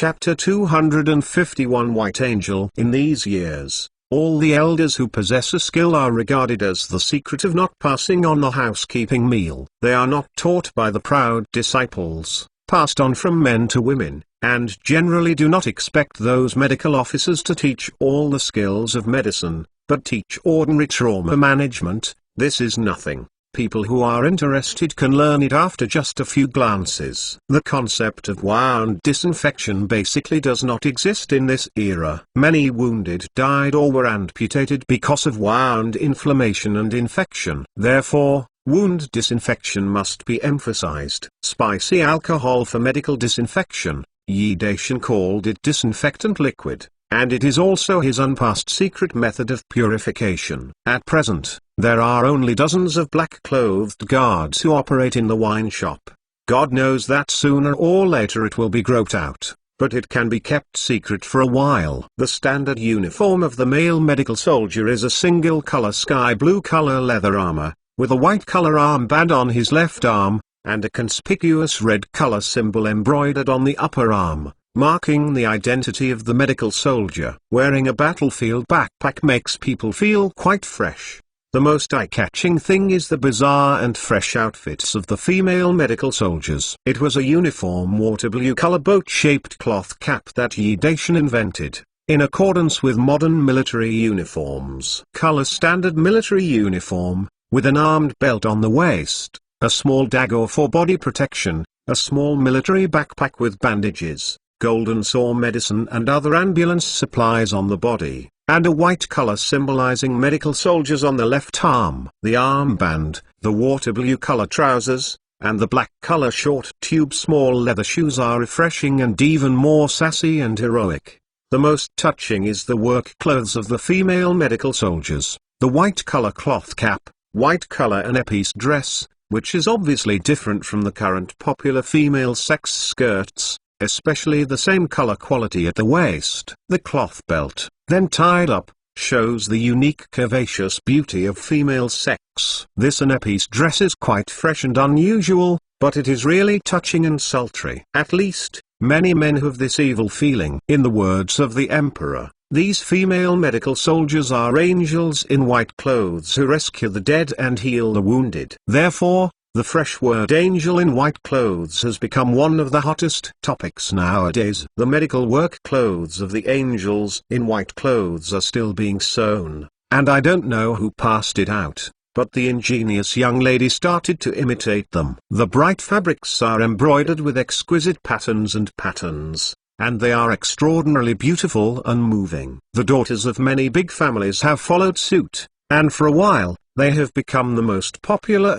Chapter 251 White Angel. In these years, all the elders who possess a skill are regarded as the secret of not passing on the housekeeping meal. They are not taught by the proud disciples, passed on from men to women, and generally do not expect those medical officers to teach all the skills of medicine, but teach ordinary trauma management. This is nothing. People who are interested can learn it after just a few glances. The concept of wound disinfection basically does not exist in this era. Many wounded died or were amputated because of wound inflammation and infection. Therefore, wound disinfection must be emphasized. Spicy alcohol for medical disinfection. Yi Daishan called it disinfectant liquid, and it is also his unpassed secret method of purification. At present, there are only dozens of black-clothed guards who operate in the wine shop. God knows that sooner or later it will be groped out, but it can be kept secret for a while. The standard uniform of the male medical soldier is a single-color sky blue color leather armor, with a white color armband on his left arm, and a conspicuous red color symbol embroidered on the upper arm, marking the identity of the medical soldier. Wearing a battlefield backpack makes people feel quite fresh. The most eye-catching thing is the bizarre and fresh outfits of the female medical soldiers. It was a uniform water blue color boat-shaped cloth cap that Yi Daishan invented, in accordance with modern military uniforms. Color standard military uniform, with an armed belt on the waist, a small dagger for body protection, a small military backpack with bandages, golden saw medicine and other ambulance supplies on the body, and a white color symbolizing medical soldiers on the left arm. The armband, the water blue color trousers, and the black color short tube small leather shoes are refreshing and even more sassy and heroic. The most touching is the work clothes of the female medical soldiers, the white color cloth cap, white color and epice dress, which is obviously different from the current popular female sex skirts, especially the same color quality at the waist. The cloth belt, then tied up, shows the unique curvaceous beauty of female sex. This epice dress is quite fresh and unusual, but it is really touching and sultry. At least, many men have this evil feeling. In the words of the emperor, these female medical soldiers are angels in white clothes who rescue the dead and heal the wounded. Therefore, the fresh word angel in white clothes has become one of the hottest topics nowadays. The medical work clothes of the angels in white clothes are still being sewn, and I don't know who passed it out, but the ingenious young lady started to imitate them. The bright fabrics are embroidered with exquisite patterns, and they are extraordinarily beautiful and moving. The daughters of many big families have followed suit, and for a while, they have become the most popular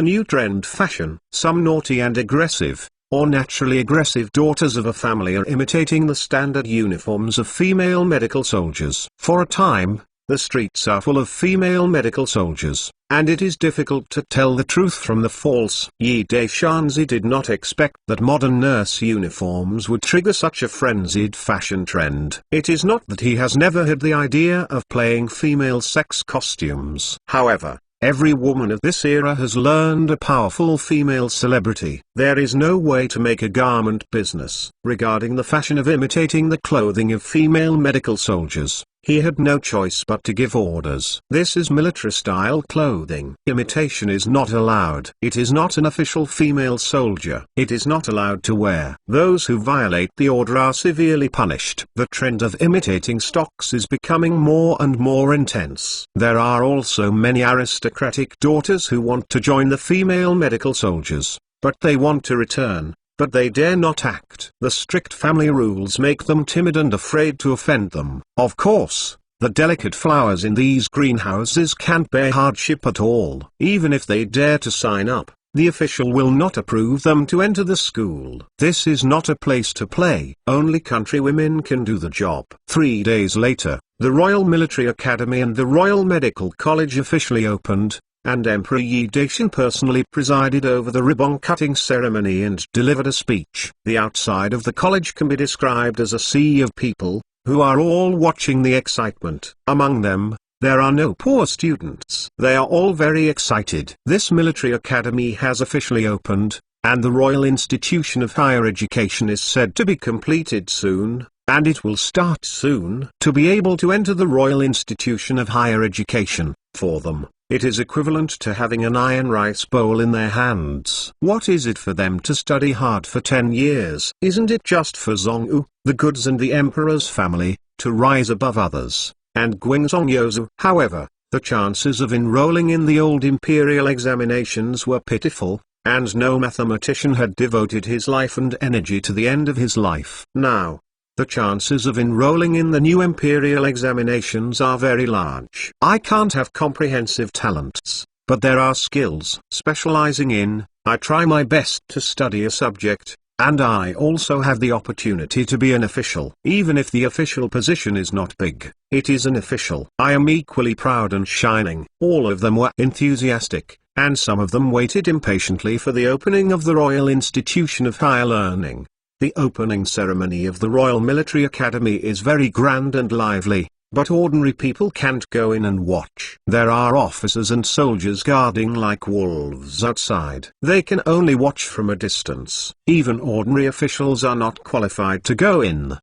new trend fashion. Some naughty and aggressive, or naturally aggressive daughters of a family are imitating the standard uniforms of female medical soldiers. For a time, the streets are full of female medical soldiers, and it is difficult to tell the truth from the false. Yi Daishan did not expect that modern nurse uniforms would trigger such a frenzied fashion trend. It is not that he has never had the idea of playing female sex costumes. However, every woman of this era has learned a powerful female celebrity. There is no way to make a garment business. Regarding the fashion of imitating the clothing of female medical soldiers, he had no choice but to give orders. This is military-style clothing. Imitation is not allowed. It is not an official female soldier. It is not allowed to wear. Those who violate the order are severely punished. The trend of imitating stocks is becoming more and more intense. There are also many aristocratic daughters who want to join the female medical soldiers, but they want to return, but they dare not act. The strict family rules make them timid and afraid to offend them. Of course, the delicate flowers in these greenhouses can't bear hardship at all. Even if they dare to sign up, the official will not approve them to enter the school. This is not a place to play. Only country women can do the job. 3 days later, the Royal Military Academy and the Royal Medical College officially opened, and Emperor Yi Daishan personally presided over the ribbon-cutting ceremony and delivered a speech. The outside of the college can be described as a sea of people, who are all watching the excitement. Among them, there are no poor students. They are all very excited. This military academy has officially opened, and the Royal Institution of Higher Education is said to be completed soon, and it will start soon. To be able to enter the Royal Institution of Higher Education, for them, it is equivalent to having an iron rice bowl in their hands. What is it for them to study hard for 10 years? Isn't it just for Zhong, the goods and the emperor's family, to rise above others, and Guingzhong? However, the chances of enrolling in the old imperial examinations were pitiful, and no mathematician had devoted his life and energy to the end of his life. Now, the chances of enrolling in the new imperial examinations are very large. I can't have comprehensive talents, but there are skills. Specializing in, I try my best to study a subject, and I also have the opportunity to be an official. Even if the official position is not big, it is an official. I am equally proud and shining. All of them were enthusiastic, and some of them waited impatiently for the opening of the Royal Institution of Higher Learning. The opening ceremony of the Royal Military Academy is very grand and lively, but ordinary people can't go in and watch. There are officers and soldiers guarding like wolves outside. They can only watch from a distance. Even ordinary officials are not qualified to go in.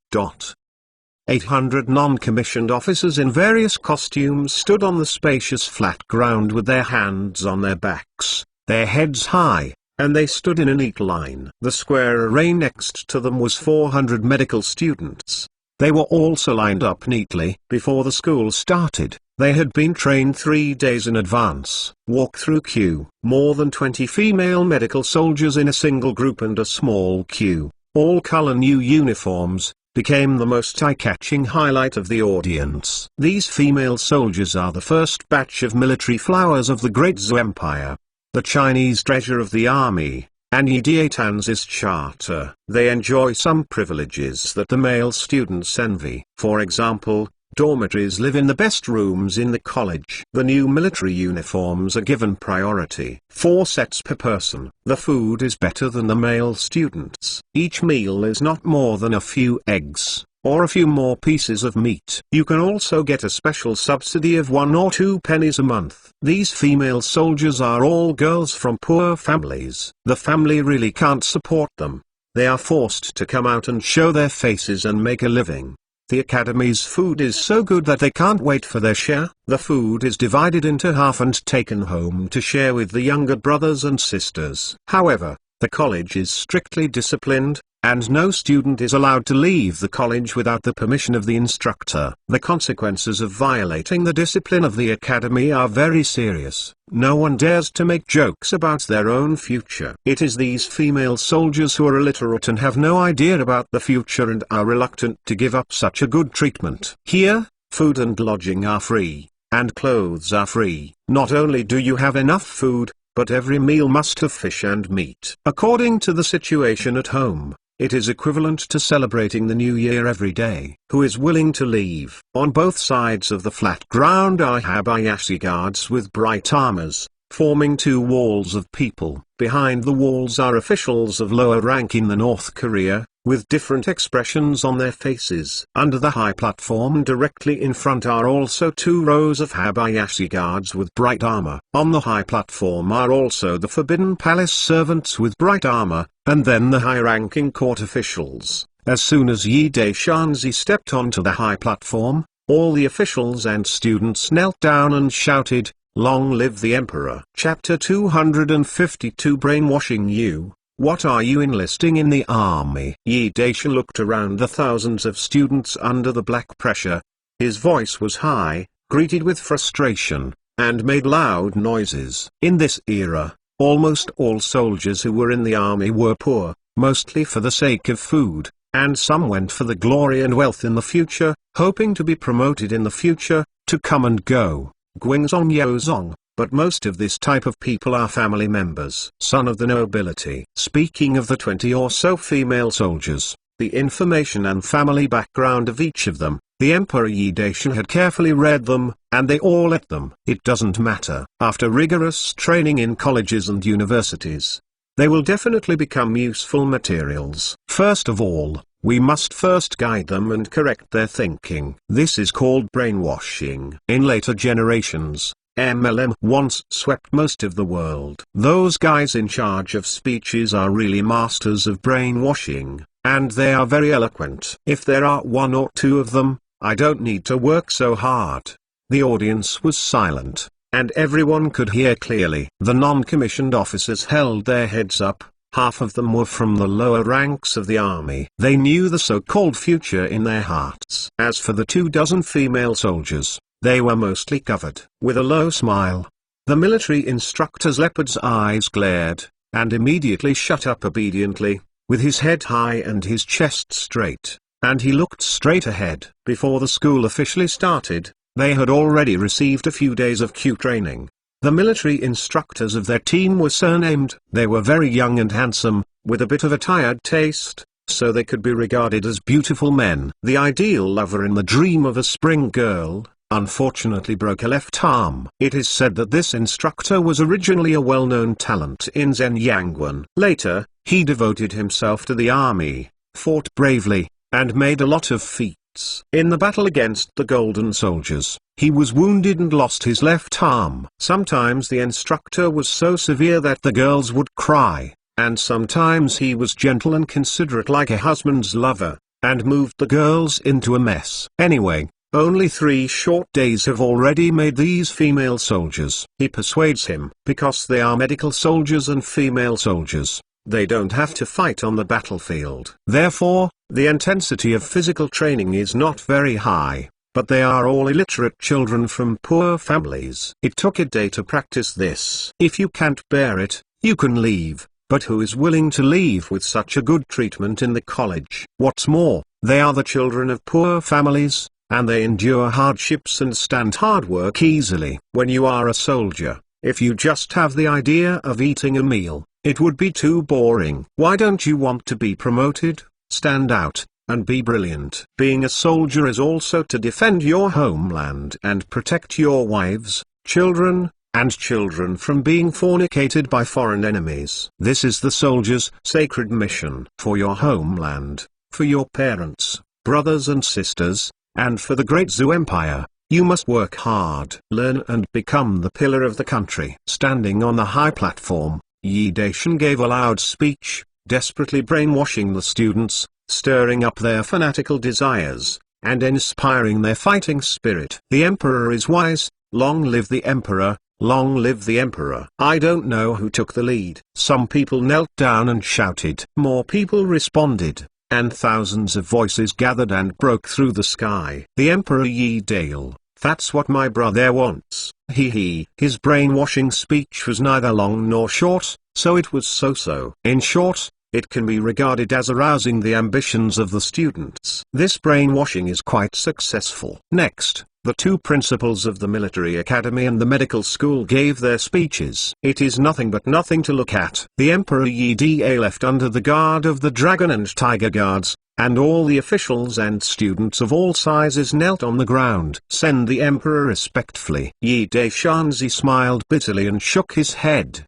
800 non-commissioned officers in various costumes stood on the spacious flat ground with their hands on their backs, their heads high, and they stood in a neat line. The square array next to them was 400 medical students. They were also lined up neatly. Before the school started, they had been trained 3 days in advance. Walk through queue. More than 20 female medical soldiers in a single group and a small queue, all color new uniforms, became the most eye-catching highlight of the audience. These female soldiers are the first batch of military flowers of the Great Zhou Empire, the Chinese treasure of the army, and Yi Dietan's charter. They enjoy some privileges that the male students envy. For example, dormitories live in the best rooms in the college. The new military uniforms are given priority. 4 sets per person. The food is better than the male students. Each meal is not more than a few eggs, or a few more pieces of meat. You can also get a special subsidy of 1 or 2 pennies a month. These female soldiers are all girls from poor families. The family really can't support them. They are forced to come out and show their faces and make a living. The academy's food is so good that they can't wait for their share. The food is divided into half and taken home to share with the younger brothers and sisters. However, the college is strictly disciplined, and no student is allowed to leave the college without the permission of the instructor. The consequences of violating the discipline of the academy are very serious. No one dares to make jokes about their own future. It is these female soldiers who are illiterate and have no idea about the future and are reluctant to give up such a good treatment. Here, food and lodging are free, and clothes are free. Not only do you have enough food, but every meal must have fish and meat. According to the situation at home, it is equivalent to celebrating the new year every day. Who is willing to leave? On both sides of the flat ground are Habayashi guards with bright armors, forming 2 walls of people. Behind the walls are officials of lower rank in the North Korea, with different expressions on their faces. Under the high platform directly in front are also 2 rows of Habayashi guards with bright armor. On the high platform are also the Forbidden Palace servants with bright armor, and then the high-ranking court officials. As soon as Yi Daishanzi stepped onto the high platform, all the officials and students knelt down and shouted, "Long live the Emperor!" Chapter 252 Brainwashing You. What are you enlisting in the army? Yi Daishan looked around the thousands of students under the black pressure. His voice was high, greeted with frustration, and made loud noises. In this era, almost all soldiers who were in the army were poor, mostly for the sake of food, and some went for the glory and wealth in the future, hoping to be promoted in the future, to come and go. Guingzhong Yozong. But most of this type of people are family members, son of the nobility. Speaking of the 20 or so female soldiers, the information and family background of each of them, the Emperor Yi Daishan had carefully read them, and they all ate them. It doesn't matter. After rigorous training in colleges and universities, they will definitely become useful materials. First of all, we must first guide them and correct their thinking. This is called brainwashing. In later generations, MLM once swept most of the world. Those guys in charge of speeches are really masters of brainwashing, and they are very eloquent. If there are one or two of them, I don't need to work so hard. The audience was silent, and everyone could hear clearly. The non-commissioned officers held their heads up. Half of them were from the lower ranks of the army. They knew the so-called future in their hearts. As for the 24 female soldiers, they were mostly covered. With a low smile, the military instructor's leopard's eyes glared, and immediately shut up obediently, with his head high and his chest straight, and he looked straight ahead. Before the school officially started, they had already received a few days of Q training. The military instructors of their team were surnamed. They were very young and handsome, with a bit of a tired taste, so they could be regarded as beautiful men. The ideal lover in the dream of a spring girl, unfortunately broke a left arm. It is said that this instructor was originally a well-known talent in Zhenyangwan. Later, he devoted himself to the army, fought bravely, and made a lot of feats. In the battle against the Golden Soldiers, he was wounded and lost his left arm. Sometimes the instructor was so severe that the girls would cry, and sometimes he was gentle and considerate like a husband's lover, and moved the girls into a mess. Anyway, only 3 short days have already made these female soldiers. He persuades him, because they are medical soldiers and female soldiers, they don't have to fight on the battlefield. Therefore, the intensity of physical training is not very high, but they are all illiterate children from poor families. It took a day to practice this. If you can't bear it, you can leave, but who is willing to leave with such a good treatment in the college? What's more, they are the children of poor families, and they endure hardships and stand hard work easily. When you are a soldier, if you just have the idea of eating a meal, it would be too boring. Why don't you want to be promoted, stand out, and be brilliant? Being a soldier is also to defend your homeland and protect your wives, children, and children from being fornicated by foreign enemies. This is the soldier's sacred mission. For your homeland, for your parents, brothers and sisters, and for the great Zhou Empire, you must work hard. Learn and become the pillar of the country. Standing on the high platform, Yi Daishan gave a loud speech, desperately brainwashing the students, stirring up their fanatical desires, and inspiring their fighting spirit. The emperor is wise, long live the emperor, long live the emperor. I don't know who took the lead. Some people knelt down and shouted. More people responded, and thousands of voices gathered and broke through the sky. The Emperor Yi Dale, that's what my brother wants. His brainwashing speech was neither long nor short, so it was so-so. In short, it can be regarded as arousing the ambitions of the students. This brainwashing is quite successful. Next, the 2 principals of the military academy and the medical school gave their speeches. It is nothing but nothing to look at. The Emperor Yi Da left under the guard of the Dragon and Tiger Guards, and all the officials and students of all sizes knelt on the ground. Send the emperor respectfully. Yi Daishanzi smiled bitterly and shook his head.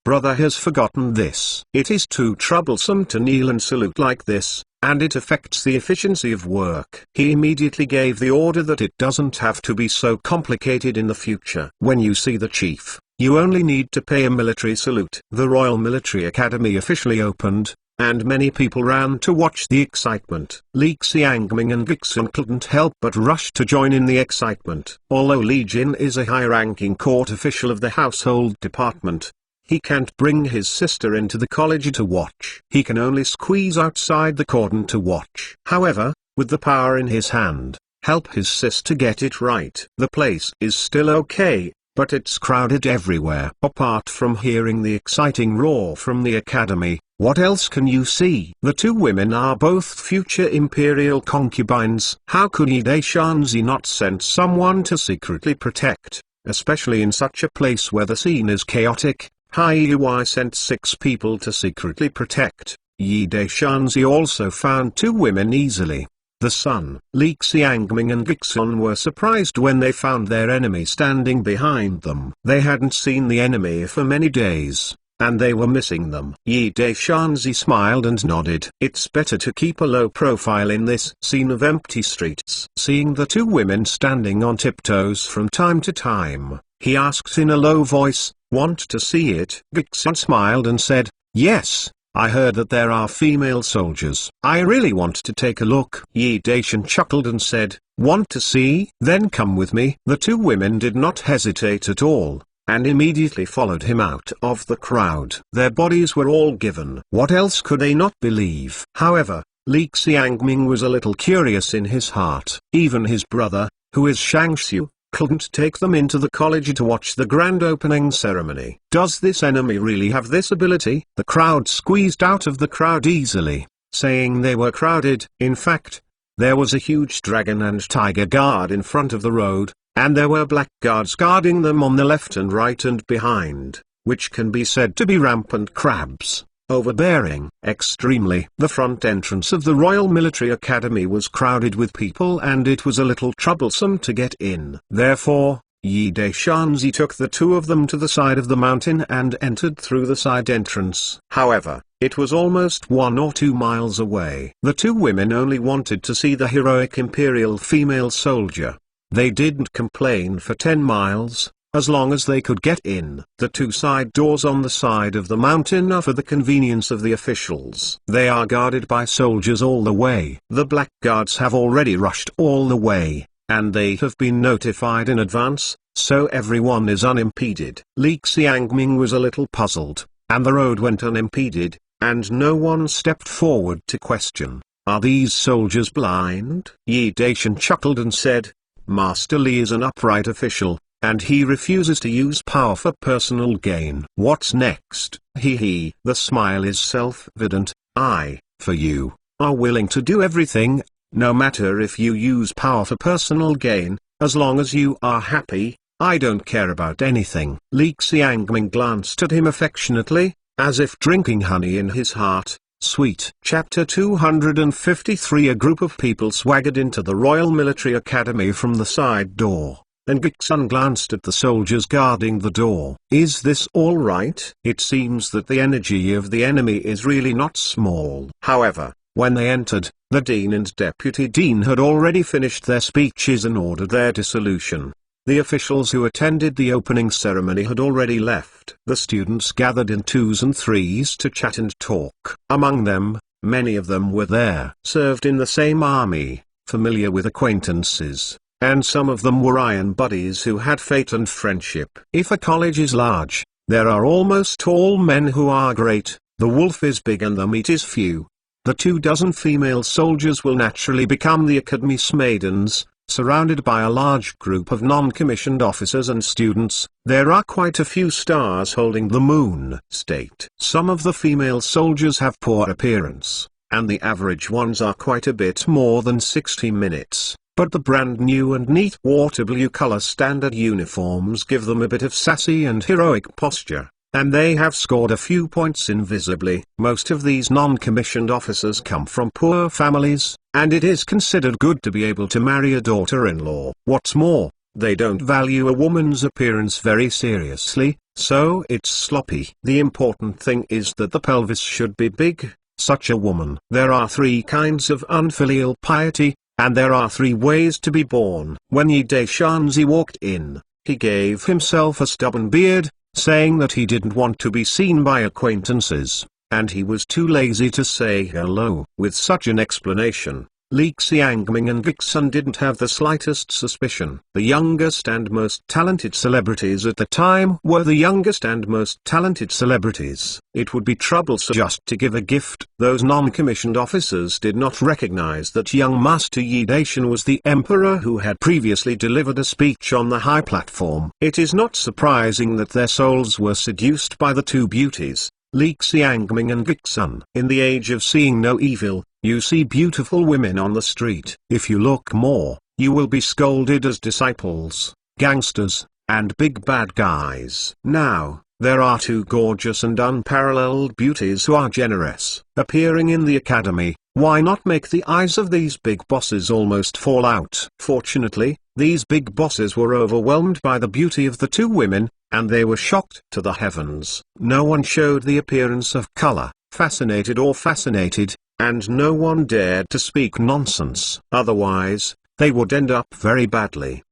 Brother has forgotten this. It is too troublesome to kneel and salute like this, and it affects the efficiency of work. He immediately gave the order that it doesn't have to be so complicated in the future. When you see the chief, you only need to pay a military salute. The Royal Military Academy officially opened, and many people ran to watch the excitement. Li Xiangming and Gixun couldn't help but rush to join in the excitement. Although Li Jin is a high-ranking court official of the household department, he can't bring his sister into the college to watch. He can only squeeze outside the cordon to watch. However, with the power in his hand, help his sister get it right. The place is still okay, but it's crowded everywhere. Apart from hearing the exciting roar from the academy, what else can you see? The 2 women are both future imperial concubines. How could Yi Daishanzi not send someone to secretly protect, especially in such a place where the scene is chaotic? Yi sent 6 people to secretly protect. Yi Daishanzi also found 2 women easily. The Sun, Li Xiangming and Gixun were surprised when they found their enemy standing behind them. They hadn't seen the enemy for many days, and they were missing them. Yi Daishanzi smiled and nodded. It's better to keep a low profile in this scene of empty streets. Seeing the 2 women standing on tiptoes from time to time, he asked in a low voice. "Want to see it?" Zixia smiled and said, "Yes, I heard that there are female soldiers. I really want to take a look." Yi Daishan chuckled and said, "Want to see? Then come with me." The two women did not hesitate at all, and immediately followed him out of the crowd. Their bodies were all given. What else could they not believe? However, Li Xiangming was a little curious in his heart. Even his brother, who is Shangxiu, couldn't take them into the college to watch the grand opening ceremony. Does this enemy really have this ability? The crowd squeezed out of the crowd easily, saying they were crowded. In fact, there was a huge dragon and tiger guard in front of the road, and there were black guards guarding them on the left and right and behind, which can be said to be rampant crabs. Overbearing. Extremely. The front entrance of the Royal Military Academy was crowded with people and it was a little troublesome to get in. Therefore, Yi Daishanzi took the two of them to the side of the mountain and entered through the side entrance. However, it was almost 1 or 2 miles away. The two women only wanted to see the heroic imperial female soldier. They didn't complain for 10 miles. As long as they could get in. The two side doors on the side of the mountain are for the convenience of the officials. They are guarded by soldiers all the way. The black guards have already rushed all the way, and they have been notified in advance, so everyone is unimpeded. Li Xiangming was a little puzzled, and the road went unimpeded, and no one stepped forward to question, "Are these soldiers blind?" Yi Daishan chuckled and said, "Master Li is an upright official, and he refuses to use power for personal gain." What's next? He. The smile is self-evident. I, for you, are willing to do everything, no matter if you use power for personal gain, as long as you are happy, I don't care about anything. Li Xiangming glanced at him affectionately, as if drinking honey in his heart. Sweet. Chapter 253. A group of people swaggered into the Royal Military Academy from the side door, and Gixun glanced at the soldiers guarding the door. Is this all right? It seems that the energy of the enemy is really not small. However, when they entered, the dean and deputy dean had already finished their speeches and ordered their dissolution. The officials who attended the opening ceremony had already left. The students gathered in 2s and 3s to chat and talk. Among them, many of them were there, served in the same army, familiar with acquaintances, and some of them were iron buddies who had fate and friendship. If a college is large, there are almost all men who are great. The wolf is big and the meat is few. The 24 female soldiers will naturally become the academy's maidens. Surrounded by a large group of non-commissioned officers and students, there are quite a few stars holding the moon state. Some of the female soldiers have poor appearance, and the average ones are quite a bit more than 60 minutes. But the brand new and neat water blue color standard uniforms give them a bit of sassy and heroic posture, and they have scored a few points invisibly. Most of these non-commissioned officers come from poor families, and it is considered good to be able to marry a daughter-in-law. What's more, they don't value a woman's appearance very seriously, so it's sloppy. The important thing is that the pelvis should be big, such a woman. There are 3 kinds of unfilial piety, and there are 3 ways to be born. When Yi Daishanzi walked in, he gave himself a stubborn beard, saying that he didn't want to be seen by acquaintances, and he was too lazy to say hello. With such an explanation, Li Xiangming and Gixun didn't have the slightest suspicion. The youngest and most talented celebrities at the time were the youngest and most talented celebrities. It would be troublesome just to give a gift. Those non-commissioned officers did not recognize that young Master Yi Daishan was the emperor who had previously delivered a speech on the high platform. It is not surprising that their souls were seduced by the two beauties, Li Xiangming and Gixun. In the age of seeing no evil, you see beautiful women on the street. If you look more, you will be scolded as disciples, gangsters, and big bad guys. Now, there are 2 gorgeous and unparalleled beauties who are generous, appearing in the academy. Why not make the eyes of these big bosses almost fall out? Fortunately, these big bosses were overwhelmed by the beauty of the 2 women, and they were shocked to the heavens. No one showed the appearance of color, fascinated or fascinated, and no one dared to speak nonsense. Otherwise, they would end up very badly.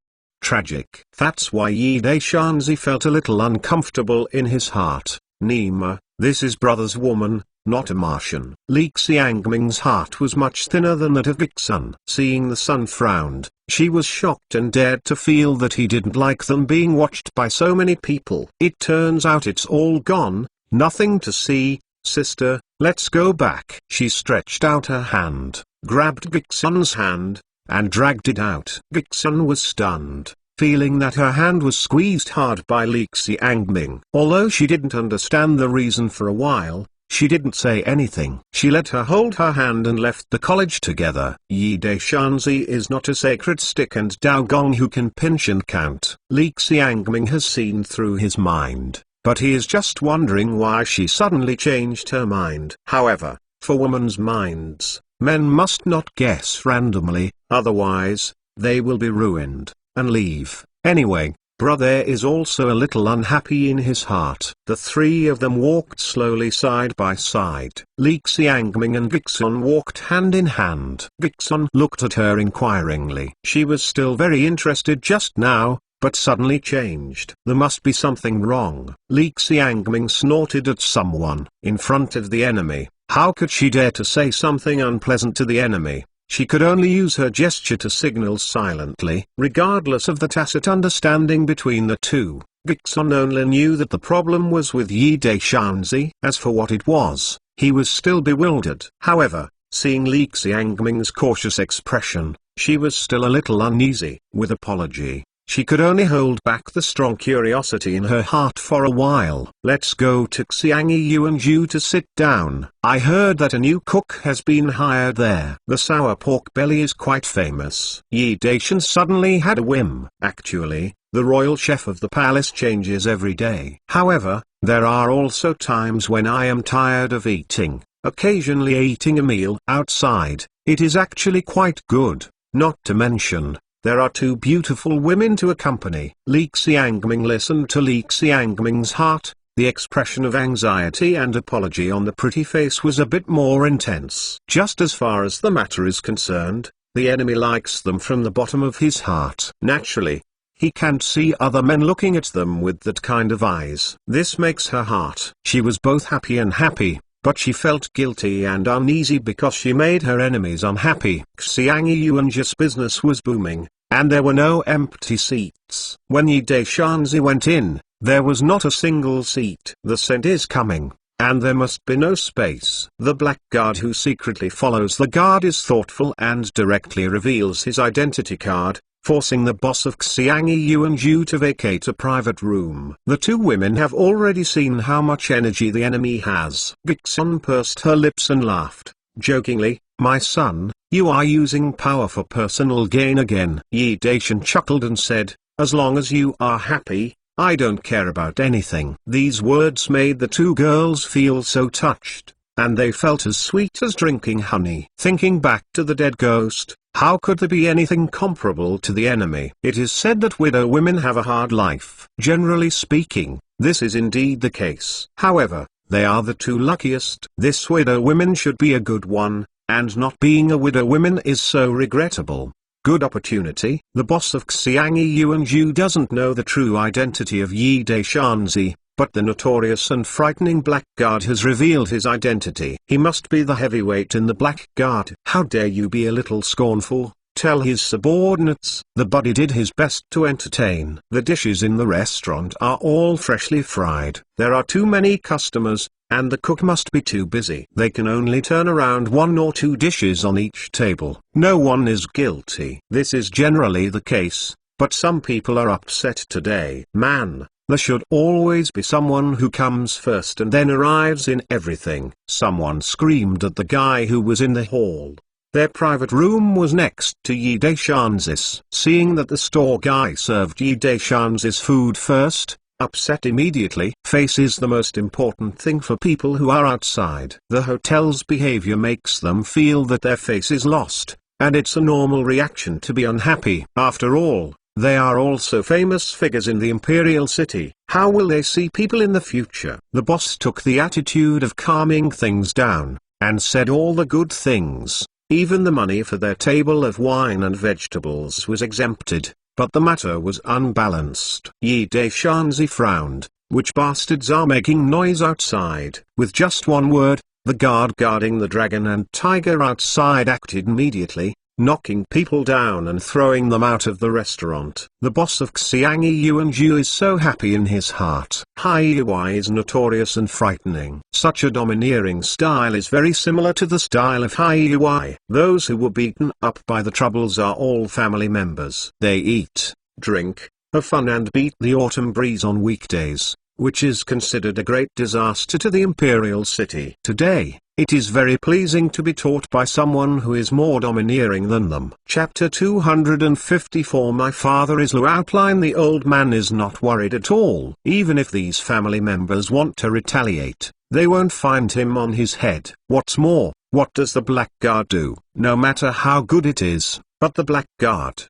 tragic. That's why Yi Daishanzi felt a little uncomfortable in his heart. Nima, this is brother's woman, not a Martian. Li Xiangming's heart was much thinner than that of Vixen. Seeing the son frowned, she was shocked and dared to feel that he didn't like them being watched by so many people. It turns out it's all gone, nothing to see. Sister, let's go back. She stretched out her hand, grabbed Vixen's hand, and dragged it out. Vixen was stunned, feeling that her hand was squeezed hard by Li Xiangming. Although she didn't understand the reason for a while, she didn't say anything. She let her hold her hand and left the college together. Yi Daishanzi is not a sacred stick and Dao Gong who can pinch and count. Li Xiangming has seen through his mind, but he is just wondering why she suddenly changed her mind. However, for women's minds, men must not guess randomly, otherwise, they will be ruined, and leave. Anyway, brother is also a little unhappy in his heart. The three of them walked slowly side by side. Li Xiangming and Vixen walked hand in hand. Vixen looked at her inquiringly. She was still very interested just now, but suddenly changed. There must be something wrong. Li Xiangming snorted at someone in front of the enemy. How could she dare to say something unpleasant to the enemy? She could only use her gesture to signal silently. Regardless of the tacit understanding between the two, Vixen only knew that the problem was with Yi Daishanzi. As for what it was, he was still bewildered. However, seeing Li Xiangming's cautious expression, she was still a little uneasy. With apology, she could only hold back the strong curiosity in her heart for a while. Let's go to Xiangyi Yuanju to sit down. I heard that a new cook has been hired there. The sour pork belly is quite famous. Yi Daishan suddenly had a whim. Actually, the royal chef of the palace changes every day. However, there are also times when I am tired of eating. Occasionally eating a meal outside, it is actually quite good, not to mention, there are two beautiful women to accompany. Li Xiangming listened to Li Xiangming's heart. The expression of anxiety and apology on the pretty face was a bit more intense. Just as far as the matter is concerned, the enemy likes them from the bottom of his heart. Naturally, he can't see other men looking at them with that kind of eyes. This makes her heart. She was both happy and happy, but she felt guilty and uneasy because she made her enemies unhappy. Xiangyi Yuanju's business was booming, and there were no empty seats. When Yi Daishanzi went in, there was not a single seat. The scent is coming, and there must be no space. The black guard who secretly follows the guard is thoughtful and directly reveals his identity card, forcing the boss of Xiangyi Yuanju to vacate a private room. The two women have already seen how much energy the enemy has. Vixen pursed her lips and laughed, jokingly, "My son, you are using power for personal gain again." Yi Daishan chuckled and said, "As long as you are happy, I don't care about anything." These words made the two girls feel so touched, and they felt as sweet as drinking honey. Thinking back to the dead ghost, how could there be anything comparable to the enemy? It is said that widow women have a hard life. Generally speaking, this is indeed the case. However, they are the two luckiest. This widow woman should be a good one, and not being a widow woman is so regrettable. Good opportunity. The boss of Xiangyi Yuanju doesn't know the true identity of Yi Daishanzi, but the notorious and frightening blackguard has revealed his identity. He must be the heavyweight in the blackguard. How dare you be a little scornful? Tell his subordinates. The buddy did his best to entertain. The dishes in the restaurant are all freshly fried. There are too many customers, and the cook must be too busy. They can only turn around 1 or 2 dishes on each table. No one is guilty. This is generally the case, but some people are upset today. Man, there should always be someone who comes first and then arrives in everything. Someone screamed at the guy who was in the hall. Their private room was next to Yi Daishanzi's. Seeing that the store guy served Yi Daishanzi's food first, upset immediately. Face is the most important thing for people who are outside. The hotel's behavior makes them feel that their face is lost, and it's a normal reaction to be unhappy. After all, they are also famous figures in the imperial city. How will they see people in the future? The boss took the attitude of calming things down, and said all the good things. Even the money for their table of wine and vegetables was exempted. but the matter was unbalanced. Yi Daishanzi frowned. Which bastards are making noise outside? With just one word, the guard guarding the dragon and tiger outside acted immediately, knocking people down and throwing them out of the restaurant. The boss of Xiangyi Yuanju is so happy in his heart. Hai Yuai is notorious and frightening. Such a domineering style is very similar to the style of Hai Yuai. Those who were beaten up by the troubles are all family members. They eat, drink, have fun and beat the autumn breeze on weekdays, which is considered a great disaster to the imperial city. Today, it is very pleasing to be taught by someone who is more domineering than them. Chapter 254 My father is Lu outline. The old man is not worried at all. Even if these family members want to retaliate, they won't find him on his head. What's more, what does the blackguard do? No matter how good it is, but the blackguard,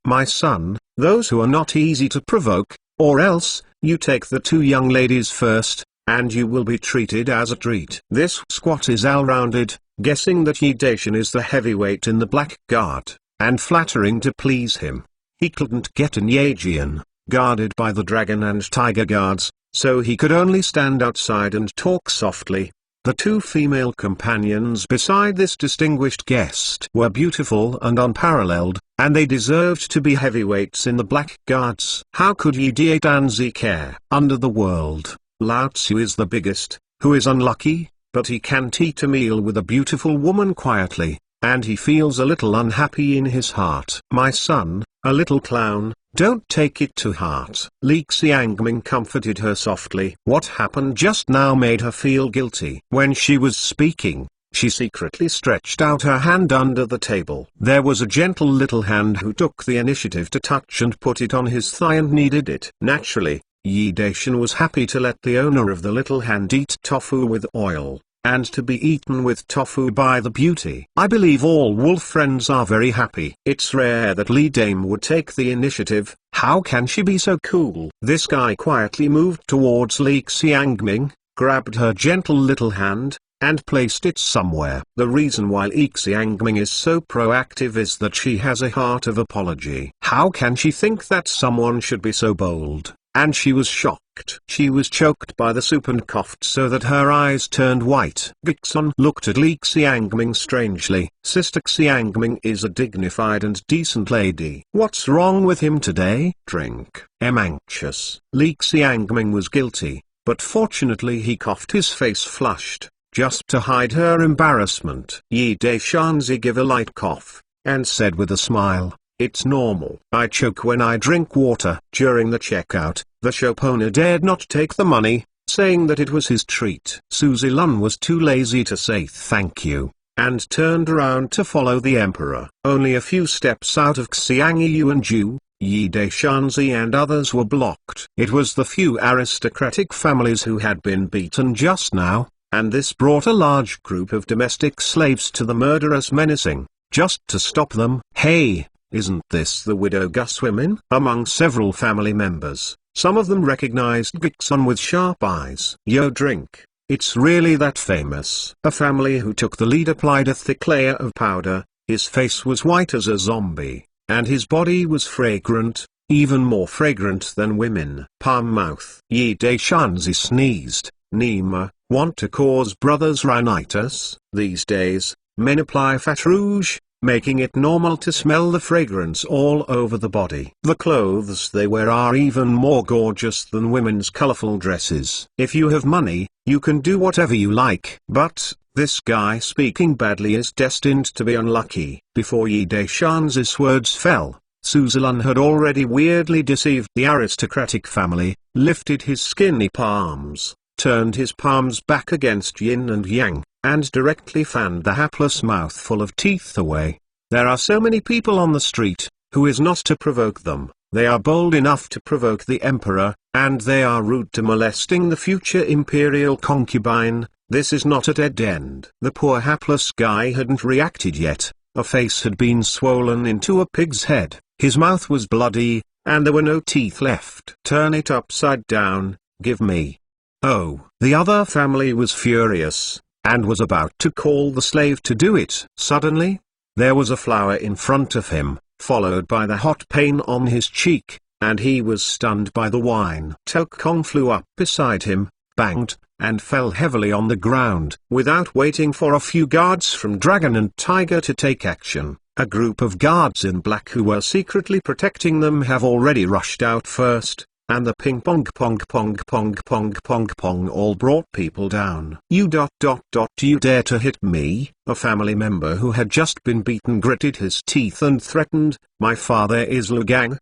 my son, those who are not easy to provoke, or else, you take the two young ladies first, and you will be treated as a treat. This squat is all-rounded, guessing that Yi Daishan is the heavyweight in the blackguard, and flattering to please him. He couldn't get in Yajian, guarded by the dragon and tiger guards, so he could only stand outside and talk softly. The two female companions beside this distinguished guest were beautiful and unparalleled, and they deserved to be heavyweights in the blackguards. How could Yi Daishanzi care? Under the world, Lao Tzu is the biggest, who is unlucky, but he can't eat a meal with a beautiful woman quietly, and he feels a little unhappy in his heart. My son, a little clown, don't take it to heart. Li Xiangming comforted her softly. What happened just now made her feel guilty. When she was speaking, she secretly stretched out her hand under the table. There was a gentle little hand who took the initiative to touch and put it on his thigh and kneaded it. Naturally, Yi Daishan was happy to let the owner of the little hand eat tofu with oil, and to be eaten with tofu by the beauty. I believe all wolf friends are very happy. It's rare that Li Dame would take the initiative. How can she be so cool? This guy quietly moved towards Li Xiangming, grabbed her gentle little hand, and placed it somewhere. The reason why Li Xiangming is so proactive is that she has a heart of apology. How can she think that someone should be so bold? And she was shocked. She was choked by the soup and coughed so that her eyes turned white. Gixon looked at Li Xiangming strangely. Sister Xiangming is a dignified and decent lady. What's wrong with him today? Drink. Am anxious. Li Xiangming was guilty, but fortunately he coughed. His face flushed, just to hide her embarrassment. Yi Daishanzi gave a light cough, and said with a smile, "It's normal. I choke when I drink water." During the checkout, the shop owner dared not take the money, saying that it was his treat. Suzilun was too lazy to say thank you, and turned around to follow the emperor. Only a few steps out of Xiangyi Yuanju, Yi Daishanzi and others were blocked. It was the few aristocratic families who had been beaten just now, and this brought a large group of domestic slaves to the murderous menacing, just to stop them. Hey! Isn't this the widow Gus women? Among several family members, some of them recognized Gixon with sharp eyes. Yo, drink. It's really that famous. A family who took the lead applied a thick layer of powder. His face was white as a zombie, and his body was fragrant, even more fragrant than women. Palm mouth. Yi Daishanzi sneezed. Nima, want to cause brothers rhinitis? These days, men apply fat rouge, making it normal to smell the fragrance all over the body. The clothes they wear are even more gorgeous than women's colorful dresses. If you have money, you can do whatever you like. But, this guy speaking badly is destined to be unlucky. Before Yi Daishanzi's words fell, Suzilun had already weirdly deceived the aristocratic family, lifted his skinny palms, turned his palms back against yin and yang, and directly fanned the hapless mouthful of teeth away. There are so many people on the street, who is not to provoke them? They are bold enough to provoke the emperor, and they are rude to molesting the future imperial concubine. This is not a dead end. The poor hapless guy hadn't reacted yet. A face had been swollen into a pig's head, his mouth was bloody, and there were no teeth left. Turn it upside down, give me. Oh, the other family was furious, and was about to call the slave to do it. Suddenly, there was a flower in front of him, followed by the hot pain on his cheek, and he was stunned by the wine. Tokong flew up beside him, banged, and fell heavily on the ground. Without waiting for a few guards from Dragon and Tiger to take action, a group of guards in black who were secretly protecting them have already rushed out first, and the ping pong pong pong pong pong pong pong all brought people down. You dare to hit me? A family member who had just been beaten gritted his teeth and threatened, my father is Lu Gang.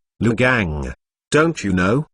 Don't you know?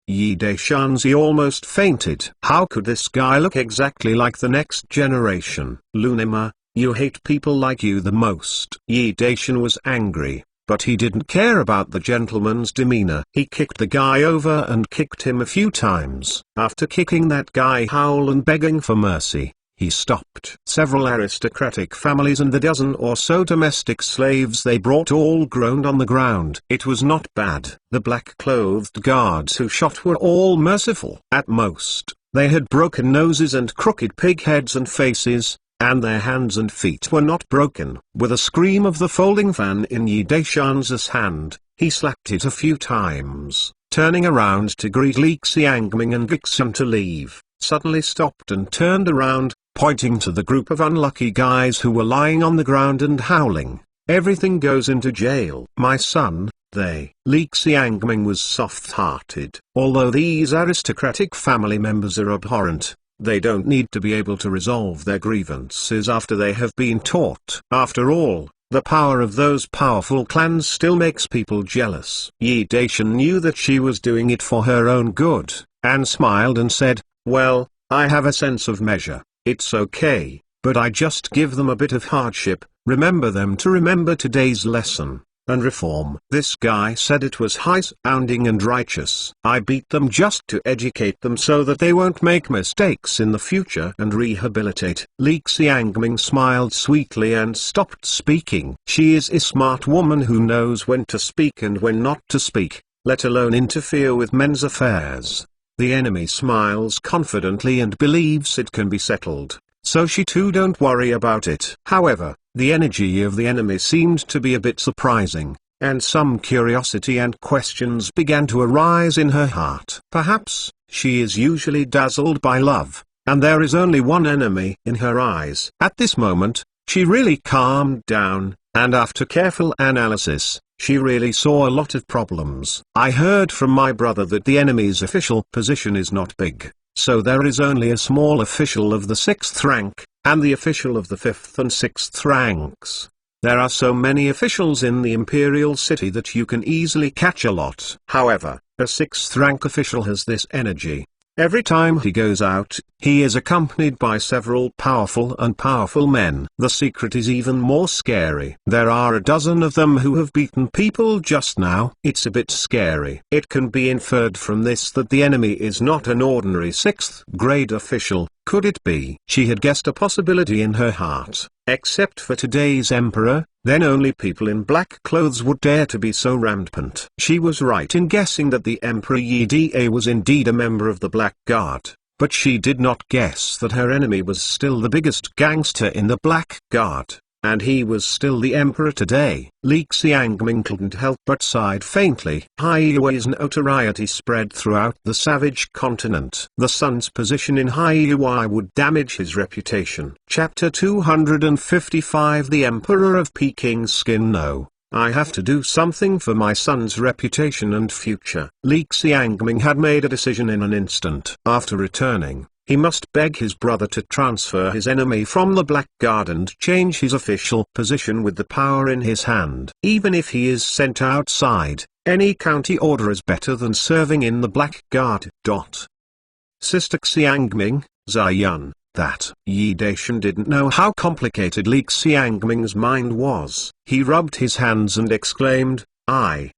Yi Daishanzi almost fainted. How could this guy look exactly like the next generation? Lunima, you hate people like you the most. Yi Daishan was angry, but he didn't care about the gentleman's demeanor. He kicked the guy over and kicked him a few times. After kicking that guy howl and begging for mercy, he stopped. Several aristocratic families and the dozen or so domestic slaves they brought all groaned on the ground. It was not bad. The black-clothed guards who shot were all merciful. At most, they had broken noses and crooked pig heads and faces, and their hands and feet were not broken. With a scream of the folding fan in Yi Daishan's hand, he slapped it a few times, turning around to greet Li Xiangming and Gixun to leave, suddenly stopped and turned around, pointing to the group of unlucky guys who were lying on the ground and howling. Everything goes into jail. My son, Li Xiangming was soft-hearted. Although these aristocratic family members are abhorrent, they don't need to be able to resolve their grievances after they have been taught. After all, the power of those powerful clans still makes people jealous. Yi Daishan knew that she was doing it for her own good, and smiled and said, well, I have a sense of measure. It's okay, but I just give them a bit of hardship, remember them to remember today's lesson, and reform. This guy said it was high-sounding and righteous. I beat them just to educate them so that they won't make mistakes in the future and rehabilitate. Li Xiangming smiled sweetly and stopped speaking. She is a smart woman who knows when to speak and when not to speak, let alone interfere with men's affairs. The enemy smiles confidently and believes it can be settled, so she too don't worry about it. However, the energy of the enemy seemed to be a bit surprising, and some curiosity and questions began to arise in her heart. Perhaps, she is usually dazzled by love, and there is only one enemy in her eyes. At this moment, she really calmed down, and after careful analysis, she really saw a lot of problems. I heard from my brother that the enemy's official position is not big, so there is only a small official of the 6th rank, and the official of the 5th and 6th ranks. There are so many officials in the imperial city that you can easily catch a lot. However, a 6th rank official has this energy. Every time he goes out, he is accompanied by several powerful men. The secret is even more scary. There are a dozen of them who have beaten people just now. It's a bit scary. It can be inferred from this that the enemy is not an ordinary 6th grade official. Could it be? She had guessed a possibility in her heart. Except for today's emperor, then only people in black clothes would dare to be so rampant. She was right in guessing that the Emperor Yi Da was indeed a member of the Black Guard, but she did not guess that her enemy was still the biggest gangster in the Black Guard, and he was still the emperor today. Li Xiangming couldn't help but sighed faintly. Haiyi's notoriety spread throughout the savage continent. The son's position in Haiyi would damage his reputation. Chapter 255 The Emperor of Peking's Skin. No, I have to do something for my son's reputation and future. Li Xiangming had made a decision in an instant. After returning, he must beg his brother to transfer his enemy from the Black Guard and change his official position with the power in his hand. Even if he is sent outside, any county order is better than serving in the Black Guard. Sister Xiangming, Ziyun, that Yi Daishan didn't know how complicated Li Xiangming's mind was. He rubbed his hands and exclaimed, I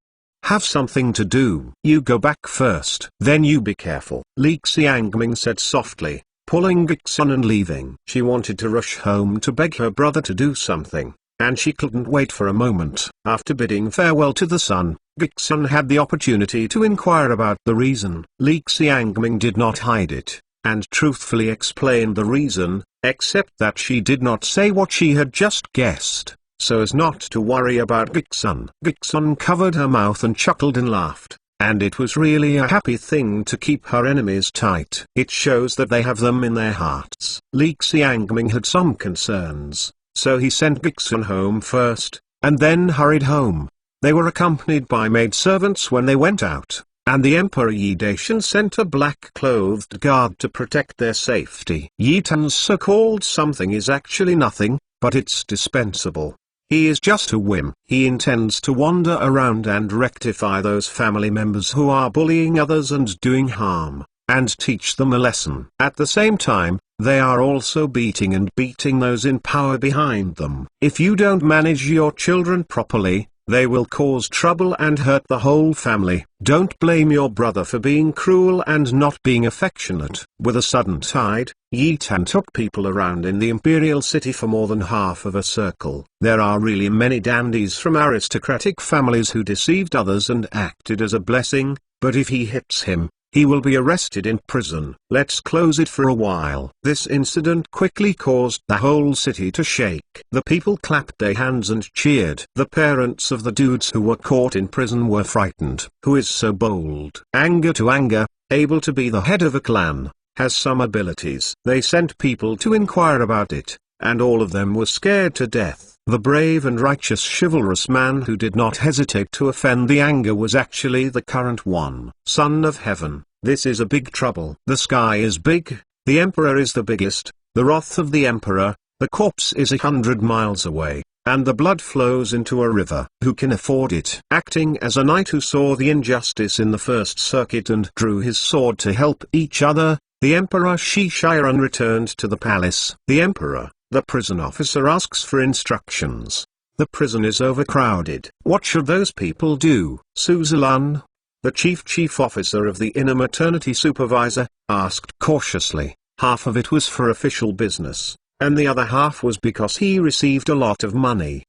have something to do. You go back first. Then you be careful. Li Xiangming said softly, pulling Gixun and leaving. She wanted to rush home to beg her brother to do something, and she couldn't wait for a moment. After bidding farewell to the son, Gixun had the opportunity to inquire about the reason. Li Xiangming did not hide it, and truthfully explained the reason, except that she did not say what she had just guessed. so as not to worry about Gixun. Gixun covered her mouth and chuckled and laughed, and it was really a happy thing to keep her enemies tight. It shows that they have them in their hearts. Li Xiangming had some concerns, so he sent Gixun home first, and then hurried home. They were accompanied by maidservants when they went out, and the Emperor Yi Dacian sent a black-clothed guard to protect their safety. Yi Tan's so-called something is actually nothing, but it's dispensable. He is just a whim. He intends to wander around and rectify those family members who are bullying others and doing harm, and teach them a lesson. At the same time, they are also beating those in power behind them. If you don't manage your children properly, they will cause trouble and hurt the whole family. Don't blame your brother for being cruel and not being affectionate. With a sudden tide, Yi Tan took people around in the imperial city for more than half of a circle. There are really many dandies from aristocratic families who deceived others and acted as a blessing, but if he hits him, he will be arrested in prison. Let's close it for a while. This incident quickly caused the whole city to shake. The people clapped their hands and cheered. The parents of the dudes who were caught in prison were frightened. Who is so bold? Anger to anger, able to be the head of a clan, has some abilities. They sent people to inquire about it, and all of them were scared to death. The brave and righteous chivalrous man who did not hesitate to offend the anger was actually the current one. Son of heaven, this is a big trouble. The sky is big, the emperor is the biggest, the wrath of the emperor, the corpse is 100 miles away, and the blood flows into a river. Who can afford it? Acting as a knight who saw the injustice in the first circuit and drew his sword to help each other, the Emperor Shi Shiran returned to the palace. The emperor, the prison officer, asks for instructions. The prison is overcrowded. What should those people do? Suzalan, the chief officer of the inner maternity supervisor, asked cautiously. Half of it was for official business, and the other half was because he received a lot of money.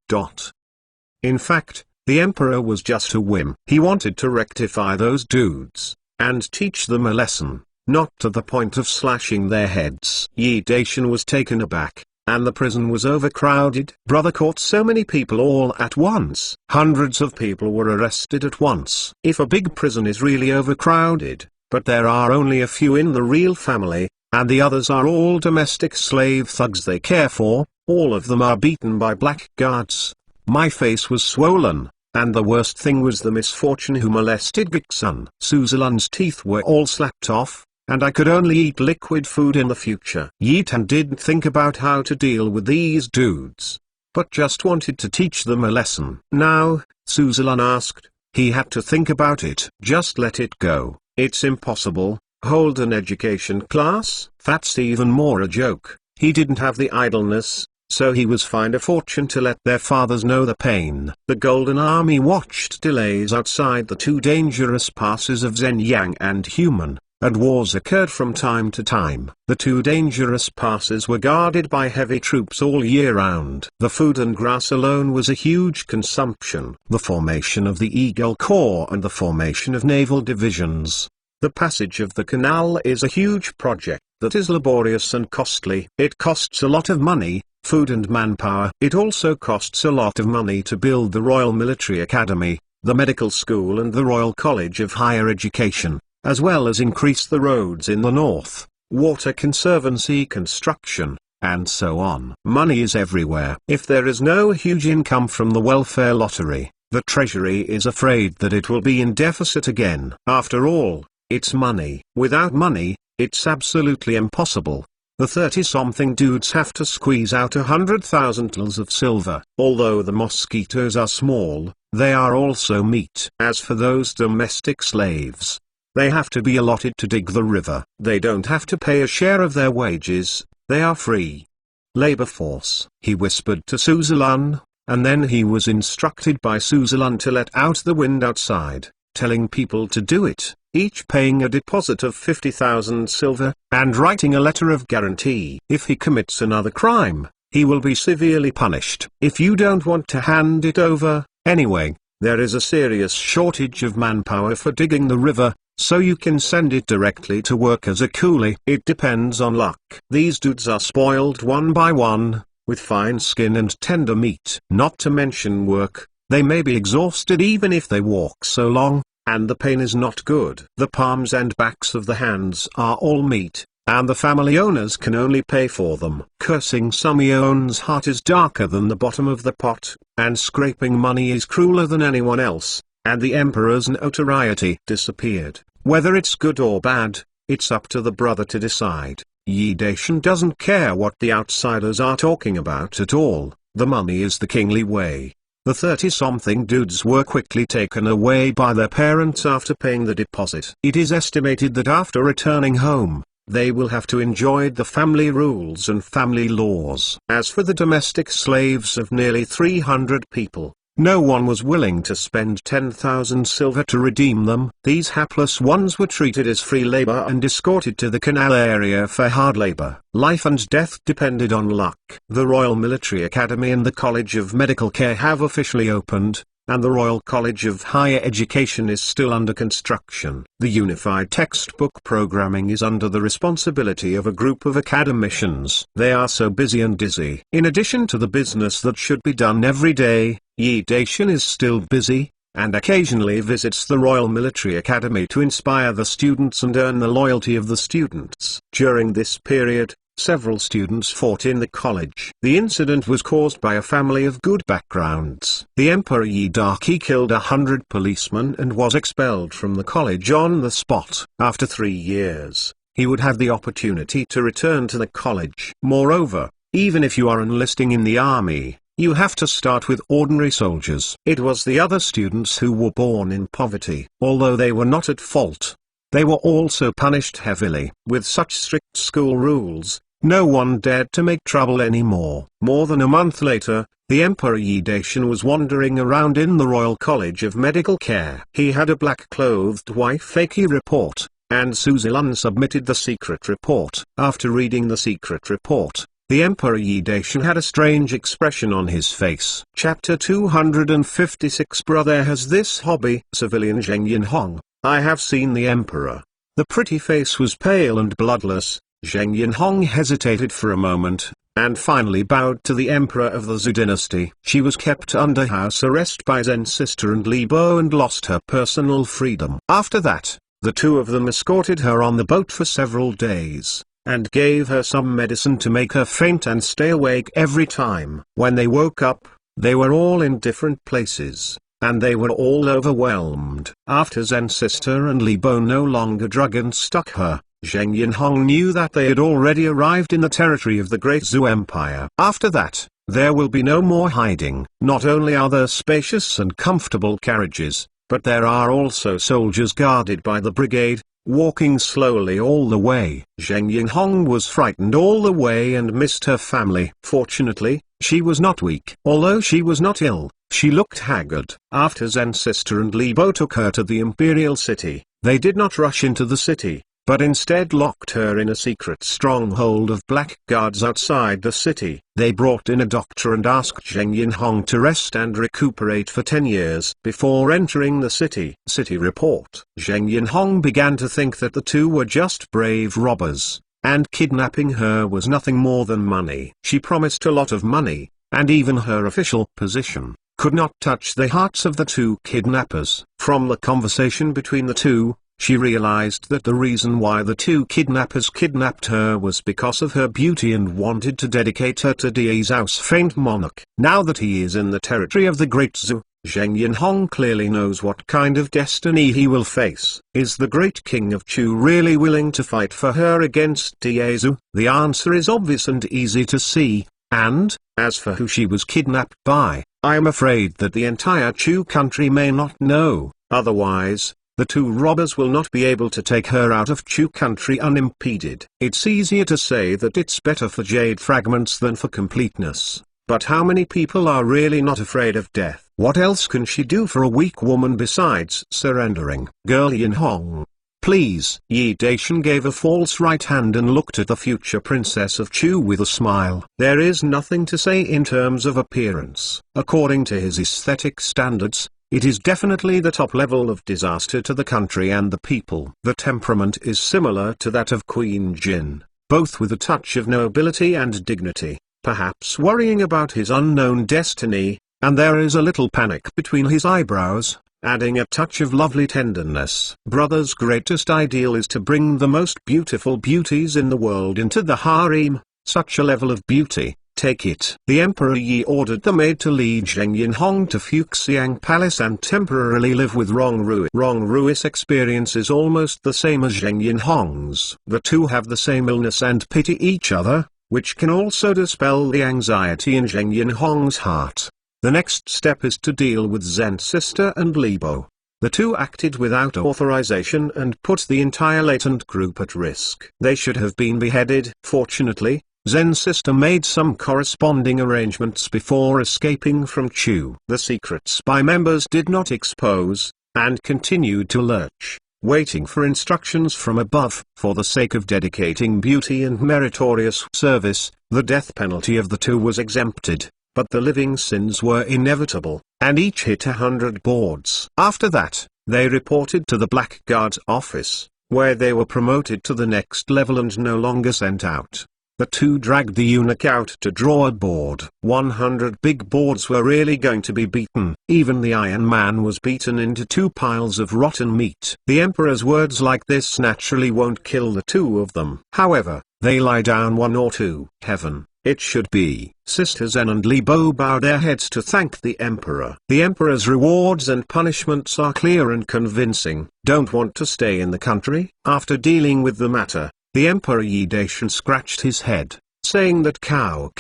In fact, the emperor was just a whim. He wanted to rectify those dudes, and teach them a lesson, not to the point of slashing their heads. Yi Dacian was taken aback, and the prison was overcrowded. Brother caught so many people all at once. Hundreds of people were arrested at once. If a big prison is really overcrowded, but there are only a few in the real family, and the others are all domestic slave thugs they care for, all of them are beaten by black guards. My face was swollen, and the worst thing was the misfortune who molested Gixun. Suzalan's teeth were all slapped off, and I could only eat liquid food in the future. Yi Tan didn't think about how to deal with these dudes, but just wanted to teach them a lesson. Now, Suzalan asked, he had to think about it. Just let it go. It's impossible. Hold an education class? That's even more a joke. He didn't have the idleness, so he was fined a fortune to let their fathers know the pain. The Golden Army watched delays outside the two dangerous passes of Zhenyang and Human, and wars occurred from time to time. The two dangerous passes were guarded by heavy troops all year round. The food and grass alone was a huge consumption. The formation of the Eagle Corps and the formation of naval divisions. The passage of the canal is a huge project that is laborious and costly. It costs a lot of money, food and manpower. It also costs a lot of money to build the Royal Military Academy, the medical school and the Royal College of Higher Education, as well as increase the roads in the north, water conservancy construction, and so on. Money is everywhere. If there is no huge income from the welfare lottery, the treasury is afraid that it will be in deficit again. After all, it's money. Without money, it's absolutely impossible. The 30-something dudes have to squeeze out 100,000 tals of silver. Although the mosquitoes are small, they are also meat. As for those domestic slaves, they have to be allotted to dig the river. They don't have to pay a share of their wages, they are free labor force. He whispered to Suzalan, and then he was instructed by Suzalan to let out the wind outside, telling people to do it, each paying a deposit of 50,000 silver, and writing a letter of guarantee. If he commits another crime, he will be severely punished. If you don't want to hand it over, anyway, there is a serious shortage of manpower for digging the river, so you can send it directly to work as a coolie. It depends on luck. These dudes are spoiled one by one, with fine skin and tender meat. Not to mention work, they may be exhausted even if they walk so long, and the pain is not good. The palms and backs of the hands are all meat, and the family owners can only pay for them. Cursing Sumion's heart is darker than the bottom of the pot, and scraping money is crueler than anyone else, and the emperor's notoriety disappeared. Whether it's good or bad, it's up to the brother to decide. Yi Daishan doesn't care what the outsiders are talking about at all. The money is the kingly way. The 30-something dudes were quickly taken away by their parents after paying the deposit. It is estimated that after returning home, they will have to enjoy the family rules and family laws. As for the domestic slaves of nearly 300 people, no one was willing to spend 10,000 silver to redeem them. These hapless ones were treated as free labor and escorted to the canal area for hard labor. Life and death depended on luck. The Royal Military Academy and the College of Medical Care have officially opened, and the Royal College of Higher Education is still under construction. The unified textbook programming is under the responsibility of a group of academicians. They are so busy and dizzy. In addition to the business that should be done every day, Yi Daishan is still busy, and occasionally visits the Royal Military Academy to inspire the students and earn the loyalty of the students. During this period, several students fought in the college. The incident was caused by a family of good backgrounds. The Emperor Yi Daki killed 100 policemen and was expelled from the college on the spot. After 3 years, he would have the opportunity to return to the college. Moreover, even if you are enlisting in the army, you have to start with ordinary soldiers. It was the other students who were born in poverty. Although they were not at fault, they were also punished heavily. With such strict school rules, no one dared to make trouble anymore. More than a month later, the Emperor Yi Daishan was wandering around in the Royal College of Medical Care. He had a black-clothed wife. Aki report, and Suzilun submitted the secret report. After reading the secret report, the Emperor Yi Daishan had a strange expression on his face. Chapter 256. Brother has this hobby. Civilian Zheng Yinhong. I have seen the Emperor. The pretty face was pale and bloodless. Zheng Yinhong hesitated for a moment, and finally bowed to the Emperor of the Zhou dynasty. She was kept under house arrest by Zhen's sister and Li Bo and lost her personal freedom. After that, the two of them escorted her on the boat for several days, and gave her some medicine to make her faint and stay awake every time. When they woke up, they were all in different places, and they were all overwhelmed. After Zhen's sister and Li Bo no longer drug and stuck her, Zheng Yinhong knew that they had already arrived in the territory of the Great Zhou Empire. After that, there will be no more hiding. Not only are there spacious and comfortable carriages, but there are also soldiers guarded by the brigade, walking slowly all the way. Zheng Yinhong was frightened all the way and missed her family. Fortunately, she was not weak. Although she was not ill, she looked haggard. After Zhen's sister and Li Bo took her to the imperial city, they did not rush into the city, but instead locked her in a secret stronghold of blackguards outside the city. They brought in a doctor and asked Zheng Yinhong to rest and recuperate for 10 years before entering the city. City report. Zheng Yinhong began to think that the two were just brave robbers, and kidnapping her was nothing more than money. She promised a lot of money, and even her official position could not touch the hearts of the two kidnappers. From the conversation between the two, she realized that the reason why the two kidnappers kidnapped her was because of her beauty and wanted to dedicate her to Zhou's famed monarch. Now that he is in the territory of the Great Zhou, Zheng Yinhong clearly knows what kind of destiny he will face. Is the great king of Chu really willing to fight for her against Zhou? The answer is obvious and easy to see, and, as for who she was kidnapped by, I am afraid that the entire Chu country may not know. Otherwise, the two robbers will not be able to take her out of Chu country unimpeded. It's easier to say that it's better for jade fragments than for completeness. But how many people are really not afraid of death? What else can she do for a weak woman besides surrendering? Girl Yinhong, please. Yi Daishan gave a false right hand and looked at the future princess of Chu with a smile. There is nothing to say in terms of appearance. According to his aesthetic standards, it is definitely the top level of disaster to the country and the people. The temperament is similar to that of Queen Jin, both with a touch of nobility and dignity. perhaps worrying about his unknown destiny, and there is a little panic between his eyebrows, adding a touch of lovely tenderness. Brother's greatest ideal is to bring the most beautiful beauties in the world into the harem. Such a level of beauty, take it. The Emperor Yi ordered the maid to lead Zheng Yinhong to Fuxiang Palace and temporarily live with Rong Rui. Rong Rui's experience is almost the same as Zheng Yinhong's. The two have the same illness and pity each other, which can also dispel the anxiety in Zheng Yinhong's heart. The next step is to deal with Zhen's sister and Libo. The two acted without authorization and put the entire latent group at risk. They should have been beheaded. Fortunately, Zhen's sister made some corresponding arrangements before escaping from Chu. The secret spy members did not expose, and continued to lurch, waiting for instructions from above. For the sake of dedicating beauty and meritorious service, the death penalty of the two was exempted. But the living sins were inevitable, and each hit 100 boards. After that, they reported to the Blackguard's office, where they were promoted to the next level and no longer sent out. The two dragged the eunuch out to draw a board. 100 big boards were really going to be beaten. Even the Iron Man was beaten into 2 piles of rotten meat. The Emperor's words like this naturally won't kill the two of them. However, they lie down 1 or 2. Heaven, it should be. Sister Zhen and Libo bow their heads to thank the Emperor. The Emperor's rewards and punishments are clear and convincing. Don't want to stay in the country? After dealing with the matter, the Emperor Yi Daishan scratched his head, saying that Cao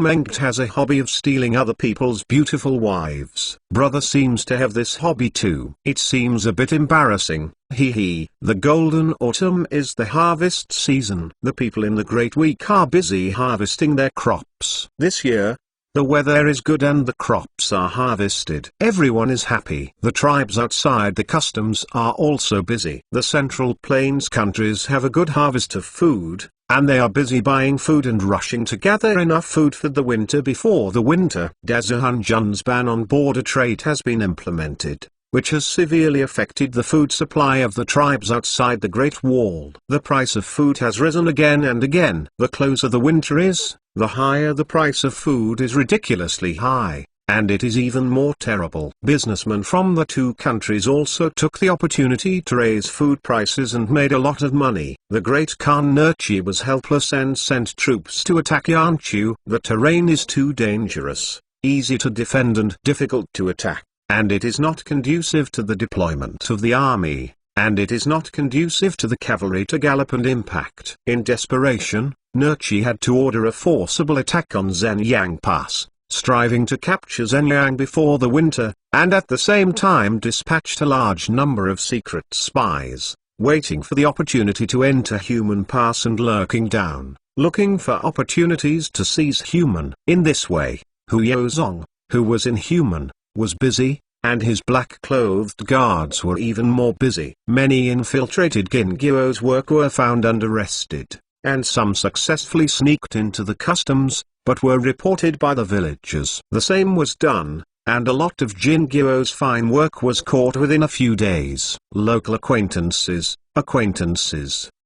Mengt has a hobby of stealing other people's beautiful wives. Brother seems to have this hobby too. It seems a bit embarrassing. The golden autumn is the harvest season. The people in the Great Week are busy harvesting their crops. This year, the weather is good and the crops are harvested. Everyone is happy. The tribes outside the customs are also busy. The Central Plains countries have a good harvest of food, and they are busy buying food and rushing to gather enough food for the winter before the winter. Dahan Jun's ban on border trade has been implemented, which has severely affected the food supply of the tribes outside the Great Wall. The price of food has risen again and again. The closer the winter is, the higher the price of food is ridiculously high, and it is even more terrible. Businessmen from the two countries also took the opportunity to raise food prices and made a lot of money. The great Khan Nurchi was helpless and sent troops to attack Yanchu. The terrain is too dangerous, easy to defend and difficult to attack, and it is not conducive to the deployment of the army, and it is not conducive to the cavalry to gallop and impact. In desperation, Nurchi had to order a forcible attack on Zhenyang Pass, striving to capture Zhenyang before the winter, and at the same time dispatched a large number of secret spies, waiting for the opportunity to enter Human Pass and lurking down, looking for opportunities to seize Human. In this way, Hu Yozong, who was in Human, was busy, and his black-clothed guards were even more busy. Many infiltrated Ginguo's work were found and arrested, and some successfully sneaked into the customs, but were reported by the villagers. The same was done, and a lot of Jinguo's fine work was caught within a few days. Local acquaintances,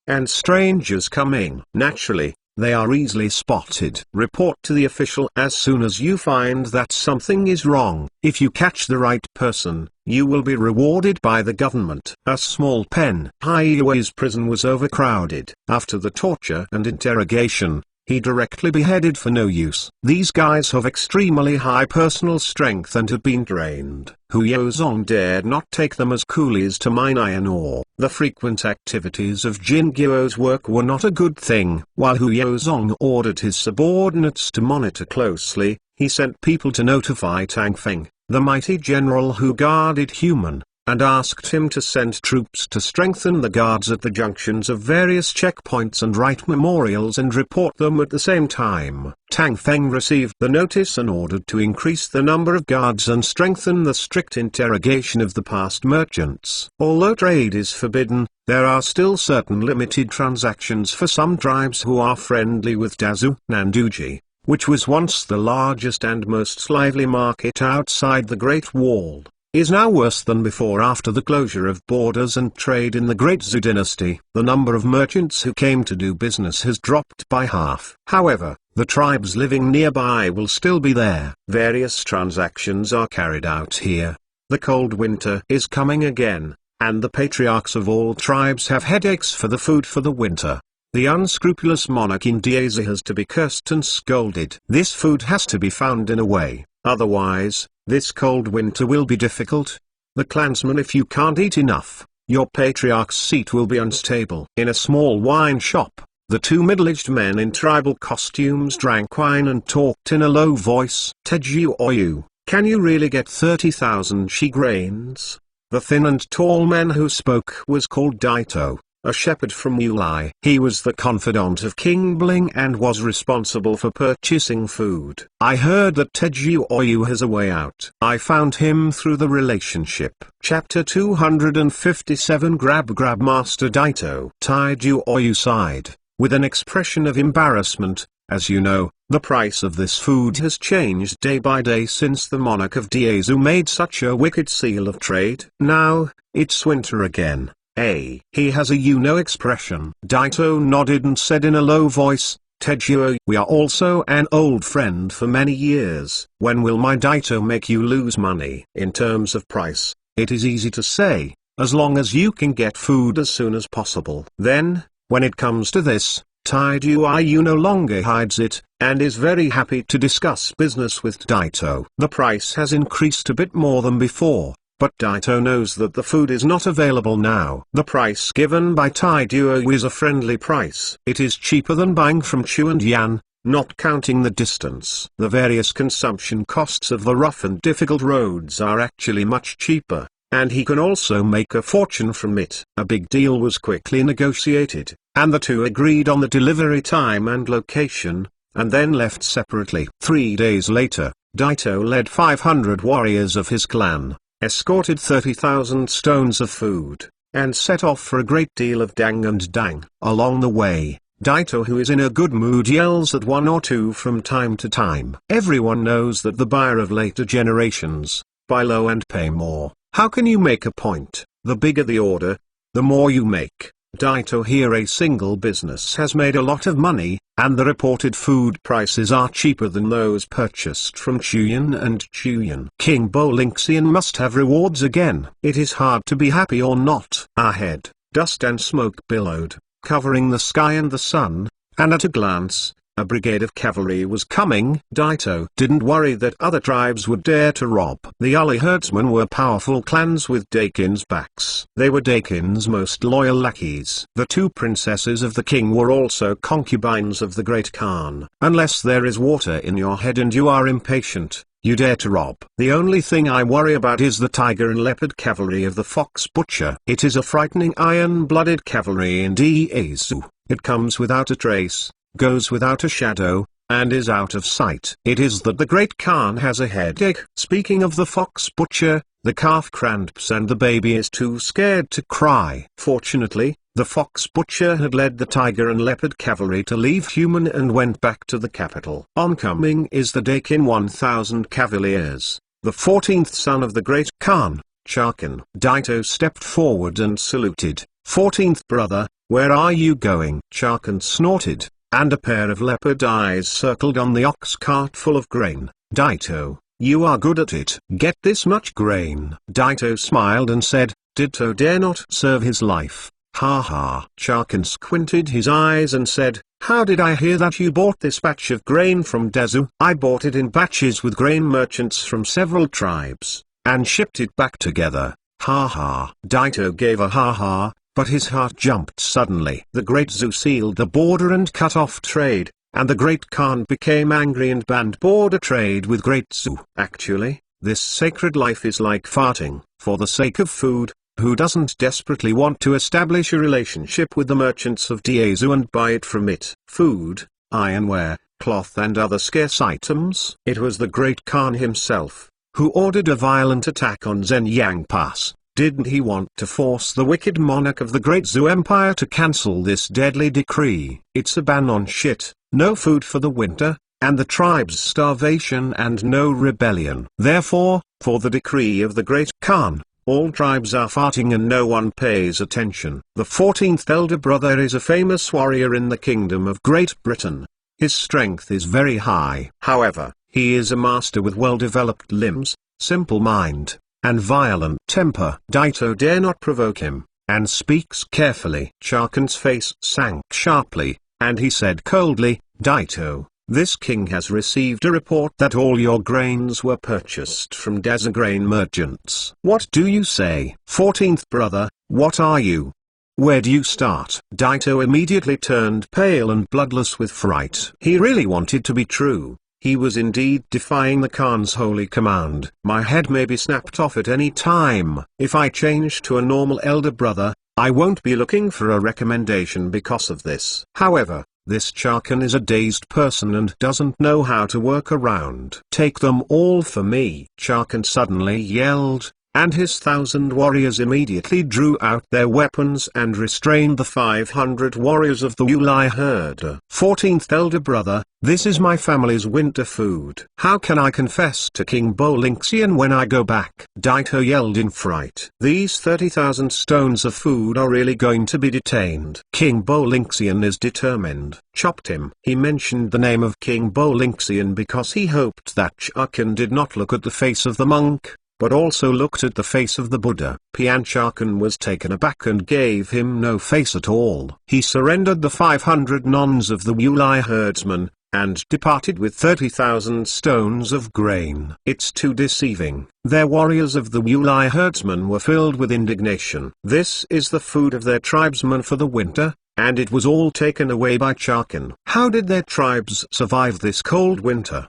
and strangers coming. Naturally, they are easily spotted. Report to the official as soon as you find that something is wrong. If you catch the right person, you will be rewarded by the government. A small pen. Haiwei's prison was overcrowded. After the torture and interrogation, he directly beheaded for no use. These guys have extremely high personal strength and have been trained. Hu Yozong dared not take them as coolies to mine iron ore. The frequent activities of Jinguo's work were not a good thing. While Hu Yozong ordered his subordinates to monitor closely, he sent people to notify Tang Feng, the mighty general who guarded Human, and asked him to send troops to strengthen the guards at the junctions of various checkpoints and write memorials and report them at the same time. Tang Feng received the notice and ordered to increase the number of guards and strengthen the strict interrogation of the past merchants. Although trade is forbidden, there are still certain limited transactions for some tribes who are friendly with Dazu. Nanduji, which was once the largest and most lively market outside the Great Wall, is now worse than before. After the closure of borders and trade in the Great Zhou dynasty, the number of merchants who came to do business has dropped by half. However, the tribes living nearby will still be there. Various transactions are carried out here. The cold winter is coming again, and the patriarchs of all tribes have headaches for the food for the winter. The unscrupulous monarch in Diezi has to be cursed and scolded. This food has to be found in a way, otherwise, this cold winter will be difficult. The clansman, if you can't eat enough, your patriarch's seat will be unstable. In a small wine shop, the two middle-aged men in tribal costumes drank wine and talked in a low voice. Teju Oyu, can you really get 30,000 she grains? The thin and tall man who spoke was called Daito, a shepherd from Yulai. He was the confidant of King Bling and was responsible for purchasing food. I heard that Teju Oyu has a way out. I found him through the relationship. Chapter 257. Grab Master Daito. Teju Oyu sighed, with an expression of embarrassment. As you know, the price of this food has changed day by day since the monarch of Diezu made such a wicked seal of trade. Now, it's winter again. He has a expression. Daito nodded and said in a low voice, Tejuo, we are also an old friend for many years. When will my Daito make you lose money? In terms of price, it is easy to say, as long as you can get food as soon as possible. Then, when it comes to this, Tejuo no longer hides it, and is very happy to discuss business with Daito. The price has increased a bit more than before, but Daito knows that the food is not available now. The price given by Tejuo is a friendly price. It is cheaper than buying from Chu and Yan, not counting the distance. The various consumption costs of the rough and difficult roads are actually much cheaper, and he can also make a fortune from it. A big deal was quickly negotiated, and the two agreed on the delivery time and location, and then left separately. 3 days later, Daito led 500 warriors of his clan, escorted 30,000 stones of food, and set off for a great deal of dang and dang. Along the way, Daito, who is in a good mood, yells at one or two from time to time. Everyone knows that the buyer of later generations, buy low and pay more. How can you make a point? The bigger the order, the more you make. Daito here, a single business has made a lot of money, and the reported food prices are cheaper than those purchased from Chuyan and Chuyan. King Bolixian must have rewards again. It is hard to be happy or not. Ahead, dust and smoke billowed, covering the sky and the sun, and at a glance, a brigade of cavalry was coming. Daito didn't worry that other tribes would dare to rob. The Uli herdsmen were powerful clans with Dakin's backs. They were Dakin's most loyal lackeys. The two princesses of the king were also concubines of the great Khan. Unless there is water in your head and you are impatient, you dare to rob. The only thing I worry about is the tiger and leopard cavalry of the fox butcher. It is a frightening iron-blooded cavalry in Diezu. It comes without a trace, goes without a shadow, and is out of sight. It is that the great Khan has a headache. Speaking of the fox butcher, the calf cramps and the baby is too scared to cry. Fortunately, the fox butcher had led the tiger and leopard cavalry to leave Human and went back to the capital. Oncoming is the Dakin 1,000 cavaliers, the 14th son of the great Khan, Charkin. Daito stepped forward and saluted. 14th brother, where are you going? Charkin snorted, and a pair of leopard eyes circled on the ox cart full of grain. Daito, you are good at it. Get this much grain. Daito smiled and said, Daito dare not serve his life. Ha ha. Charkin squinted his eyes and said, how did I hear that you bought this batch of grain from Dezu? I bought it in batches with grain merchants from several tribes, and shipped it back together. Ha ha. Daito gave a ha ha, but his heart jumped suddenly. The Great Zhou sealed the border and cut off trade, and the Great Khan became angry and banned border trade with Great Zhou. Actually, this sacred life is like farting. For the sake of food, who doesn't desperately want to establish a relationship with the merchants of Diezu and buy it from it? Food, ironware, cloth and other scarce items. It was the Great Khan himself, who ordered a violent attack on Zhenyang Pass. Didn't he want to force the wicked monarch of the Great Zhou Empire to cancel this deadly decree? It's a ban on shit, no food for the winter, and the tribe's starvation and no rebellion. Therefore, for the decree of the great Khan, all tribes are fighting and no one pays attention. The 14th elder brother is a famous warrior in the kingdom of Great Britain. His strength is very high. However, he is a master with well-developed limbs, simple mind, and violent temper. Daito dare not provoke him, and speaks carefully. Chakan's face sank sharply, and he said coldly, Daito, this king has received a report that all your grains were purchased from desert grain merchants. What do you say? 14th brother, what are you? Where do you start? Daito immediately turned pale and bloodless with fright. He really wanted to be true. He was indeed defying the Khan's holy command. My head may be snapped off at any time. If I change to a normal elder brother, I won't be looking for a recommendation because of this. However, this Chakan is a dazed person and doesn't know how to work around. Take them all for me. Chakan suddenly yelled, and his 1,000 warriors immediately drew out their weapons and restrained the 500 warriors of the Wulai herd. 14th elder brother, this is my family's winter food. How can I confess to King Bolingxian when I go back? Daito yelled in fright. These 30,000 stones of food are really going to be detained. King Bolingxian is determined. Chopped him. He mentioned the name of King Bolingxian because he hoped that Chakan did not look at the face of the monk, but also looked at the face of the Buddha. Pian Chakan was taken aback and gave him no face at all. He surrendered the 500 nons of the Wulai herdsman, and departed with 30,000 stones of grain. It's too deceiving. Their warriors of the Wulai herdsman were filled with indignation. This is the food of their tribesmen for the winter, and it was all taken away by Chakan. How did their tribes survive this cold winter?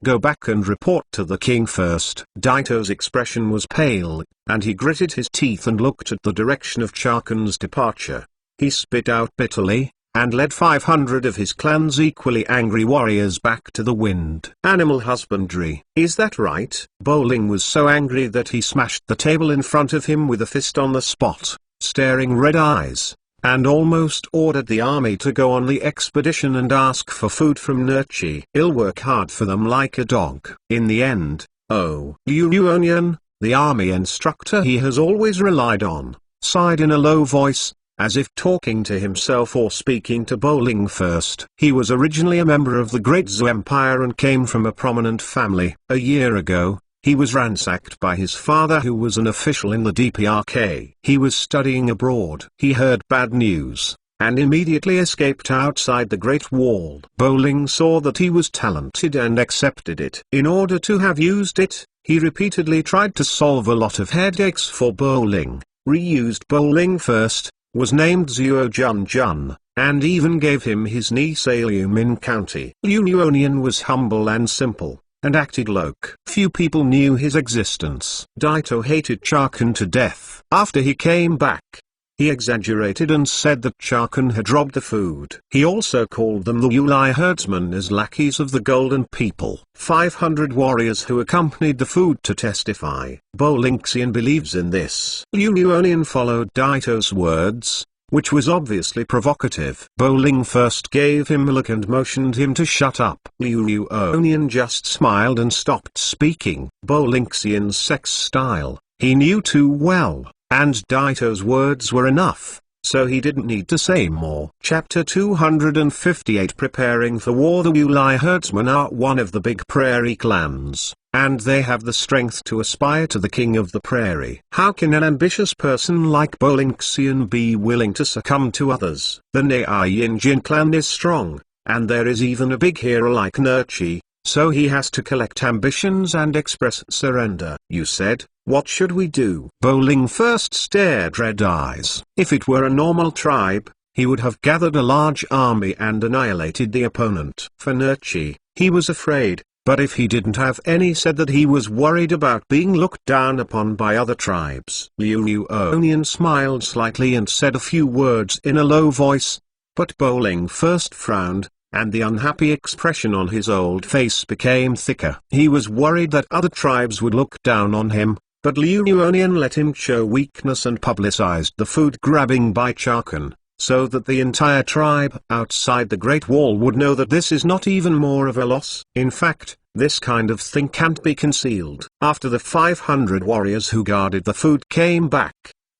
Go back and report to the king first. Daito's expression was pale, and he gritted his teeth and looked at the direction of Chakan's departure. He spit out bitterly, and led 500 of his clan's equally angry warriors back to the wind. Animal husbandry. Is that right? Bowling was so angry that he smashed the table in front of him with a fist on the spot, staring red eyes, and almost ordered the army to go on the expedition and ask for food from Nurchi. He'll work hard for them like a dog. In the end, Liu Onion, the army instructor he has always relied on, sighed in a low voice, as if talking to himself or speaking to Bowling first. He was originally a member of the Great Zhou Empire and came from a prominent family. A year ago, he was ransacked by his father who was an official in the DPRK. He was studying abroad. He heard bad news, and immediately escaped outside the Great Wall. Bowling saw that he was talented and accepted it. In order to have used it, he repeatedly tried to solve a lot of headaches for Bowling, reused Bowling first, was named Zuo Jun Jun, and even gave him his niece Aliumin County. Liu Nuonian was humble and simple, and acted loc. Few people knew his existence. Daito hated Chakan to death. After he came back, he exaggerated and said that Chakan had robbed the food. He also called them the Wulai herdsmen as lackeys of the Golden People. 500 warriors who accompanied the food to testify. Bolingxian believes in this. Liu Nuonian followed Daito's words, which was obviously provocative. Bowling first gave him a look and motioned him to shut up. Liu Nuonian just smiled and stopped speaking. Bolingxian's sex style, he knew too well, and Daito's words were enough, so he didn't need to say more. Chapter 258. Preparing for war. The Wulai herdsmen are one of the big prairie clans, and they have the strength to aspire to the king of the prairie. How can an ambitious person like Bolingxian be willing to succumb to others? The Nai Jin clan is strong, and there is even a big hero like Nurchi, so he has to collect ambitions and express surrender. You said, what should we do? Bowling first stared red eyes. If it were a normal tribe, he would have gathered a large army and annihilated the opponent. For Nurchi, he was afraid, but if he didn't have any, said that he was worried about being looked down upon by other tribes. Liu Nuonian smiled slightly and said a few words in a low voice, but Bowling first frowned, and the unhappy expression on his old face became thicker. He was worried that other tribes would look down on him, but Liu Nuonian let him show weakness and publicized the food grabbing by Chakan, so that the entire tribe outside the Great Wall would know that this is not even more of a loss. In fact, this kind of thing can't be concealed. After the 500 warriors who guarded the food came back,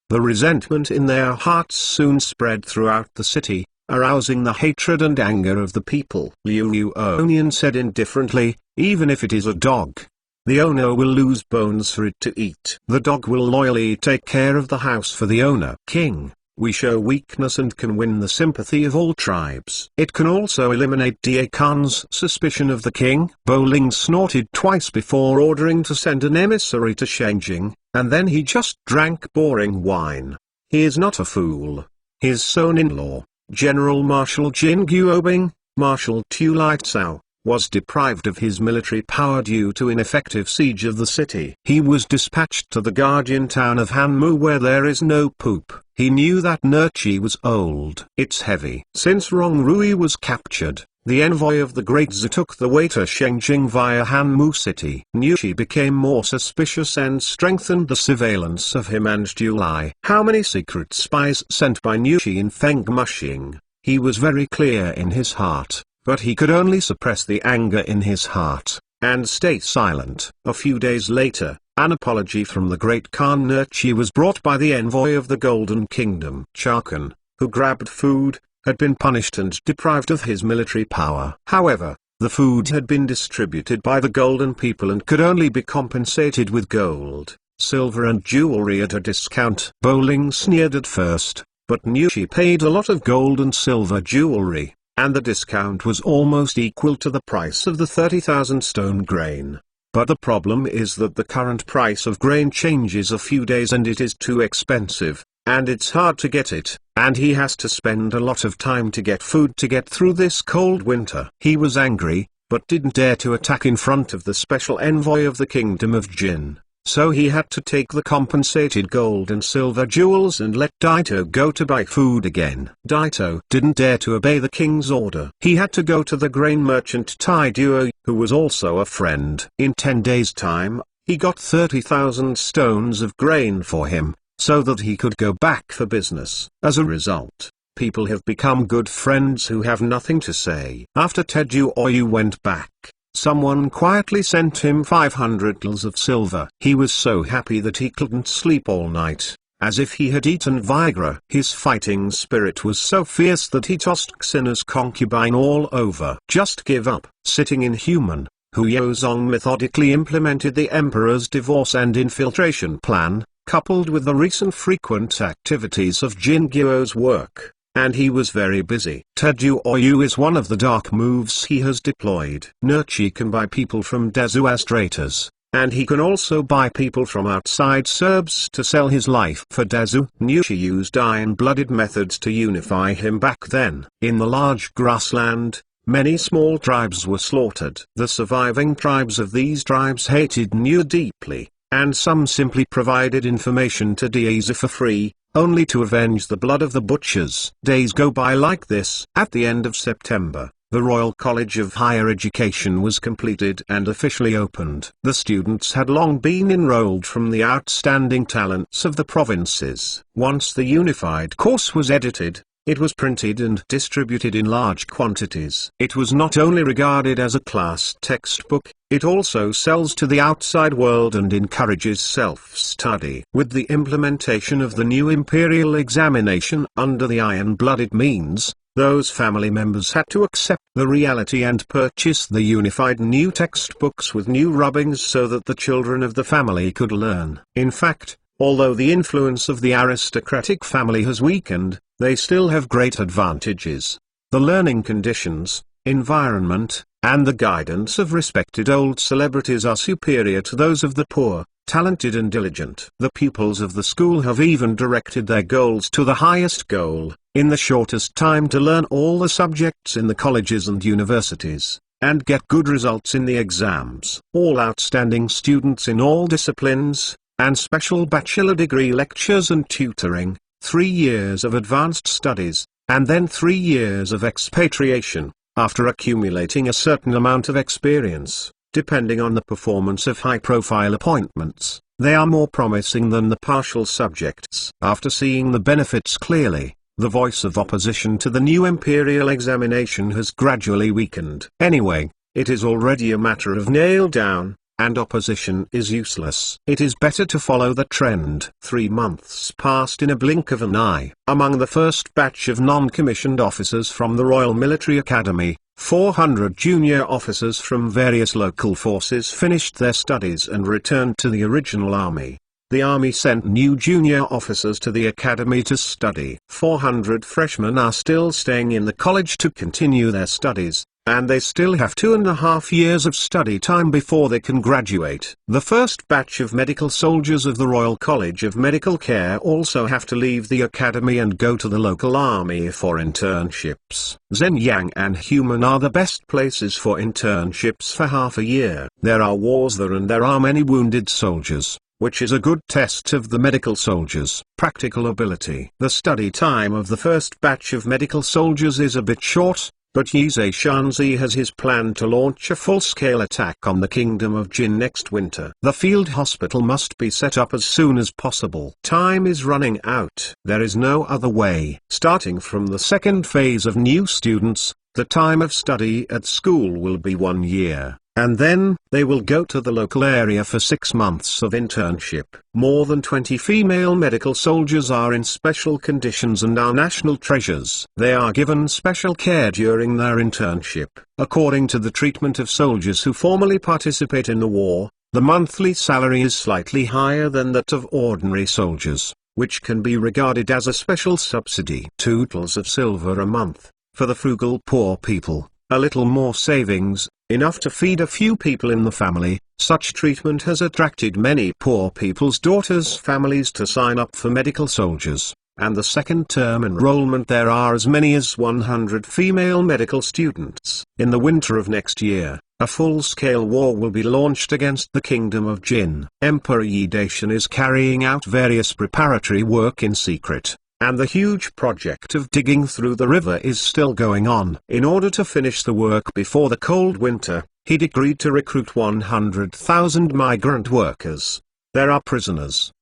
the resentment in their hearts soon spread throughout the city, arousing the hatred and anger of the people. Liu Onion said indifferently, even if it is a dog, the owner will lose bones for it to eat. The dog will loyally take care of the house for the owner. King, we show weakness and can win the sympathy of all tribes. It can also eliminate Da Khan's suspicion of the king. Bowling snorted twice before ordering to send an emissary to Shenjing, and then he just drank boring wine. He is not a fool. His son-in-law, General Marshal Jin Guobing, Marshal Tu Litzao, was deprived of his military power due to ineffective siege of the city. He was dispatched to the guardian town of Hanmu where there is no poop. He knew that Nerchi was old. It's heavy. Since Rongrui was captured, the envoy of the Great Zhou took the way to Shenjing via Hanmu city. Nushi became more suspicious and strengthened the surveillance of him and Julai. How many secret spies sent by Nushi in Fengmushing? He was very clear in his heart, but he could only suppress the anger in his heart, and stay silent. A few days later, an apology from the Great Khan Nerchi was brought by the envoy of the Golden Kingdom. Chakan, who grabbed food, had been punished and deprived of his military power. However, the food had been distributed by the Golden people and could only be compensated with gold, silver and jewelry at a discount. Bowling sneered at first, but Nushi paid a lot of gold and silver jewelry, and the discount was almost equal to the price of the 30,000 stone grain. But the problem is that the current price of grain changes a few days and it is too expensive, and it's hard to get it, and he has to spend a lot of time to get food to get through this cold winter. He was angry, but didn't dare to attack in front of the special envoy of the Kingdom of Jin. So he had to take the compensated gold and silver jewels and let Daito go to buy food again. Daito didn't dare to obey the king's order. He had to go to the grain merchant Tai Duo, who was also a friend. In 10 days' time, he got 30,000 stones of grain for him, so that he could go back for business. As a result, people have become good friends who have nothing to say. After Teju Oyu went back, someone quietly sent him 500 gills of silver. He was so happy that he couldn't sleep all night, as if he had eaten Viagra. His fighting spirit was so fierce that he tossed Xina's concubine all over. Just give up. Sitting inhuman, Hu Yozong methodically implemented the emperor's divorce and infiltration plan, coupled with the recent frequent activities of Jin Guo's work, and he was very busy. Teju Oyu is one of the dark moves he has deployed. Nerchi can buy people from Dazu as traitors, and he can also buy people from outside Serbs to sell his life for Dazu. Nushi used iron-blooded methods to unify him back then. In the large grassland, many small tribes were slaughtered. The surviving tribes of these tribes hated Nu deeply, and some simply provided information to Dazu for free, only to avenge the blood of the butchers. Days go by like this. At the end of September, the Royal College of Higher Education was completed and officially opened. The students had long been enrolled from the outstanding talents of the provinces. Once the unified course was edited, it was printed and distributed in large quantities. It was not only regarded as a class textbook, it also sells to the outside world and encourages self-study. With the implementation of the new imperial examination under the iron-blooded means, those family members had to accept the reality and purchase the unified new textbooks with new rubbings so that the children of the family could learn. In fact, although the influence of the aristocratic family has weakened, they still have great advantages. The learning conditions, environment, and the guidance of respected old celebrities are superior to those of the poor, talented and diligent. The pupils of the school have even directed their goals to the highest goal, in the shortest time to learn all the subjects in the colleges and universities, and get good results in the exams. All outstanding students in all disciplines, and special bachelor degree lectures and tutoring, 3 years of advanced studies, and then 3 years of expatriation, after accumulating a certain amount of experience, depending on the performance of high-profile appointments. They are more promising than the partial subjects. After seeing the benefits clearly, The voice of opposition to the new imperial examination has gradually weakened. Anyway, it is already a matter of nail down, and opposition is useless. It is better to follow the trend. 3 months passed in a blink of an eye. Among the first batch of non-commissioned officers from the Royal Military Academy, 400 junior officers from various local forces finished their studies and returned to the original army. The army sent new junior officers to the academy to study. 400 freshmen are still staying in the college to continue their studies, and they still have 2.5 years of study time before they can graduate. The first batch of medical soldiers of the Royal College of Medical Care also have to leave the academy and go to the local army for internships. Zhenyang and Human are the best places for internships for half a year. There are wars there and there are many wounded soldiers, which is a good test of the medical soldiers' practical ability. The study time of the first batch of medical soldiers is a bit short, but Yi Shanzi has his plan to launch a full-scale attack on the Kingdom of Jin next winter. The field hospital must be set up as soon as possible. Time is running out. There is no other way. Starting from the second phase of new students, the time of study at school will be 1 year. And then, they will go to the local area for 6 months of internship. More than 20 female medical soldiers are in special conditions and are national treasures. They are given special care during their internship. According to the treatment of soldiers who formally participate in the war, the monthly salary is slightly higher than that of ordinary soldiers, which can be regarded as a special subsidy. 2 taels of silver a month. For the frugal poor people, a little more savings, enough to feed a few people in the family. Such treatment has attracted many poor people's daughters' families to sign up for medical soldiers, and the second term enrollment there are as many as 100 female medical students. In the winter of next year, a full-scale war will be launched against the Kingdom of Jin. Emperor Yi Daishan is carrying out various preparatory work in secret, and the huge project of digging through the river is still going on. In order to finish the work before the cold winter, he decreed to recruit 100,000 migrant workers. There are prisoners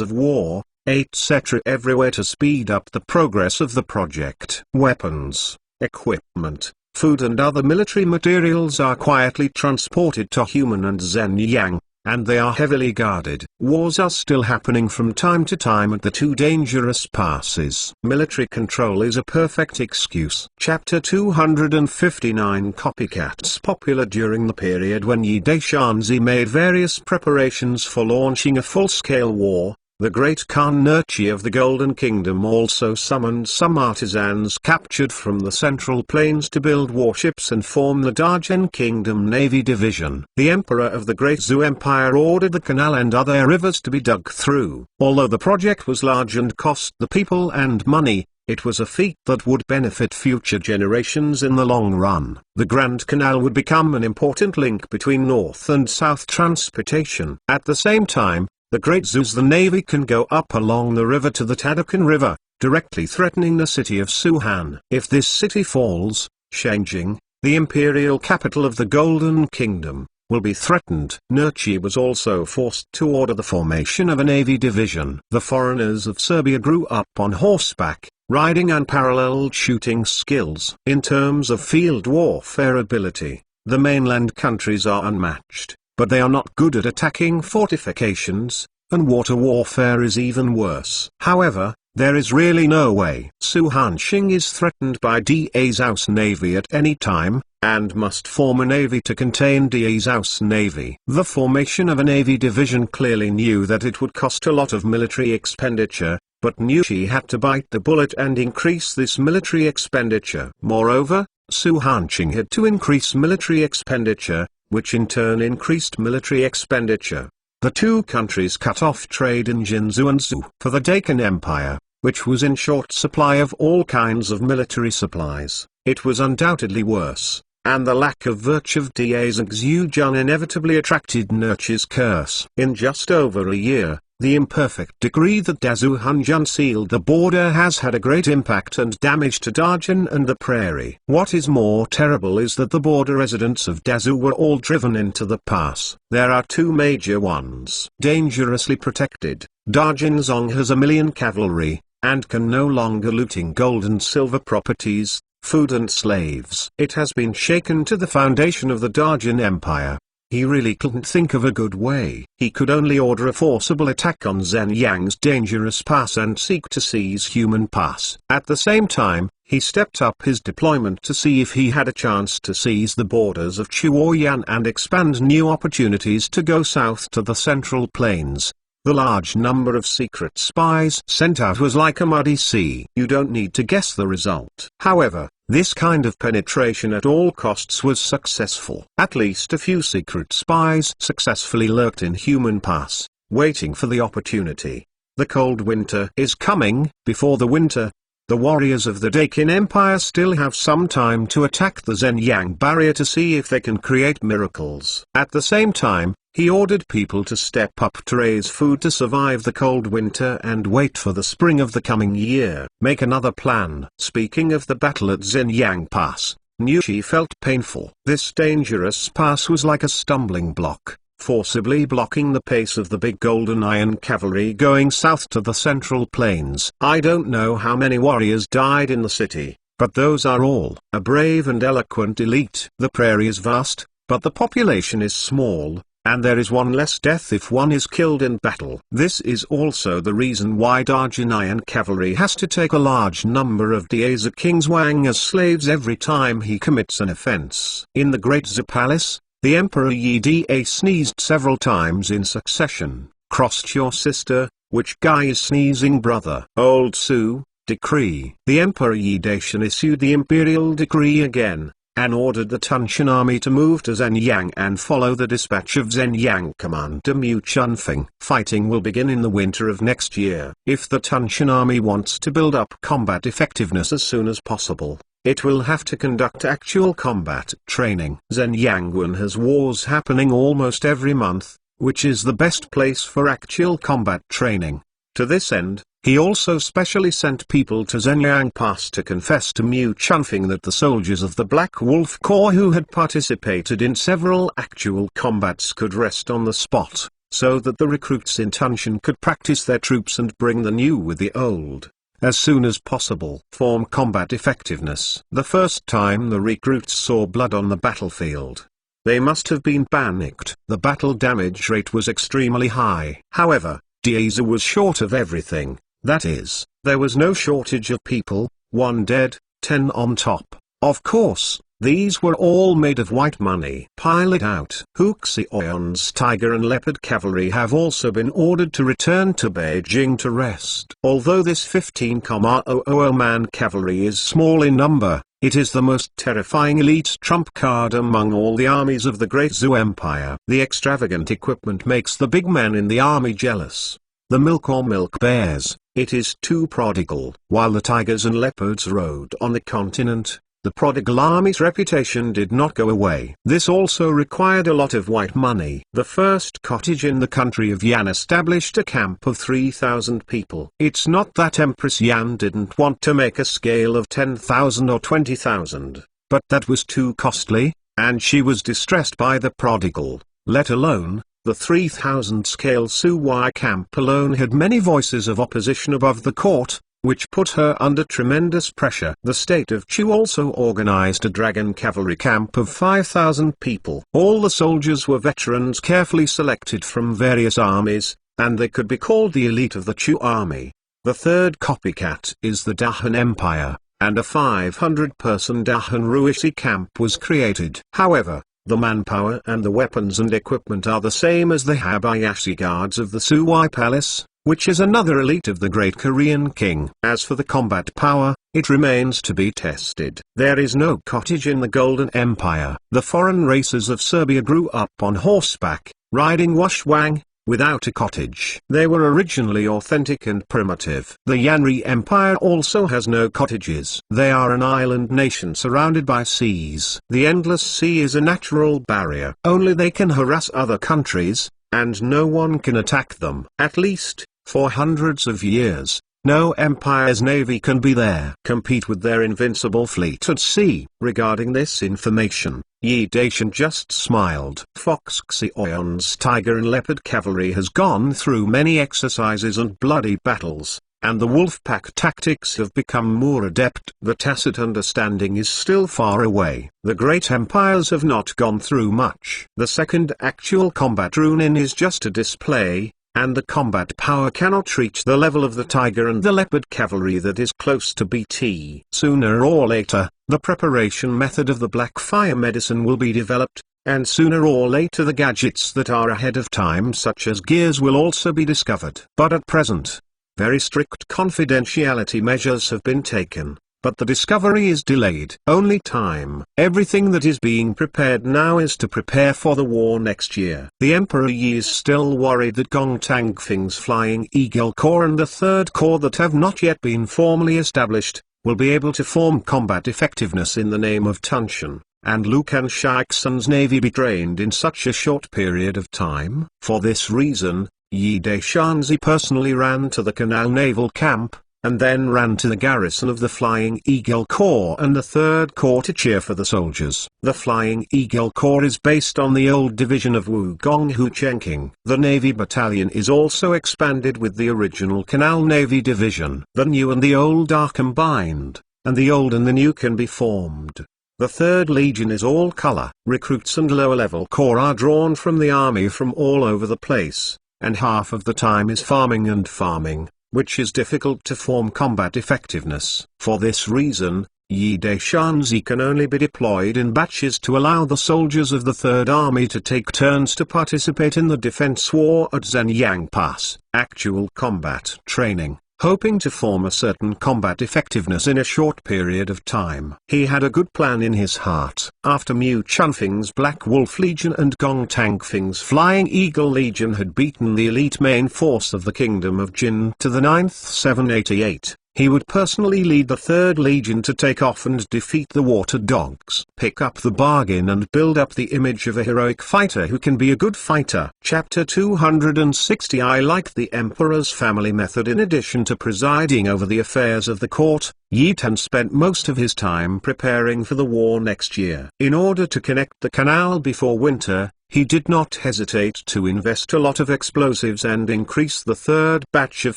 of war, etc. everywhere to speed up the progress of the project. Weapons, equipment, food and other military materials are quietly transported to Human and Zhenyang, and they are heavily guarded. Wars are still happening from time to time at the 2 dangerous passes. Military control is a perfect excuse. Chapter 259 Copycats. Popular during the period when Yi Daishanzi made various preparations for launching a full-scale war, the great Khan Nurchi of the Golden Kingdom also summoned some artisans captured from the Central Plains to build warships and form the Dahan Kingdom Navy Division. The Emperor of the Great Zhou Empire ordered the canal and other rivers to be dug through. Although the project was large and cost the people and money, it was a feat that would benefit future generations in the long run. The Grand Canal would become an important link between north and south transportation. At the same time, the Great Zhu's the navy can go up along the river to the Tadakan River, directly threatening the city of Suhan. If this city falls, Shangjing, the imperial capital of the Golden Kingdom, will be threatened. Nurchi was also forced to order the formation of a navy division. The foreigners of Serbia grew up on horseback, riding unparalleled shooting skills. In terms of field warfare ability, the mainland countries are unmatched, but they are not good at attacking fortifications, and water warfare is even worse. However, there is really no way. Suhanxing is threatened by Da Zhao's navy at any time, and must form a navy to contain Da Zhao's navy. The formation of a navy division clearly knew that it would cost a lot of military expenditure, but Nurchi had to bite the bullet and increase this military expenditure. Moreover, Suhanxing had to increase military expenditure, which in turn increased military expenditure. The 2 countries cut off trade in Jinzhou and Zhou. For the Dahan Empire, which was in short supply of all kinds of military supplies, it was undoubtedly worse, and the lack of virtue of Da Zhang inevitably attracted Nurchi's curse. In just over a year, the imperfect decree that Dazu Hunjun sealed the border has had a great impact and damage to Dajan and the prairie. What is more terrible is that the border residents of Dazu were all driven into the pass. There are 2 major ones. Dangerously protected, Dajanzong has 1 million cavalry, and can no longer looting gold and silver properties, food and slaves. It has been shaken to the foundation of the Dahan Empire. He really couldn't think of a good way. He could only order a forcible attack on Zhenyang's dangerous pass and seek to seize Human Pass. At the same time, he stepped up his deployment to see if he had a chance to seize the borders of Chuoyan and expand new opportunities to go south to the Central Plains. The large number of secret spies sent out was like a muddy sea. You don't need to guess the result. However, this kind of penetration at all costs was successful. At least a few secret spies successfully lurked in Human Pass, waiting for the opportunity. The cold winter is coming. Before the winter, the warriors of the Dahan Empire still have some time to attack the Zhenyang barrier to see if they can create miracles. At the same time, he ordered people to step up to raise food to survive the cold winter and wait for the spring of the coming year. Make another plan. Speaking of the battle at Zhenyang Pass, Nushi felt painful. This dangerous pass was like a stumbling block, forcibly blocking the pace of the big golden iron cavalry going south to the Central Plains. I don't know how many warriors died in the city, but those are all a brave and eloquent elite. The prairie is vast, but the population is small, and there is one less death if one is killed in battle. This is also the reason why Dahan Iron Cavalry has to take a large number of Daza King Zhang as slaves every time he commits an offense. In the Great Zhu Palace, the Emperor Yi Da sneezed several times in succession. Crossed your sister, which guy is sneezing brother? Old Su, decree. The Emperor Yi Da issued the imperial decree again, and ordered the Tunshan army to move to Zhenyang and follow the dispatch of Zhenyang Commander Mu Chunfeng. Fighting will begin in the winter of next year. If the Tunshan army wants to build up combat effectiveness as soon as possible, it will have to conduct actual combat training. Zhenyangwan has wars happening almost every month, which is the best place for actual combat training. To this end, he also specially sent people to Zhenyang Pass to confess to Mu Chunfeng that the soldiers of the Black Wolf Corps who had participated in several actual combats could rest on the spot, so that the recruits in Tunshan could practice their troops and bring the new with the old as soon as possible. Form combat effectiveness. The first time the recruits saw blood on the battlefield, they must have been panicked. The battle damage rate was extremely high. However, Daza was short of everything. That is, there was no shortage of people, 1 dead, 10 on top. Of course, these were all made of white money. Pile it out. Huxion's tiger and leopard cavalry have also been ordered to return to Beijing to rest. Although this 15,000-man cavalry is small in number, it is the most terrifying elite trump card among all the armies of the Great Zhou Empire. The extravagant equipment makes the big men in the army jealous. The milk bears, it is too prodigal. While the tigers and leopards rode on the continent, the prodigal army's reputation did not go away. This also required a lot of white money. The first cottage in the country of Yan established a camp of 3,000 people. It's not that Empress Yan didn't want to make a scale of 10,000 or 20,000, but that was too costly, and she was distressed by the prodigal, let alone the 3,000 scale Suwai camp alone had many voices of opposition above the court, which put her under tremendous pressure. The state of Chu also organized a dragon cavalry camp of 5,000 people. All the soldiers were veterans carefully selected from various armies, and they could be called the elite of the Chu army. The third copycat is the Dahan Empire, and a 500-person Dahan Ruishi camp was created. However, the manpower and the weapons and equipment are the same as the Habayashi guards of the Suwai Palace, which is another elite of the great Korean king. As for the combat power, it remains to be tested. There is no cottage in the Golden Empire. The foreign races of Serbia grew up on horseback, riding washwang, without a cottage. They were originally authentic and primitive. The Yanri Empire also has no cottages. They are an island nation surrounded by seas. The endless sea is a natural barrier. Only they can harass other countries, and no one can attack them. At least, for hundreds of years, no empire's navy can be there. Compete with their invincible fleet at sea. Regarding this information, Yi Dacian just smiled. Fox Xion's tiger and leopard cavalry has gone through many exercises and bloody battles, and the wolf pack tactics have become more adept. The tacit understanding is still far away. The great empires have not gone through much. The second actual combat rune is just a display, and the combat power cannot reach the level of the tiger and the leopard cavalry that is close to BT. Sooner or later, the preparation method of the black fire medicine will be developed, and sooner or later the gadgets that are ahead of time such as gears will also be discovered. But at present, very strict confidentiality measures have been taken, but the discovery is delayed. Only time. Everything that is being prepared now is to prepare for the war next year. The Emperor Yi is still worried that Gong Tangfing's Flying Eagle Corps and the Third Corps that have not yet been formally established, will be able to form combat effectiveness in the name of Tunshan, and Lu Kanshixun's navy be trained in such a short period of time. For this reason, Yi Deshanzi personally ran to the Canal Naval Camp, and then ran to the garrison of the Flying Eagle Corps and the Third Corps to cheer for the soldiers. The Flying Eagle Corps is based on the old division of Wugong Hu Chengqing. The Navy Battalion is also expanded with the original Canal Navy Division. The new and the old are combined, and the old and the new can be formed. The 3rd Legion is all color. Recruits and lower-level corps are drawn from the army from all over the place, and half of the time is farming and farming, which is difficult to form combat effectiveness. For this reason, Yi Deshanzi can only be deployed in batches to allow the soldiers of the Third Army to take turns to participate in the defense war at Zhenyang Pass. Actual combat training, hoping to form a certain combat effectiveness in a short period of time. He had a good plan in his heart. After Mu Chunfing's Black Wolf Legion and Gong Tangfing's Flying Eagle Legion had beaten the elite main force of the Kingdom of Jin to the 9th 788, he would personally lead the 3rd Legion to take off and defeat the water dogs. Pick up the bargain and build up the image of a heroic fighter who can be a good fighter. Chapter 260. I like the Emperor's family method. In addition to presiding over the affairs of the court, Yi Tan spent most of his time preparing for the war next year. In order to connect the canal before winter, he did not hesitate to invest a lot of explosives and increase the 3rd batch of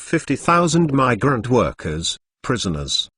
50,000 migrant workers, prisoners,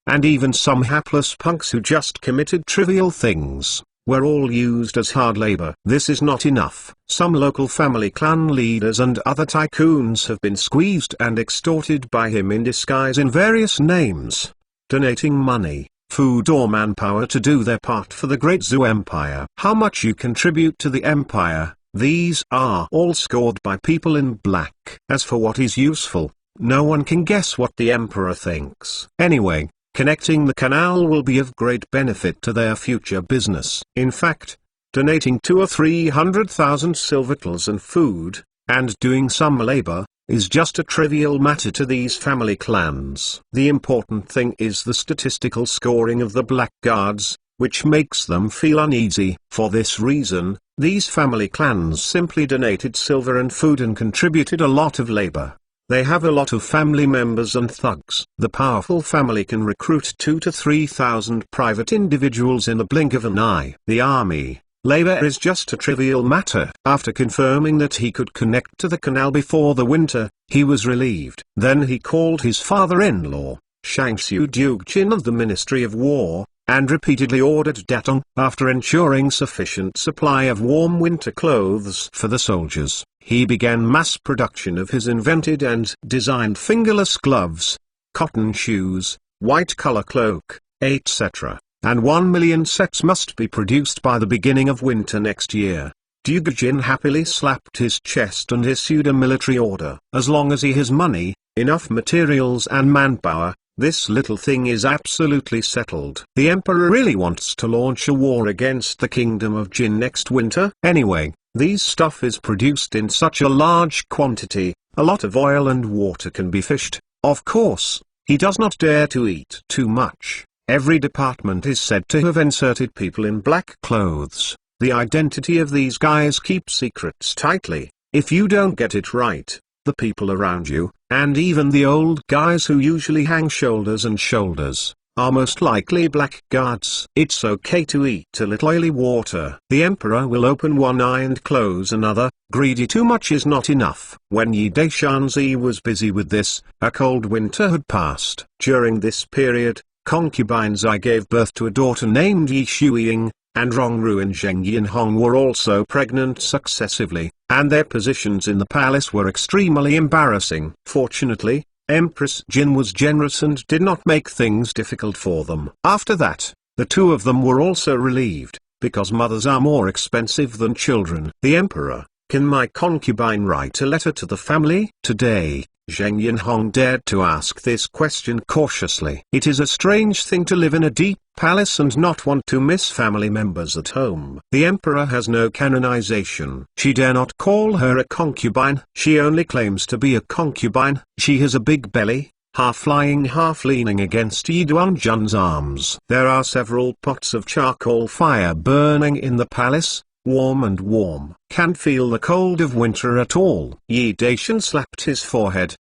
and even some hapless punks who just committed trivial things, were all used as hard labor. This is not enough. Some local family clan leaders and other tycoons have been squeezed and extorted by him in disguise in various names, donating money, food or manpower to do their part for the Great Zhou Empire. How much you contribute to the empire, these are all scored by people in black. As for what is useful, no one can guess what the emperor thinks. Anyway, connecting the canal will be of great benefit to their future business. In fact, donating 200,000 or 300,000 silvertals and food, and doing some labor, is just a trivial matter to these family clans. The important thing is the statistical scoring of the blackguards, which makes them feel uneasy. For this reason, these family clans simply donated silver and food and contributed a lot of labor. They have a lot of family members and thugs. The powerful family can recruit 2,000 to 3,000 private individuals in the blink of an eye. The army, labor is just a trivial matter. After confirming that he could connect to the canal before the winter, he was relieved. Then he called his father-in-law, Shangxiu Dugjin of the Ministry of War, and repeatedly ordered Datong. After ensuring sufficient supply of warm winter clothes for the soldiers, he began mass production of his invented and designed fingerless gloves, cotton shoes, white collar cloak, etc. And 1 million sets must be produced by the beginning of winter next year. Dugjin happily slapped his chest and issued a military order. As long as he has money, enough materials and manpower, this little thing is absolutely settled. The emperor really wants to launch a war against the Kingdom of Jin next winter. Anyway, these stuff is produced in such a large quantity, a lot of oil and water can be fished. Of course, he does not dare to eat too much. Every department is said to have inserted people in black clothes. The identity of these guys keeps secrets tightly. If you don't get it right, the people around you, and even the old guys who usually hang shoulders and shoulders, are most likely blackguards. It's okay to eat a little oily water. The emperor will open one eye and close another. Greedy too much is not enough. When Yi Daishanzi was busy with this, a cold winter had passed. During this period, concubines I gave birth to a daughter named Yi Shuiying, and Rongru and Zheng Yinhong were also pregnant successively, and their positions in the palace were extremely embarrassing. Fortunately, Empress Jin was generous and did not make things difficult for them. After that, the two of them were also relieved, because mothers are more expensive than children. The emperor: "Can my concubine write a letter to the family?" Today, Zheng Yinhong dared to ask this question cautiously. It is a strange thing to live in a deep palace and not want to miss family members at home. The emperor has no canonization. She dare not call her a concubine. She only claims to be a concubine. She has a big belly, half lying half leaning against Yi Duanjun's arms. There are several pots of charcoal fire burning in the palace, warm and warm. Can't feel the cold of winter at all. Yi Daishan slapped his forehead,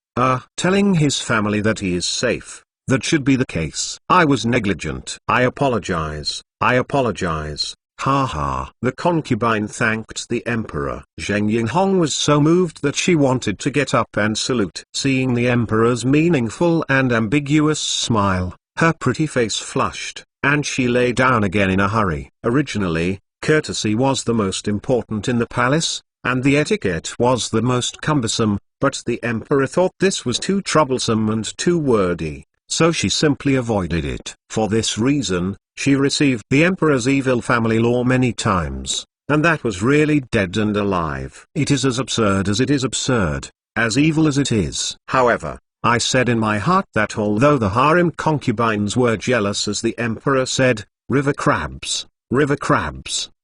telling his family that he is safe. That should be the case. I was negligent. I apologize. I apologize. Ha ha. The concubine thanked the emperor. Zheng Yinhong was so moved that she wanted to get up and salute. Seeing the emperor's meaningful and ambiguous smile, her pretty face flushed, and she lay down again in a hurry. Originally, courtesy was the most important in the palace, and the etiquette was the most cumbersome, but the emperor thought this was too troublesome and too wordy, so she simply avoided it. For this reason, she received the emperor's evil family law many times, and that was really dead and alive. It is as absurd as it is absurd, as evil as it is. However, I said in my heart that although the harem concubines were jealous, as the emperor said, river crabs,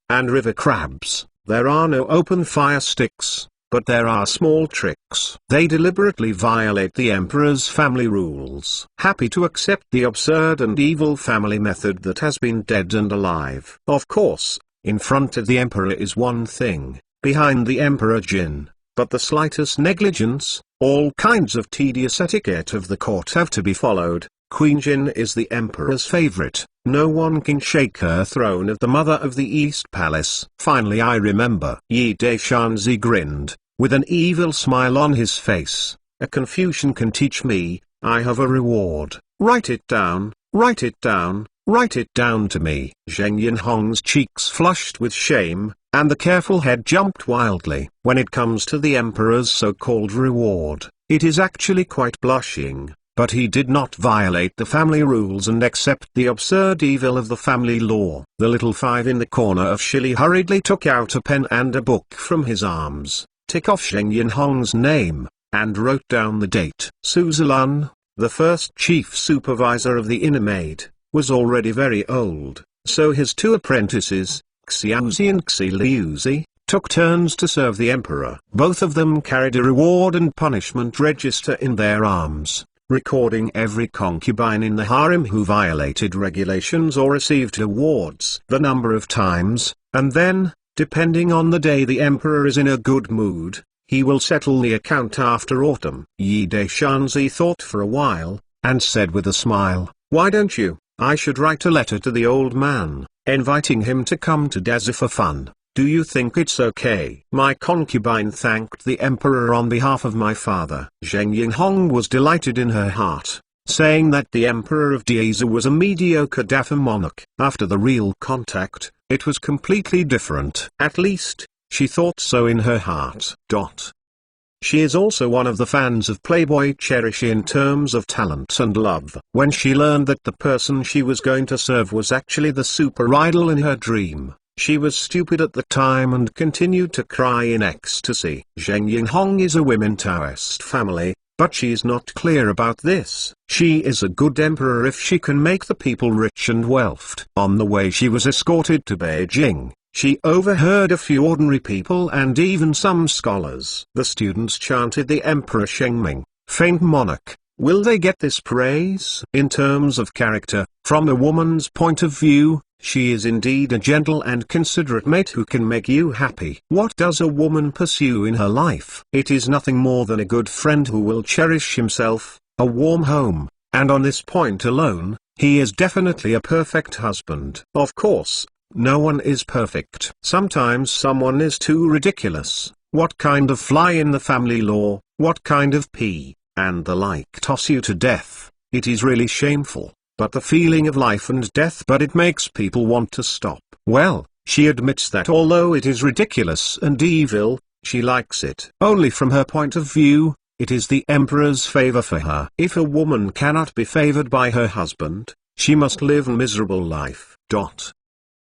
and river crabs, there are no open fire sticks, but there are small tricks. They deliberately violate the emperor's family rules, happy to accept the absurd and evil family method that has been dead and alive. Of course, in front of the emperor is one thing, behind the emperor Jin, but the slightest negligence, all kinds of tedious etiquette of the court have to be followed. Queen Jin is the emperor's favorite. No one can shake her throne of the mother of the East Palace. Finally I remember. Yi Daishanzi grinned, with an evil smile on his face. A Confucian can teach me. I have a reward. Write it down, write it down, write it down to me. Zheng Yinhong's cheeks flushed with shame, and the careful head jumped wildly. When it comes to the emperor's so-called reward, it is actually quite blushing. But he did not violate the family rules and accept the absurd evil of the family law. The little five in the corner of Shili hurriedly took out a pen and a book from his arms, tick off Zheng Yinhong's name, and wrote down the date. Suzalun, the first chief supervisor of the inner maid, was already very old, so his two apprentices, Xiaozi and Xiliuzi, took turns to serve the emperor. Both of them carried a reward and punishment register in their arms, recording every concubine in the harem who violated regulations or received awards, the number of times, and then, depending on the day the emperor is in a good mood, he will settle the account after autumn. Yi Daishanzi thought for a while, and said with a smile, "Why don't you? I should write a letter to the old man, inviting him to come to Dazi for fun. Do you think it's okay?" My concubine thanked the emperor on behalf of my father. Zheng Yinhong was delighted in her heart, saying that the emperor of Dazi was a mediocre Dafa monarch. After the real contact, it was completely different. At least, she thought so in her heart. She is also one of the fans of Playboy Cherish in terms of talent and love. When she learned that the person she was going to serve was actually the super idol in her dream, she was stupid at the time and continued to cry in ecstasy. Zheng Yinhong is a women Taoist family, but she is not clear about this. She is a good emperor if she can make the people rich and wealthy. On the way she was escorted to Beijing, she overheard a few ordinary people and even some scholars. The students chanted the Emperor Shengming, faint monarch. Will they get this praise? In terms of character, from a woman's point of view, she is indeed a gentle and considerate mate who can make you happy. What does a woman pursue in her life? It is nothing more than a good friend who will cherish himself, a warm home, and on this point alone, He is definitely a perfect husband. Of course, no one is perfect. Sometimes someone is too ridiculous. What kind of fly in the family law, what kind of pea, and the like toss you to death. It is really shameful, but the feeling of life and death, but it makes people want to stop. Well, she admits that although it is ridiculous and evil, she likes it. Only from her point of view, it is the emperor's favor for her. If a woman cannot be favored by her husband, she must live a miserable life.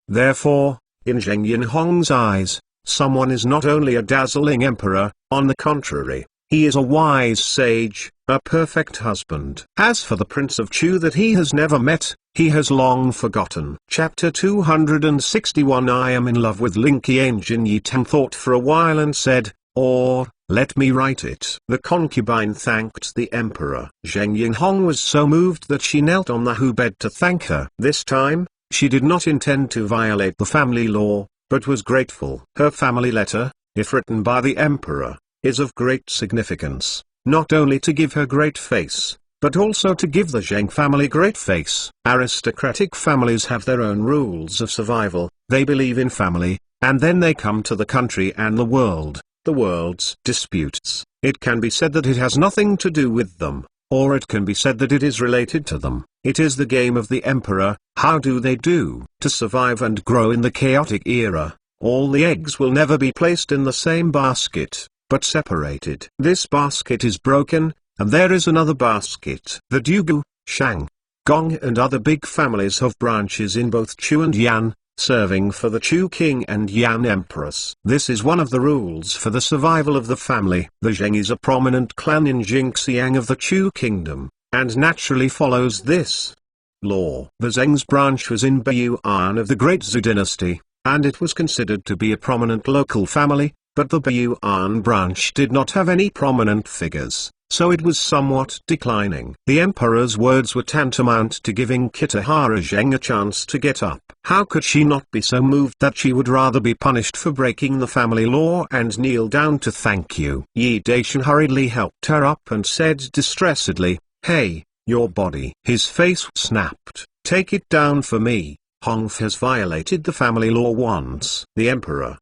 Therefore, in Zheng Yinhong's eyes, someone is not only a dazzling emperor, on the contrary, he is a wise sage, a perfect husband. As for the Prince of Chu that he has never met, he has long forgotten. Chapter 261 I am in love with Lin Qianjin. Yi Tang thought for a while and said, or, let me write it. The concubine thanked the emperor. Zheng Yinhong was so moved that she knelt on the bed to thank her. This time, she did not intend to violate the family law, but was grateful. Her family letter, if written by the emperor, is of great significance, not only to give her great face, but also to give the Zheng family great face. Aristocratic families have their own rules of survival. They believe in family, and then they come to the country and the world's disputes. It can be said that it has nothing to do with them, or it can be said that it is related to them. It is the game of the emperor. How do they do? To survive and grow in the chaotic era, all the eggs will never be placed in the same basket, but separated. This basket is broken, and there is another basket. The Dugu, Shang, Gong and other big families have branches in both Chu and Yan, serving for the Chu king and Yan empress. This is one of the rules for the survival of the family. The Zheng is a prominent clan in Jingxiang of the Chu kingdom, and naturally follows this law. The Zheng's branch was in Baiyuan of the Great Zhou dynasty, and it was considered to be a prominent local family, but the Baiyuan branch did not have any prominent figures, so it was somewhat declining. The emperor's words were tantamount to giving Kitahara Zheng a chance to get up. How could she not be so moved that she would rather be punished for breaking the family law and kneel down to thank you? Yi Daishan hurriedly helped her up and said distressedly, "Hey, your body." His face snapped. "Take it down for me. Hongf has violated the family law once." The emperor,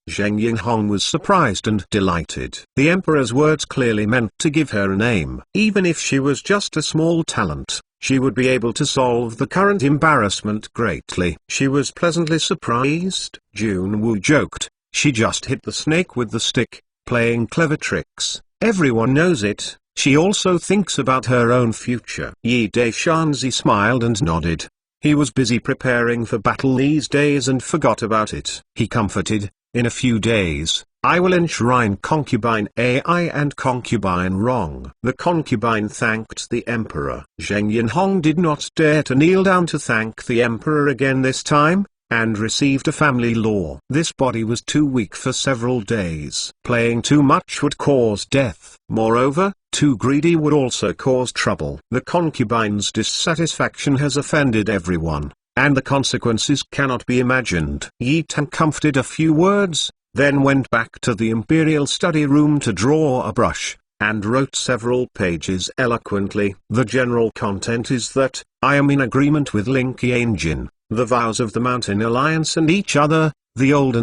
Zheng Yinhong was surprised and delighted. The emperor's words clearly meant to give her a name. Even if she was just a small talent, she would be able to solve the current embarrassment greatly. She was pleasantly surprised. Jun Wu joked, "She just hit the snake with the stick, playing clever tricks. Everyone knows it." She also thinks about her own future. Yi Daishanzi smiled and nodded. He was busy preparing for battle these days and forgot about it. He comforted, "In a few days, I will enshrine concubine AI and concubine wrong." The concubine thanked the emperor. Zheng Yinhong did not dare to kneel down to thank the emperor again this time, and received a family law. This body was too weak for several days. Playing too much would cause death. Moreover, too greedy would also cause trouble. The concubine's dissatisfaction has offended everyone, and the consequences cannot be imagined. Yi Tang comforted a few words, then went back to the imperial study room to draw a brush, and wrote several pages eloquently. The general content is that, I am in agreement with Lin Qianjin, the vows of the Mountain Alliance and each other, the old,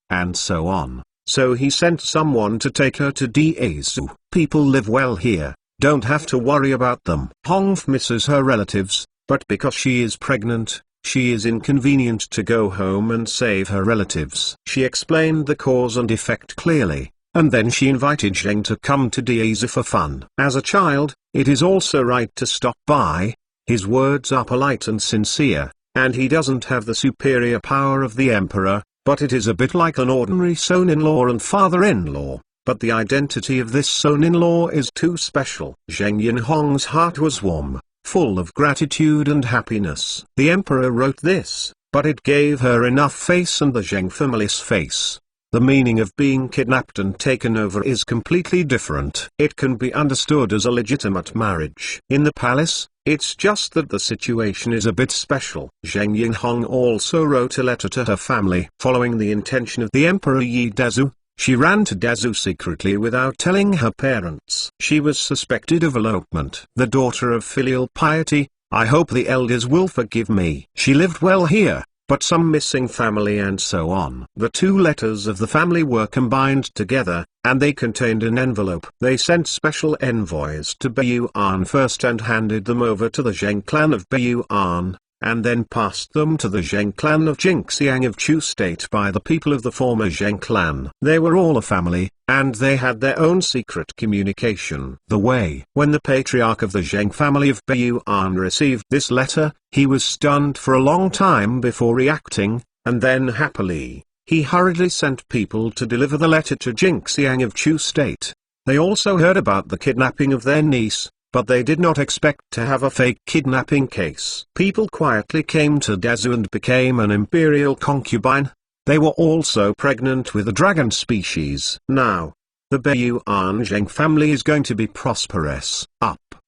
and so on. So he sent someone to take her to Daesu. People live well here, don't have to worry about them. Hongf misses her relatives, but because she is pregnant, she is inconvenient to go home and save her relatives. She explained the cause and effect clearly, and then she invited Zheng to come to Daesu for fun. As a child, it is also right to stop by. His words are polite and sincere, and he doesn't have the superior power of the emperor, but it is a bit like an ordinary son-in-law and father-in-law, but the identity of this son-in-law is too special. Zheng Yinhong's heart was warm, full of gratitude and happiness. The emperor wrote this, but it gave her enough face and the Zheng family's face. The meaning of being kidnapped and taken over is completely different. It can be understood as a legitimate marriage. In the palace, it's just that the situation is a bit special. Zheng Yinhong also wrote a letter to her family. Following the intention of the Emperor Yi Dazu, she ran to Dazu secretly without telling her parents. She was suspected of elopement. The daughter of filial piety, I hope the elders will forgive me. She lived well here, but some missing family and so on. The two letters of the family were combined together, and they contained an envelope. They sent special envoys to Baiyuan first and handed them over to the Zheng clan of Baiyuan, and then passed them to the Zheng clan of Jingxiang of Chu State by the people of the former Zheng clan. They were all a family, and they had their own secret communication. The way. When the patriarch of the Zheng family of Baiyuan received this letter, he was stunned for a long time before reacting, and then happily, he hurriedly sent people to deliver the letter to Jingxiang of Chu State. They also heard about the kidnapping of their niece, but they did not expect to have a fake kidnapping case. People quietly came to Dazu and became an imperial concubine. They were also pregnant with a dragon species. Now, the Baiyuan Zheng family is going to be prosperous.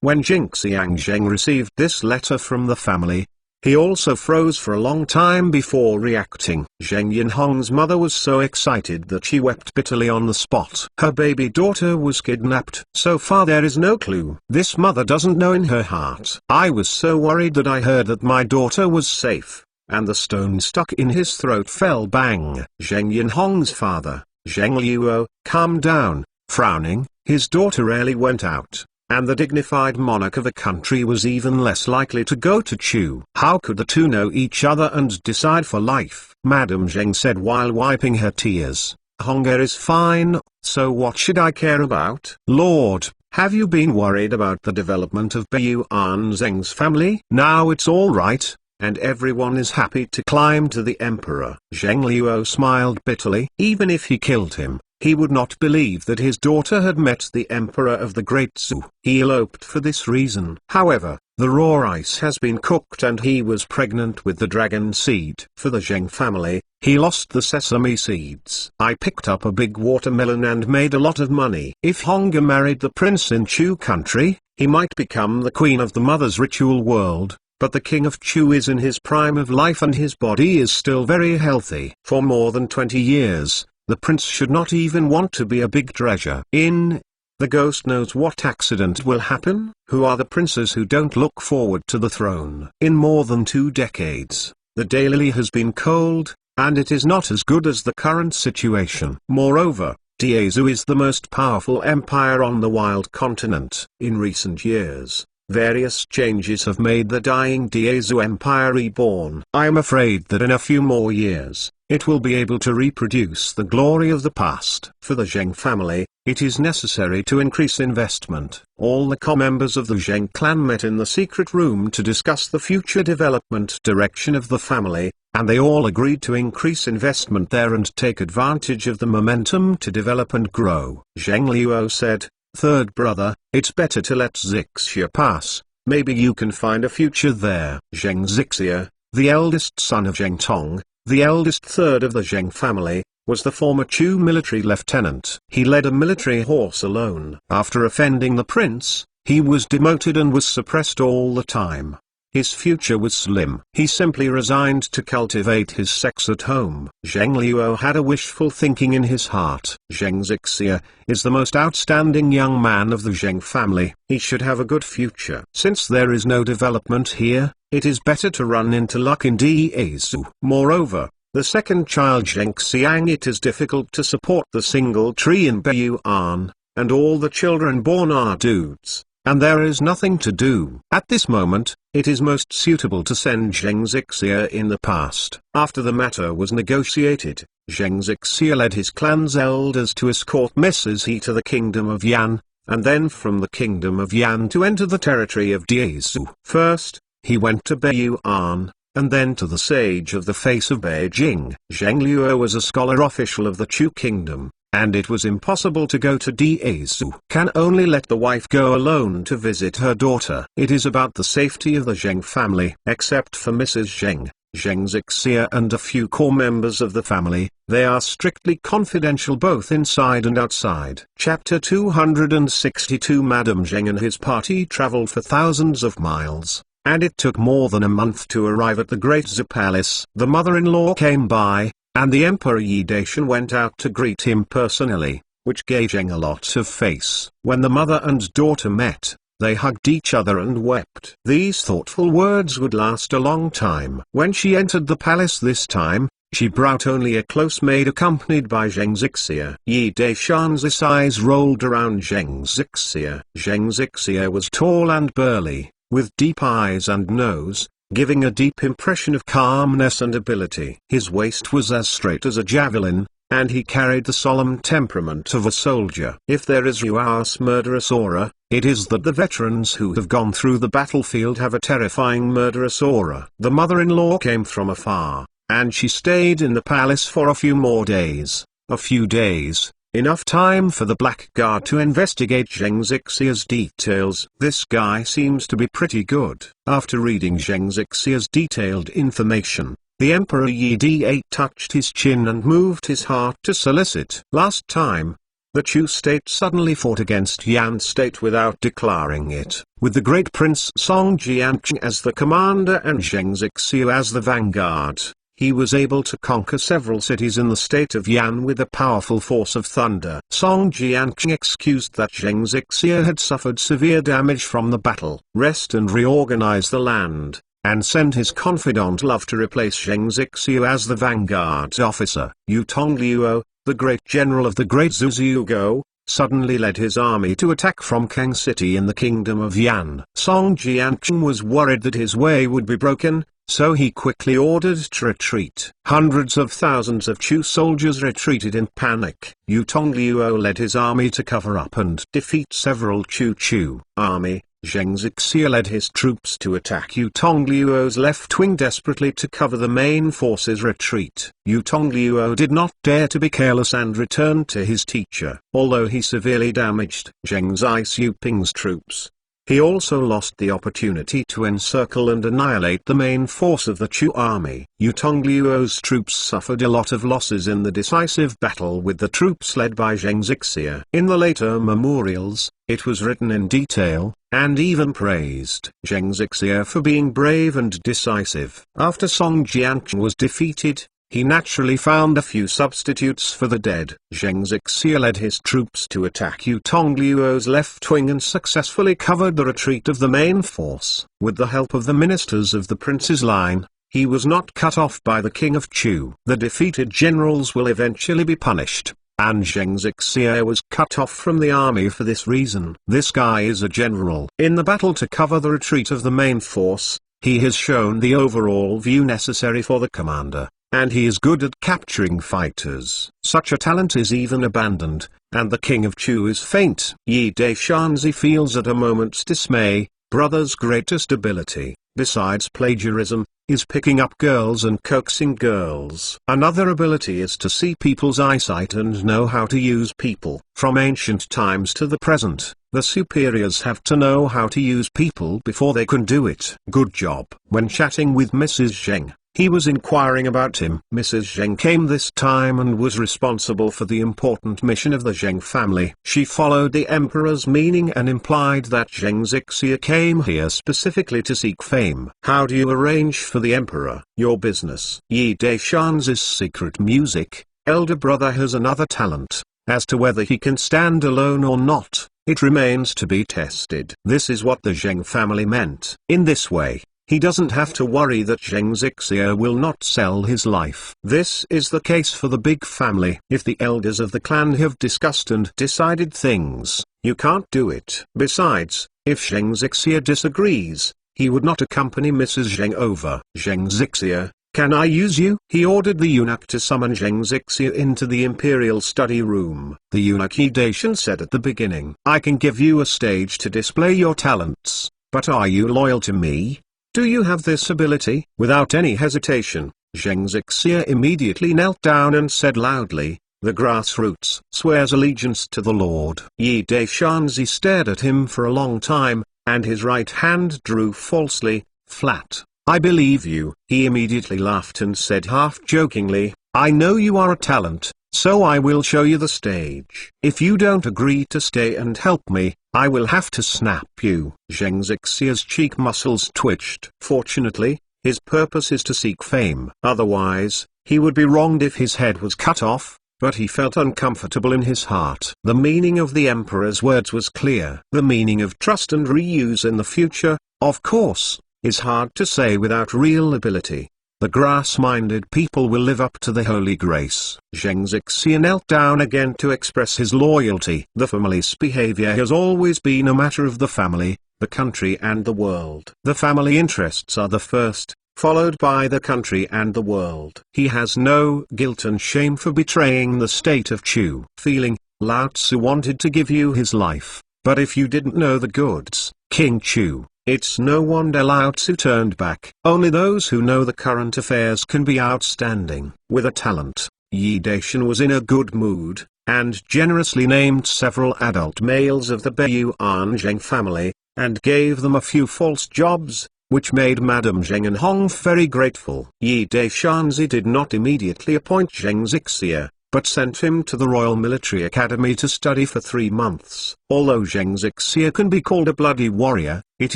When Jingxiang Zheng received this letter from the family, he also froze for a long time before reacting. Zheng Yinhong's mother was so excited that she wept bitterly on the spot. Her baby daughter was kidnapped. So far there is no clue. This mother doesn't know in her heart. I was so worried that I heard that my daughter was safe, and the stone stuck in his throat fell. Bang! Zheng Yinhong's father, Zheng Luo, calmed down, frowning. His daughter rarely went out, and the dignified monarch of a country was even less likely to go to Chu. How could the two know each other and decide for life? Madame Zheng said while wiping her tears. Hunger is fine, so what should I care about? Lord, have you been worried about the development of Baiyuan Zheng's family? Now it's all right, and everyone is happy to climb to the emperor. Zheng Luo smiled bitterly. Even if he killed him, he would not believe that his daughter had met the emperor of the Great Zhu. He eloped for this reason. However, the raw rice has been cooked and he was pregnant with the dragon seed. For the Zheng family, he lost the sesame seeds. I picked up a big watermelon and made a lot of money. If Honga married the prince in Chu country, he might become the queen of the mother's ritual world. But the king of Chu is in his prime of life and his body is still very healthy. For more than 20 years, the prince should not even want to be a big treasure. The ghost knows what accident will happen. Who are the princes who don't look forward to the throne? In more than 2 decades, the daily has been cold, and it is not as good as the current situation. Moreover, Diezu is the most powerful empire on the wild continent. In recent years, various changes have made the dying Diezu Empire reborn. I am afraid that in a few more years, it will be able to reproduce the glory of the past. For the Zheng family, it is necessary to increase investment. All the members of the Zheng clan met in the secret room to discuss the future development direction of the family, and they all agreed to increase investment there and take advantage of the momentum to develop and grow. Zheng Luo said, "Third brother, it's better to let Zixia pass, maybe you can find a future there." Zheng Zixia, the eldest son of Zhengtong, the eldest third of the Zheng family, was the former Chu military lieutenant. He led a military horse alone. After offending the prince, he was demoted and was suppressed all the time. His future was slim. He simply resigned to cultivate his sex at home. Zheng Luo had a wishful thinking in his heart. Zheng Zixia is the most outstanding young man of the Zheng family. He should have a good future. Since there is no development here, it is better to run into luck in Diezu. Moreover, the second child Zhengxiang, it is difficult to support the single tree in Baiyuan, and all the children born are dudes, and there is nothing to do. At this moment, it is most suitable to send Zheng Zixia in the past. After the matter was negotiated, Zheng Zixia led his clan's elders to escort Mrs. He to the kingdom of Yan, and then from the kingdom of Yan to enter the territory of Diezu. First, he went to Baiyuan, and then to the sage of the face of Beijing. Zheng Luo was a scholar official of the Chu kingdom, and it was impossible to go to Diezu. Can only let the wife go alone to visit her daughter. It is about the safety of the Zheng family. Except for Mrs. Zheng, Zheng Zixia and a few core members of the family, they are strictly confidential both inside and outside. Chapter 262 Madame Zheng and his party traveled for thousands of miles, and it took more than a month to arrive at the Great Zhu Palace. The mother-in-law came by, and the Emperor Yi Dacian went out to greet him personally, which gave Zheng a lot of face. When the mother and daughter met, They hugged each other and wept. These thoughtful words would last a long time. When she entered the palace this time, she brought only a close maid accompanied by Zhixia. Yi Daishan's eyes rolled around Zhixia. Zhixia was tall and burly, with deep eyes and nose, giving a deep impression of calmness and ability. His waist was as straight as a javelin, and he carried the solemn temperament of a soldier. If there is Yuar's murderous aura, it is that the veterans who have gone through the battlefield have a terrifying murderous aura. The mother-in-law came from afar, and she stayed in the palace for a few more days. A few days, enough time for the Black Guard to investigate Zhengxia's details. This guy seems to be pretty good. After reading Zhengxia's detailed information, the Emperor Yi D8 touched his chin and moved his heart to solicit. Last time, the Chu state suddenly fought against Yan state without declaring it. With the great prince Song Jianqing as the commander and Zhengxia as the vanguard, he was able to conquer several cities in the state of Yan with a powerful force of thunder. Song Jianqing excused that Zhengxia had suffered severe damage from the battle, rest and reorganize the land, and send his confidant Love to replace Zhengxia as the vanguard officer. Yu Tongliuo, the great general of the Great Zhuziugo, suddenly led his army to attack from Kang City in the kingdom of Yan. Song Jianqing was worried that his way would be broken, so he quickly ordered to retreat. Hundreds of thousands of Chu soldiers retreated in panic. Yu Tongliuo led his army to cover up and defeat several Chu army. Zhengxia led his troops to attack Yu Tongliuo's left wing desperately to cover the main force's retreat. Yu Tongliuo did not dare to be careless and returned to his teacher. Although he severely damaged Zheng Xiuping's troops, he also lost the opportunity to encircle and annihilate the main force of the Chu army. Yu Tongliuo's troops suffered a lot of losses in the decisive battle with the troops led by Zhengxia. In the later memorials, it was written in detail, and even praised Zhengxia for being brave and decisive. After Song Jianqing was defeated, he naturally found a few substitutes for the dead. Zhengxia led his troops to attack Yu Tongliuo's left wing and successfully covered the retreat of the main force. With the help of the ministers of the prince's line, he was not cut off by the king of Chu. The defeated generals will eventually be punished, and Zhengxia was cut off from the army for this reason. This guy is a general. In the battle to cover the retreat of the main force, he has shown the overall view necessary for the commander, and he is good at capturing fighters. Such a talent is even abandoned, and the king of Chu is faint. Yi Daishanzi feels at a moment's dismay. Brother's greatest ability, besides plagiarism, is picking up girls and coaxing girls. Another ability is to see people's eyesight and know how to use people. From ancient times to the present, the superiors have to know how to use people before they can do it. Good job. When chatting with Mrs. Zheng, he was inquiring about him. Mrs. Zheng came this time and was responsible for the important mission of the Zheng family. She followed the emperor's meaning and implied that Zhengxia came here specifically to seek fame. How do you arrange for the emperor? Your business. Yi Daishan's secret music. Elder brother has another talent. As to whether he can stand alone or not, it remains to be tested. This is what the Zheng family meant. In this way, he doesn't have to worry that Zhengxia will not sell his life. This is the case for the big family. If the elders of the clan have discussed and decided things, you can't do it. Besides, if Zhengxia disagrees, he would not accompany Mrs. Zheng over. Zhengxia, can I use you? He ordered the eunuch to summon Zhengxia into the imperial study room. The eunuch Yi Daishan said at the beginning, I can give you a stage to display your talents, but are you loyal to me? Do you have this ability? Without any hesitation, Zhengxia immediately knelt down and said loudly, the grassroots swears allegiance to the Lord. Yi Daishanzi stared at him for a long time, and his right hand drew falsely, flat. I believe you. He immediately laughed and said half-jokingly, I know you are a talent, so I will show you the stage. If you don't agree to stay and help me, I will have to snap you. Zhengxia's cheek muscles twitched. Fortunately, his purpose is to seek fame. Otherwise, he would be wronged if his head was cut off. but he felt uncomfortable in his heart. The meaning of the emperor's words was clear. The meaning of trust and reuse in the future, of course, is hard to say without real ability. The grass-minded people will live up to the holy grace. Zhengtong knelt down again to express his loyalty. The family's behavior has always been a matter of the family, the country and the world. The family interests are the first, followed by the country and the world. He has no guilt and shame for betraying the state of Chu. Feeling, Lao Tzu wanted to give you his life, but if you didn't know the goods, King Chu, it's no wonder Lao Tzu turned back. Only those who know the current affairs can be outstanding. With a talent, Yi Daishan was in a good mood, and generously named several adult males of the Beiyuan Zheng family, and gave them a few false jobs, which made Madame Zheng and Hong very grateful. Yi Daishanzi did not immediately appoint Zheng Zixia, but sent him to the Royal Military Academy to study for 3 months. Although Zheng Zixia can be called a bloody warrior, it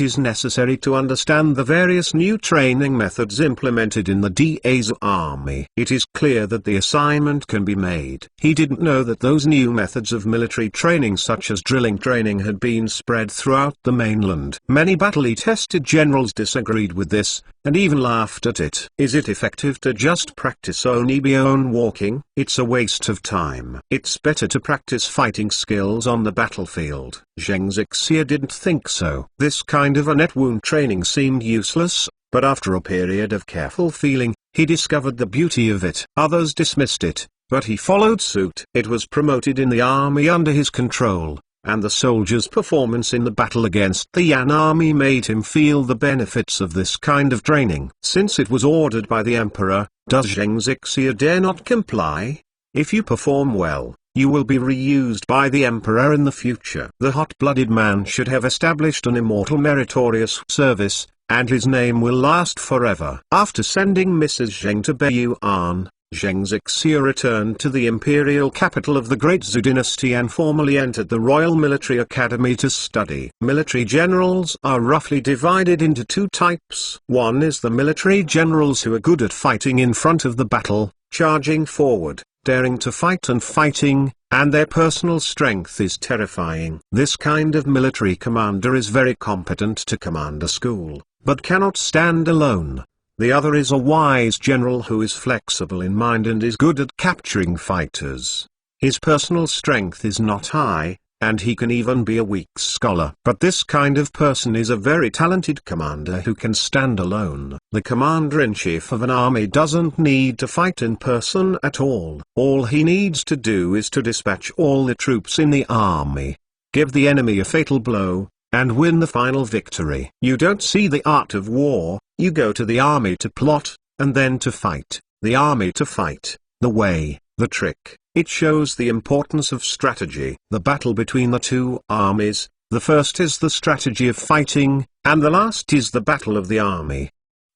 is necessary to understand the various new training methods implemented in the Da's army. It is clear that the assignment can be made. He didn't know that those new methods of military training such as drilling training had been spread throughout the mainland. Many battle-tested generals disagreed with this, and even laughed at it. Is it effective to just practice only beyond walking? It's a waste of time. It's better to practice fighting skills on the battlefield. Zheng Zixia didn't think so. This kind of a net wound training seemed useless, but after a period of careful feeling, he discovered the beauty of it. Others dismissed it, but he followed suit. It was promoted in the army under his control, and the soldier's performance in the battle against the Yan army made him feel the benefits of this kind of training. Since it was ordered by the emperor, does Zheng Zixia dare not comply? If you perform well, you will be reused by the emperor in the future. The hot-blooded man should have established an immortal meritorious service, and his name will last forever. After sending Mrs. Zheng to Beiyuan, Zheng Zixia returned to the imperial capital of the Great Zhou dynasty and formally entered the Royal Military Academy to study. Military generals are roughly divided into 2 types. One is the military generals who are good at fighting in front of the battle, charging forward, daring to fight and fighting, and their personal strength is terrifying. This kind of military commander is very competent to command a school, but cannot stand alone. The other is a wise general who is flexible in mind and is good at capturing fighters. His personal strength is not high, and he can even be a weak scholar. But this kind of person is a very talented commander who can stand alone. The commander-in-chief of an army doesn't need to fight in person at all. All he needs to do is to dispatch all the troops in the army, give the enemy a fatal blow, and win the final victory. You don't see the art of war, you go to the army to plot, and then to fight. The army to fight, the way, the trick. It shows the importance of strategy. The battle between the 2 armies, the first is the strategy of fighting, and the last is the battle of the army.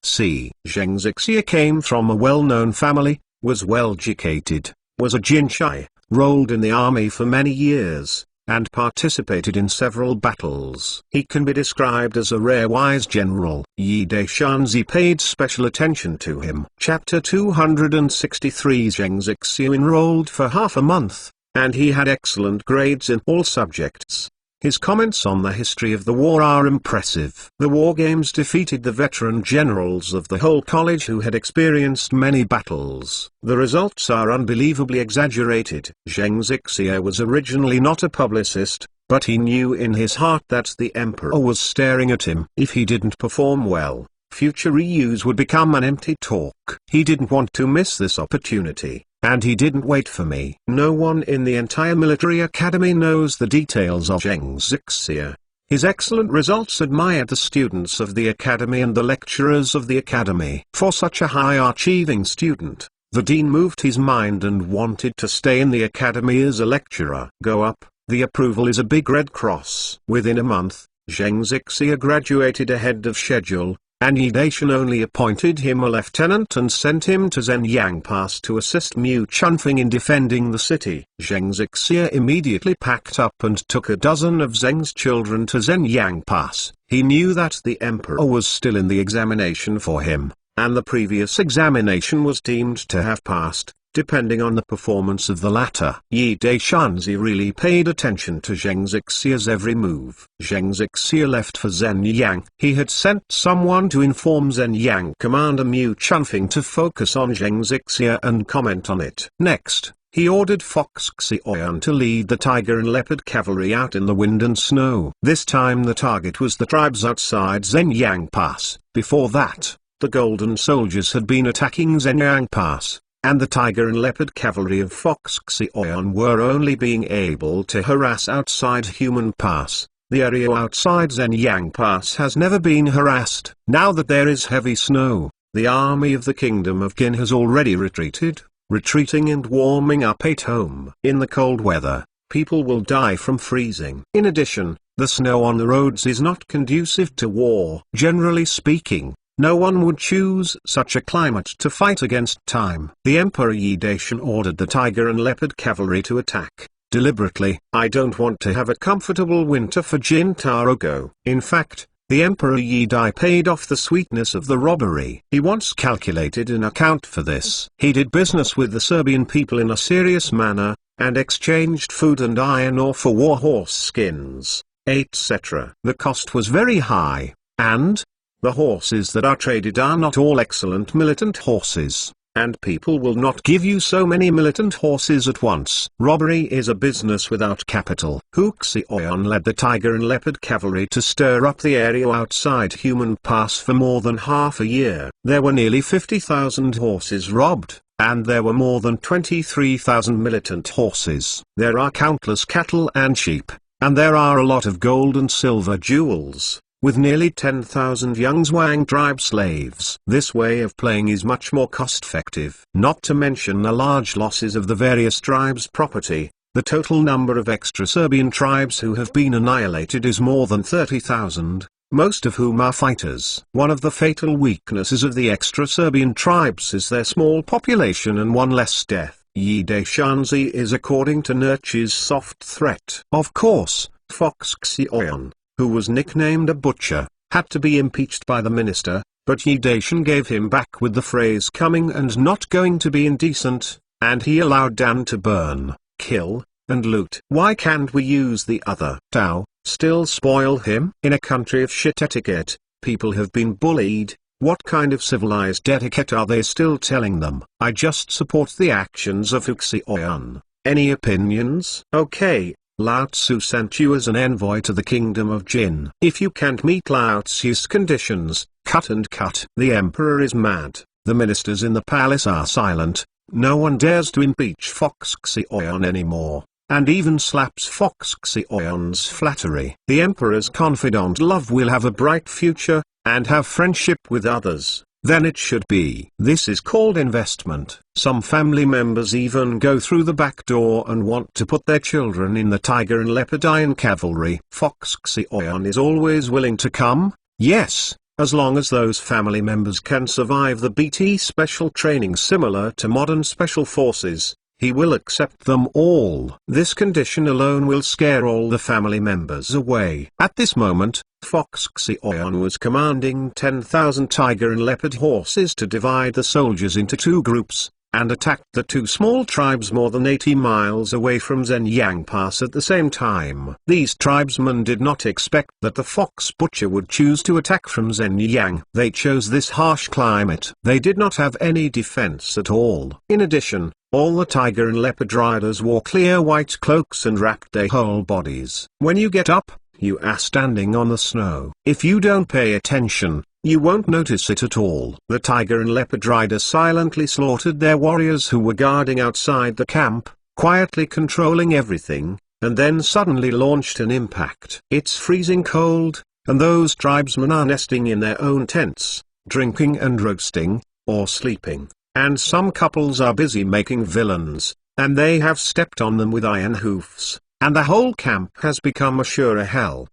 C. Zheng Zixia came from a well-known family, was well-educated, was a jinshai, rolled in the army for many years, and participated in several battles. He can be described as a rare wise general. Yi Daishanzi paid special attention to him. Chapter 263 Zheng Zixia enrolled for half a month, and he had excellent grades in all subjects. His comments on the history of the war are impressive. The war games defeated the veteran generals of the whole college who had experienced many battles. The results are unbelievably exaggerated. Zheng Zixia was originally not a publicist, but he knew in his heart that the emperor was staring at him. If he didn't perform well, future reuse would become an empty talk. He didn't want to miss this opportunity. And he didn't wait for me. No one in the entire military academy knows the details of Zheng Zixia. His excellent results admired the students of the academy and the lecturers of the academy. For such a high-achieving student, the dean moved his mind and wanted to stay in the academy as a lecturer. Go up, the approval is a big red cross. Within a month, Zheng Zixia graduated ahead of schedule, and Yi Daishan only appointed him a lieutenant and sent him to Zhenyang Pass to assist Mu Chunfeng in defending the city. Zheng Zixia immediately packed up and took a dozen of Zheng's children to Zhenyang Pass. He knew that the emperor was still in the examination for him, and the previous examination was deemed to have passed, depending on the performance of the latter. Yi Daishanzi really paid attention to Zheng Zixia's every move. Zheng Zixia left for Zhenyang. He had sent someone to inform Zhenyang Commander Mu Chunfeng to focus on Zheng Zixia and comment on it. Next, he ordered Fox Xioyan to lead the tiger and leopard cavalry out in the wind and snow. This time the target was the tribes outside Zhenyang Pass. Before that, the Golden Soldiers had been attacking Zhenyang Pass, and the tiger and leopard cavalry of Fox Xioyan were only being able to harass outside Human Pass. The area outside Zhenyang Pass has never been harassed. Now that there is heavy snow, the army of the Kingdom of Qin has already retreating and warming up at home. In the cold weather, people will die from freezing. In addition, the snow on the roads is not conducive to war. Generally speaking, no one would choose such a climate to fight against time. The Emperor Yi Daishan ordered the tiger and leopard cavalry to attack. Deliberately, I don't want to have a comfortable winter for Jin Tarogo. In fact, the Emperor Yi Dai paid off the sweetness of the robbery. He once calculated an account for this. He did business with the Serbian people in a serious manner, and exchanged food and iron ore for war horse skins, etc. The cost was very high, and the horses that are traded are not all excellent militant horses, and people will not give you so many militant horses at once. Robbery is a business without capital. Hu Xioyan led the tiger and leopard cavalry to stir up the area outside Human Pass for more than half a year. There were nearly 50,000 horses robbed, and there were more than 23,000 militant horses. There are countless cattle and sheep, and there are a lot of gold and silver jewels, with nearly 10,000 young Zhuang tribe slaves. This way of playing is much more cost-effective. Not to mention the large losses of the various tribes' property, the total number of extra-Serbian tribes who have been annihilated is more than 30,000, most of whom are fighters. One of the fatal weaknesses of the extra-Serbian tribes is their small population and one less death. Yi Daishanzi is according to Nurchi's soft threat. Of course, Fox Xioyan, who was nicknamed a butcher, had to be impeached by the minister, but Yi Daishan gave him back with the phrase coming and not going to be indecent, and he allowed Dan to burn, kill, and loot. Why can't we use the other Tao, still spoil him? In a country of shit etiquette, people have been bullied. What kind of civilized etiquette are they still telling them? I just support the actions of Xioyan. Any opinions? Okay. Lao Tzu sent you as an envoy to the Kingdom of Jin. If you can't meet Lao Tzu's conditions, cut and cut. The emperor is mad. The ministers in the palace are silent. No one dares to impeach Fox Xioyan anymore, and even slaps Fox Xioyan's flattery. The emperor's confidant love will have a bright future, and have friendship with others. Then it should be. This is called investment. Some family members even go through the back door and want to put their children in the tiger and leopard iron cavalry. Fox Xioyan is always willing to come, yes, as long as those family members can survive the BT special training similar to modern special forces. He will accept them all. This condition alone will scare all the family members away. At this moment, Fox Xioyan was commanding 10,000 tiger and leopard horses to divide the soldiers into two groups, and attacked the two small tribes more than 80 miles away from Zhenyang Pass at the same time. These tribesmen did not expect that the fox butcher would choose to attack from Zhenyang. They chose this harsh climate. They did not have any defense at all. In addition, all the tiger and leopard riders wore clear white cloaks and wrapped their whole bodies. When you get up, you are standing on the snow. If you don't pay attention, you won't notice it at all. The tiger and leopard riders silently slaughtered their warriors who were guarding outside the camp, quietly controlling everything, and then suddenly launched an impact. It's freezing cold, and those tribesmen are nesting in their own tents, drinking and roasting, or sleeping. And some couples are busy making villains, and they have stepped on them with iron hoofs, and the whole camp has become a sure hell.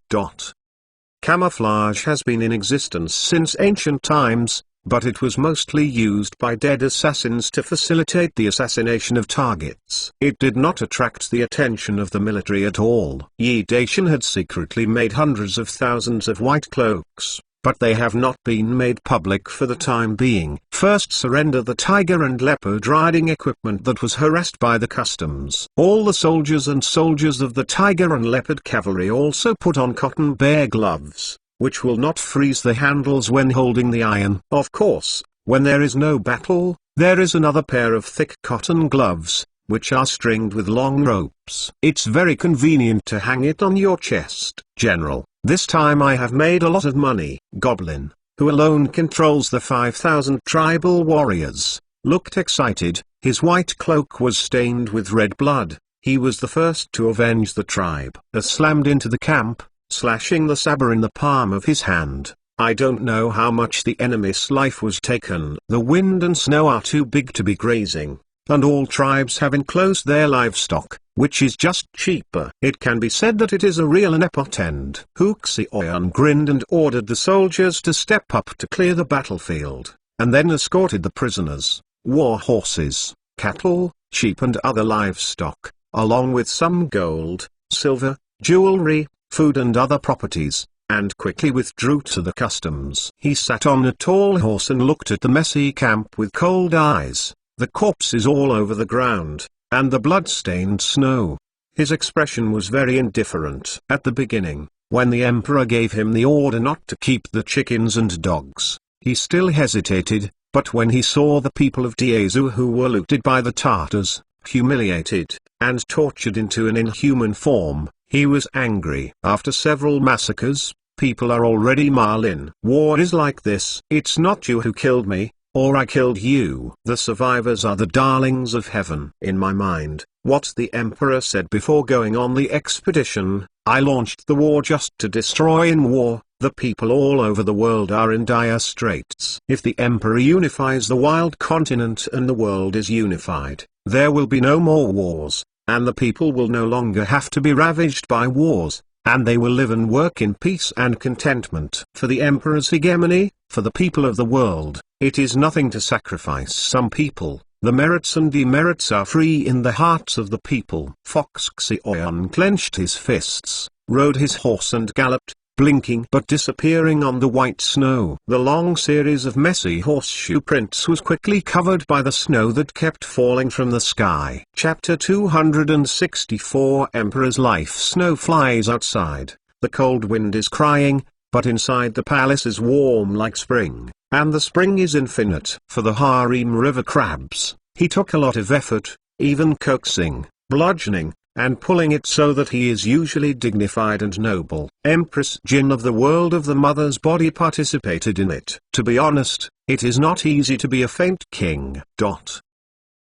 Camouflage has been in existence since ancient times, but it was mostly used by dead assassins to facilitate the assassination of targets. It did not attract the attention of the military at all. Yi Daishan had secretly made hundreds of thousands of white cloaks, but they have not been made public for the time being. First, surrender the tiger and leopard riding equipment that was harassed by the customs. All the soldiers of the tiger and leopard cavalry also put on cotton bear gloves, which will not freeze the handles when holding the iron. Of course, when there is no battle, there is another pair of thick cotton gloves, which are stringed with long ropes. It's very convenient to hang it on your chest. General, this time I have made a lot of money. Goblin, who alone controls the 5,000 tribal warriors, looked excited. His white cloak was stained with red blood. He was the first to avenge the tribe. Slammed into the camp, slashing the saber in the palm of his hand. I don't know how much the enemy's life was taken. The wind and snow are too big to be grazing, and all tribes have enclosed their livestock, which is just cheaper. It can be said that it is a real nepotend. Zixia grinned and ordered the soldiers to step up to clear the battlefield, and then escorted the prisoners, war horses, cattle, sheep and other livestock, along with some gold, silver, jewelry, food and other properties, and quickly withdrew to the customs. He sat on a tall horse and looked at the messy camp with cold eyes, the corpses all over the ground, and the blood-stained snow. His expression was very indifferent. At the beginning, when the emperor gave him the order not to keep the chickens and dogs, he still hesitated, but when he saw the people of Diezu who were looted by the Tartars, humiliated, and tortured into an inhuman form, he was angry. After several massacres, people are already in. War is like this. It's not you who killed me, or I killed you. The survivors are the darlings of heaven. In my mind, what the emperor said before going on the expedition, I launched the war just to destroy. In war, the people all over the world are in dire straits. If the emperor unifies the wild continent and the world is unified, there will be no more wars, and the people will no longer have to be ravaged by wars, and they will live and work in peace and contentment. For the emperor's hegemony, for the people of the world, it is nothing to sacrifice some people. The merits and demerits are free in the hearts of the people. Zixia clenched his fists, rode his horse and galloped, blinking but disappearing on the white snow. The long series of messy horseshoe prints was quickly covered by the snow that kept falling from the sky. Chapter 264 Emperor's Life. Snow flies outside, the cold wind is crying, but inside the palace is warm like spring, and the spring is infinite. For the harem river crabs, he took a lot of effort, even coaxing, bludgeoning, and pulling it so that he is usually dignified and noble. Empress Jin of the world of the mother's body participated in it. To be honest, it is not easy to be a faint king.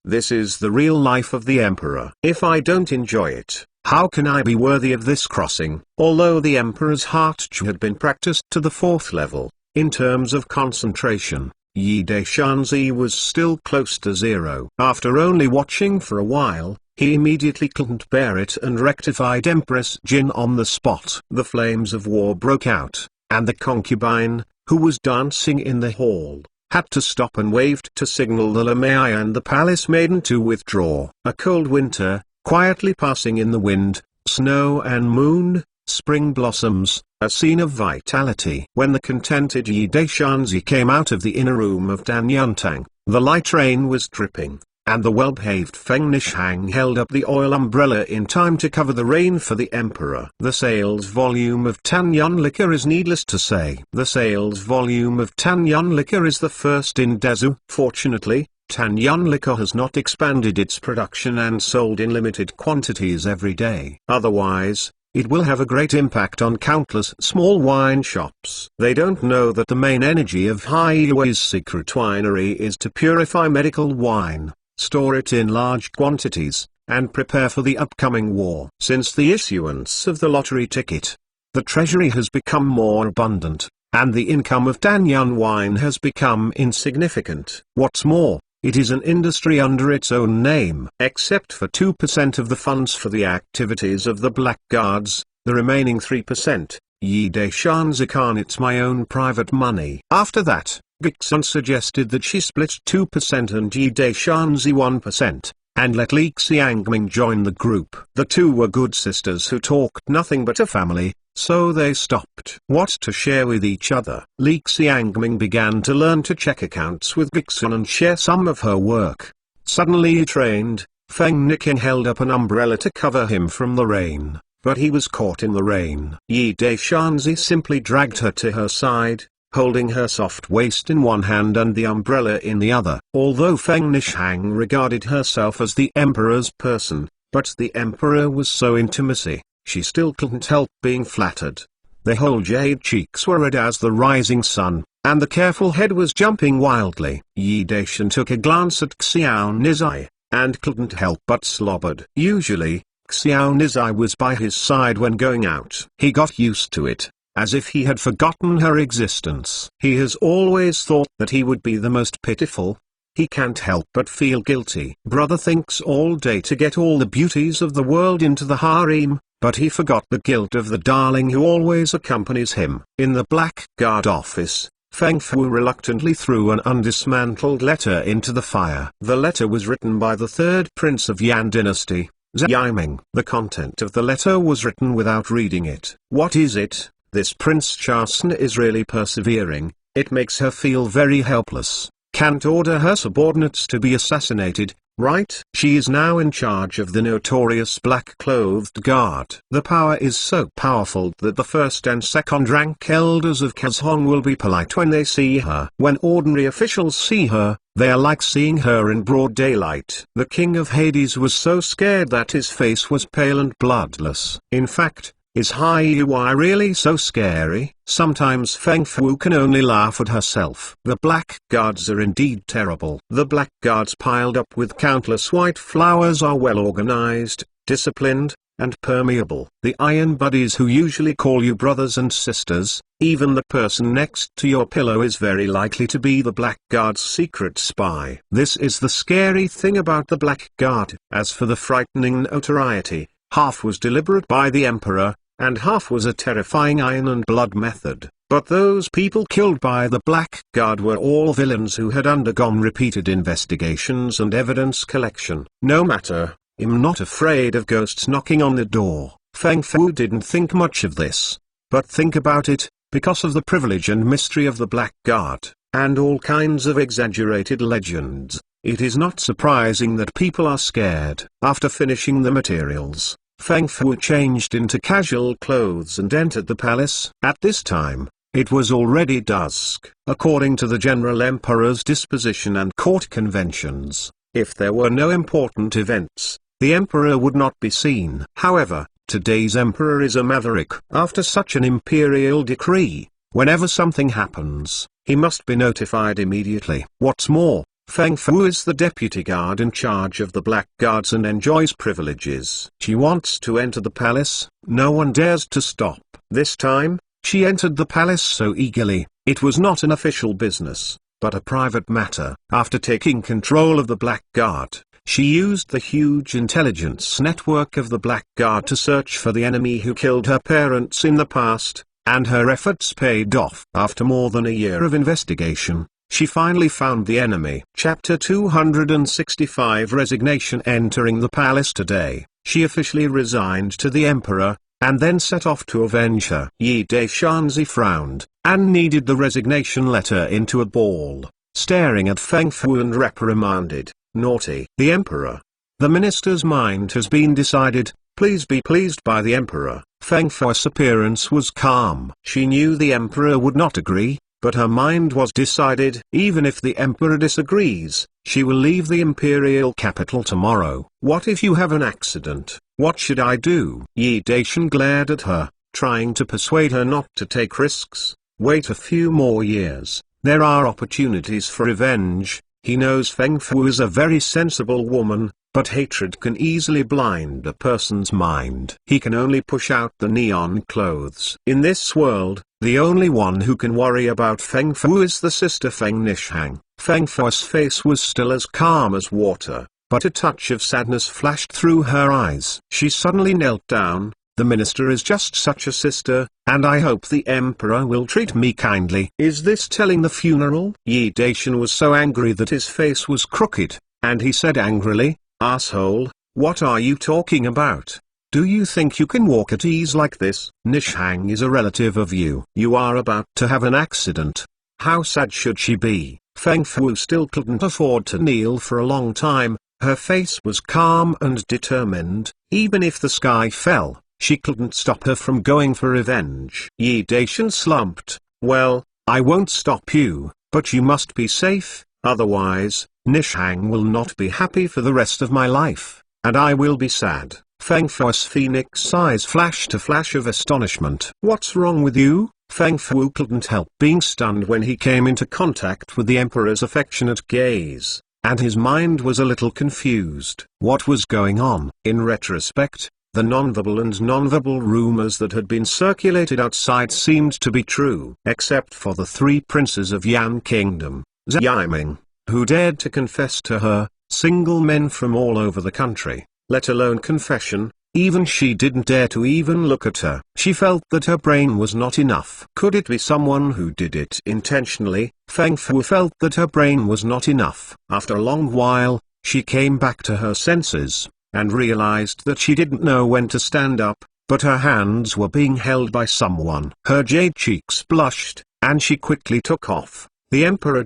This is the real life of the emperor. If I don't enjoy it, how can I be worthy of this crossing? Although the emperor's heart had been practiced to the 4th level, in terms of concentration, Yi Deshanzi was still close to 0. After only watching for a while, he immediately couldn't bear it and rectified Empress Jin on the spot. The flames of war broke out, and the concubine, who was dancing in the hall, had to stop and waved to signal the Lamai and the palace maiden to withdraw. A cold winter, quietly passing in the wind, snow and moon, spring blossoms, a scene of vitality. When the contented Yi Deshanzi came out of the inner room of Danyantang, the light rain was dripping, and the well-behaved Feng Nishang held up the oil umbrella in time to cover the rain for the emperor. The sales volume of Tanyan liquor is needless to say. The sales volume of Tanyan liquor is the first in Dezu. Fortunately, Tanyan liquor has not expanded its production and sold in limited quantities every day. Otherwise, it will have a great impact on countless small wine shops. They don't know that the main energy of Haiwei's secret winery is to purify medical wine, store it in large quantities, and prepare for the upcoming war. Since the issuance of the lottery ticket, the treasury has become more abundant, and the income of Danyan wine has become insignificant. What's more, it is an industry under its own name. Except for 2% of the funds for the activities of the blackguards, the remaining 3%, Yi Deshanzi Khan, it's my own private money. After that, Gixun suggested that she split 2% and Yi Deshanzi 1%, and let Li Xiangming join the group. The two were good sisters who talked nothing but a family, so they stopped what to share with each other. Li Xiangming began to learn to check accounts with Zixia and share some of her work. Suddenly he trained, Feng Niking held up an umbrella to cover him from the rain, but he was caught in the rain. Yi Daishanzi simply dragged her to her side, holding her soft waist in one hand and the umbrella in the other. Although Feng Nishang regarded herself as the emperor's person, but the emperor was so intimacy, she still couldn't help being flattered. The whole jade cheeks were red as the rising sun, and the careful head was jumping wildly. Yi Daishan took a glance at Xiao Nizai, and couldn't help but slobbered. Usually, Xiao Nizai was by his side when going out. He got used to it, as if he had forgotten her existence. He has always thought that he would be the most pitiful. He can't help but feel guilty. Brother thinks all day to get all the beauties of the world into the harem, but he forgot the guilt of the darling who always accompanies him. In the blackguard office, Feng Fu reluctantly threw an undismantled letter into the fire. The letter was written by the third prince of Yan dynasty, Zhang. The content of the letter was written without reading it. What is it? This Prince Chasen is really persevering. It makes her feel very helpless. Can't order her subordinates to be assassinated, right? She is now in charge of the notorious black-clothed guard. The power is so powerful that the first and second rank elders of Kazhong will be polite when they see her. When ordinary officials see her, they are like seeing her in broad daylight. The king of Hades was so scared that his face was pale and bloodless. In fact, is Hai Yui really so scary? Sometimes Feng Fu can only laugh at herself. The blackguards are indeed terrible. The blackguards piled up with countless white flowers are well organized, disciplined, and permeable. The iron buddies who usually call you brothers and sisters, even the person next to your pillow is very likely to be the blackguard's secret spy. This is the scary thing about the blackguard. As for the frightening notoriety, half was deliberate by the emperor, and half was a terrifying iron and blood method. But those people killed by the blackguard were all villains who had undergone repeated investigations and evidence collection. No matter, I'm not afraid of ghosts knocking on the door. Feng Fu didn't think much of this. But think about it, because of the privilege and mystery of the blackguard, and all kinds of exaggerated legends, it is not surprising that people are scared. After finishing the materials, Feng Fu changed into casual clothes and entered the palace. At this time, it was already dusk. According to the general emperor's disposition and court conventions, if there were no important events, the emperor would not be seen. However, today's emperor is a maverick. After such an imperial decree, whenever something happens, he must be notified immediately. What's more, Feng Fu is the deputy guard in charge of the blackguards and enjoys privileges. She wants to enter the palace, no one dares to stop. This time, she entered the palace so eagerly. It was not an official business, but a private matter. After taking control of the blackguard, she used the huge intelligence network of the blackguard to search for the enemy who killed her parents in the past, and her efforts paid off. After more than a year of investigation, she finally found the enemy. Chapter 265 Resignation. Entering the palace today, she officially resigned to the emperor, and then set off to avenge her. Yi Daishanzi frowned, and kneaded the resignation letter into a ball, staring at Feng Fu and reprimanded, "Naughty." The emperor. The minister's mind has been decided. Please be pleased by the emperor. Feng Fu's appearance was calm. She knew the emperor would not agree, but her mind was decided. Even if the emperor disagrees, she will leave the imperial capital tomorrow. What if you have an accident? What should I do? Yi Daishan glared at her, trying to persuade her not to take risks. Wait a few more years. There are opportunities for revenge. He knows Feng Fu is a very sensible woman, but hatred can easily blind a person's mind. He can only push out the neon clothes. In this world, the only one who can worry about Feng Fu is the sister Feng Nishang. Feng Fu's face was still as calm as water, but a touch of sadness flashed through her eyes. She suddenly knelt down. The minister is just such a sister, and I hope the emperor will treat me kindly. Is this telling the funeral? Yi Daishan was so angry that his face was crooked, and he said angrily, "Asshole, what are you talking about? Do you think you can walk at ease like this? Nishang is a relative of you. You are about to have an accident. How sad should she be? Feng Fu still couldn't afford to kneel for a long time. Her face was calm and determined. Even if the sky fell, she couldn't stop her from going for revenge. Yi Daishan slumped. Well, I won't stop you, but you must be safe, otherwise, Nishang will not be happy for the rest of my life, and I will be sad. Feng Fu's phoenix eyes flashed a flash of astonishment. What's wrong with you? Feng Fu couldn't help being stunned when he came into contact with the Emperor's affectionate gaze, and his mind was a little confused. What was going on? In retrospect, the nonverbal and nonverbal rumors that had been circulated outside seemed to be true, except for the three princes of Yan Kingdom, Zhang, who dared to confess to her, single men from all over the country, let alone confession. Even she didn't dare to even look at her. She felt that her brain was not enough. Could it be someone who did it intentionally? Feng Fu felt that her brain was not enough. After a long while, she came back to her senses, and realized that she didn't know when to stand up, but her hands were being held by someone. Her jade cheeks blushed, and she quickly took off. The Emperor ...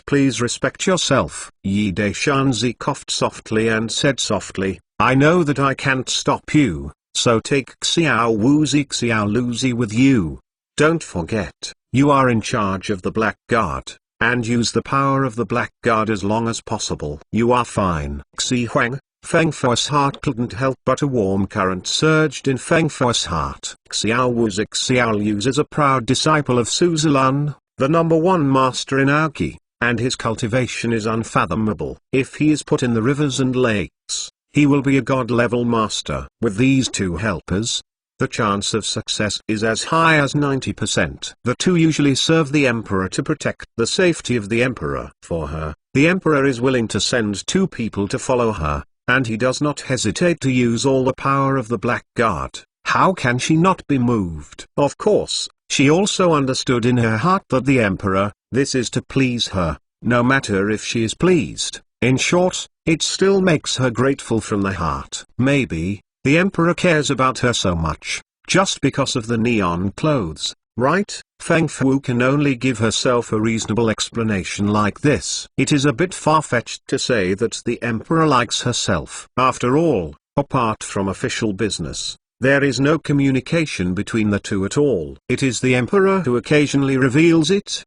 Please respect yourself. Yi Daishanzi coughed softly and said softly, I know that I can't stop you, so take Xiao Wuzi Xiao Luzi with you. Don't forget, you are in charge of the Black Guard, and use the power of the Black Guard as long as possible. You are fine. Xi Huang. Feng Fu's heart couldn't help but a warm current surged in Feng Fu's heart. Xiao Wuzi Xiao Luz is a proud disciple of Su Zilun, the #1 master in Aoki, and his cultivation is unfathomable. If he is put in the rivers and lakes, he will be a god-level master. With these two helpers, the chance of success is as high as 90%. The two usually serve the Emperor to protect the safety of the Emperor. For her, the Emperor is willing to send 2 people to follow her, and he does not hesitate to use all the power of the Black Guard. How can she not be moved? Of course, she also understood in her heart that the Emperor, this is to please her, no matter if she is pleased. In short, it still makes her grateful from the heart. Maybe, the Emperor cares about her so much, just because of the neon clothes, right? Feng Fu can only give herself a reasonable explanation like this. It is a bit far-fetched to say that the Emperor likes herself. After all, apart from official business, there is no communication between the two at all. It is the Emperor who occasionally reveals it.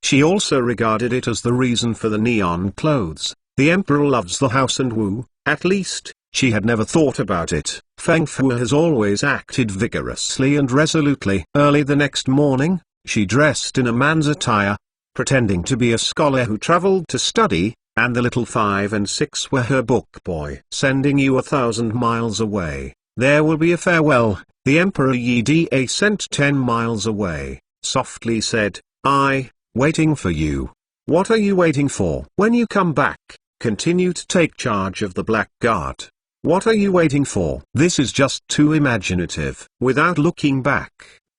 She also regarded it as the reason for the neon clothes. The Emperor loves the house and Wu, at least, she had never thought about it. Feng Fu has always acted vigorously and resolutely. Early the next morning, she dressed in a man's attire, pretending to be a scholar who traveled to study, and the little 5 and 6 were her book boy. Sending you 1,000 miles away, there will be a farewell. The Emperor Yi Da sent 10 miles away, softly said, waiting for you. What are you waiting for? When you come back, continue to take charge of the Black Guard. What are you waiting for? This is just too imaginative. Without looking back,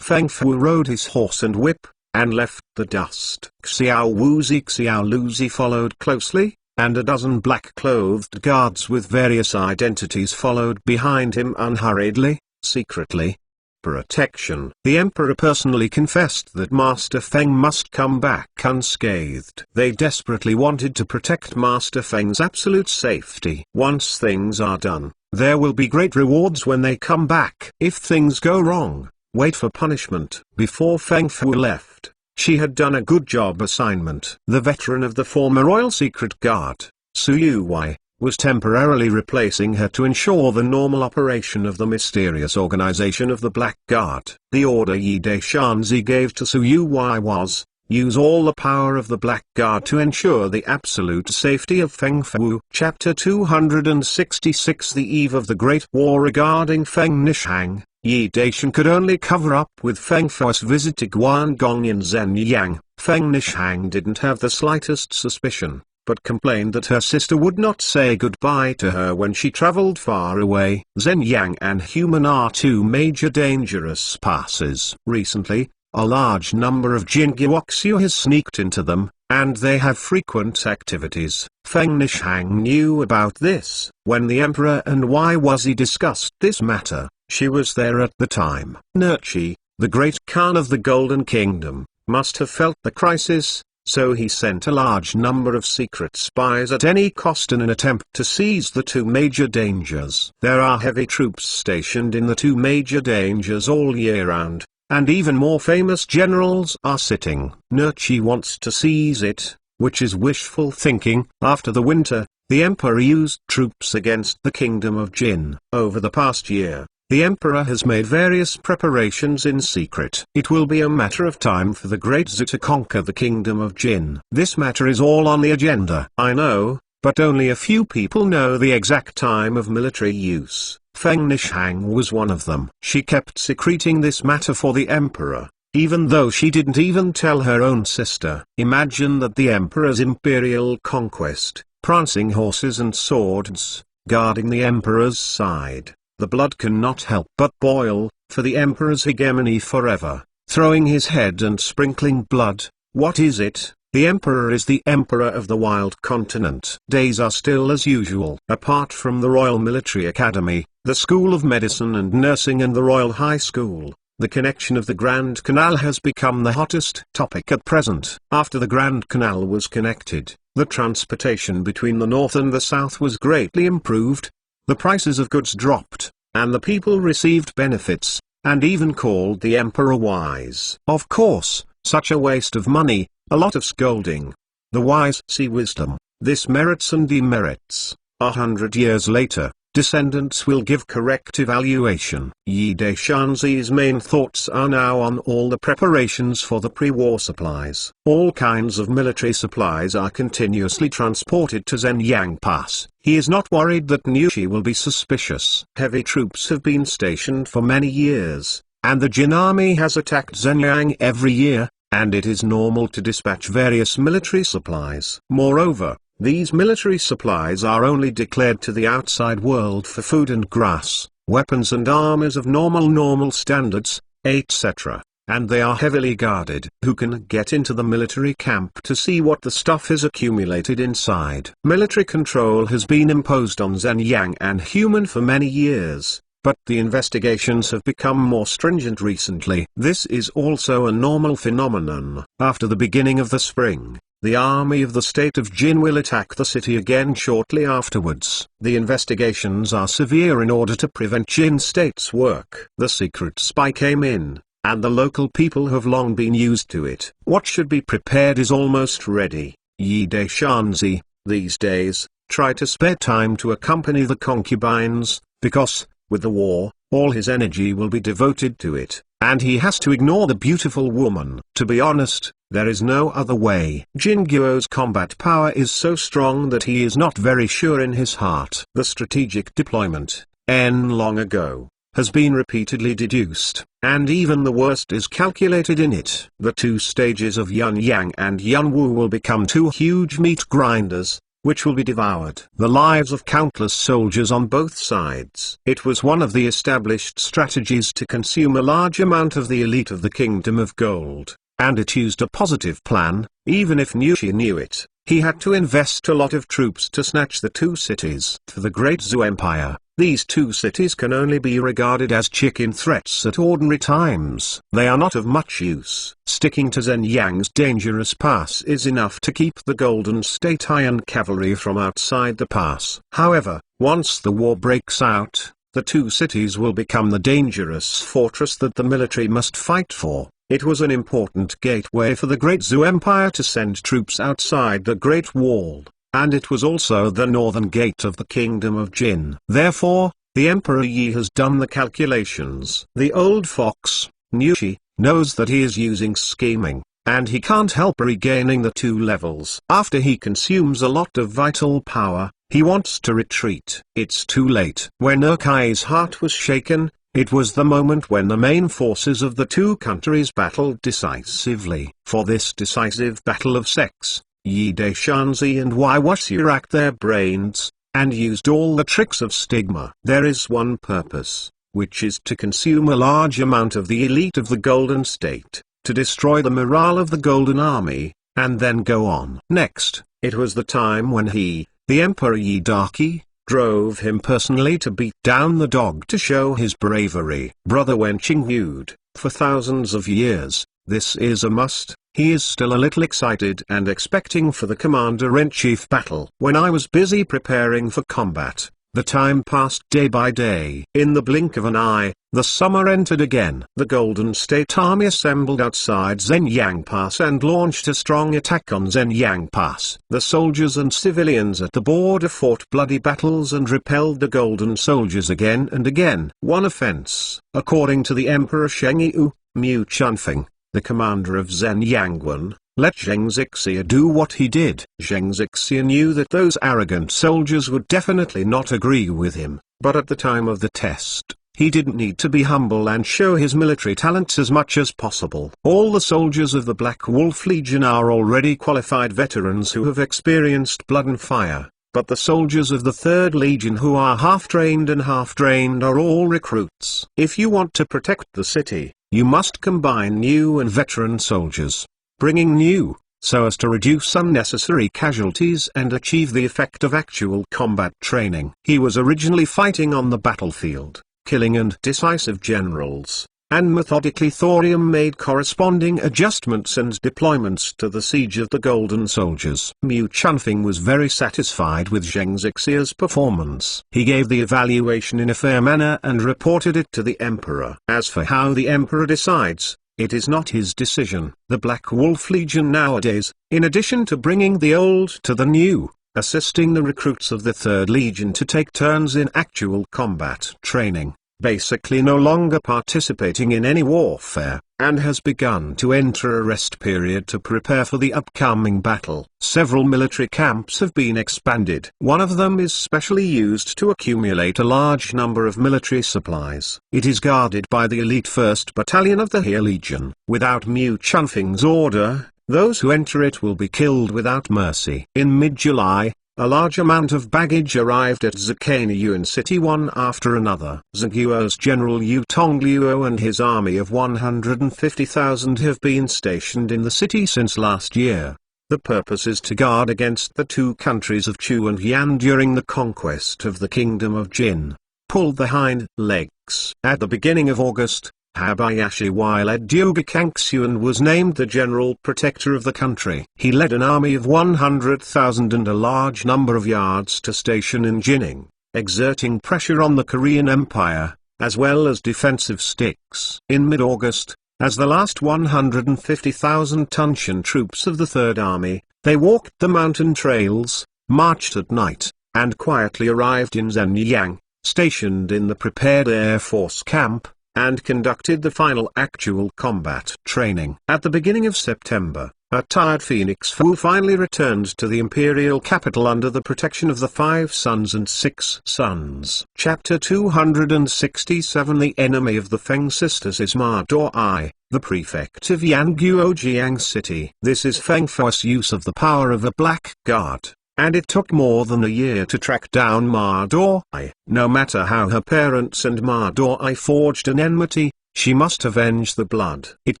Feng Fu rode his horse and whip, and left the dust. Xiao Wuzi Xiao Luzi followed closely, and a dozen black-clothed guards with various identities followed behind him unhurriedly, secretly. Protection. The Emperor personally confessed that Master Feng must come back unscathed. They desperately wanted to protect Master Feng's absolute safety. Once things are done, there will be great rewards when they come back. If things go wrong, wait for punishment. Before Feng Fu left, she had done a good job assignment. The veteran of the former Royal Secret Guard, Su Yuwei, was temporarily replacing her to ensure the normal operation of the mysterious organization of the Black Guard. The order Yi Daishanzi gave to Su Yuwei was, use all the power of the Black Guard to ensure the absolute safety of Feng Fu. Chapter 266. The eve of the Great War. Regarding Feng Nishang, Yi Daishan could only cover up with Feng Fu's visit to Guangdong in Zhenyang. Feng Nishang didn't have the slightest suspicion, but complained that her sister would not say goodbye to her when she traveled far away. Zhenyang and Human are 2 major dangerous passes. Recently, a large number of Jingguoxiu has sneaked into them, and they have frequent activities. Feng Nishang knew about this. When the emperor and Wai Wuzi discussed this matter, she was there at the time. Nerchi, the great Khan of the Golden Kingdom, must have felt the crisis, so he sent a large number of secret spies at any cost in an attempt to seize the two major dangers. There are heavy troops stationed in the two major dangers all year round, and even more famous generals are sitting. Nerchi wants to seize it, which is wishful thinking. After the winter, the emperor used troops against the kingdom of Jin. Over the past year, the emperor has made various preparations in secret. It will be a matter of time for the Great Zhu to conquer the kingdom of Jin. This matter is all on the agenda. I know, but only a few people know the exact time of military use. Feng Nishang was one of them. She kept secreting this matter for the emperor, even though she didn't even tell her own sister. Imagine that the emperor's imperial conquest, prancing horses and swords, guarding the emperor's side. The blood cannot help but boil, for the emperor's hegemony forever, throwing his head and sprinkling blood. What is it? The emperor is the emperor of the wild continent. Days are still as usual. Apart from the Royal Military Academy, the School of Medicine and Nursing and the Royal High School, the connection of the Grand Canal has become the hottest topic at present. After the Grand Canal was connected, the transportation between the north and the south was greatly improved. The prices of goods dropped, and the people received benefits, and even called the emperor wise. Of course, such a waste of money, a lot of scolding. The wise see wisdom, this merits and demerits. 100 years later, descendants will give correct evaluation. Yi Deshanzi's main thoughts are now on all the preparations for the pre-war supplies. All kinds of military supplies are continuously transported to Zhenyang Pass. He is not worried that Nushi will be suspicious. Heavy troops have been stationed for many years, and the Jin army has attacked Zhenyang every year, and it is normal to dispatch various military supplies. Moreover, these military supplies are only declared to the outside world for food and grass, weapons and armors of normal standards, etc., and they are heavily guarded. Who can get into the military camp to see what the stuff is accumulated inside? Military control has been imposed on Zhenyang and Human for many years, but the investigations have become more stringent recently. This is also a normal phenomenon. After the beginning of the spring, the army of the state of Jin will attack the city again shortly afterwards. The investigations are severe in order to prevent Jin state's work. The secret spy came in, and the local people have long been used to it. What should be prepared is almost ready. Yi Deshanzi, these days, try to spare time to accompany the concubines, because, with the war, all his energy will be devoted to it, and he has to ignore the beautiful woman. To be honest, there is no other way. Jin Guo's combat power is so strong that he is not very sure in his heart. The strategic deployment, long ago, has been repeatedly deduced, and even the worst is calculated in it. The two stages of Yun Yang and Yun Wu will become two huge meat grinders, which will be devoured. The lives of countless soldiers on both sides. It was one of the established strategies to consume a large amount of the elite of the Kingdom of Gold, and it used a positive plan. Even if Nushi knew it, he had to invest a lot of troops to snatch the two cities. For the Great Zhu Empire, these two cities can only be regarded as chicken threats at ordinary times. They are not of much use. Sticking to Zhenyang's dangerous pass is enough to keep the Golden State Iron Cavalry from outside the pass. However, once the war breaks out, the two cities will become the dangerous fortress that the military must fight for. It was an important gateway for the Great Zhu Empire to send troops outside the Great Wall, and it was also the northern gate of the Kingdom of Jin. Therefore, the Emperor Yi has done the calculations. The old fox, Nushi, knows that he is using scheming, and he can't help regaining the two levels. After he consumes a lot of vital power, he wants to retreat. It's too late. When Urkai's heart was shaken, it was the moment when the main forces of the two countries battled decisively. For this decisive battle of sex, Yi Deshanzi and Wai Wuzi racked their brains, and used all the tricks of stigma. There is one purpose, which is to consume a large amount of the elite of the Golden State, to destroy the morale of the Golden Army, and then go on. Next, it was the time when he, the Emperor Yidaki, drove him personally to beat down the dog to show his bravery. Brother Wen continued, for thousands of years, this is a must. He is still a little excited and expecting for the Commander-in-Chief battle. When I was busy preparing for combat, the time passed day by day. In the blink of an eye, the summer entered again. The Golden State Army assembled outside Zhenyang Pass and launched a strong attack on Zhenyang Pass. The soldiers and civilians at the border fought bloody battles and repelled the Golden Soldiers again and again. One offense, according to the Emperor Shengyu, Mu Chunfeng, the commander of Zhenyangwan, let Zheng Zixia do what he did. Zheng Zixia knew that those arrogant soldiers would definitely not agree with him, but at the time of the test, he didn't need to be humble and show his military talents as much as possible. All the soldiers of the Black Wolf Legion are already qualified veterans who have experienced blood and fire, but the soldiers of the 3rd Legion who are half-trained and half-trained are all recruits. If you want to protect the city, you must combine new and veteran soldiers, bringing new, so as to reduce unnecessary casualties and achieve the effect of actual combat training. He was originally fighting on the battlefield, killing and decisive generals, and methodically thorium made corresponding adjustments and deployments to the siege of the Golden Soldiers. Mu Chunfeng was very satisfied with Zheng Zixia's performance. He gave the evaluation in a fair manner and reported it to the Emperor. As for how the Emperor decides, it is not his decision. The Black Wolf Legion nowadays, in addition to bringing the old to the new, assisting the recruits of the 3rd Legion to take turns in actual combat training, basically no longer participating in any warfare, and has begun to enter a rest period to prepare for the upcoming battle. Several military camps have been expanded. One of them is specially used to accumulate a large number of military supplies. It is guarded by the elite 1st Battalion of the He Legion. Without Mu Chunfeng's order, those who enter it will be killed without mercy. In mid-July, a large amount of baggage arrived at Zhengtong city one after another. Zhengguo's General Yu Tongluo and his army of 150,000 have been stationed in the city since last year. The purpose is to guard against the two countries of Chu and Yan during the conquest of the Kingdom of Jin. Pulled the hind legs. At the beginning of August, Habayashi led Duga Kangxuan was named the general protector of the country. He led an army of 100,000 and a large number of yards to station in Jining, exerting pressure on the Korean Empire, as well as defensive sticks. In mid-August, as the last 150,000 Tunshan troops of the Third Army, they walked the mountain trails, marched at night, and quietly arrived in Zhenyang, stationed in the prepared Air Force camp, and conducted the final actual combat training. At the beginning of September, a tired Phoenix Fu finally returned to the imperial capital under the protection of the 5 sons and 6 sons. Chapter 267 The enemy of the Feng sisters is Ma Doi, the prefect of Yanguo Jiang City. This is Feng Fu's use of the power of a black god, and it took more than a year to track down Ma Doi. No matter how her parents and Ma Doi forged an enmity, she must avenge the blood. It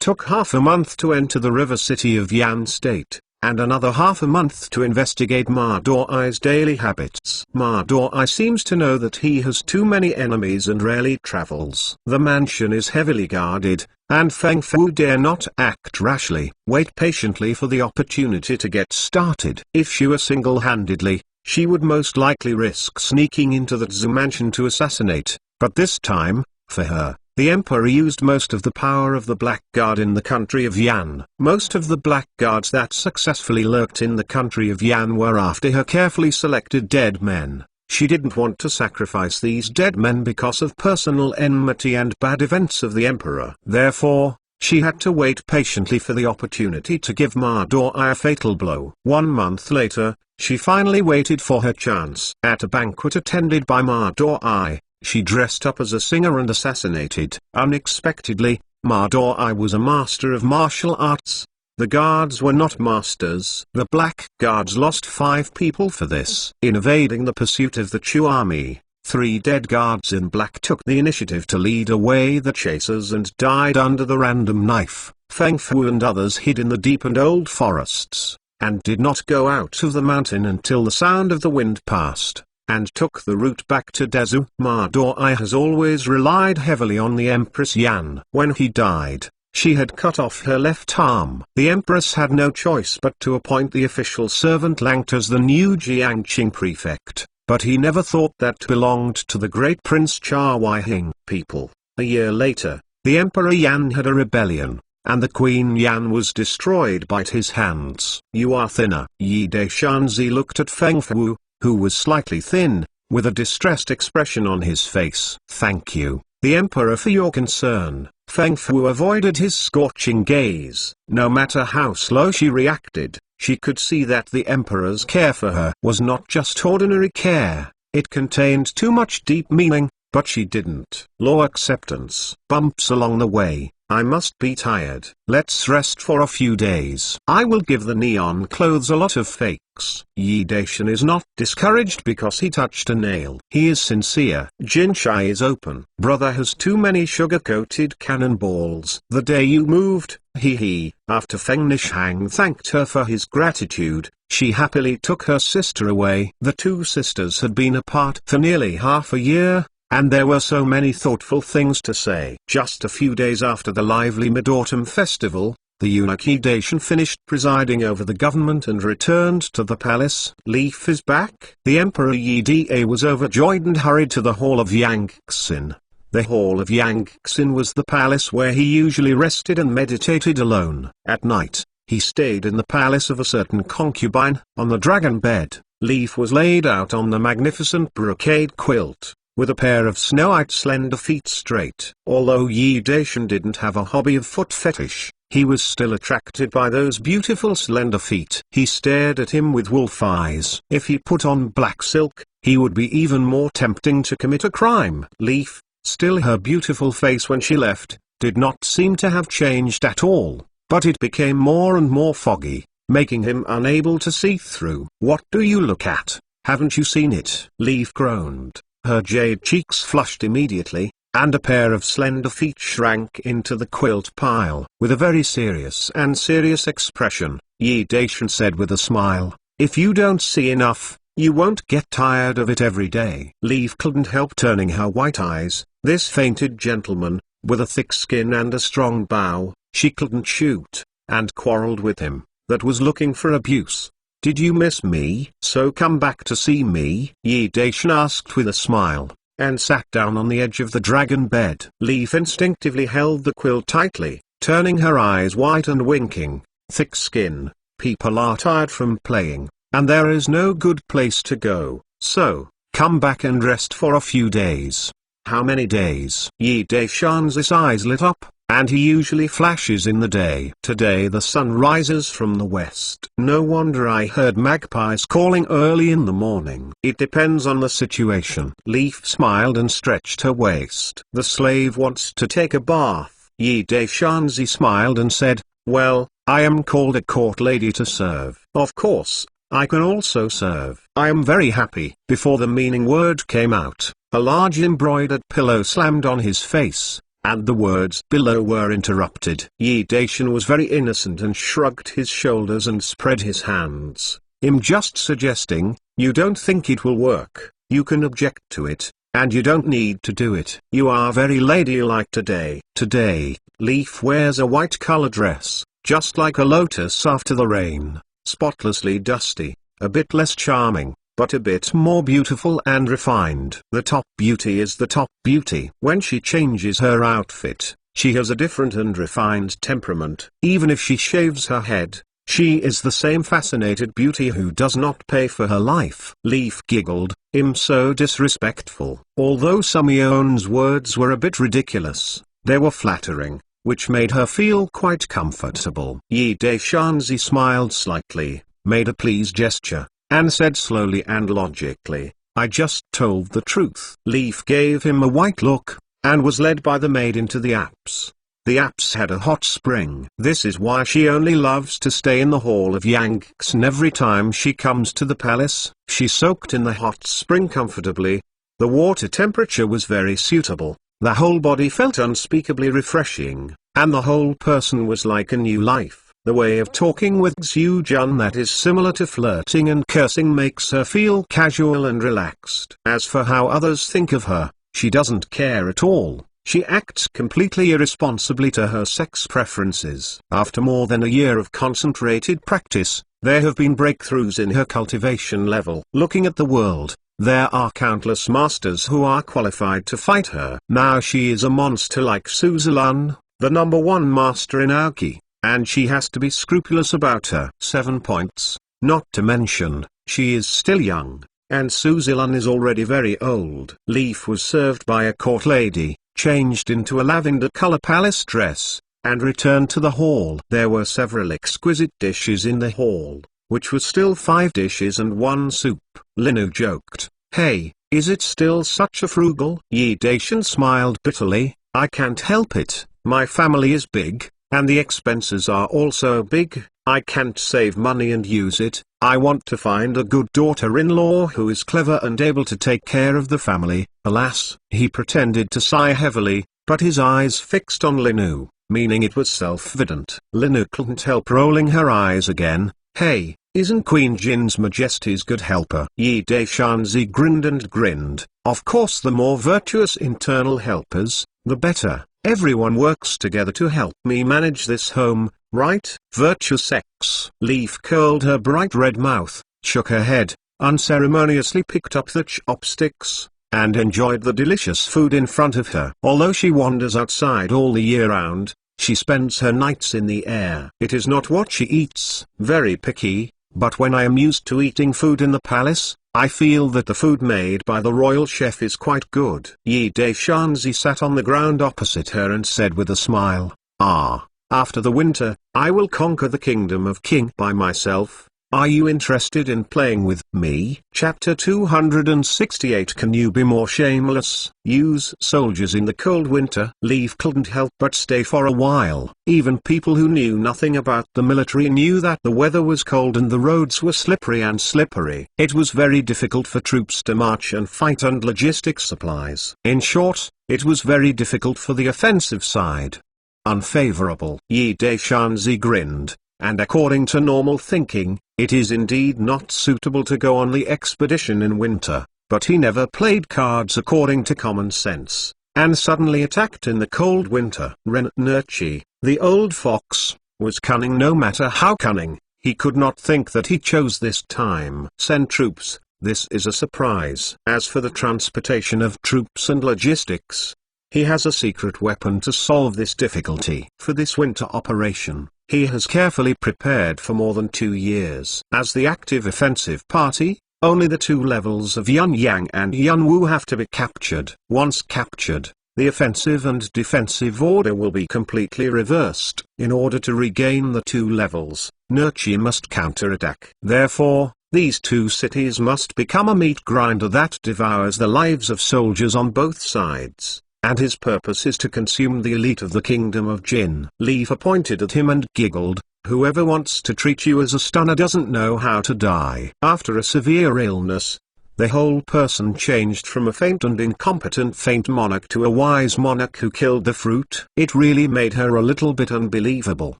took half a month to enter the river city of Yan State, and another half a month to investigate Ma Doi's daily habits. Ma Doi seems to know that he has too many enemies and rarely travels. The mansion is heavily guarded, and Feng Fu dare not act rashly. Wait patiently for the opportunity to get started. If she were single-handedly, she would most likely risk sneaking into the Zhu mansion to assassinate, but this time, for her, the Emperor used most of the power of the Black Guard in the country of Yan. Most of the Black Guards that successfully lurked in the country of Yan were after her carefully selected dead men. She didn't want to sacrifice these dead men because of personal enmity and bad events of the Emperor. Therefore, she had to wait patiently for the opportunity to give Ma Doi a fatal blow. 1 month later, she finally waited for her chance. At a banquet attended by Ma Doi, she dressed up as a singer and assassinated. Unexpectedly, Ma Doi was a master of martial arts. The guards were not masters. The Black Guards lost 5 people for this. In evading the pursuit of the Chu army, 3 dead guards in black took the initiative to lead away the chasers and died under the random knife, Feng Fu and others hid in the deep and old forests, and did not go out of the mountain until the sound of the wind passed, and took the route back to Dezu. Ma Doi has always relied heavily on the Empress Yan. When he died, she had cut off her left arm. The Empress had no choice but to appoint the official servant Langt as the new Jiangqing prefect, but he never thought that belonged to the great Prince Cha Weihing people. A year later, the Emperor Yan had a rebellion, and the Queen Yan was destroyed by his hands. You are thinner. Yi Deishanzi looked at Feng Fu, who was slightly thin, with a distressed expression on his face. Thank you, the Emperor, for your concern. Feng Fu avoided his scorching gaze. No matter how slow she reacted, she could see that the Emperor's care for her was not just ordinary care, it contained too much deep meaning, but she didn't. Low acceptance. Bumps along the way. I must be tired. Let's rest for a few days. I will give the neon clothes a lot of fakes. Yi Daishan is not discouraged because he touched a nail. He is sincere. Jinshai is open. Brother has too many sugar-coated cannonballs. The day you moved, he. After Feng Nishang thanked her for his gratitude, she happily took her sister away. The two sisters had been apart for nearly half a year, and there were so many thoughtful things to say. Just a few days after the lively Mid-Autumn Festival, the eunuch Yi Daishan finished presiding over the government and returned to the palace. Leaf is back. The Emperor Yi Da was overjoyed and hurried to the Hall of Yangxin. The Hall of Yangxin was the palace where he usually rested and meditated alone. At night, he stayed in the palace of a certain concubine. On the dragon bed, Leaf was laid out on the magnificent brocade quilt, with a pair of snow-white slender feet straight. Although Yi Daishan didn't have a hobby of foot fetish, he was still attracted by those beautiful slender feet. He stared at him with wolf eyes. If he put on black silk, he would be even more tempting to commit a crime. Leaf, still her beautiful face when she left, did not seem to have changed at all, but it became more and more foggy, making him unable to see through. What do you look at? Haven't you seen it? Leaf groaned. Her jade cheeks flushed immediately, and a pair of slender feet shrank into the quilt pile. With a very serious expression, Yi Daishan said with a smile, if you don't see enough, you won't get tired of it every day. Leaf couldn't help turning her white eyes. This fainted gentleman, with a thick skin and a strong bow, she couldn't shoot, and quarreled with him, that was looking for abuse. Did you miss me? So come back to see me? Yi Daishan asked with a smile, and sat down on the edge of the dragon bed. Leaf instinctively held the quilt tightly, turning her eyes white and winking. Thick skin, people are tired from playing, and there is no good place to go, so, come back and rest for a few days. How many days? Yi Daishan's eyes lit up, and he usually flashes in the day. Today the sun rises from the west. No wonder I heard magpies calling early in the morning. It depends on the situation. Leaf smiled and stretched her waist. The slave wants to take a bath. Yi Daishanzi smiled and said, well, I am called a court lady to serve. Of course, I can also serve. I am very happy. Before the meaning word came out, a large embroidered pillow slammed on his face, and the words below were interrupted. Yi Daishan was very innocent and shrugged his shoulders and spread his hands. I'm just suggesting, you don't think it will work, you can object to it, and you don't need to do it. You are very ladylike today. Today, Leaf wears a white color dress, just like a lotus after the rain, spotlessly dusty, a bit less charming, but a bit more beautiful and refined. The top beauty is the top beauty. When she changes her outfit, she has a different and refined temperament. Even if she shaves her head, she is the same fascinated beauty who does not pay for her life. Leaf giggled, I'm so disrespectful. Although Sumion's words were a bit ridiculous, they were flattering, which made her feel quite comfortable. Yi Daishanzi smiled slightly, made a pleased gesture, and said slowly and logically, I just told the truth. Leaf gave him a white look, and was led by the maid into the apse. The apse had a hot spring. This is why she only loves to stay in the Hall of Yangxin every time she comes to the palace. She soaked in the hot spring comfortably. The water temperature was very suitable, The whole body felt unspeakably refreshing, and the whole person was like a new life. The way of talking with Zhu that is similar to flirting and cursing makes her feel casual and relaxed. As for how others think of her, she doesn't care at all. She acts completely irresponsibly to her sex preferences. After more than a year of concentrated practice, there have been breakthroughs in her cultivation level. Looking at the world, there are countless masters who are qualified to fight her. Now she is a monster like Suzilan, the #1 master in Aoki, and she has to be scrupulous about her 7 points, not to mention, she is still young, and Suzilan is already very old. Leaf was served by a court lady, changed into a lavender-color palace dress, and returned to the hall. There were several exquisite dishes in the hall, which was still 5 dishes and 1 soup. Linu joked, "Hey, is it still such a frugal?" Yi Daishan smiled bitterly, "I can't help it, my family is big, and the expenses are also big. I can't save money and use it. I want to find a good daughter-in-law who is clever and able to take care of the family." Alas, he pretended to sigh heavily, but his eyes fixed on Linu, meaning it was self-evident. Linu couldn't help rolling her eyes again. "Hey, isn't Queen Jin's Majesty's good helper?" Yi Daishanzi grinned and grinned. "Of course, the more virtuous internal helpers, the better. Everyone works together to help me manage this home, right?" Virtue sex. Leaf curled her bright red mouth, shook her head, unceremoniously picked up the chopsticks, and enjoyed the delicious food in front of her. Although she wanders outside all the year round, she spends her nights in the air. It is not what she eats, very picky, but when I am used to eating food in the palace, I feel that the food made by the royal chef is quite good. Yi Daishanzi sat on the ground opposite her and said with a smile, "Ah, after the winter, I will conquer the kingdom of Qing by myself. Are you interested in playing with me?" Chapter 268. Can you be more shameless? Use soldiers in the cold winter. Leaf couldn't help but stay for a while. Even people who knew nothing about the military knew that the weather was cold and the roads were slippery and slippery. It was very difficult for troops to march and fight, and logistic supplies. In short, it was very difficult for the offensive side. Unfavorable. Yi Daishanzi grinned, and according to normal thinking, it is indeed not suitable to go on the expedition in winter, but he never played cards according to common sense, and suddenly attacked in the cold winter. Ren Nurchi, the old fox, was cunning. No matter how cunning, he could not think that he chose this time. Send troops, this is a surprise. As for the transportation of troops and logistics, he has a secret weapon to solve this difficulty. For this winter operation, he has carefully prepared for more than 2 years. As the active offensive party, only the 2 levels of Yun Yang and Yun Wu have to be captured. Once captured, the offensive and defensive order will be completely reversed. In order to regain the 2 levels, Nurchi must counterattack. Therefore, these 2 cities must become a meat grinder that devours the lives of soldiers on both sides. And his purpose is to consume the elite of the kingdom of Jin. Leaf pointed at him and giggled, "Whoever wants to treat you as a stunner doesn't know how to die." After a severe illness, the whole person changed from a faint and incompetent faint monarch to a wise monarch who killed the fruit. It really made her a little bit unbelievable.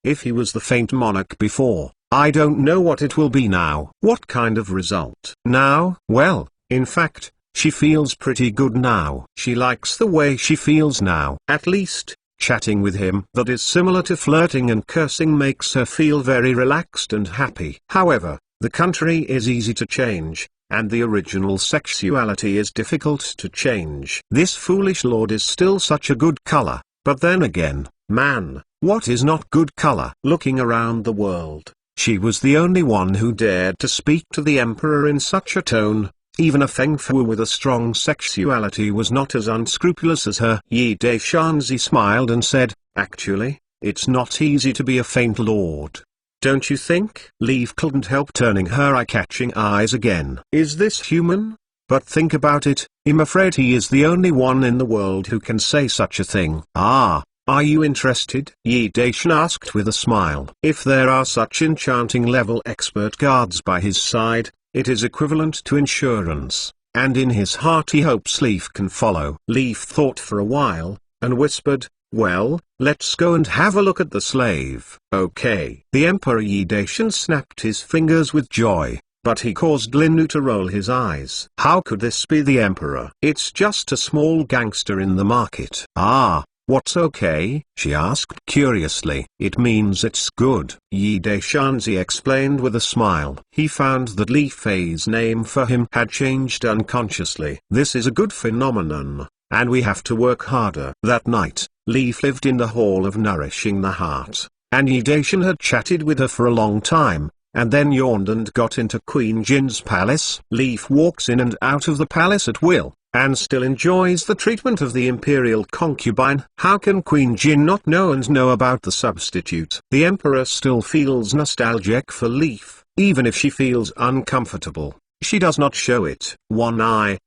If he was the faint monarch before, I don't know what it will be now. What kind of result? Now, well, in fact, she feels pretty good now. She likes the way she feels now. At least, chatting with him that is similar to flirting and cursing makes her feel very relaxed and happy. However, the country is easy to change, and the original sexuality is difficult to change. This foolish lord is still such a good color, but then again, man, what is not good color? Looking around the world, she was the only one who dared to speak to the emperor in such a tone. Even a Feng Fu with a strong sexuality was not as unscrupulous as her. Yi Daishanzi smiled and said, "Actually, it's not easy to be a faint lord. Don't you think?" Leaf couldn't help turning her eye-catching eyes again. "Is this human? But think about it, I'm afraid he is the only one in the world who can say such a thing." "Ah, are you interested?" Yi Daishan asked with a smile. If there are such enchanting level expert guards by his side, it is equivalent to insurance. and in his heart he hopes Leaf can follow. Leaf thought for a while, and whispered, "Well, let's go and have a look at the slave." "Okay." The Emperor Yi Daishan snapped his fingers with joy, but he caused Linu to roll his eyes. How could this be the Emperor? It's just a small gangster in the market. "Ah, what's okay?" she asked curiously. "It means it's good," Yi Daishanzi explained with a smile. He found that Li Fei's name for him had changed unconsciously. This is a good phenomenon, and we have to work harder. That night, Leaf lived in the Hall of Nourishing the Heart, and Yi Daishan had chatted with her for a long time, and then yawned and got into Queen Jin's palace. Leaf walks in and out of the palace at will, and still enjoys the treatment of the imperial concubine. How can Queen Jin not know about the substitute? The Emperor still feels nostalgic for Leaf, even if she feels uncomfortable. She does not show it. One eye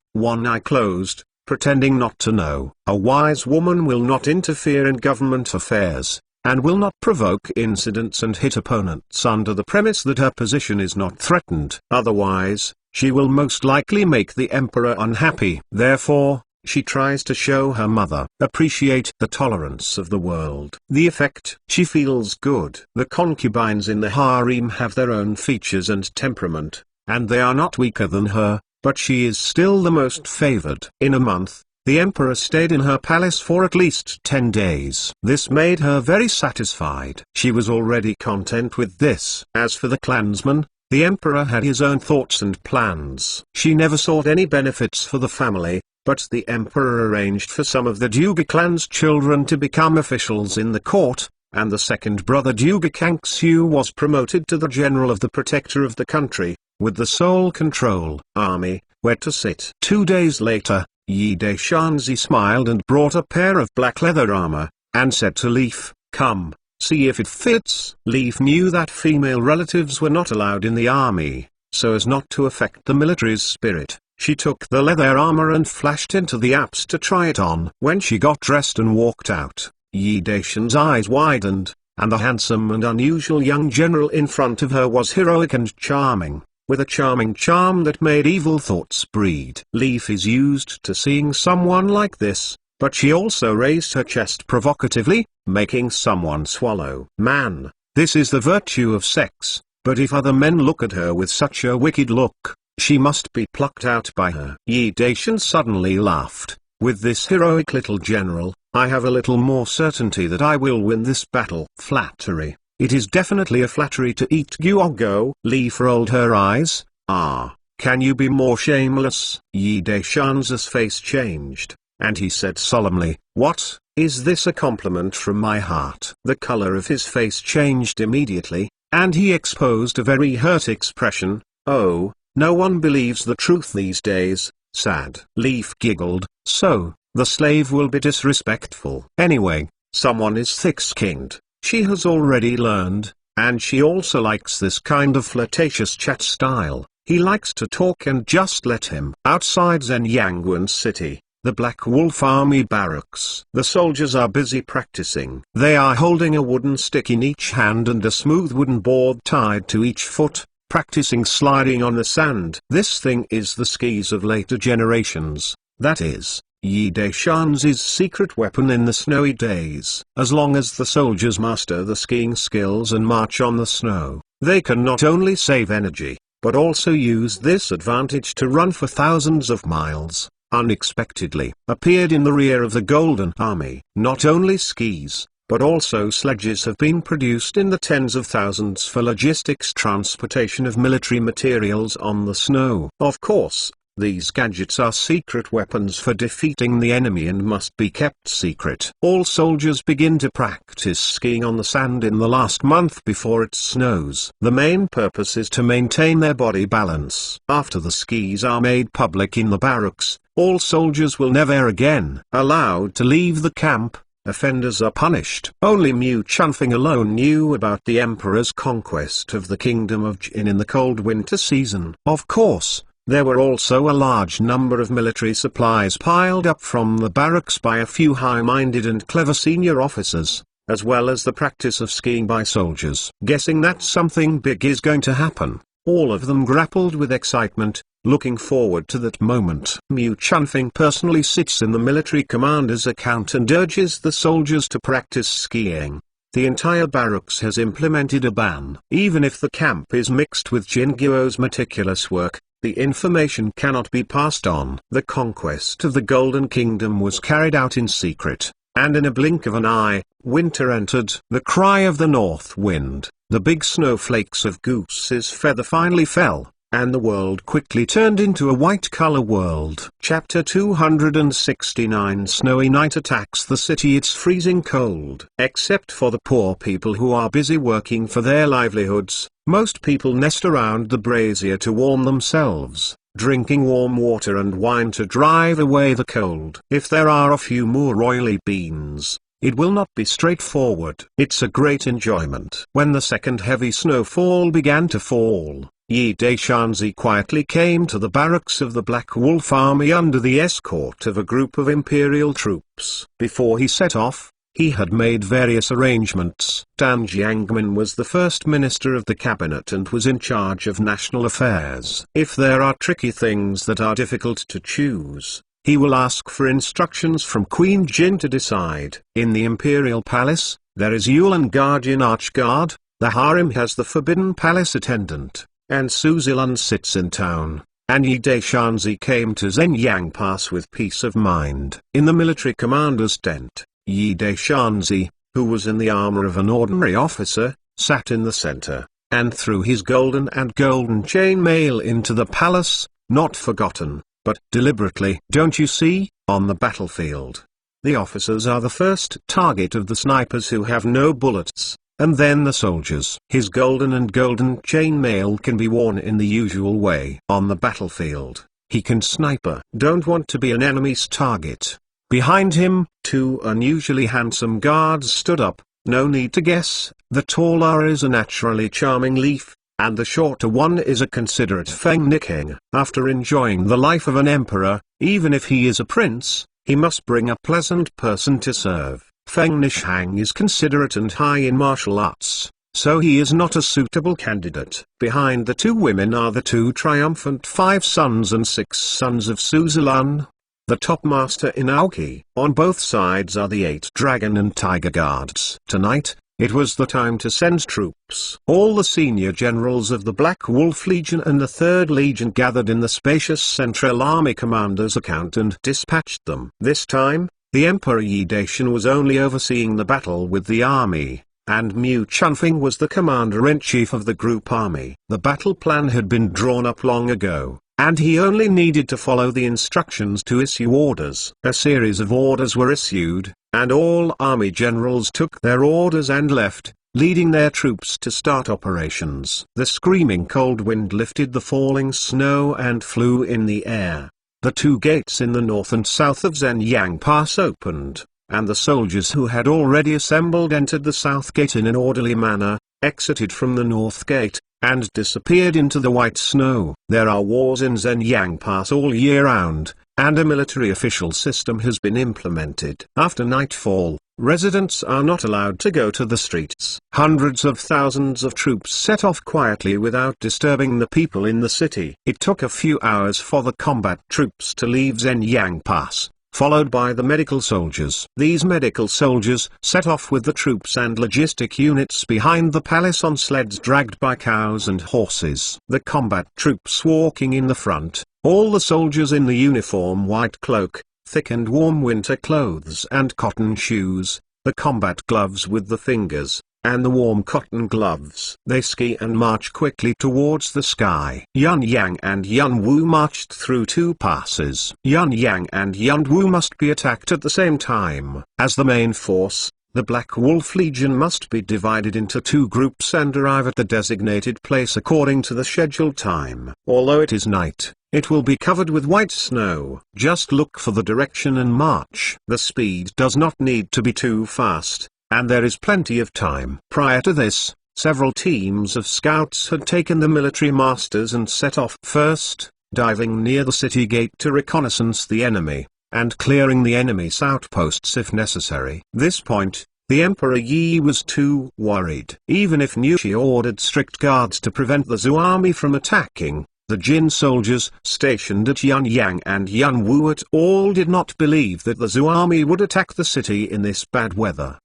closed, pretending not to know. A wise woman will not interfere in government affairs, and will not provoke incidents and hit opponents under the premise that her position is not threatened. Otherwise, she will most likely make the Emperor unhappy. Therefore, she tries to show her mother, appreciate the tolerance of the world. The effect, she feels good. The concubines in the harem have their own features and temperament, and they are not weaker than her, but she is still the most favored. In a month, the Emperor stayed in her palace for at least 10 days. This made her very satisfied. She was already content with this. As for the clansmen, the Emperor had his own thoughts and plans. She never sought any benefits for the family, but the Emperor arranged for some of the Duga clan's children to become officials in the court, and the second brother Duga Kangxiu was promoted to the general of the protector of the country, with the sole control army, where to sit. 2 days later, Yi Daishanzi smiled and brought a pair of black leather armor, and said to Leaf, "Come, see if it fits." Leaf knew that female relatives were not allowed in the army, so as not to affect the military's spirit. She took the leather armor and flashed into the apse to try it on. When she got dressed and walked out, Yi Daishan's eyes widened, and the handsome and unusual young general in front of her was heroic and charming, with a charming charm that made evil thoughts breed. Leaf is used to seeing someone like this, but she also raised her chest provocatively, making someone swallow. Man, this is the virtue of sex, but if other men look at her with such a wicked look, she must be plucked out by her. Yi Daishan suddenly laughed. With this heroic little general, I have a little more certainty that I will win this battle. Flattery. It is definitely a flattery to eat Guogo. Leaf rolled her eyes. Ah, can you be more shameless? Yi Daishan's face changed, and he said solemnly, "What, is this a compliment from my heart?" The color of his face changed immediately, and he exposed a very hurt expression. "Oh, no one believes the truth these days, sad." Leaf giggled, "So, the slave will be disrespectful. Anyway, someone is thick-skinned. She has already learned, and she also likes this kind of flirtatious chat style. He likes to talk and just let him." Outside Zhenyangwan City, the Black Wolf Army barracks. The soldiers are busy practicing. They are holding a wooden stick in each hand and a smooth wooden board tied to each foot, practicing sliding on the sand. This thing is the skis of later generations, that is, Yi Daishan's secret weapon in the snowy days. As long as the soldiers master the skiing skills and march on the snow, they can not only save energy, but also use this advantage to run for thousands of miles. Unexpectedly, appeared in the rear of the Golden Army. Not only skis, but also sledges have been produced in the tens of thousands for logistics transportation of military materials on the snow. Of course, these gadgets are secret weapons for defeating the enemy and must be kept secret. All soldiers begin to practice skiing on the sand in the last month before it snows. The main purpose is to maintain their body balance. After the skis are made public in the barracks, all soldiers will never again allowed to leave the camp. Offenders are punished. Only Mu Chunfeng alone knew about the Emperor's conquest of the Kingdom of Jin in the cold winter season. Of course, there were also a large number of military supplies piled up from the barracks by a few high-minded and clever senior officers, as well as the practice of skiing by soldiers. Guessing that something big is going to happen, all of them grappled with excitement. looking forward to that moment. Mu Chunfing personally sits in the military commander's account and urges the soldiers to practice skiing. The entire barracks has implemented a ban. Even if the camp is mixed with Jinguo's meticulous work, the information cannot be passed on. The conquest of the Golden Kingdom was carried out in secret, and in a blink of an eye, winter entered. The cry of the north wind, the big snowflakes of Goose's feather finally fell, and the world quickly turned into a white-color world. Chapter 269 Snowy night attacks the city. It's freezing cold. Except for the poor people who are busy working for their livelihoods, most people nest around the brazier to warm themselves, drinking warm water and wine to drive away the cold. If there are a few more oily beans, it will not be straightforward. It's a great enjoyment. When the second heavy snowfall began to fall, Yi Daishanzi quietly came to the barracks of the Black Wolf Army under the escort of a group of imperial troops. Before he set off, he had made various arrangements. Dan Jiangmin was the first minister of the cabinet and was in charge of national affairs. If there are tricky things that are difficult to choose, he will ask for instructions from Queen Jin to decide. In the imperial palace, there is Yulan Guardian Archguard, the harem has the Forbidden Palace attendant, and Suzilun sits in town, and Yi Daishanzi came to Zhenyang Pass with peace of mind. In the military commander's tent, Yi Daishanzi, who was in the armor of an ordinary officer, sat in the center, and threw his golden chain mail into the palace, not forgotten, but deliberately. Don't you see, on the battlefield, the officers are the first target of the snipers who have no bullets, and then the soldiers. His golden chain mail can be worn in the usual way. On the battlefield, he can sniper. Don't want to be an enemy's target. Behind him, two unusually handsome guards stood up. No need to guess, the taller is a naturally charming Leaf, and the shorter one is a considerate Feng Niking. After enjoying the life of an emperor, even if he is a prince, he must bring a pleasant person to serve. Feng Nishang is considerate and high in martial arts, so he is not a suitable candidate. Behind the two women are the two triumphant 5 sons and 6 sons of Suzilun, the top master in Aoki. On both sides are the 8 dragon and tiger guards. Tonight, it was the time to send troops. All the senior generals of the Black Wolf Legion and the 3rd Legion gathered in the spacious Central Army Commander's account and dispatched them. This time, the Emperor Yi Daishan was only overseeing the battle with the army, and Mu Chunfing was the commander-in-chief of the group army. The battle plan had been drawn up long ago, and he only needed to follow the instructions to issue orders. A series of orders were issued, and all army generals took their orders and left, leading their troops to start operations. The screaming cold wind lifted the falling snow and flew in the air. The 2 gates in the north and south of Zhenyang Pass opened, and the soldiers who had already assembled entered the south gate in an orderly manner, exited from the north gate, and disappeared into the white snow. There are wars in Zhenyang Pass all year round, and a military official system has been implemented. After nightfall, residents are not allowed to go to the streets. Hundreds of thousands of troops set off quietly without disturbing the people in the city. It took a few hours for the combat troops to leave Zhenyang Pass, followed by the medical soldiers. These medical soldiers set off with the troops and logistic units behind the palace on sleds dragged by cows and horses. The combat troops walking in the front, all the soldiers in the uniform white cloak, thick and warm winter clothes and cotton shoes, the combat gloves with the fingers, and the warm cotton gloves. They ski and march quickly towards the sky. Yun Yang and Yun Wu marched through 2 passes. Yun Yang and Yun Wu must be attacked at the same time. As the main force, the Black Wolf Legion must be divided into 2 groups and arrive at the designated place according to the scheduled time. Although it is night, it will be covered with white snow. Just look for the direction and march. The speed does not need to be too fast, and there is plenty of time. Prior to this, several teams of scouts had taken the military masters and set off. First, diving near the city gate to reconnaissance the enemy, and clearing the enemy's outposts if necessary. This point, the Emperor Yi was too worried. Even if Nushi ordered strict guards to prevent the Zhou army from attacking, The Jin soldiers stationed at Yunyang and Yunwu at all did not believe that the Zhou army would attack the city in this bad weather.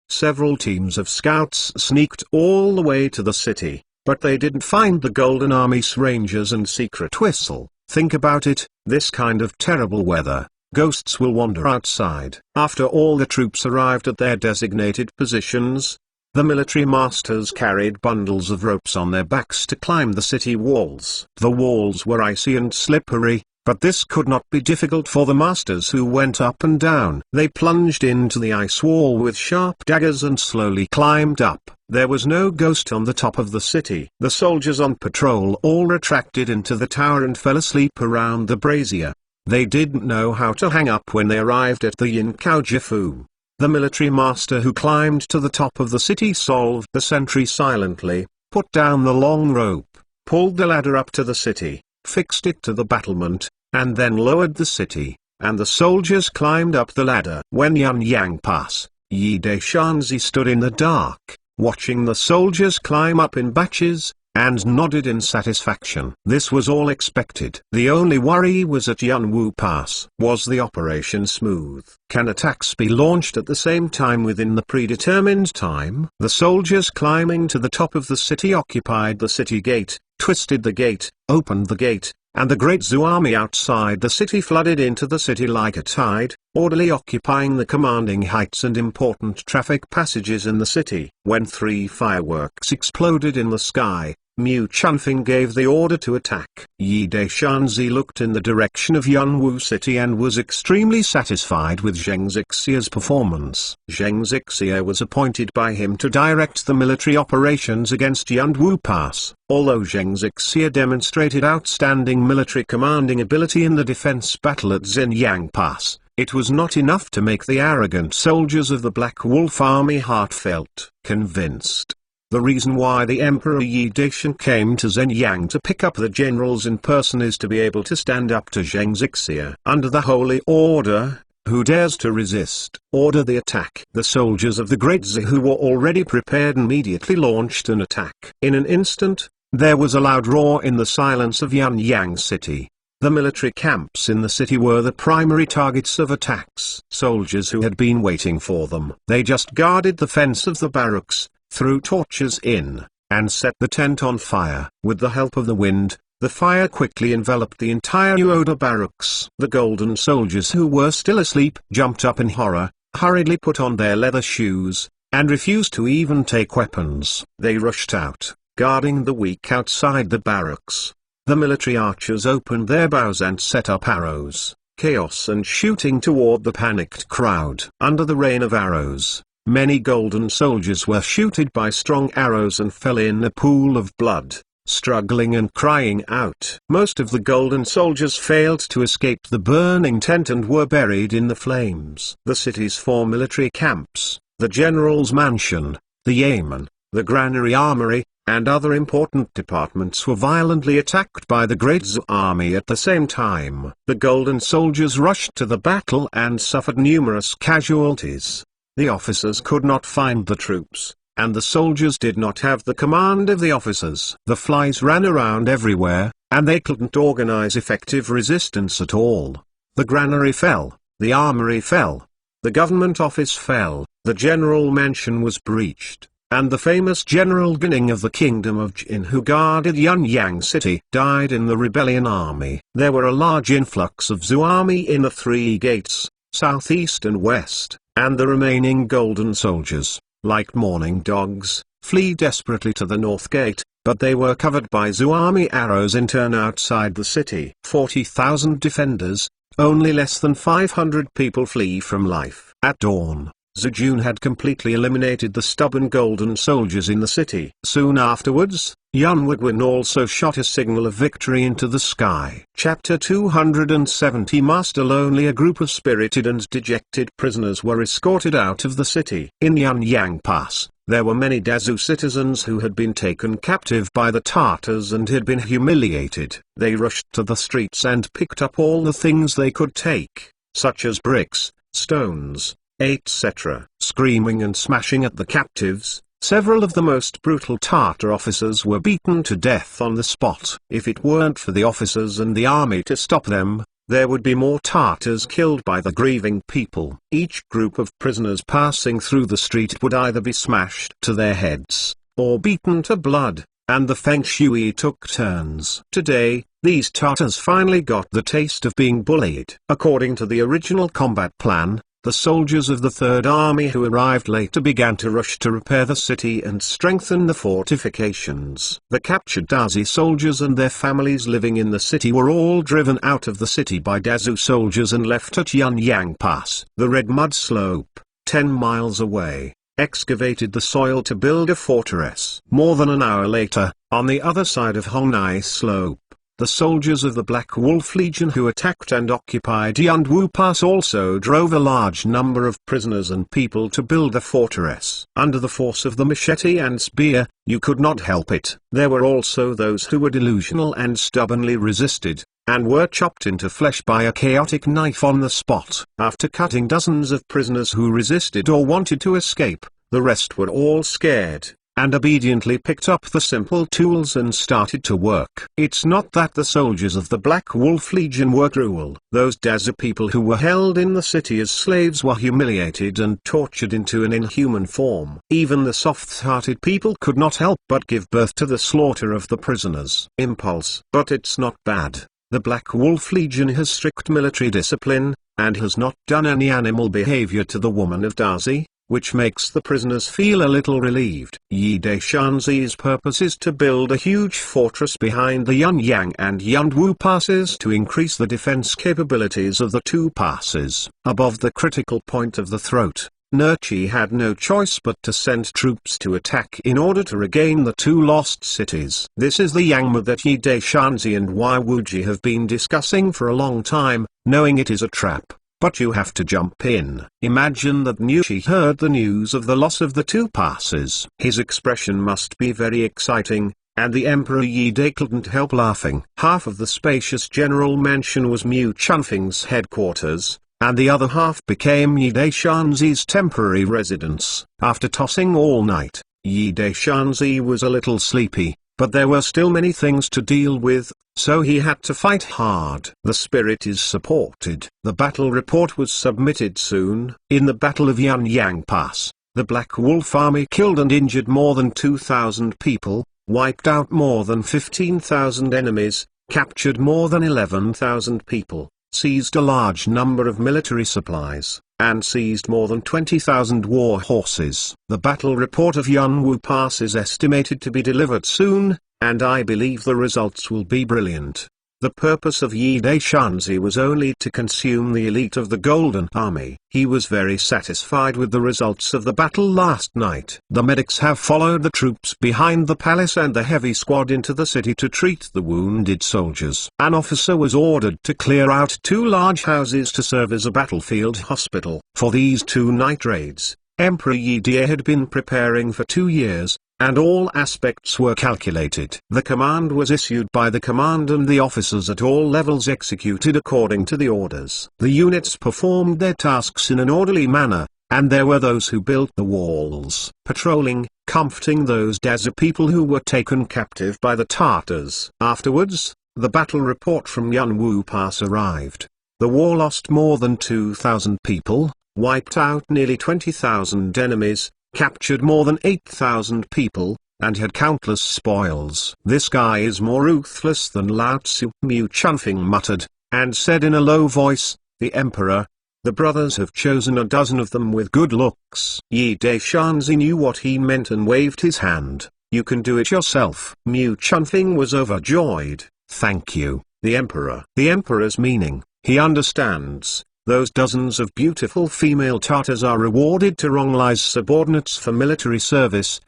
Several teams of scouts sneaked all the way to the city, but they didn't find the Golden Army's rangers and secret whistle. Think about it, this kind of terrible weather, ghosts will wander outside. After all the troops arrived at their designated positions, the military masters carried bundles of ropes on their backs to climb the city walls. The walls were icy and slippery, but this could not be difficult for the masters who went up and down. They plunged into the ice wall with sharp daggers and slowly climbed up. There was no ghost on the top of the city. The soldiers on patrol all retracted into the tower and fell asleep around the brazier. They didn't know how to hang up when they arrived at the Yinkao Jifu. The military master who climbed to the top of the city solved the sentry silently, put down the long rope, pulled the ladder up to the city, fixed it to the battlement, and then lowered the city, and the soldiers climbed up the ladder. When Yunyang Pass, Yi Deshanzi stood in the dark, watching the soldiers climb up in batches, and nodded in satisfaction. This was all expected. The only worry was at Yunwu Pass. Was the operation smooth? Can attacks be launched at the same time within the predetermined time? The soldiers climbing to the top of the city occupied the city gate, twisted the gate, opened the gate, and the great Zhou army outside the city flooded into the city like a tide, orderly occupying the commanding heights and important traffic passages in the city. When 3 fireworks exploded in the sky, Mu Chunfing gave the order to attack. Yi Deshanzi looked in the direction of Yunwu city and was extremely satisfied with Zheng Zixia's performance. Zheng Zixia was appointed by him to direct the military operations against Yunwu Pass. Although Zheng Zixia demonstrated outstanding military commanding ability in the defense battle at Xinyang Pass, it was not enough to make the arrogant soldiers of the Black Wolf Army heartfelt convinced. The reason why the Emperor Yi Daishan came to Zhenyang to pick up the generals in person is to be able to stand up to Zheng Zixia. Under the holy order, who dares to resist? Order the attack. The soldiers of the Great Zhi who were already prepared immediately launched an attack. In an instant, there was a loud roar in the silence of Yunyang city. The military camps in the city were the primary targets of attacks. Soldiers who had been waiting for them. They just guarded the fence of the barracks, threw torches in, and set the tent on fire. With the help of the wind, the fire quickly enveloped the entire Uoda barracks. The golden soldiers who were still asleep jumped up in horror, hurriedly put on their leather shoes, and refused to even take weapons. They rushed out, guarding the weak outside the barracks. The military archers opened their bows and set up arrows, chaos and shooting toward the panicked crowd. Under the rain of arrows, many golden soldiers were shooted by strong arrows and fell in a pool of blood, struggling and crying out. Most of the golden soldiers failed to escape the burning tent and were buried in the flames. The city's 4 military camps, the general's mansion, the Yamen, the granary armory, and other important departments were violently attacked by the Great Zhou army at the same time. The golden soldiers rushed to the battle and suffered numerous casualties. The officers could not find the troops, and the soldiers did not have the command of the officers. The flies ran around everywhere, and they couldn't organize effective resistance at all. The granary fell, the armory fell, the government office fell, the general mansion was breached, and the famous General Ginning of the Kingdom of Jin who guarded Yunyang city died in the rebellion army. There were a large influx of Zhou army in the 3 gates, southeast and west, and the remaining golden soldiers, like mourning dogs, flee desperately to the north gate, but they were covered by Zhou army arrows in turn outside the city. 40,000 defenders, only less than 500 people flee from life. At dawn, Zhejun had completely eliminated the stubborn golden soldiers in the city. Soon afterwards, Yun Wigwin also shot a signal of victory into the sky. Chapter 270 Master Only a group of spirited and dejected prisoners were escorted out of the city. In Yunyang Pass, there were many Dazhu citizens who had been taken captive by the Tartars and had been humiliated. They rushed to the streets and picked up all the things they could take, such as bricks, stones, etc. Screaming and smashing at the captives, Several of the most brutal Tartar officers were beaten to death on the spot. If it weren't for the officers and the army to stop them, there would be more Tartars killed by the grieving people. Each group of prisoners passing through the street would either be smashed to their heads, or beaten to blood, and the Feng Shui took turns. Today, these Tartars finally got the taste of being bullied. According to the original combat plan, the soldiers of the Third Army who arrived later began to rush to repair the city and strengthen the fortifications. The captured Dazi soldiers and their families living in the city were all driven out of the city by Dazu soldiers and left at Yunyang Pass. The Red Mud Slope, 10 miles away, excavated the soil to build a fortress. More than an hour later, on the other side of Hongnai Slope, the soldiers of the Black Wolf Legion who attacked and occupied Yunwu Pass also drove a large number of prisoners and people to build a fortress. Under the force of the machete and spear, you could not help it. There were also those who were delusional and stubbornly resisted, and were chopped into flesh by a chaotic knife on the spot. After cutting dozens of prisoners who resisted or wanted to escape, the rest were all scared, and obediently picked up the simple tools and started to work. It's not that the soldiers of the Black Wolf Legion were cruel. Those Daza people who were held in the city as slaves were humiliated and tortured into an inhuman form. Even the soft-hearted people could not help but give birth to the slaughter of the prisoners. Impulse. But it's not bad. The Black Wolf Legion has strict military discipline, and has not done any animal behavior to the woman of Dazi, which makes the prisoners feel a little relieved. Yi Daishanzi's purpose is to build a huge fortress behind the Yunyang and Yunwu passes to increase the defense capabilities of the two passes. Above the critical point of the throat, Nerchi had no choice but to send troops to attack in order to regain the two lost cities. This is the Yangma that Yi Daishanzi and Wai Wuji have been discussing for a long time, knowing it is a trap. But you have to jump in. Imagine that Nushi heard the news of the loss of the two passes. His expression must be very exciting, and the Emperor Yi Dai couldn't help laughing. Half of the spacious general mansion was Mu Chunfeng's headquarters, and the other half became Yi Daishanzi's temporary residence. After tossing all night, Yi Daishanzi was a little sleepy, but there were still many things to deal with, so he had to fight hard. The spirit is supported. The battle report was submitted soon. In the Battle of Yunyang Pass, the Black Wolf Army killed and injured more than 2,000 people, wiped out more than 15,000 enemies, captured more than 11,000 people, seized a large number of military supplies, and seized more than 20,000 war horses. The battle report of Yunwu Pass is estimated to be delivered soon, and I believe the results will be brilliant. The purpose of Yi Daishanzi was only to consume the elite of the Golden Army. He was very satisfied with the results of the battle last night. The medics have followed the troops behind the palace and the heavy squad into the city to treat the wounded soldiers. An officer was ordered to clear out 2 large houses to serve as a battlefield hospital. For these 2 night raids, Emperor Yi Dai had been preparing for 2 years, and all aspects were calculated. The command was issued by the command and the officers at all levels executed according to the orders. The units performed their tasks in an orderly manner, and there were those who built the walls, patrolling, comforting those Daza people who were taken captive by the Tartars. Afterwards, the battle report from Yunwu Pass arrived. The war lost more than 2,000 people, wiped out nearly 20,000 enemies, captured more than 8,000 people, and had countless spoils. This guy is more ruthless than Lao Tzu, Mu Chunfeng muttered, and said in a low voice, "The Emperor, the brothers have chosen a dozen of them with good looks." Yi Daishanzi knew what he meant and waved his hand. "You can do it yourself." Mu Chunfeng was overjoyed. "Thank you, the Emperor." The Emperor's meaning, he understands. Those dozens of beautiful female Tartars are rewarded to Ronglai's subordinates for military service.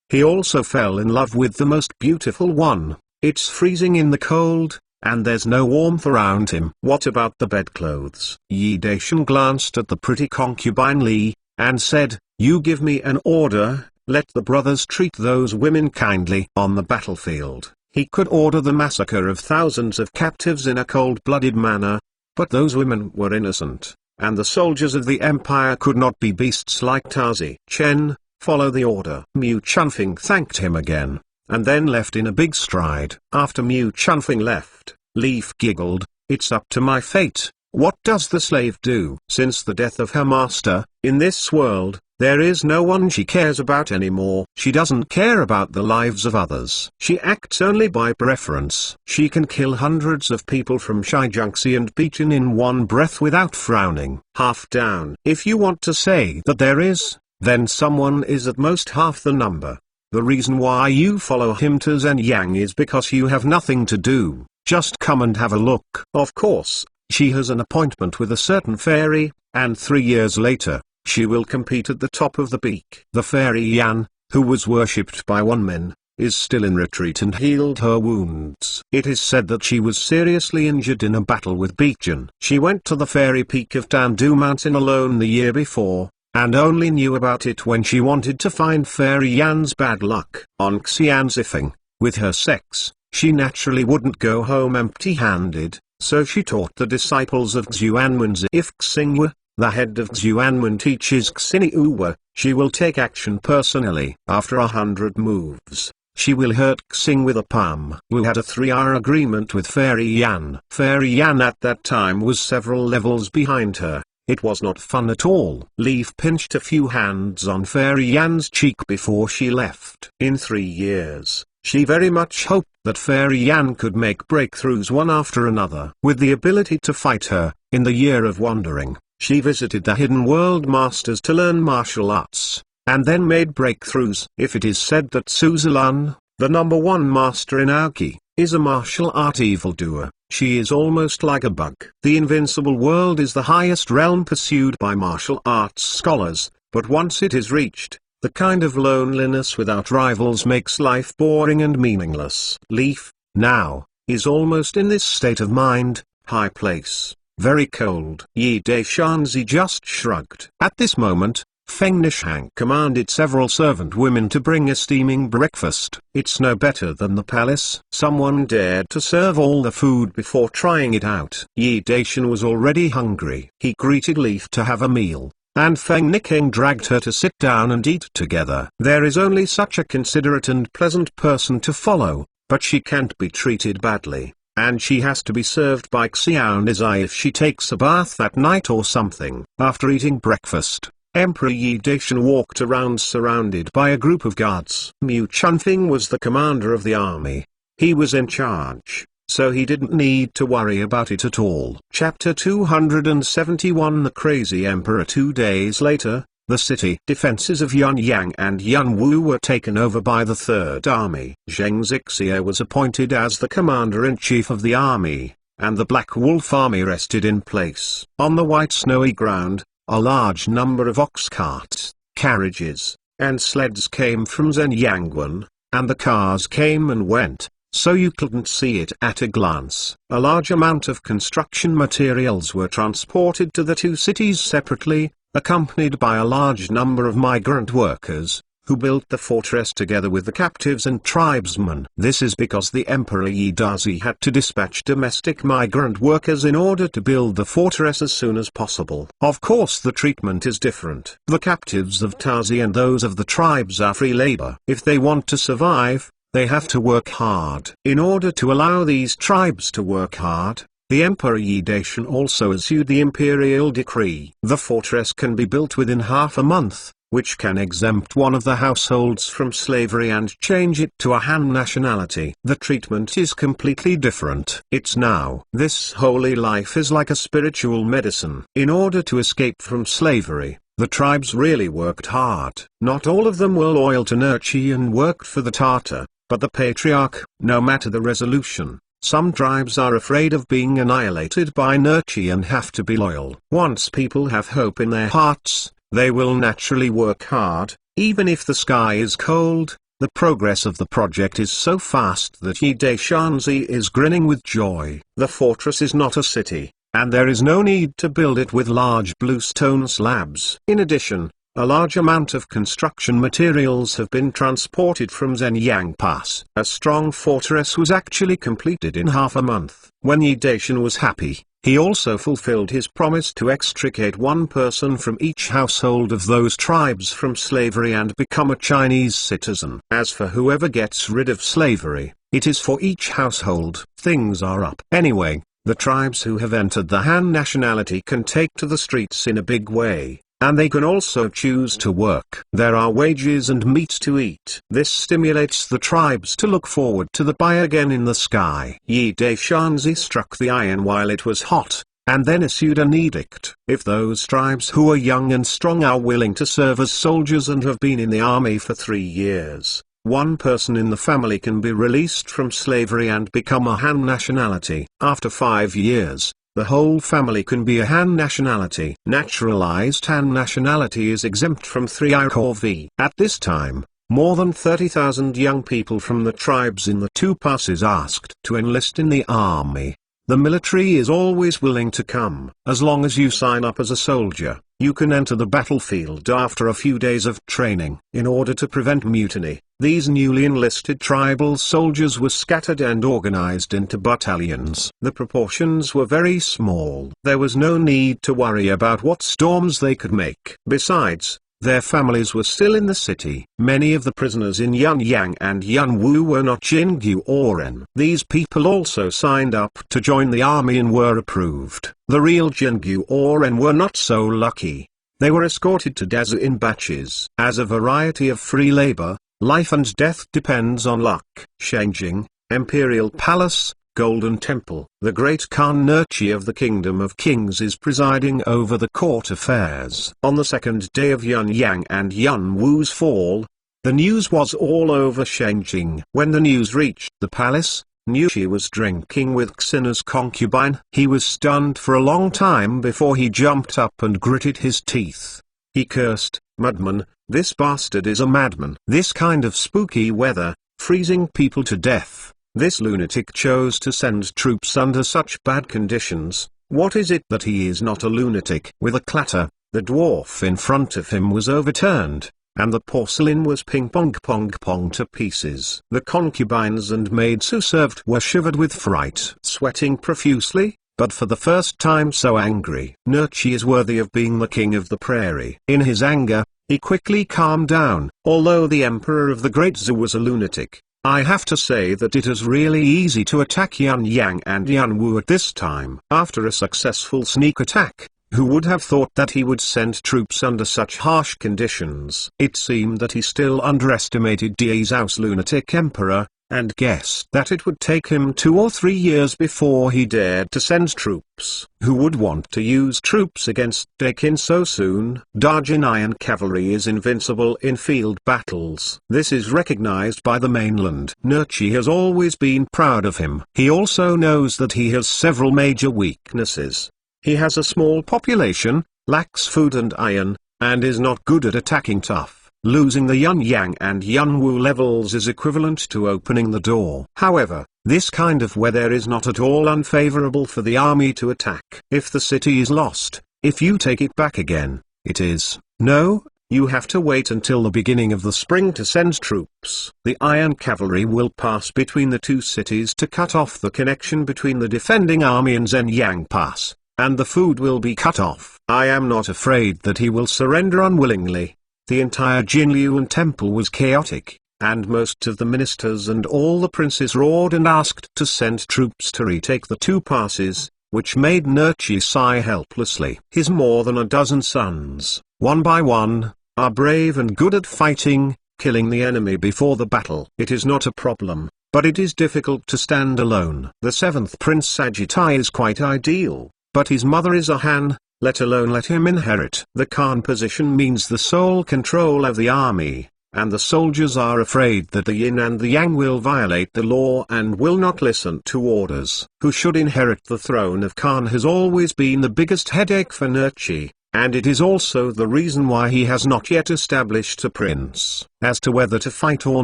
He also fell in love with the most beautiful one. It's freezing in the cold, and there's no warmth around him. What about the bedclothes? Yi Daishan glanced at the pretty concubine Li, and said, "You give me an order, let the brothers treat those women kindly." On the battlefield, he could order the massacre of thousands of captives in a cold-blooded manner, but those women were innocent, and the soldiers of the empire could not be beasts like Tazi. Chen, Follow the order. Mu Chunfing thanked him again, and then left in a big stride. After Mu Chunfing left, Leaf giggled, "It's up to my fate. What does the slave do?" Since the death of her master, in this world, there is no one she cares about anymore. She doesn't care about the lives of others. She acts only by preference. She can kill hundreds of people from Shijangxi and Beijing in one breath without frowning. Half down. If you want to say that there is, then someone is at most half the number. The reason why you follow him to Zhenyang is because you have nothing to do. Just come and have a look. Of course, she has an appointment with a certain fairy, and 3 years later, she will compete at the top of the peak. The fairy Yan, who was worshipped by one man, is still in retreat and healed her wounds. It is said that she was seriously injured in a battle with Beijing. She went to the fairy peak of Dandu Mountain alone the year before, and only knew about it when she wanted to find fairy Yan's bad luck. On Xianzifeng, with her sex, she naturally wouldn't go home empty-handed, so she taught the disciples of Xuanwen. If Xingwu, the head of Xuanwen, teaches Xiniuwa, she will take action personally. After 100 moves, she will hurt Xing with a palm. Wu had a 3-hour agreement with Fairy Yan. Fairy Yan at that time was several levels behind her. It was not fun at all. Leaf pinched a few hands on Fairy Yan's cheek before she left. In 3 years, she very much hoped that Fairy Yan could make breakthroughs one after another. With the ability to fight her, in the year of wandering, she visited the Hidden World Masters to learn martial arts, and then made breakthroughs. If it is said that Suzalan, the #1 master in Aoki, is a martial art evildoer, she is almost like a bug. The invincible world is the highest realm pursued by martial arts scholars, but once it is reached, the kind of loneliness without rivals makes life boring and meaningless. Leaf, now, is almost in this state of mind. High place, very cold. Yi Deishanzi just shrugged. At this moment, Feng Nishang commanded several servant women to bring a steaming breakfast. It's no better than the palace. Someone dared to serve all the food before trying it out. Yi Daishan was already hungry. He greeted Leaf to have a meal, and Feng Niking dragged her to sit down and eat together. There is only such a considerate and pleasant person to follow, but she can't be treated badly, and she has to be served by Xiao Nizai if she takes a bath that night or something. After eating breakfast, Emperor Yi Daishan walked around surrounded by a group of guards. Mu Chunfing was the commander of the army. He was in charge, so he didn't need to worry about it at all. Chapter 271 The Crazy Emperor. 2 days later, the city defenses of Yunyang and Yunwu were taken over by the Third Army. Zheng Zixia was appointed as the commander-in-chief of the army, and the Black Wolf Army rested in place. On the white snowy ground, a large number of ox carts, carriages, and sleds came from Zhenyangwan, and the cars came and went, so you couldn't see it at a glance. A large amount of construction materials were transported to the two cities separately, accompanied by a large number of migrant workers, who built the fortress together with the captives and tribesmen. This is because the Emperor Yi Dazi had to dispatch domestic migrant workers in order to build the fortress as soon as possible. Of course the treatment is different. The captives of Tazi and those of the tribes are free labor. If they want to survive, they have to work hard. In order to allow these tribes to work hard, the Emperor Yi Daishan also issued the imperial decree. The fortress can be built within half a month, which can exempt one of the households from slavery and change it to a Han nationality. The treatment is completely different. It's now. This holy life is like a spiritual medicine. In order to escape from slavery, the tribes really worked hard. Not all of them were loyal to Nurchi and worked for the Tartar, but the patriarch. No matter the resolution, some tribes are afraid of being annihilated by Nurchi and have to be loyal. Once people have hope in their hearts, they will naturally work hard, even if the sky is cold. The progress of the project is so fast that Yi Daishanzi is grinning with joy. The fortress is not a city, and there is no need to build it with large bluestone slabs. In addition, a large amount of construction materials have been transported from Zhenyang Pass. A strong fortress was actually completed in half a month. When Yi Daishan was happy, He also fulfilled his promise to extricate one person from each household of those tribes from slavery and become a Chinese citizen. As for whoever gets rid of slavery, it is for each household. Things are up. Anyway, the tribes who have entered the Han nationality can take to the streets in a big way, and they can also choose to work. There are wages and meat to eat. This stimulates the tribes to look forward to the buy again in the sky. Yi Deshanzi struck the iron while it was hot, and then issued an edict. If those tribes who are young and strong are willing to serve as soldiers and have been in the army for 3 years, one person in the family can be released from slavery and become a Han nationality. After 5 years, the whole family can be a Han nationality. Naturalized Han nationality is exempt from 3I or V. At this time, more than 30,000 young people from the tribes in the 2 passes asked to enlist in the army. The military is always willing to come. As long as you sign up as a soldier, you can enter the battlefield after a few days of training. In order to prevent mutiny, these newly enlisted tribal soldiers were scattered and organized into battalions. The proportions were very small. There was no need to worry about what storms they could make. Besides, their families were still in the city. Many of the prisoners in Yunyang and Yunwu were not Jingyu or Ren. These people also signed up to join the army and were approved. The real Jingyu or Ren were not so lucky. They were escorted to Dazu in batches. As a variety of free labor, life and death depends on luck. Shengjing, Imperial Palace, Golden Temple. The great Khan Nerchi of the Kingdom of Kings is presiding over the court affairs. On the 2nd day of Yunyang and Yunwu's fall, the news was all over Shengjing. When the news reached the palace, Nushi was drinking with Xina's concubine. He was stunned for a long time before he jumped up and gritted his teeth. He cursed, "Madman, this bastard is a madman." This kind of spooky weather, freezing people to death. This lunatic chose to send troops under such bad conditions. What is it that he is not a lunatic? With a clatter, the dwarf in front of him was overturned, and the porcelain was ping-pong to pieces. The concubines and maids who served were shivered with fright, sweating profusely, but for the first time so angry. Nerchi is worthy of being the king of the prairie. In his anger, he quickly calmed down. Although the emperor of the Great Zhou was a lunatic, I have to say that it is really easy to attack Yunyang and Yunwu at this time. After a successful sneak attack, who would have thought that he would send troops under such harsh conditions? It seemed that he still underestimated Die Zhao's lunatic emperor, and guessed that it would take him 2 or 3 years before he dared to send troops. Who would want to use troops against Dakin so soon? Dajin Iron Cavalry is invincible in field battles. This is recognized by the mainland. Nerchi has always been proud of him. He also knows that he has several major weaknesses. He has a small population, lacks food and iron, and is not good at attacking tough. Losing the Yunyang and Yunwu levels is equivalent to opening the door. However, this kind of weather is not at all unfavorable for the army to attack. If the city is lost, if you take it back again, it is. No, you have to wait until the beginning of the spring to send troops. The Iron Cavalry will pass between the 2 cities to cut off the connection between the defending army and Zhenyang Pass, and the food will be cut off. I am not afraid that he will surrender unwillingly. The entire Jinliuan temple was chaotic, and most of the ministers and all the princes roared and asked to send troops to retake the 2 passes, which made Nerchi sigh helplessly. His more than a dozen sons, one by one, are brave and good at fighting, killing the enemy before the battle. It is not a problem, but it is difficult to stand alone. The 7th Prince Sagittai is quite ideal, but his mother is a Han, let alone let him inherit. The Khan position means the sole control of the army, and the soldiers are afraid that the yin and the yang will violate the law and will not listen to orders. Who should inherit the throne of Khan has always been the biggest headache for Nerchi, and it is also the reason why he has not yet established a prince. As to whether to fight or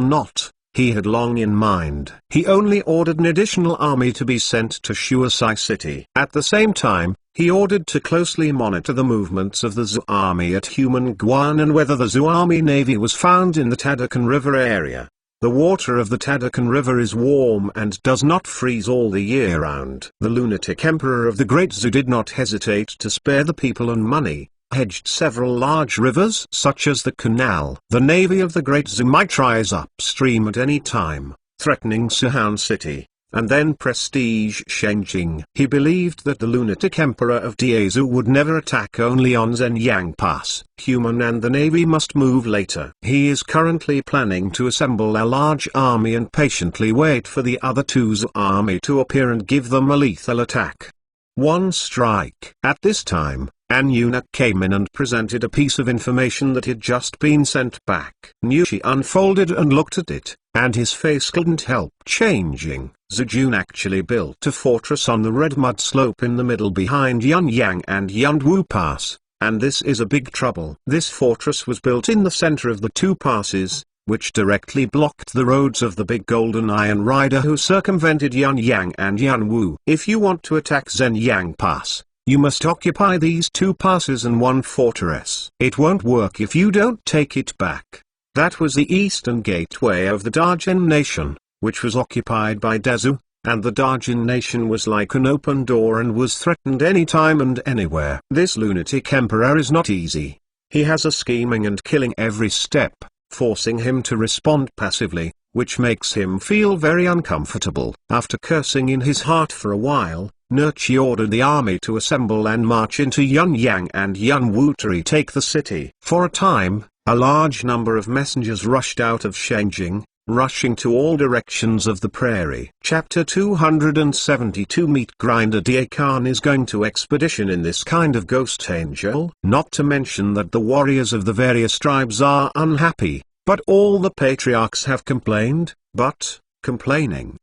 not, he had long in mind. He only ordered an additional army to be sent to Shuasai city. At the same time, he ordered to closely monitor the movements of the Zhou army at Human Guan and whether the Zhou army navy was found in the Tadakan River area. The water of the Tadakan River is warm and does not freeze all the year round. The lunatic emperor of the Great Zhou did not hesitate to spare the people and money, hedged several large rivers such as the canal. The navy of the Great Zhou might rise upstream at any time, threatening Sihan City, and then prestige Shenjing. He believed that the lunatic emperor of Diezhou would never attack only on Zhenyang Pass. Human and the navy must move later. He is currently planning to assemble a large army and patiently wait for the other two Zhou army to appear and give them a lethal attack. One strike. At this time, an eunuch came in and presented a piece of information that had just been sent back. Nushi unfolded and looked at it, and his face couldn't help changing. Zhejun actually built a fortress on the red mud slope in the middle behind Yunyang and Yunwu Pass, and this is a big trouble. This fortress was built in the center of the two passes, which directly blocked the roads of the big golden iron rider who circumvented Yunyang and Yunwu. If you want to attack Zhenyang Pass, you must occupy these two passes and one fortress. It won't work if you don't take it back. That was the eastern gateway of the Dahan nation, which was occupied by Dezhou, and the Dahan nation was like an open door and was threatened any time and anywhere. This lunatic emperor is not easy. He has a scheming and killing every step, forcing him to respond passively, which makes him feel very uncomfortable. After cursing in his heart for a while, Nerchi ordered the army to assemble and march into Yunyang and Yunwu to retake the city. For a time, a large number of messengers rushed out of Shenjing, rushing to all directions of the prairie. Chapter 272 Meat Grinder Khan is going to expedition in this kind of ghost angel. Not to mention that the warriors of the various tribes are unhappy, but all the patriarchs have complained, but, complaining,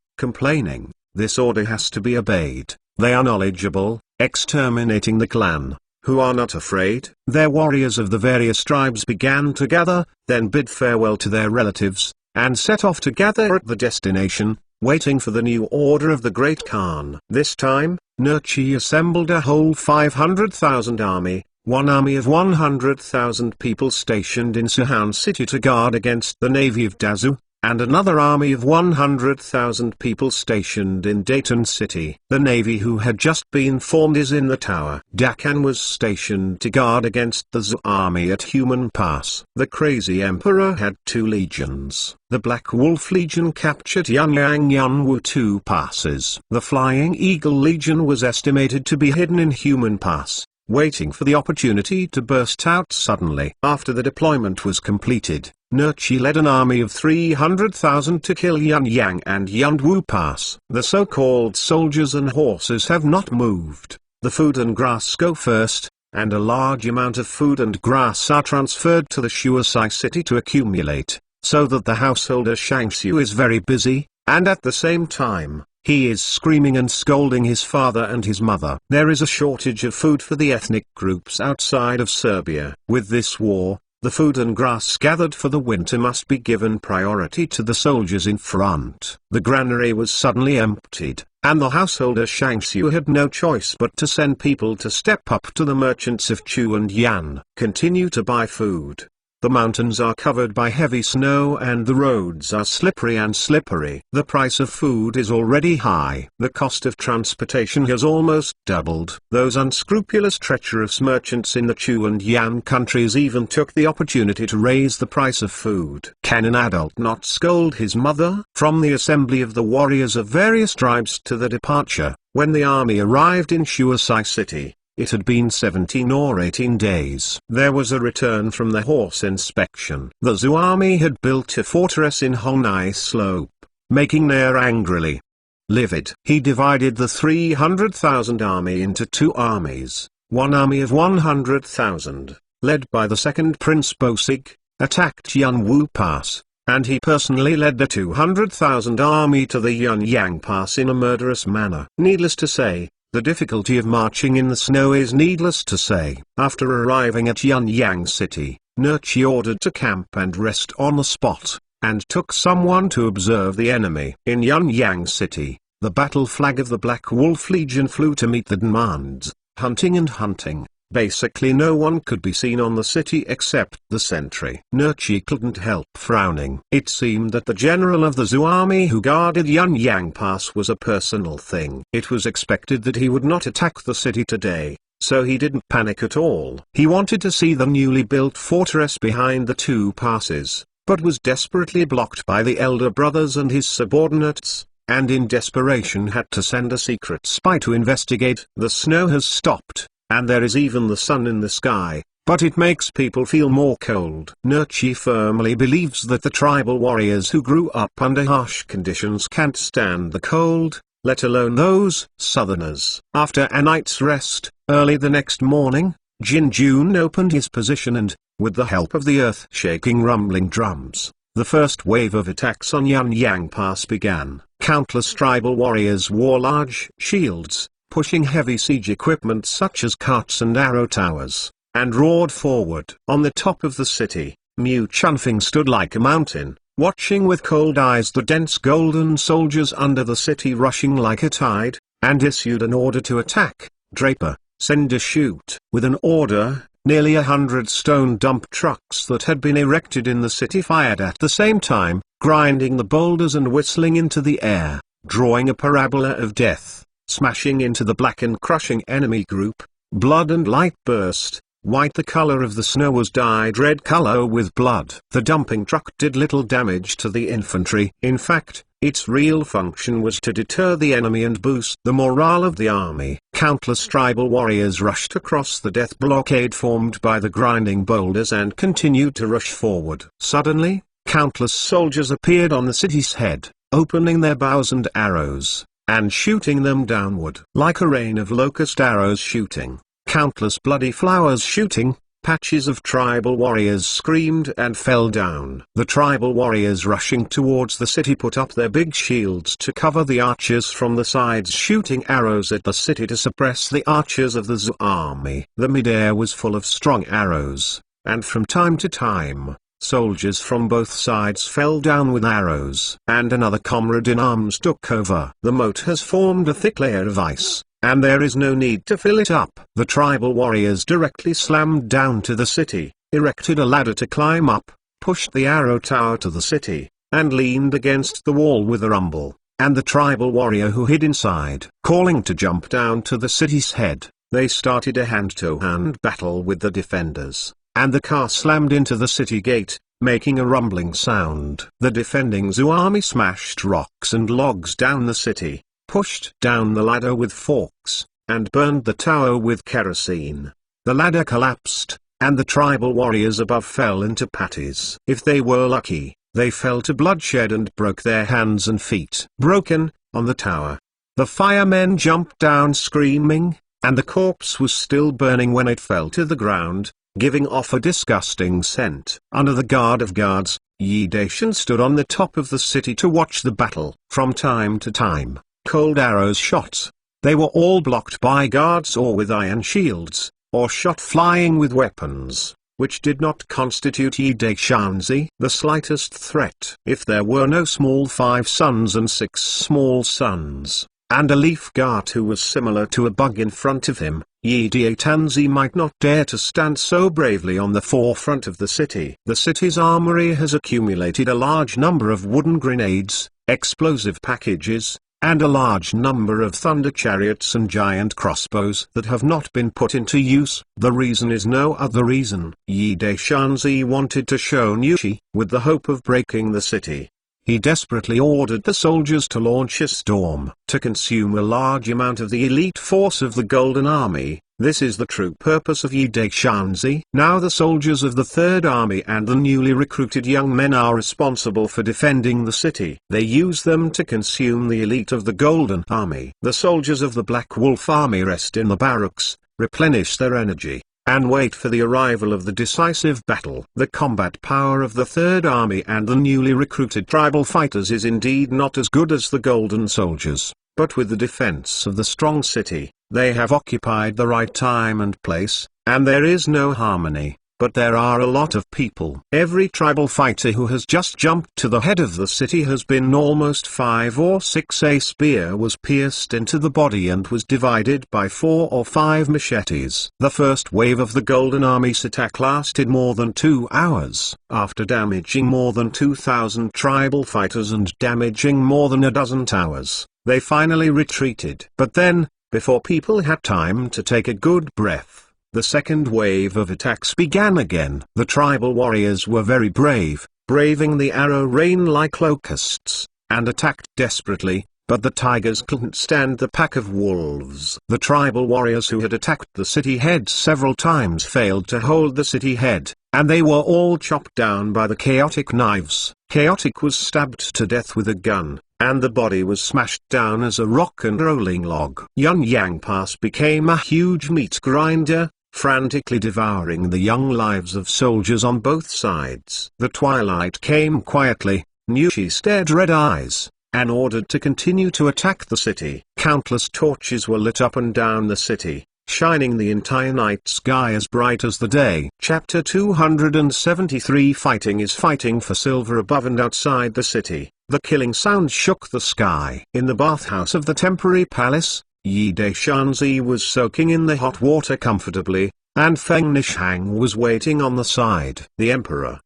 this order has to be obeyed. They are knowledgeable, exterminating the clan, who are not afraid. Their warriors of the various tribes began to gather, then bid farewell to their relatives, and set off to gather at the destination, waiting for the new order of the Great Khan. This time, Nerchi assembled a whole 500,000 army, one army of 100,000 people stationed in Sihan City to guard against the navy of Dezhou, and another army of 100,000 people stationed in Dayton City. The navy who had just been formed is in the tower. Dahan was stationed to guard against the Zhou army at Human Pass. The crazy emperor had two legions. The Black Wolf Legion captured Yunyang Yunwu two passes. The Flying Eagle Legion was estimated to be hidden in Human Pass, waiting for the opportunity to burst out suddenly. After the deployment was completed, Nerchi led an army of 300,000 to kill Yunyang and Yunwu Pass. The so-called soldiers and horses have not moved. The food and grass go first, and a large amount of food and grass are transferred to the Shuasai city to accumulate, so that the householder Shangxiu is very busy, and at the same time, he is screaming and scolding his father and his mother. There is a shortage of food for the ethnic groups outside of Serbia. With this war, the food and grass gathered for the winter must be given priority to the soldiers in front. The granary was suddenly emptied, and the householder Shangxiu had no choice but to send people to step up to the merchants of Chu and Yan. Continue to buy food. The mountains are covered by heavy snow and the roads are slippery. The price of food is already high. The cost of transportation has almost doubled. Those unscrupulous treacherous merchants in the Chu and Yan countries even took the opportunity to raise the price of food. Can an adult not scold his mother? From the assembly of the warriors of various tribes to the departure, when the army arrived in Shuasai city, it had been 17 or 18 days. There was a return from the horse inspection. The Zhou army had built a fortress in Hongnai Slope, making Nair angrily livid. He divided the 300,000 army into two armies. One army of 100,000, led by the second Prince Bosig, attacked Yunwu Pass, and he personally led the 200,000 army to the Yunyang Pass in a murderous manner. Needless to say, the difficulty of marching in the snow is needless to say. After arriving at Yunyang City, Nerchi ordered to camp and rest on the spot, and took someone to observe the enemy. In Yunyang City, the battle flag of the Black Wolf Legion flew to meet the demands. Hunting and hunting, Basically no one could be seen on the city except the sentry. Nerchi couldn't help frowning. It seemed that the general of the Zhou army who guarded Yunyang Pass was a personal thing. It was expected that he would not attack the city today, so he didn't panic at all. He wanted to see the newly built fortress behind the two passes, but was desperately blocked by the elder brothers and his subordinates, and in desperation had to send a secret spy to investigate. The snow has stopped, and there is even the sun in the sky, but it makes people feel more cold. Nerchi firmly believes that the tribal warriors who grew up under harsh conditions can't stand the cold, let alone those southerners. After a night's rest, early the next morning, Jin Jun opened his position and, with the help of the earth-shaking rumbling drums, the first wave of attacks on Yunyang Pass began. Countless tribal warriors wore large shields, pushing heavy siege equipment such as carts and arrow towers, and roared forward. On the top of the city, Mu Chunfing stood like a mountain, watching with cold eyes the dense golden soldiers under the city rushing like a tide, and issued an order to attack. Draper, send a shoot. With an order, nearly 100 stone dump trucks that had been erected in the city fired at the same time, grinding the boulders and whistling into the air, drawing a parabola of death, smashing into the black and crushing enemy group. Blood and light burst. White, the color of the snow, was dyed red color with blood. The dumping truck did little damage to the infantry. In fact, its real function was to deter the enemy and boost the morale of the army. Countless tribal warriors rushed across the death blockade formed by the grinding boulders and continued to rush forward. Suddenly, countless soldiers appeared on the city's head, opening their bows and arrows, and shooting them downward. Like a rain of locust arrows shooting, countless bloody flowers shooting, patches of tribal warriors screamed and fell down. The tribal warriors rushing towards the city put up their big shields to cover the archers from the sides shooting arrows at the city to suppress the archers of the Zhou army. The midair was full of strong arrows, and from time to time, soldiers from both sides fell down with arrows. And another comrade in arms took over. The moat has formed a thick layer of ice, and there is no need to fill it up. The tribal warriors directly slammed down to the city, erected a ladder to climb up, pushed the arrow tower to the city, and leaned against the wall with a rumble, and the tribal warrior who hid inside, calling to jump down to the city's head. They started a hand-to-hand battle with the defenders, and the car slammed into the city gate, making a rumbling sound. The defending Zhou army smashed rocks and logs down the city, pushed down the ladder with forks, and burned the tower with kerosene. The ladder collapsed, and the tribal warriors above fell into patties. If they were lucky, they fell to bloodshed and broke their hands and feet. Broken, on the tower. The firemen jumped down screaming, and the corpse was still burning when it fell to the ground, giving off a disgusting scent. Under the guard of guards, Yi Daishan stood on the top of the city to watch the battle. From time to time, cold arrows shot. They were all blocked by guards or with iron shields, or shot flying with weapons, which did not constitute Yi Daishanzi the slightest threat. If there were no small 5 sons and 6 small sons, and a leaf guard who was similar to a bug in front of him, Yi Daishanzi might not dare to stand so bravely on the forefront of the city. The city's armory has accumulated a large number of wooden grenades, explosive packages, and a large number of thunder chariots and giant crossbows that have not been put into use. The reason is no other reason. Yi Daishanzi wanted to show Nushi, with the hope of breaking the city. He desperately ordered the soldiers to launch a storm to consume a large amount of the elite force of the Golden Army. This is the true purpose of Yi Daishanzi. Now the soldiers of the Third Army and the newly recruited young men are responsible for defending the city. They use them to consume the elite of the Golden Army. The soldiers of the Black Wolf Army rest in the barracks, replenish their energy, and wait for the arrival of the decisive battle. The combat power of the Third Army and the newly recruited tribal fighters is indeed not as good as the Golden Soldiers, but with the defense of the strong city, they have occupied the right time and place, and there is no harmony, but there are a lot of people. Every tribal fighter who has just jumped to the head of the city has been almost 5 or 6. A spear was pierced into the body and was divided by 4 or 5 machetes. The first wave of the Golden Army's attack lasted more than 2 hours. After damaging more than 2,000 tribal fighters and damaging more than a dozen towers, they finally retreated. But then, before people had time to take a good breath, the second wave of attacks began again. The tribal warriors were very brave, braving the arrow rain like locusts, and attacked desperately, but the tigers couldn't stand the pack of wolves. The tribal warriors who had attacked the city head several times failed to hold the city head, and they were all chopped down by the chaotic knives. Chaotic was stabbed to death with a gun, and the body was smashed down as a rock and rolling log. Yunyang Pass became a huge meat grinder, frantically devouring the young lives of soldiers on both sides. The twilight came quietly. Nushi stared red eyes, and ordered to continue to attack the city. Countless torches were lit up and down the city, shining the entire night sky as bright as the day. Chapter 273. Fighting is fighting for silver above and outside the city. The killing sound shook the sky. In the bathhouse of the temporary palace, Yi Deshanzi was soaking in the hot water comfortably, and Feng Nishang was waiting on the side. The Emperor.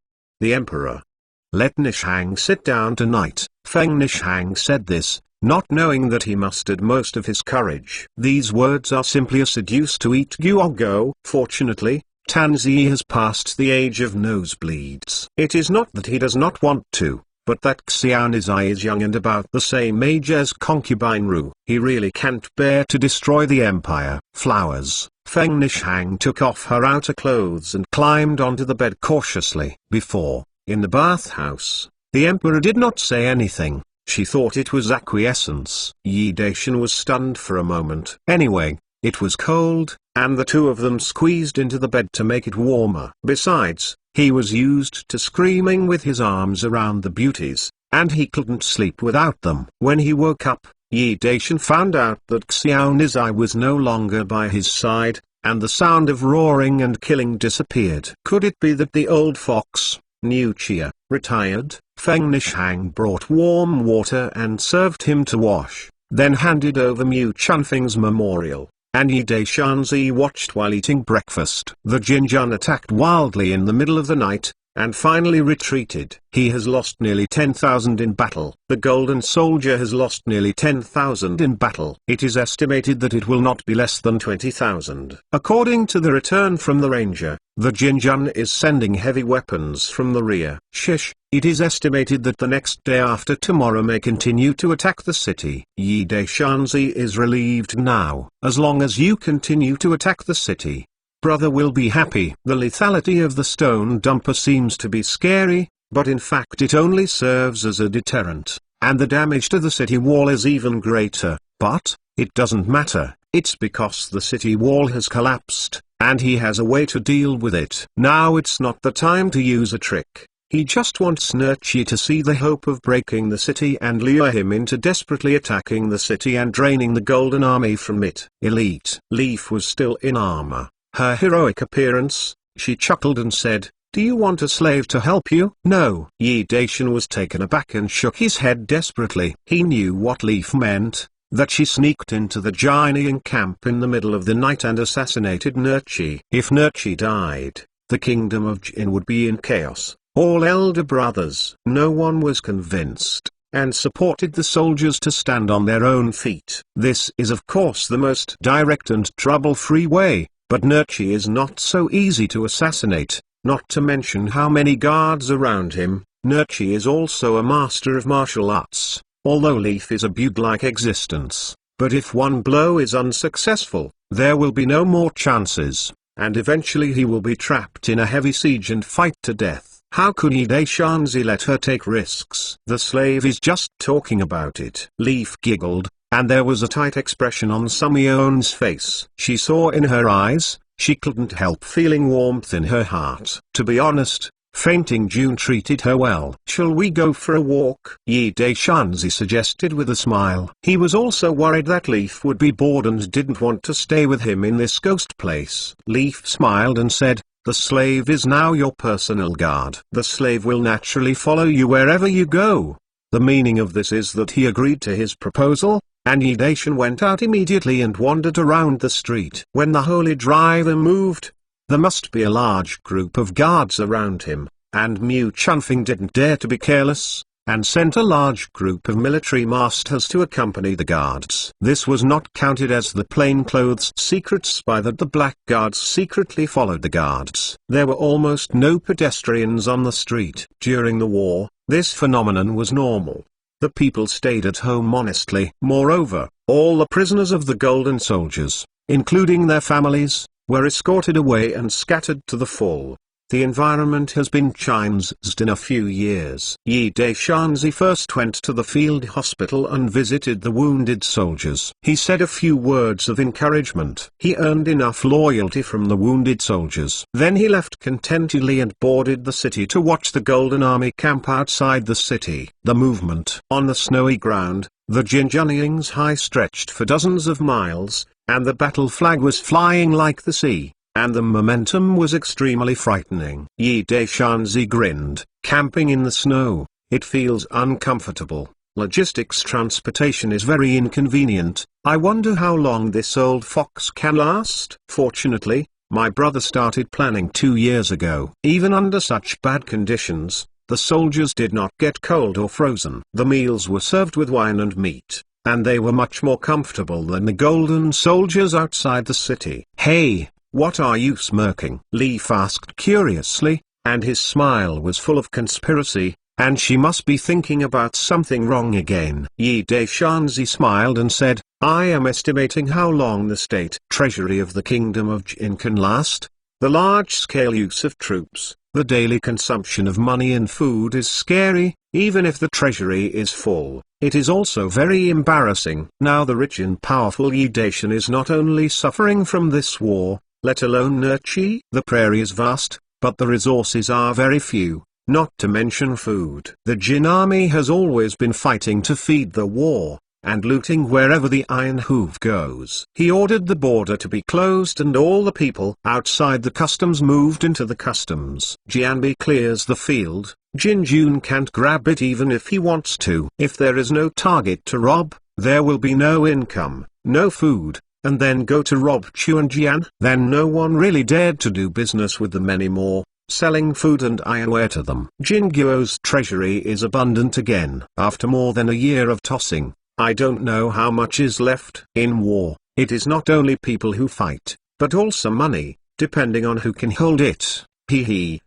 Let Nishang sit down tonight. Feng Nishang said this, not knowing that he mustered most of his courage. These words are simply a seduce to eat guogo. Fortunately, Tanzi has passed the age of nosebleeds. It is not that he does not want to, but that Xiaonizai is young and about the same age as concubine Ru. He really can't bear to destroy the empire. Flowers. Feng Nishang took off her outer clothes and climbed onto the bed cautiously. Before, in the bathhouse, the emperor did not say anything. She thought it was acquiescence. Yi Daishan was stunned for a moment. Anyway, it was cold, and the two of them squeezed into the bed to make it warmer. Besides, he was used to screaming with his arms around the beauties, and he couldn't sleep without them. When he woke up, Yi Daishan found out that Xiao Nizai was no longer by his side, and the sound of roaring and killing disappeared. Could it be that the old fox, Nuchia, retired? Feng Nishang brought warm water and served him to wash, then handed over Mu Chunfeng's memorial, and Yi Deshanzi watched while eating breakfast. The Jinjun attacked wildly in the middle of the night, and finally retreated. He has lost nearly 10,000 in battle. The Golden Soldier has lost nearly 10,000 in battle. It is estimated that it will not be less than 20,000. According to the return from the Ranger, the Jinjun is sending heavy weapons from the rear. Shish, it is estimated that the next day after tomorrow may continue to attack the city. Yi Deshanzi is relieved now. As long as you continue to attack the city, brother will be happy. The lethality of the stone dumper seems to be scary, but in fact it only serves as a deterrent, and the damage to the city wall is even greater. But it doesn't matter, it's because the city wall has collapsed, and he has a way to deal with it. Now it's not the time to use a trick. He just wants Nurchi to see the hope of breaking the city and lure him into desperately attacking the city and draining the Golden Army from it. Elite Leaf was still in armor. Her heroic appearance, she chuckled and said, "Do you want a slave to help you?" "No." Yi Daishan was taken aback and shook his head desperately. He knew what Leaf meant, that she sneaked into the Jining camp in the middle of the night and assassinated Nurchi. If Nurchi died, the kingdom of Jin would be in chaos. All elder brothers. No one was convinced, and supported the soldiers to stand on their own feet. This is of course the most direct and trouble-free way. But Nurchi is not so easy to assassinate, not to mention how many guards around him. Nurchi is also a master of martial arts, although Leaf is a bug-like existence. But if one blow is unsuccessful, there will be no more chances, and eventually he will be trapped in a heavy siege and fight to death. How could Yi Deshanzi let her take risks? The slave is just talking about it. Leaf giggled, and there was a tight expression on Sumion's face. She saw in her eyes, she couldn't help feeling warmth in her heart. To be honest, fainting June treated her well. "Shall we go for a walk?" Yi Deshanzi suggested with a smile. He was also worried that Leaf would be bored and didn't want to stay with him in this ghost place. Leaf smiled and said, The slave is now your personal guard. The slave will naturally follow you wherever you go. The meaning of this is that he agreed to his proposal, and Yi Daishan went out immediately and wandered around the street. When the holy driver moved, there must be a large group of guards around him, and Mu Chunfing didn't dare to be careless, and sent a large group of military masters to accompany the guards. This was not counted as the plainclothes secret spy that the black guards secretly followed the guards. There were almost no pedestrians on the street. During the war, this phenomenon was normal. The people stayed at home honestly. Moreover, all the prisoners of the Golden Soldiers, including their families, were escorted away and scattered to the full. The environment has been changed in a few years. Yi Daishanzi first went to the field hospital and visited the wounded soldiers. He said a few words of encouragement. He earned enough loyalty from the wounded soldiers. Then he left contentedly and boarded the city to watch the Golden Army camp outside the city. The movement on the snowy ground, the Jinjiang's high stretched for dozens of miles, and the battle flag was flying like the sea. And the momentum was extremely frightening. Yi Daishanzi grinned. Camping in the snow, it feels uncomfortable. Logistics transportation is very inconvenient. I wonder how long this old fox can last. Fortunately, my brother started planning 2 years ago. Even under such bad conditions, the soldiers did not get cold or frozen. The meals were served with wine and meat, and they were much more comfortable than the golden soldiers outside the city. Hey! What are you smirking? Leaf asked curiously, and his smile was full of conspiracy, and she must be thinking about something wrong again. Yi Daishanzi smiled and said, I am estimating how long the state treasury of the kingdom of Jin can last. The large-scale use of troops, the daily consumption of money and food is scary. Even if the treasury is full, it is also very embarrassing. Now the rich and powerful Yi Daishan is not only suffering from this war, let alone Nurchi. The prairie is vast, but the resources are very few, not to mention food. The Jin army has always been fighting to feed the war, and looting wherever the Iron Hoof goes. He ordered the border to be closed and all the people outside the customs moved into the customs. Jianbi clears the field, Jin Jun can't grab it even if he wants to. If there is no target to rob, there will be no income, no food. And then go to rob Chuanjian. Then no one really dared to do business with them anymore, selling food and ironware to them. Jinguo's treasury is abundant again. After more than a year of tossing, I don't know how much is left. In war, it is not only people who fight, but also money, depending on who can hold it.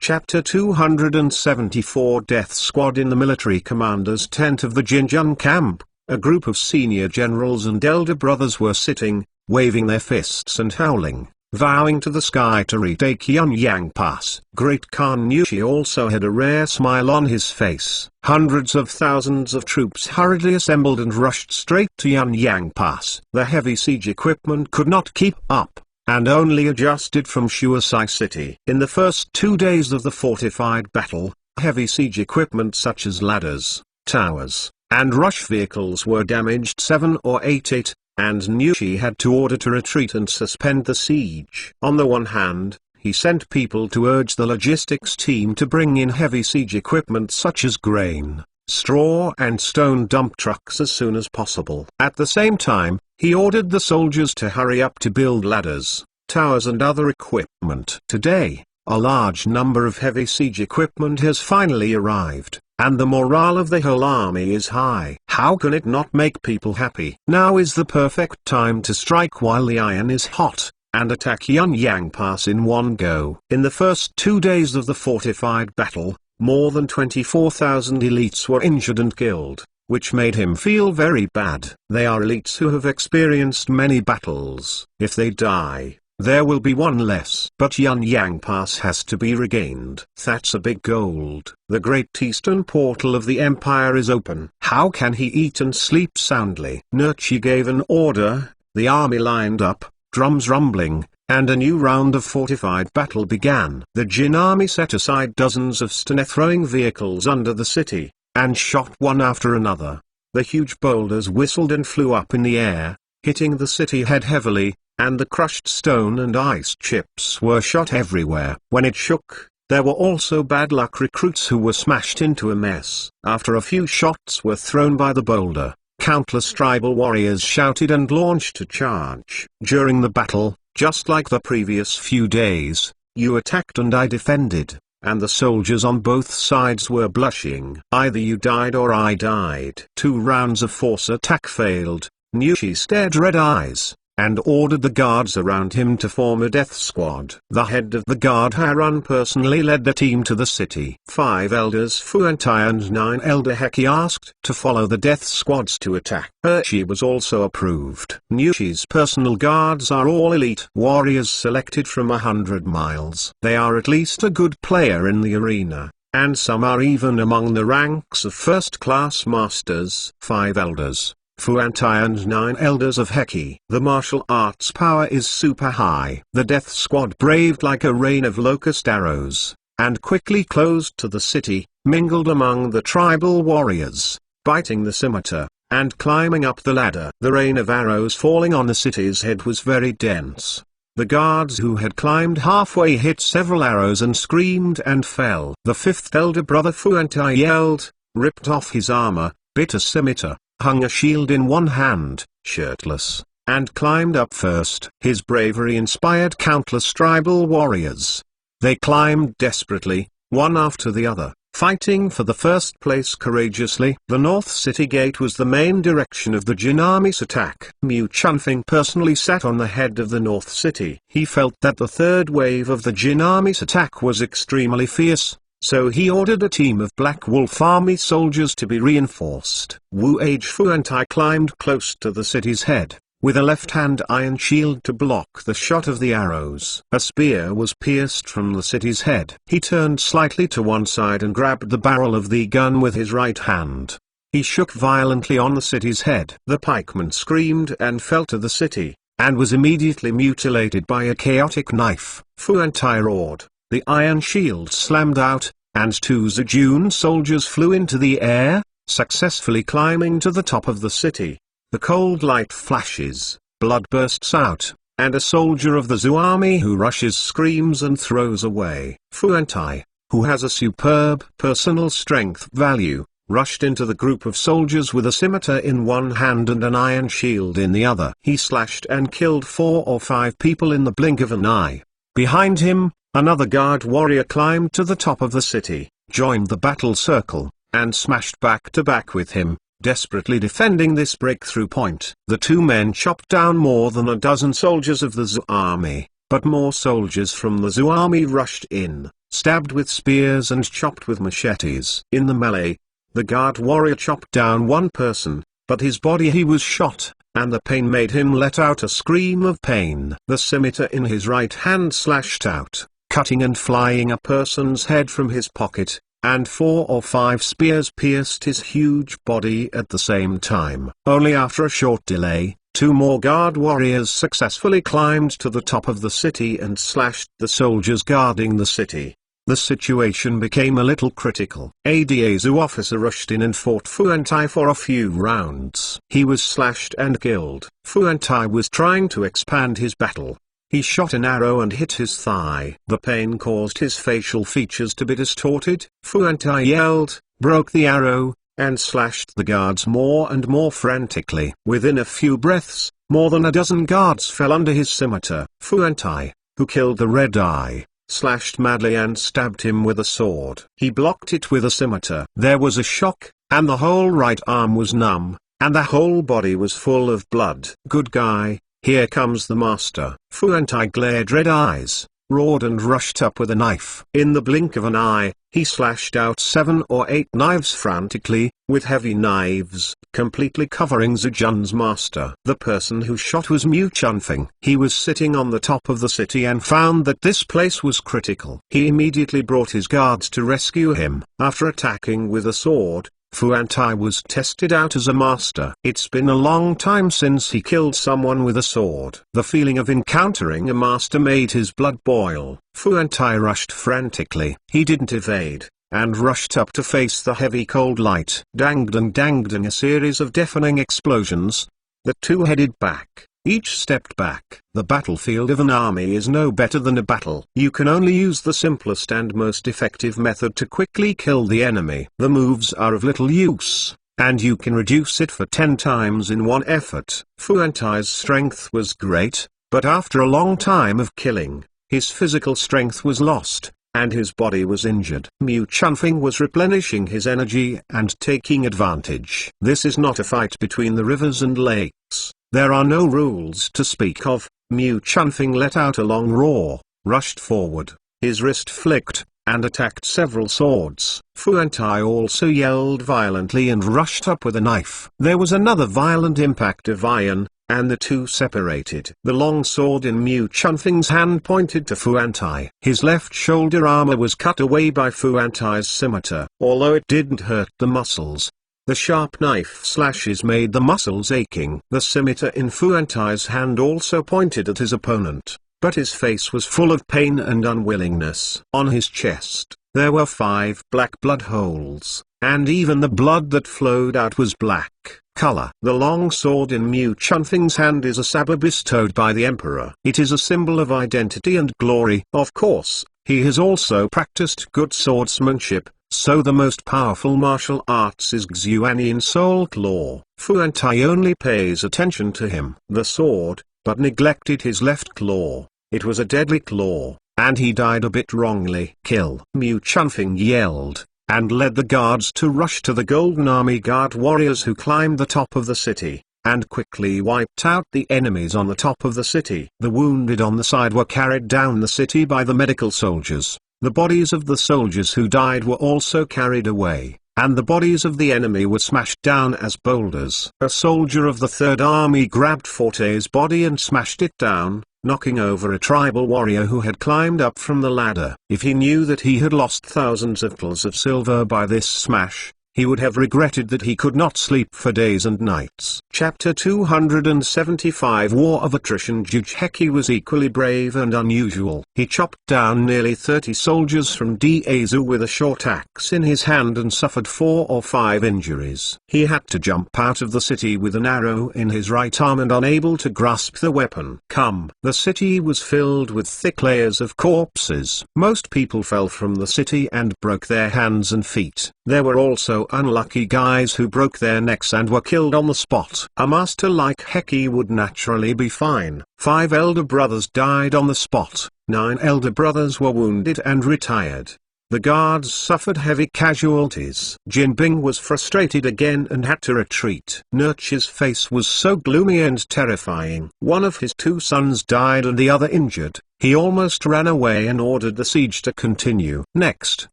Chapter 274 Death Squad. In the military commander's tent of the Jinjiang camp, a group of senior generals and elder brothers were sitting, waving their fists and howling, vowing to the sky to retake Yunyang Pass. Great Khan Nushi also had a rare smile on his face. Hundreds of thousands of troops hurriedly assembled and rushed straight to Yunyang Pass. The heavy siege equipment could not keep up, and only adjusted from Shuasai City. In the first 2 days of the fortified battle, heavy siege equipment such as ladders, towers, and rush vehicles were damaged 7 or 8, and Nushi had to order to retreat and suspend the siege. On the one hand, he sent people to urge the logistics team to bring in heavy siege equipment such as grain, straw and stone dump trucks as soon as possible. At the same time, he ordered the soldiers to hurry up to build ladders, towers and other equipment. Today, a large number of heavy siege equipment has finally arrived, and the morale of the whole army is high. How can it not make people happy? Now is the perfect time to strike while the iron is hot, and attack Yunyang Pass in one go. In the first 2 days of the fortified battle, more than 24,000 elites were injured and killed, which made him feel very bad. They are elites who have experienced many battles. If they die, there will be one less. But Yunyang Pass has to be regained. That's a big gold. The great eastern portal of the empire is open. How can he eat and sleep soundly? Nurchi gave an order, the army lined up, drums rumbling, and a new round of fortified battle began. The Jin army set aside dozens of stone-throwing vehicles under the city, and shot one after another. The huge boulders whistled and flew up in the air, hitting the city head heavily, and the crushed stone and ice chips were shot everywhere. When it shook, there were also bad luck recruits who were smashed into a mess. After a few shots were thrown by the boulder, countless tribal warriors shouted and launched a charge. During the battle, just like the previous few days, you attacked and I defended, and the soldiers on both sides were blushing. Either you died or I died. 2 rounds of force attack failed. Nushi stared red eyes, and ordered the guards around him to form a death squad. The head of the guard Harun personally led the team to the city. 5 elders Fuantai and 9 elder Heki asked to follow the death squads to attack. Hershey was also approved. Nushi's personal guards are all elite warriors selected from 100 miles. They are at least a good player in the arena, and some are even among the ranks of first-class masters. 5 elders Fuantai and 9 elders of Heki. The martial arts power is super high. The death squad braved like a rain of locust arrows, and quickly closed to the city, mingled among the tribal warriors, biting the scimitar, and climbing up the ladder. The rain of arrows falling on the city's head was very dense. The guards who had climbed halfway hit several arrows and screamed and fell. The 5th elder brother Fuantai yelled, ripped off his armor, bit a scimitar, hung a shield in one hand, shirtless, and climbed up first. His bravery inspired countless tribal warriors. They climbed desperately, one after the other, fighting for the first place courageously. The North City Gate was the main direction of the Jin army's attack. Mu Chunfeng personally sat on the head of the North City. He felt that the third wave of the Jin army's attack was extremely fierce, so he ordered a team of Black Wolf Army soldiers to be reinforced. Wu Age Fuantai climbed close to the city's head, with a left-hand iron shield to block the shot of the arrows. A spear was pierced from the city's head. He turned slightly to one side and grabbed the barrel of the gun with his right hand. He shook violently on the city's head. The pikeman screamed and fell to the city, and was immediately mutilated by a chaotic knife. Fuantai roared. The iron shield slammed out, and 2 Zhejiang soldiers flew into the air, successfully climbing to the top of the city. The cold light flashes, blood bursts out, and a soldier of the Zhou army who rushes screams and throws away. Fuantai, who has a superb personal strength value, rushed into the group of soldiers with a scimitar in one hand and an iron shield in the other. He slashed and killed 4 or 5 people in the blink of an eye. Behind him, another guard warrior climbed to the top of the city, joined the battle circle, and smashed back to back with him, desperately defending this breakthrough point. The 2 men chopped down more than a dozen soldiers of the Zhou army, but more soldiers from the Zhou army rushed in, stabbed with spears and chopped with machetes. In the melee, the guard warrior chopped down one person, but his body he was shot, and the pain made him let out a scream of pain. The scimitar in his right hand slashed out, cutting and flying a person's head from his pocket, and 4 or 5 spears pierced his huge body at the same time. Only after a short delay, 2 more guard warriors successfully climbed to the top of the city and slashed the soldiers guarding the city. The situation became a little critical. A Dazu officer rushed in and fought Fuantai for a few rounds. He was slashed and killed. Fuantai was trying to expand his battle. He shot an arrow and hit his thigh. The pain caused his facial features to be distorted. Fuantai yelled, broke the arrow, and slashed the guards more and more frantically. Within a few breaths, more than a dozen guards fell under his scimitar. Fuantai, who killed the Red Eye, slashed madly and stabbed him with a sword. He blocked it with a scimitar. There was a shock, and the whole right arm was numb, and the whole body was full of blood. Good guy, here comes the master. Fuantai glared red eyes, roared and rushed up with a knife. In the blink of an eye, he slashed out 7 or 8 knives frantically, with heavy knives, completely covering Zhejiang's master. The person who shot was Mu Chunfeng. He was sitting on the top of the city and found that this place was critical. He immediately brought his guards to rescue him. After attacking with a sword, Fuantai was tested out as a master. It's been a long time since he killed someone with a sword. The feeling of encountering a master made his blood boil. Fuantai rushed frantically. He didn't evade, and rushed up to face the heavy cold light. Dang dang dang dang, a series of deafening explosions. The 2 headed back, Each stepped back. The battlefield of an army is no better than a battle. You can only use the simplest and most effective method to quickly kill the enemy. The moves are of little use, and you can reduce it for 10 times in one effort. Fu Antai's strength was great, but after a long time of killing, his physical strength was lost, and his body was injured. Mu Chunfing was replenishing his energy and taking advantage. This is not a fight between the rivers and lakes. There are no rules to speak of. Mu Chunfing let out a long roar, rushed forward, his wrist flicked, and attacked several swords. Fu Antai also yelled violently and rushed up with a knife. There was another violent impact of iron, and the two separated. The long sword in Mu Chunfing's hand pointed to Fu Antai. His left shoulder armor was cut away by Fu Antai's scimitar. Although it didn't hurt the muscles, the sharp knife slashes made the muscles aching. The scimitar in Fu Antai's hand also pointed at his opponent, but his face was full of pain and unwillingness. On his chest, there were 5 black blood holes, and even the blood that flowed out was black color. The long sword in Mu Chunfing's hand is a sabre bestowed by the emperor. It is a symbol of identity and glory. Of course, he has also practiced good swordsmanship, so the most powerful martial arts is Xuanian Soul Claw. Fu Antai only pays attention to him, the sword, but neglected his left claw. It was a deadly claw, and he died a bit wrongly. Kill! Mu Chunfing yelled, and led the guards to rush to the Golden Army Guard warriors who climbed the top of the city, and quickly wiped out the enemies on the top of the city. The wounded on the side were carried down the city by the medical soldiers. The bodies of the soldiers who died were also carried away, and the bodies of the enemy were smashed down as boulders. A soldier of the Third Army grabbed Forte's body and smashed it down, knocking over a tribal warrior who had climbed up from the ladder. If he knew that he had lost thousands of pills of silver by this smash, he would have regretted that he could not sleep for days and nights. Chapter 275 War of Attrition. Zheng was equally brave and unusual. He chopped down nearly 30 soldiers from Dazu with a short axe in his hand and suffered 4 or 5 injuries. He had to jump out of the city with an arrow in his right arm and unable to grasp the weapon. The city was filled with thick layers of corpses. Most people fell from the city and broke their hands and feet. There were also unlucky guys who broke their necks and were killed on the spot. A master like Heki would naturally be fine. 5 elder brothers died on the spot. 9 elder brothers were wounded and retired. The guards suffered heavy casualties. Jinbing was frustrated again and had to retreat. Nurch's face was so gloomy and terrifying. One of his 2 sons died and the other injured. He almost ran away and ordered the siege to continue. Next,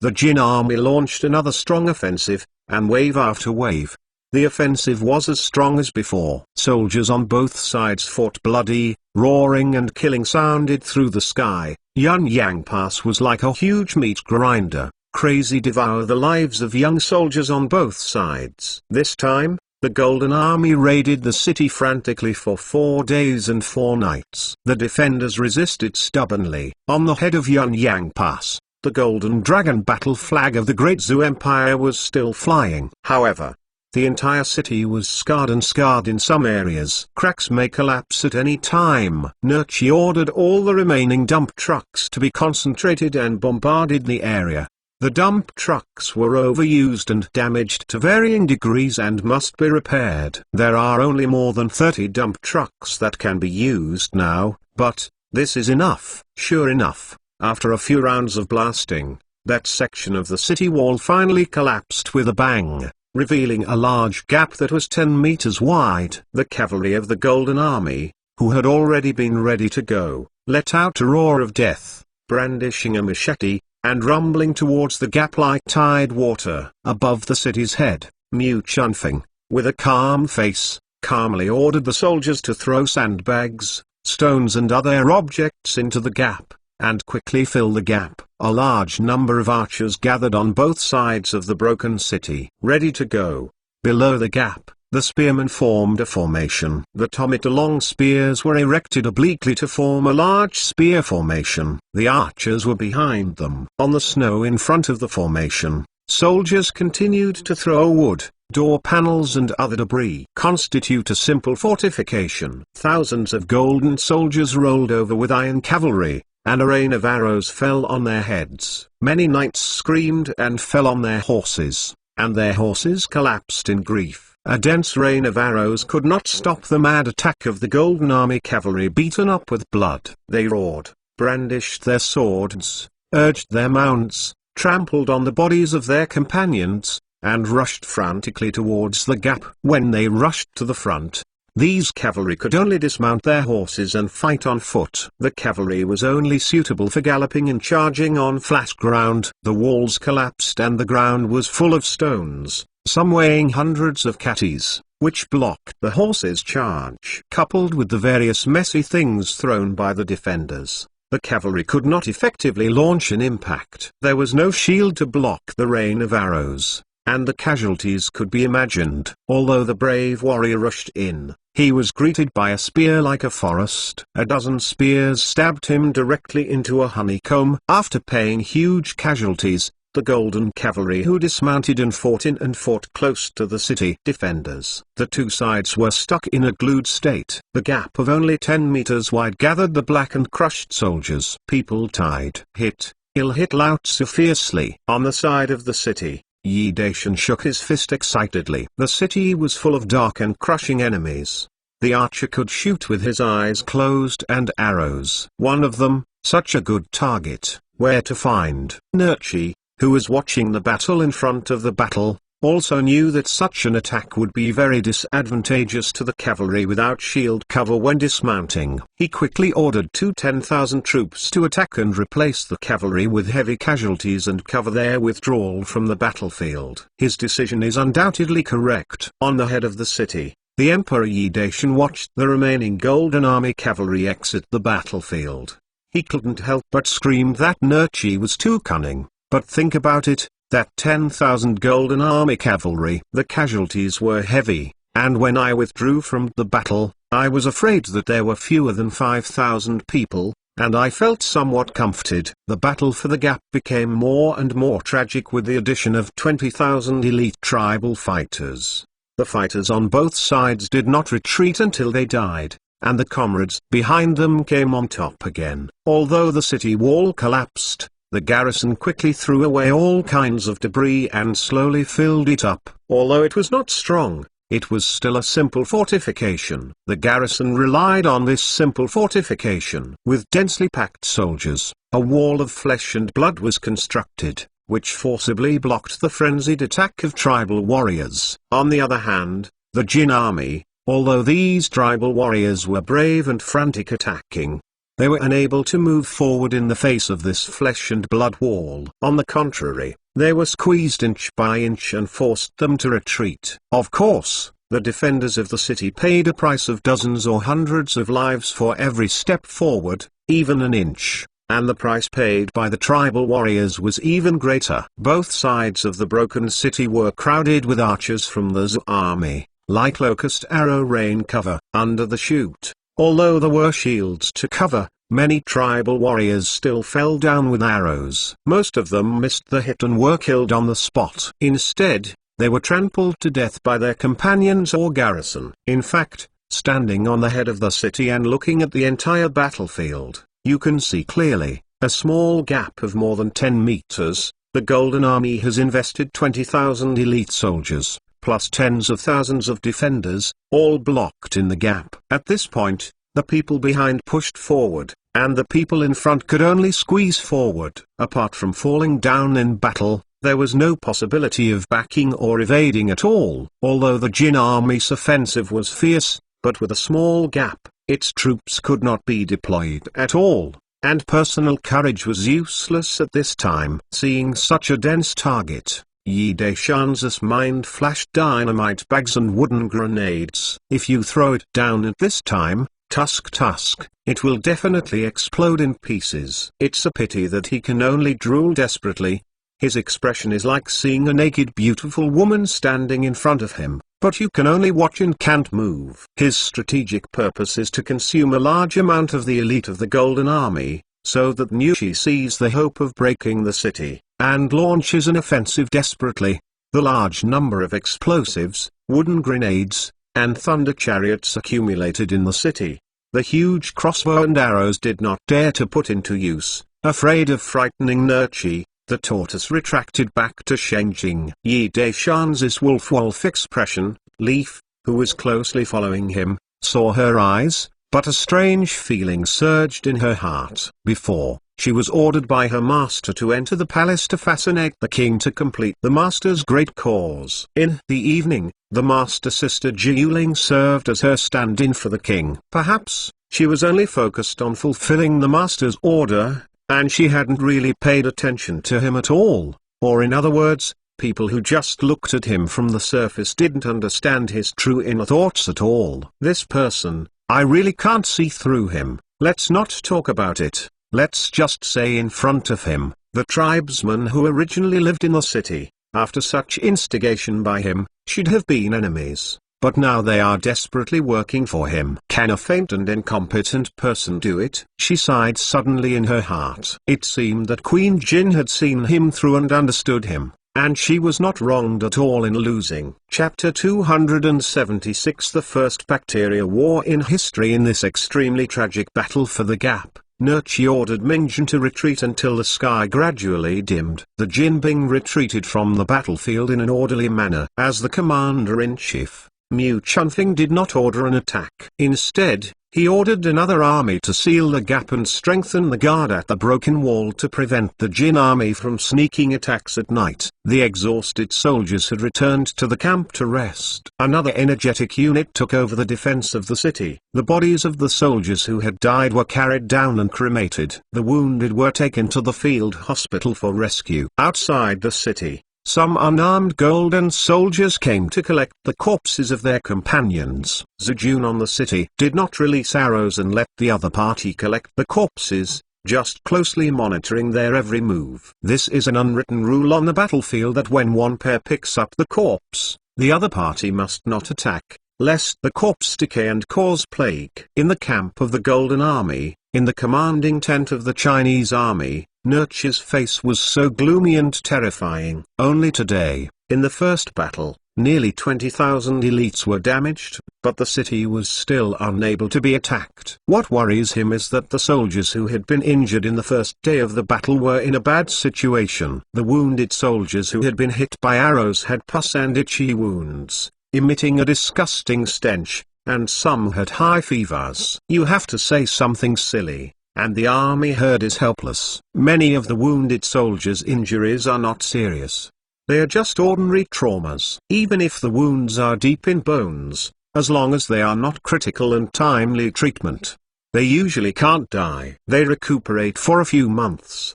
the Jin army launched another strong offensive, and wave after wave. The offensive was as strong as before. Soldiers on both sides fought. Bloody, roaring and killing sounded through the sky. Yunyang Pass was like a huge meat grinder. Crazy devour the lives of young soldiers on both sides. This time, the Golden Army raided the city frantically for 4 days and 4 nights. The defenders resisted stubbornly. On the head of Yunyang Pass, the Golden Dragon battle flag of the Great Zhou Empire was still flying. However, the entire city was scarred in some areas. Cracks may collapse at any time. Nurchi ordered all the remaining dump trucks to be concentrated and bombarded the area. The dump trucks were overused and damaged to varying degrees and must be repaired. There are only more than 30 dump trucks that can be used now, but this is enough. Sure enough, after a few rounds of blasting, that section of the city wall finally collapsed with a bang, revealing a large gap that was 10 meters wide. The cavalry of the Golden Army, who had already been ready to go, let out a roar of death, brandishing a machete, and rumbling towards the gap like tide water. Above the city's head, Mu Chunfing, with a calm face, calmly ordered the soldiers to throw sandbags, stones and other objects into the gap, and quickly fill the gap. A large number of archers gathered on both sides of the broken city, ready to go. Below the gap, the spearmen formed a formation. The 2-meter-long spears were erected obliquely to form a large spear formation. The archers were behind them. On the snow in front of the formation, soldiers continued to throw wood, door panels and other debris constitute a simple fortification. Thousands of golden soldiers rolled over with iron cavalry, and a rain of arrows fell on their heads. Many knights screamed and fell on their horses, and their horses collapsed in grief. A dense rain of arrows could not stop the mad attack of the Golden Army cavalry beaten up with blood. They roared, brandished their swords, urged their mounts, trampled on the bodies of their companions, and rushed frantically towards the gap. When they rushed to the front, these cavalry could only dismount their horses and fight on foot. The cavalry was only suitable for galloping and charging on flat ground. The walls collapsed and the ground was full of stones, some weighing hundreds of catties, which blocked the horses' charge. Coupled with the various messy things thrown by the defenders, the cavalry could not effectively launch an impact. There was no shield to block the rain of arrows, and the casualties could be imagined. Although the brave warrior rushed in, he was greeted by a spear like a forest. A dozen spears stabbed him directly into a honeycomb. After paying huge casualties, the Golden Cavalry who dismounted and fought close to the city defenders. The two sides were stuck in a glued state. The gap of only 10 meters wide gathered the black and crushed soldiers. People tied, hit, hit Lao Tzu fiercely. On the side of the city, Yi Daishan shook his fist excitedly. The city was full of dark and crushing enemies. The archer could shoot with his eyes closed and arrows. One of them, such a good target, where to find? Nurchi, who was watching the battle in front of the battle, also knew that such an attack would be very disadvantageous to the cavalry without shield cover when dismounting. He quickly ordered 10,000 troops to attack and replace the cavalry with heavy casualties and cover their withdrawal from the battlefield. His decision is undoubtedly correct. On the head of the city, the Emperor Yi Daishan watched the remaining Golden Army cavalry exit the battlefield. He couldn't help but scream that Nurchi was too cunning. But think about it, that 10,000 Golden Army cavalry. The casualties were heavy, and when I withdrew from the battle, I was afraid that there were fewer than 5,000 people, and I felt somewhat comforted. The battle for the gap became more and more tragic with the addition of 20,000 elite tribal fighters. The fighters on both sides did not retreat until they died, and the comrades behind them came on top again. Although the city wall collapsed, the garrison quickly threw away all kinds of debris and slowly filled it up. Although it was not strong, it was still a simple fortification. The garrison relied on this simple fortification. With densely packed soldiers, a wall of flesh and blood was constructed, which forcibly blocked the frenzied attack of tribal warriors. On the other hand, the Jin army, although these tribal warriors were brave and frantic attacking, they were unable to move forward in the face of this flesh and blood wall. On the contrary, they were squeezed inch by inch and forced them to retreat. Of course, the defenders of the city paid a price of dozens or hundreds of lives for every step forward, even an inch, and the price paid by the tribal warriors was even greater. Both sides of the broken city were crowded with archers from the Zhou army, like locust arrow rain cover. Under the chute, although there were shields to cover, many tribal warriors still fell down with arrows. Most of them missed the hit and were killed on the spot. Instead, they were trampled to death by their companions or garrison. In fact, standing on the head of the city and looking at the entire battlefield, you can see clearly, a small gap of more than 10 meters. The Golden Army has invested 20,000 elite soldiers, plus tens of thousands of defenders, all blocked in the gap. At this point, the people behind pushed forward, and the people in front could only squeeze forward. Apart from falling down in battle, there was no possibility of backing or evading at all. Although the Jin army's offensive was fierce, but with a small gap, its troops could not be deployed at all, and personal courage was useless at this time. Seeing such a dense target, Yi Daishan's mind flashed dynamite bags and wooden grenades. If you throw it down at this time, tusk, it will definitely explode in pieces. It's a pity that he can only drool desperately. His expression is like seeing a naked beautiful woman standing in front of him, but you can only watch and can't move. His strategic purpose is to consume a large amount of the elite of the Golden Army, so that Nushi sees the hope of breaking the city, and launches an offensive desperately. The large number of explosives, wooden grenades, and thunder chariots accumulated in the city. The huge crossbow and arrows did not dare to put into use, afraid of frightening Nurchi. The tortoise retracted back to Shengjing. Yi Daishan's wolf expression. Leaf, who was closely following him, saw her eyes, but a strange feeling surged in her heart. Before, she was ordered by her master to enter the palace to fascinate the king to complete the master's great cause. In the evening, the master sister Jiuling served as her stand-in for the king. Perhaps, she was only focused on fulfilling the master's order, and she hadn't really paid attention to him at all. Or in other words, people who just looked at him from the surface didn't understand his true inner thoughts at all. This person, I really can't see through him. Let's not talk about it. Let's just say in front of him, the tribesmen who originally lived in the city, after such instigation by him, should have been enemies. But now they are desperately working for him. Can a faint and incompetent person do it? She sighed suddenly in her heart. It seemed that Queen Jin had seen him through and understood him, and she was not wronged at all in losing. Chapter 276. The first bacteria war in history. In this extremely tragic battle for the gap, Nurchi ordered Mingjin to retreat until the sky gradually dimmed. The Jinbing retreated from the battlefield in an orderly manner. As the commander-in-chief, Mu Chunfing did not order an attack. Instead, he ordered another army to seal the gap and strengthen the guard at the broken wall to prevent the Jin army from sneaking attacks at night. The exhausted soldiers had returned to the camp to rest. Another energetic unit took over the defense of the city. The bodies of the soldiers who had died were carried down and cremated. The wounded were taken to the field hospital for rescue. Outside the city, some unarmed golden soldiers came to collect the corpses of their companions. Zhejun on the city did not release arrows and let the other party collect the corpses, just closely monitoring their every move. This is an unwritten rule on the battlefield that when one pair picks up the corpse, the other party must not attack, lest the corpse decay and cause plague. In the camp of the Golden Army, in the commanding tent of the Chinese army, Nurchi's face was so gloomy and terrifying. Only today, in the first battle, nearly 20,000 elites were damaged, but the city was still unable to be attacked. What worries him is that the soldiers who had been injured in the first day of the battle were in a bad situation. The wounded soldiers who had been hit by arrows had pus and itchy wounds, emitting a disgusting stench, and some had high fevers. You have to say something silly, and the army herd is helpless. Many of the wounded soldiers' injuries are not serious. They are just ordinary traumas. Even if the wounds are deep in bones, as long as they are not critical and timely treatment, they usually can't die. They recuperate for a few months.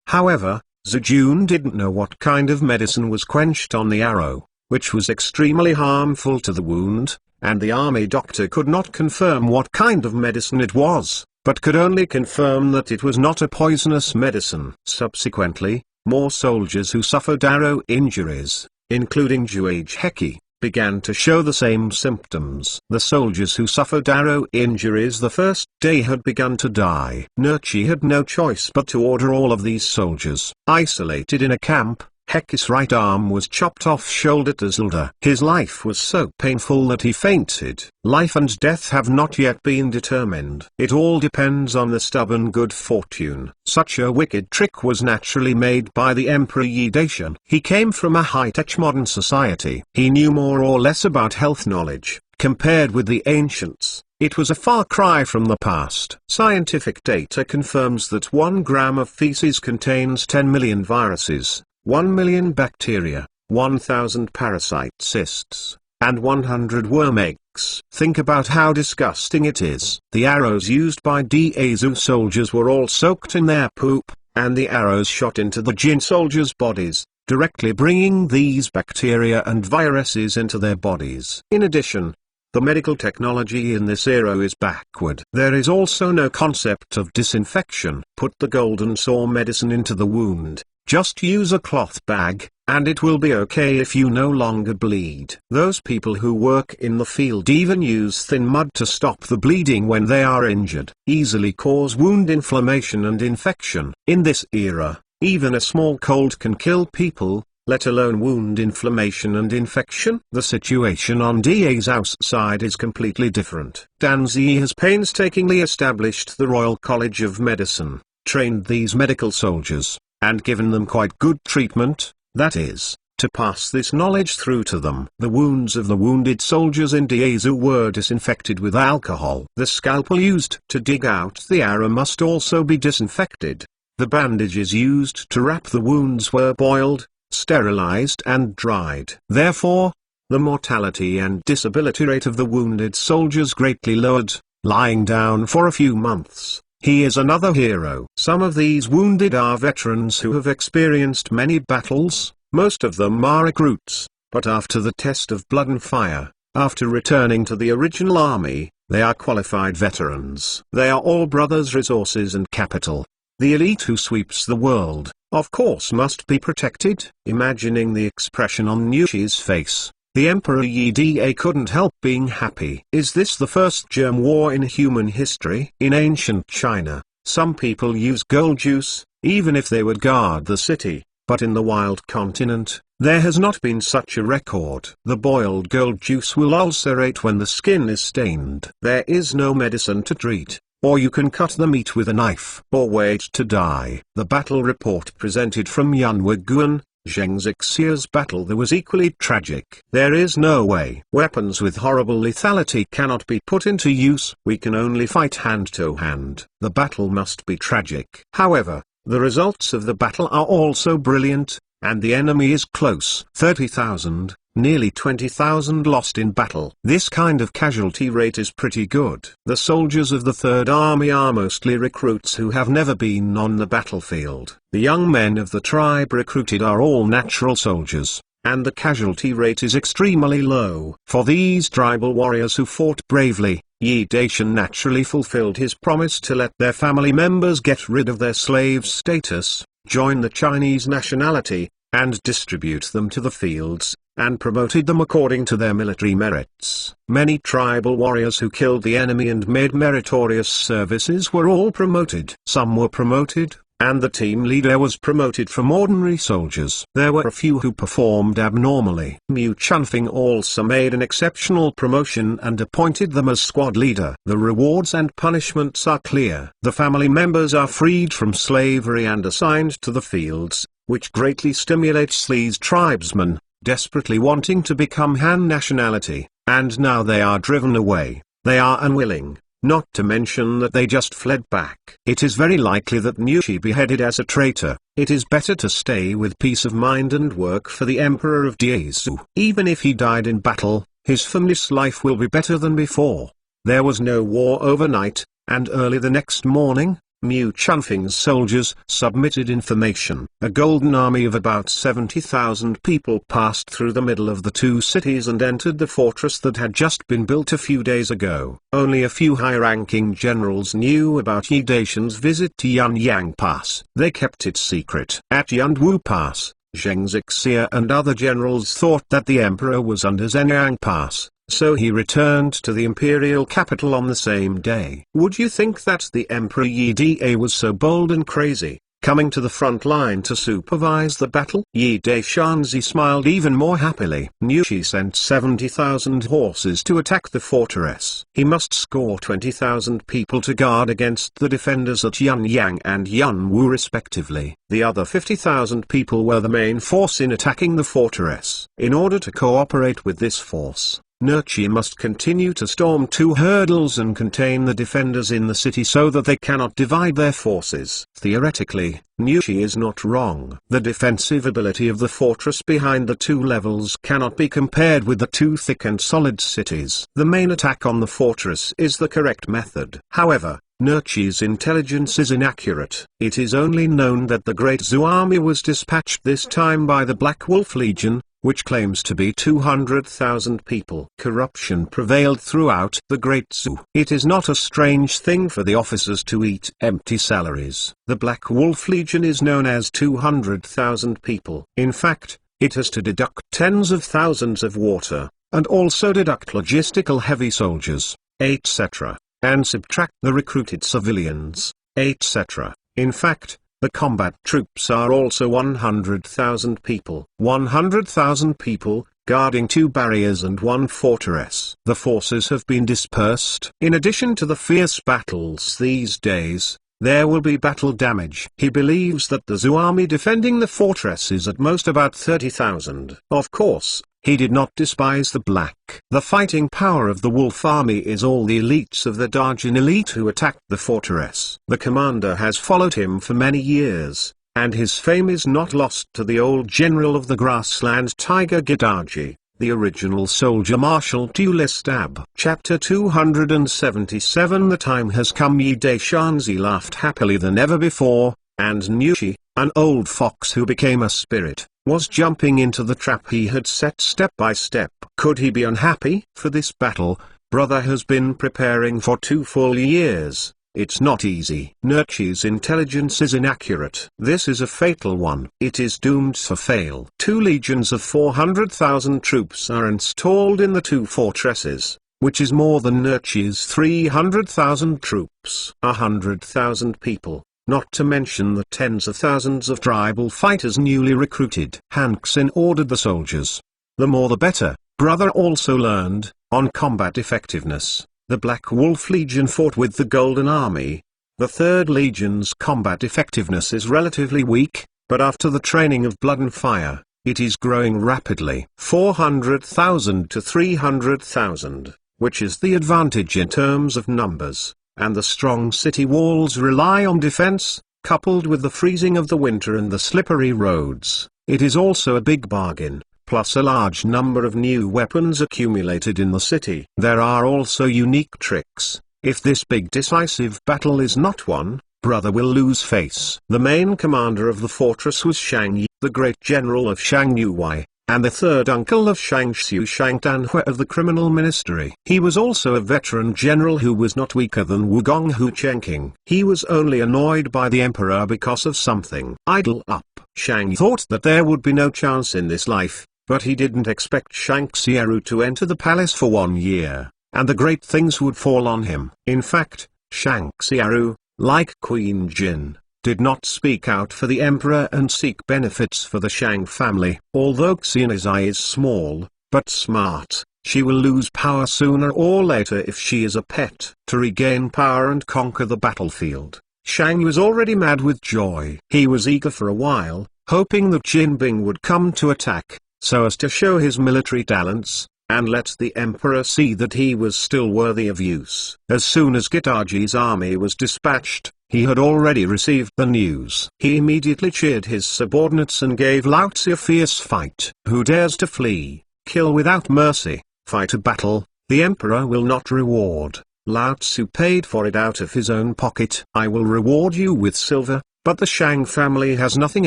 However, Zhejun didn't know what kind of medicine was quenched on the arrow, which was extremely harmful to the wound, and the army doctor could not confirm what kind of medicine it was, but could only confirm that it was not a poisonous medicine. Subsequently, more soldiers who suffered arrow injuries, including Zhuge Heki, began to show the same symptoms. The soldiers who suffered arrow injuries the first day had begun to die. Nurchi had no choice but to order all of these soldiers. Isolated in a camp, Heki's right arm was chopped off shoulder to shoulder. His life was so painful that he fainted. Life and death have not yet been determined. It all depends on the stubborn good fortune. Such a wicked trick was naturally made by the Emperor Yi Daishan. He came from a high-tech modern society. He knew more or less about health knowledge. Compared with the ancients, it was a far cry from the past. Scientific data confirms that 1 gram of feces contains 10 million viruses, 1 million bacteria, 1,000 parasite cysts, and 100 worm eggs. Think about how disgusting it is. The arrows used by Dazu soldiers were all soaked in their poop, and the arrows shot into the Jin soldiers' bodies, directly bringing these bacteria and viruses into their bodies. In addition, the medical technology in this era is backward. There is also no concept of disinfection. Put the golden saw medicine into the wound. Just use a cloth bag, and it will be okay if you no longer bleed. Those people who work in the field even use thin mud to stop the bleeding when they are injured. Easily cause wound inflammation and infection. In this era, even a small cold can kill people, let alone wound inflammation and infection. The situation on Da's outside is completely different. Danzi has painstakingly established the Royal College of Medicine, trained these medical soldiers, and given them quite good treatment, that is, to pass this knowledge through to them. The wounds of the wounded soldiers in Dazu were disinfected with alcohol. The scalpel used to dig out the arrow must also be disinfected. The bandages used to wrap the wounds were boiled, sterilized and dried. Therefore, the mortality and disability rate of the wounded soldiers greatly lowered, lying down for a few months. He is another hero. Some of these wounded are veterans who have experienced many battles. Most of them are recruits, but after the test of blood and fire, after returning to the original army, they are qualified veterans. They are all brothers' resources and capital. The elite who sweeps the world, of course, must be protected. Imagining the expression on Nuqi's face, the Emperor Yi couldn't help being happy. Is this the first germ war in human history? In ancient China, some people use gold juice, even if they would guard the city. But in the wild continent, there has not been such a record. The boiled gold juice will ulcerate when the skin is stained. There is no medicine to treat, or you can cut the meat with a knife, or wait to die. The battle report presented from Yanwiguan, Zhengxia's battle there was equally tragic. There is no way. Weapons with horrible lethality cannot be put into use. We can only fight hand to hand. The battle must be tragic. However, the results of the battle are also brilliant, and the enemy is close. 30,000, nearly 20,000 lost in battle. This kind of casualty rate is pretty good. The soldiers of the Third Army are mostly recruits who have never been on the battlefield. The young men of the tribe recruited are all natural soldiers, and the casualty rate is extremely low. For these tribal warriors who fought bravely, Yi Dacian naturally fulfilled his promise to let their family members get rid of their slave status, join the Chinese nationality, and distribute them to the fields, and promoted them according to their military merits. Many tribal warriors who killed the enemy and made meritorious services were all promoted. Some were promoted, and the team leader was promoted from ordinary soldiers. There were a few who performed abnormally. Mu Chunfing also made an exceptional promotion and appointed them as squad leader. The rewards and punishments are clear. The family members are freed from slavery and assigned to the fields, which greatly stimulates these tribesmen, desperately wanting to become Han nationality, and now they are driven away. They are unwilling. Not to mention that they just fled back. It is very likely that Nuqi beheaded as a traitor. It is better to stay with peace of mind and work for the Emperor of Dazu. Even if he died in battle, his family's life will be better than before. There was no war overnight, and early the next morning, Mu Chunfing's soldiers submitted information. A golden army of about 70,000 people passed through the middle of the two cities and entered the fortress that had just been built a few days ago. Only a few high-ranking generals knew about Yi Dacian's visit to Yunyang Pass. They kept it secret. At Yunwu Pass, Zheng Zixia and other generals thought that the emperor was under Zhenyang Pass, so he returned to the imperial capital on the same day. Would you think that the Emperor Yi Da was so bold and crazy, coming to the front line to supervise the battle? Yi Dacianzi smiled even more happily. Nuqi sent 70,000 horses to attack the fortress. He must score 20,000 people to guard against the defenders at Yunyang and Yunwu respectively. The other 50,000 people were the main force in attacking the fortress. In order to cooperate with this force, Nuqi must continue to storm two hurdles and contain the defenders in the city so that they cannot divide their forces. Theoretically, Nuqi is not wrong. The defensive ability of the fortress behind the two levels cannot be compared with the two thick and solid cities. The main attack on the fortress is the correct method. However, Nuqi's intelligence is inaccurate. It is only known that the Great Zhou army was dispatched this time by the Black Wolf Legion, which claims to be 200,000 people. Corruption prevailed throughout the Great Zhou. It is not a strange thing for the officers to eat empty salaries. The Black Wolf Legion is known as 200,000 people. In fact, it has to deduct tens of thousands of water, and also deduct logistical heavy soldiers, etc., and subtract the recruited civilians, etc. In fact, The combat troops are also 100,000 people. 100,000 people, guarding 2 barriers and 1 fortress. The forces have been dispersed. In addition to the fierce battles these days, there will be battle damage. He believes that the Zhou army defending the fortress is at most about 30,000. Of course, he did not despise the black. The fighting power of the wolf army is all the elites of the Dahan elite who attacked the fortress. The commander has followed him for many years, and his fame is not lost to the old general of the grassland tiger Gitaji, the original soldier marshal Tulistab. Chapter 277. The time has come. Yi Daishanzi laughed happily than ever before, and Nushi, an old fox who became a spirit, was jumping into the trap he had set step by step. Could he be unhappy? For this battle, brother has been preparing for 2 full years. It's not easy. Nurchi's intelligence is inaccurate. This is a fatal one. It is doomed to fail. 2 legions of 400,000 troops are installed in the 2 fortresses, which is more than Nurchi's 300,000 troops. 100,000 people, not to mention the tens of thousands of tribal fighters newly recruited. Han Xin ordered the soldiers. The more the better. Brother also learned, on combat effectiveness. The Black Wolf Legion fought with the Golden Army. The 3rd Legion's combat effectiveness is relatively weak, but after the training of Blood and Fire, it is growing rapidly. 400,000 to 300,000, which is the advantage in terms of numbers, and the strong city walls rely on defense, coupled with the freezing of the winter and the slippery roads. It is also a big bargain, plus a large number of new weapons accumulated in the city. There are also unique tricks. If this big decisive battle is not won, brother will lose face. The main commander of the fortress was Shang Yi, the great general of Shang Yuwei, and the 3rd uncle of Shang Xiu Shang Danhui of the criminal ministry. He was also a veteran general who was not weaker than Wugong Hu Chengqing. He was only annoyed by the emperor because of something. Idle up. Shang thought that there would be no chance in this life, but he didn't expect Shang Xiaoru to enter the palace for 1 year, and the great things would fall on him. In fact, Shang Xiaoru, like Queen Jin, did not speak out for the emperor and seek benefits for the Shang family. Although Xiana's eye is small, but smart, she will lose power sooner or later if she is a pet. To regain power and conquer the battlefield, Shang was already mad with joy. He was eager for a while, hoping that Jin Bing would come to attack, so as to show his military talents, and let the emperor see that he was still worthy of use. As soon as Gitaji's army was dispatched, he had already received the news. He immediately cheered his subordinates and gave Lao Tzu a fierce fight. Who dares to flee, kill without mercy, fight a battle, the emperor will not reward. Lao Tzu paid for it out of his own pocket. I will reward you with silver. But the Shang family has nothing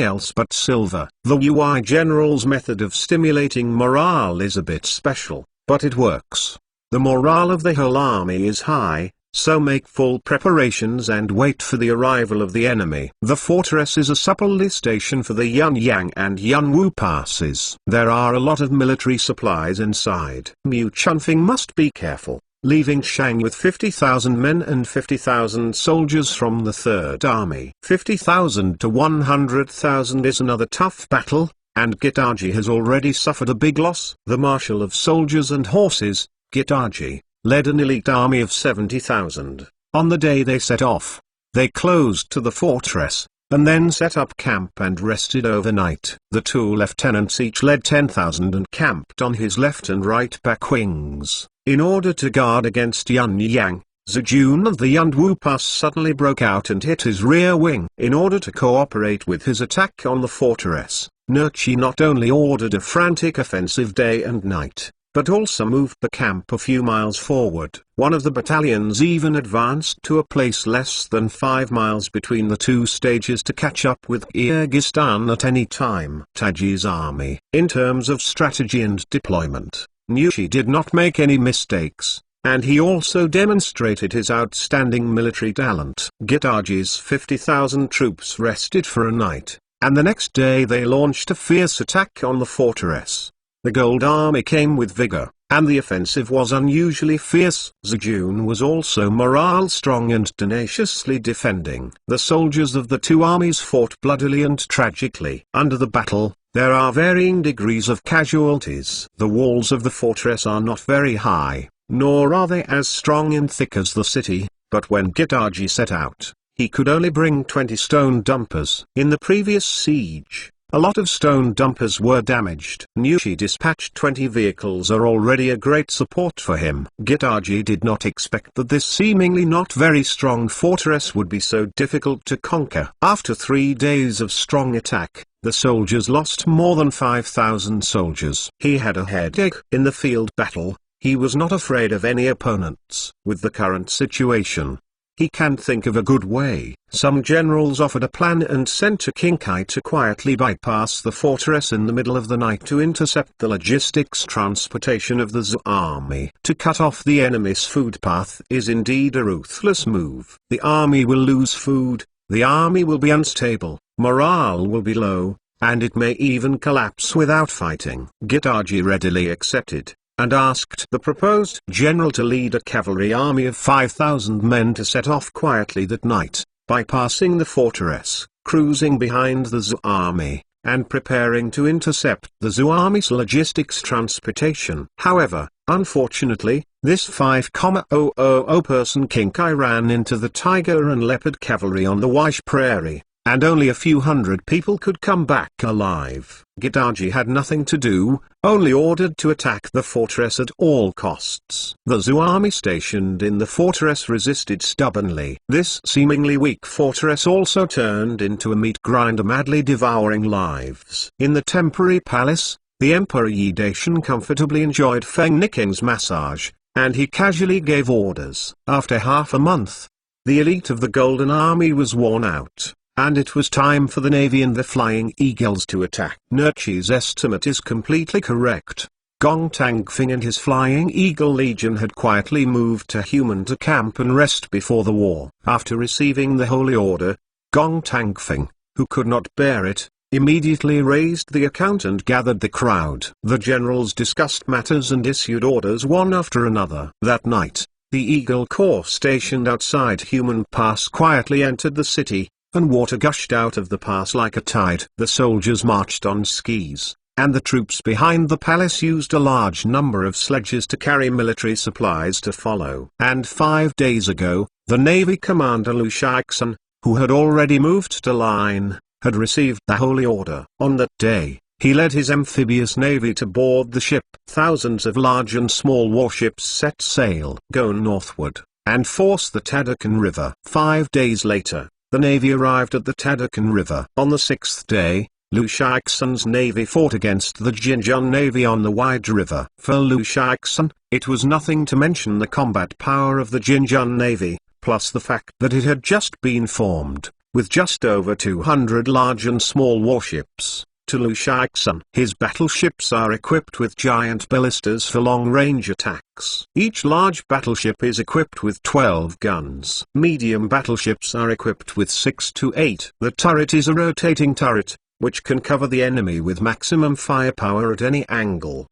else but silver. The Yuai general's method of stimulating morale is a bit special, but it works. The morale of the whole army is high, so make full preparations and wait for the arrival of the enemy. The fortress is a supply station for the Yunyang and Yunwu passes. There are a lot of military supplies inside. Mu Chunfing must be careful, leaving Shang with 50,000 men and 50,000 soldiers from the 3rd Army. 50,000 to 100,000 is another tough battle, and Gitaji has already suffered a big loss. The marshal of soldiers and horses, Gitaji, led an elite army of 70,000. On the day they set off, they closed to the fortress, and then set up camp and rested overnight. The 2 lieutenants each led 10,000 and camped on his left and right back wings. In order to guard against Yun Yang, Zijun of the Yunwu Pass suddenly broke out and hit his rear wing. In order to cooperate with his attack on the fortress, Nurchi not only ordered a frantic offensive day and night, but also moved the camp a few miles forward. One of the battalions even advanced to a place less than 5 miles between the 2 stages to catch up with Kyrgyzstan at any time. Taji's army. In terms of strategy and deployment, Nushi did not make any mistakes, and he also demonstrated his outstanding military talent. Gitaji's 50,000 troops rested for a night, and the next day they launched a fierce attack on the fortress. The Gold Army came with vigor, and the offensive was unusually fierce. Zhang was also morale strong and tenaciously defending. The soldiers of the two armies fought bloodily and tragically. Under the battle, there are varying degrees of casualties. The walls of the fortress are not very high, nor are they as strong and thick as the city, but when Gitaji set out, he could only bring 20 stone dumpers. In the previous siege, a lot of stone dumpers were damaged. Nushi dispatched 20 vehicles are already a great support for him. Gitaji did not expect that this seemingly not very strong fortress would be so difficult to conquer. After 3 days of strong attack, the soldiers lost more than 5,000 soldiers. He had a headache. In the field battle, he was not afraid of any opponents. With the current situation, he can't think of a good way. Some generals offered a plan and sent to Kinkai to quietly bypass the fortress in the middle of the night to intercept the logistics transportation of the Zhou army. To cut off the enemy's food path is indeed a ruthless move. The army will lose food, the army will be unstable, morale will be low, and it may even collapse without fighting. Gitaji readily accepted, and asked the proposed general to lead a cavalry army of 5,000 men to set off quietly that night, bypassing the fortress, cruising behind the Zhou army, and preparing to intercept the Zhou army's logistics transportation. However, unfortunately, this 5,000-person Kinkai ran into the tiger and leopard cavalry on the Waish prairie, and only a few hundred people could come back alive. Gitaji had nothing to do, only ordered to attack the fortress at all costs. The Zhou army stationed in the fortress resisted stubbornly. This seemingly weak fortress also turned into a meat grinder madly devouring lives. In the temporary palace, the Emperor Yi Daishan comfortably enjoyed Feng Nikeng's massage, and he casually gave orders. After half a month, the elite of the Golden Army was worn out, and it was time for the Navy and the Flying Eagles to attack. Nerchi's estimate is completely correct. Gong Tangfing and his Flying Eagle Legion had quietly moved to Human to camp and rest before the war. After receiving the holy order, Gong Tangfing, who could not bear it, immediately raised the account and gathered the crowd. The generals discussed matters and issued orders one after another. That night, the Eagle Corps stationed outside Human Pass quietly entered the city, and water gushed out of the pass like a tide. The soldiers marched on skis, and the troops behind the palace used a large number of sledges to carry military supplies to follow. And 5 days ago, the Navy commander Lu Shaixun, who had already moved to line, had received the holy order. On that day, he led his amphibious navy to board the ship. Thousands of large and small warships set sail, go northward, and force the Tadakan River. 5 days later, the navy arrived at the Tadakan River. On the 6th day, Lu Shaixun's navy fought against the Jinjun navy on the wide river. For Lu Shaixun, it was nothing to mention the combat power of the Jinjun navy, plus the fact that it had just been formed, with just over 200 large and small warships. To Lu Shaixun, his battleships are equipped with giant ballistas for long-range attacks. Each large battleship is equipped with 12 guns. Medium battleships are equipped with 6 to 8. The turret is a rotating turret, which can cover the enemy with maximum firepower at any angle.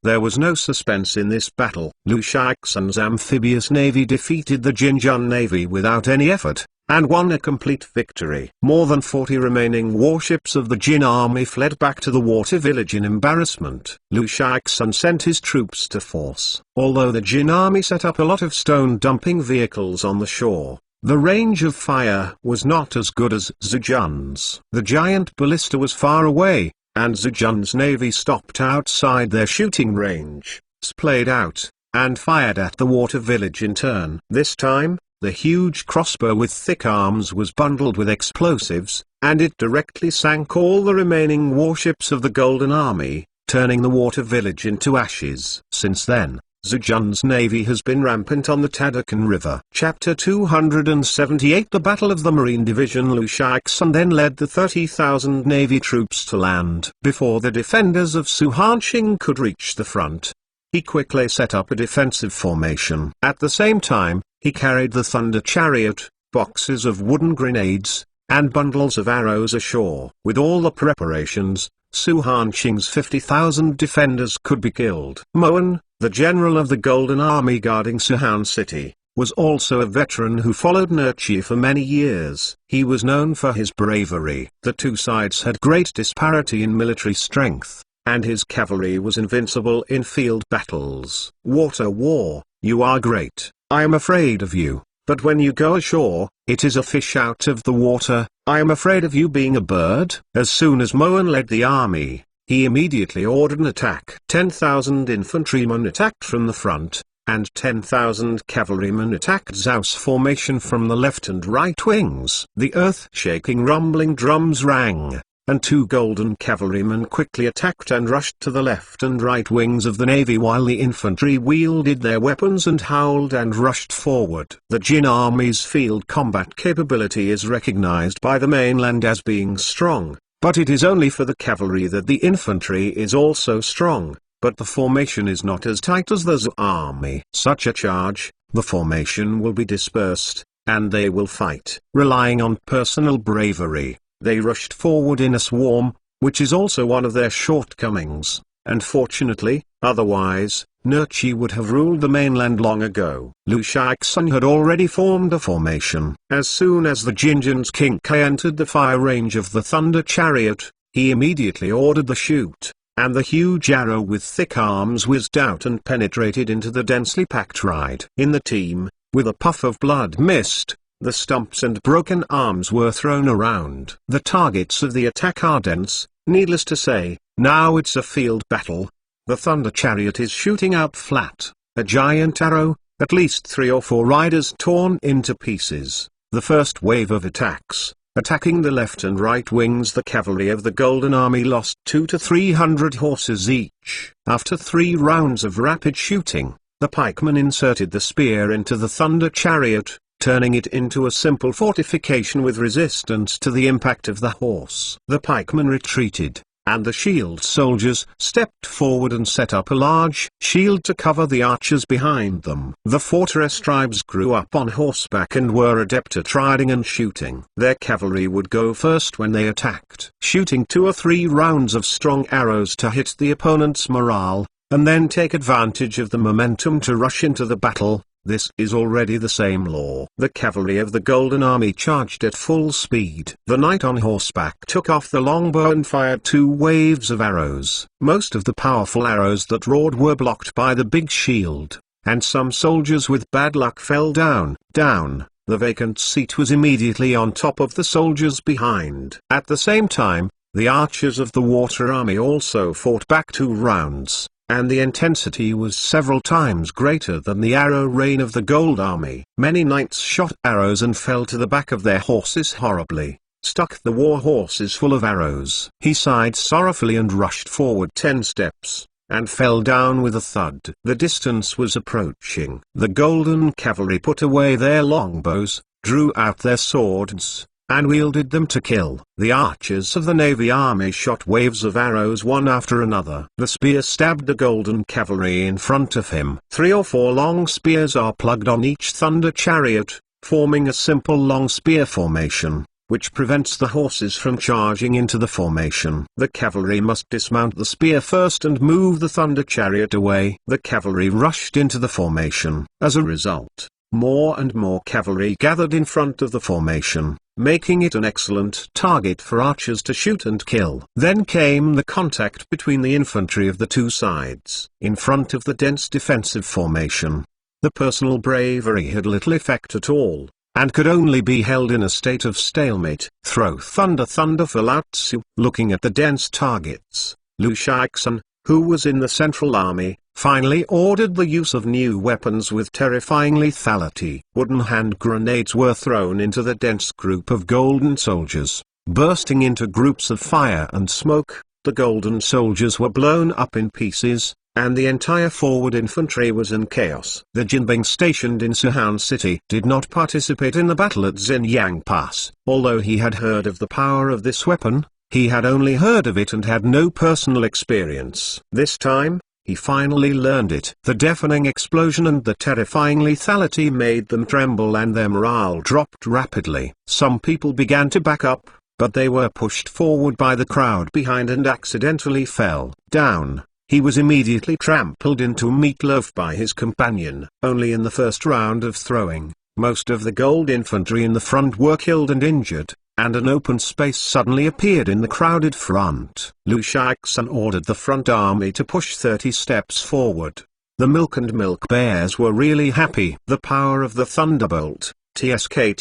There was no suspense in this battle. Lu Shaixun's amphibious navy defeated the Jinjun navy without any effort, and won a complete victory. More than 40 remaining warships of the Jin army fled back to the water village in embarrassment. Lu Shaixun sent his troops to force. Although the Jin army set up a lot of stone dumping vehicles on the shore, the range of fire was not as good as Zhengtong's. The giant ballista was far away, and Zhengtong's navy stopped outside their shooting range, splayed out, and fired at the water village in turn. This time, the huge crossbow with thick arms was bundled with explosives, and it directly sank all the remaining warships of the Golden Army, turning the water village into ashes. Since then, Zhengtong's navy has been rampant on the Tadakan River. Chapter 278 The Battle of the Marine Division. Lu Shaixun then led the 30,000 navy troops to land. Before the defenders of Suhanxing could reach the front, he quickly set up a defensive formation. At the same time, he carried the Thunder Chariot, boxes of wooden grenades, and bundles of arrows ashore. With all the preparations, Suhanxing's 50,000 defenders could be killed. Moan, the general of the Golden Army guarding Sihan City, was also a veteran who followed Nerchi for many years. He was known for his bravery. The two sides had great disparity in military strength, and his cavalry was invincible in field battles. Water war, you are great. I am afraid of you, but when you go ashore, it is a fish out of the water. I am afraid of you being a bird. As soon as Moen led the army, he immediately ordered an attack. 10,000 infantrymen attacked from the front, and 10,000 cavalrymen attacked Zhao's formation from the left and right wings. The earth-shaking rumbling drums rang, and 2 golden cavalrymen quickly attacked and rushed to the left and right wings of the navy while the infantry wielded their weapons and howled and rushed forward. The Jin army's field combat capability is recognized by the mainland as being strong, but it is only for the cavalry that the infantry is also strong. But the formation is not as tight as the Zhou army. Such a charge, the formation will be dispersed, and they will fight. Relying on personal bravery, they rushed forward in a swarm, which is also one of their shortcomings, and fortunately, otherwise, Nerchi would have ruled the mainland long ago. Lu Shaixun had already formed a formation. As soon as the Jinjin's King Kai entered the fire range of the Thunder Chariot, he immediately ordered the shoot, and the huge arrow with thick arms whizzed out and penetrated into the densely packed ride. In the team, with a puff of blood mist, the stumps and broken arms were thrown around. The targets of the attack are dense, needless to say. Now it's a field battle. The Thunder Chariot is shooting out flat, a giant arrow, at least 3 or 4 riders torn into pieces. The first wave of attacks, attacking the left and right wings. The cavalry of the Golden Army lost 200 to 300 horses each. After 3 rounds of rapid shooting, the pikemen inserted the spear into the Thunder Chariot, turning it into a simple fortification with resistance to the impact of the horse. The pikemen retreated, and the shield soldiers stepped forward and set up a large shield to cover the archers behind them. The fortress tribes grew up on horseback and were adept at riding and shooting. Their cavalry would go first when they attacked, shooting 2 or 3 rounds of strong arrows to hit the opponent's morale, and then take advantage of the momentum to rush into the battle. This is already the same law. The cavalry of the Golden Army charged at full speed. The knight on horseback took off the longbow and fired 2 waves of arrows. Most of the powerful arrows that roared were blocked by the big shield, and some soldiers with bad luck fell down. The vacant seat was immediately on top of the soldiers behind. At the same time, the archers of the Water Army also fought back 2 rounds, and the intensity was several times greater than the arrow rain of the Gold Army. Many knights shot arrows and fell to the back of their horses horribly, stuck the war horses full of arrows. He sighed sorrowfully and rushed forward 10 steps, and fell down with a thud. The distance was approaching. The Golden Cavalry put away their longbows, drew out their swords, and wielded them to kill. The archers of the Navy Army shot waves of arrows one after another. The spear stabbed the Golden Cavalry in front of him. 3 or 4 long spears are plugged on each Thunder Chariot, forming a simple long spear formation, which prevents the horses from charging into the formation. The cavalry must dismount the spear first and move the Thunder Chariot away. The cavalry rushed into the formation. As a result, more and more cavalry gathered in front of the formation, making it an excellent target for archers to shoot and kill. Then came the contact between the infantry of the 2 sides. In front of the dense defensive formation, the personal bravery had little effect at all, and could only be held in a state of stalemate. Throw thunder for Lao Tzu. Looking at the dense targets, Lu Shaixun, who was in the Central Army, finally ordered the use of new weapons with terrifying lethality. Wooden hand grenades were thrown into the dense group of golden soldiers, bursting into groups of fire and smoke. The golden soldiers were blown up in pieces, and the entire forward infantry was in chaos. The Jinbing stationed in Sihan City did not participate in the battle at Xinyang Pass. Although he had heard of the power of this weapon, he had only heard of it and had no personal experience. This time, he finally learned it. The deafening explosion and the terrifying lethality made them tremble and their morale dropped rapidly. Some people began to back up, but they were pushed forward by the crowd behind and accidentally fell down. He was immediately trampled into meatloaf by his companion. Only in the first round of throwing, most of the gold infantry in the front were killed and injured, and an open space suddenly appeared in the crowded front. Lu Shaixun ordered the front army to push 30 steps forward. The milk bears were really happy. The power of the thunderbolt, TSK,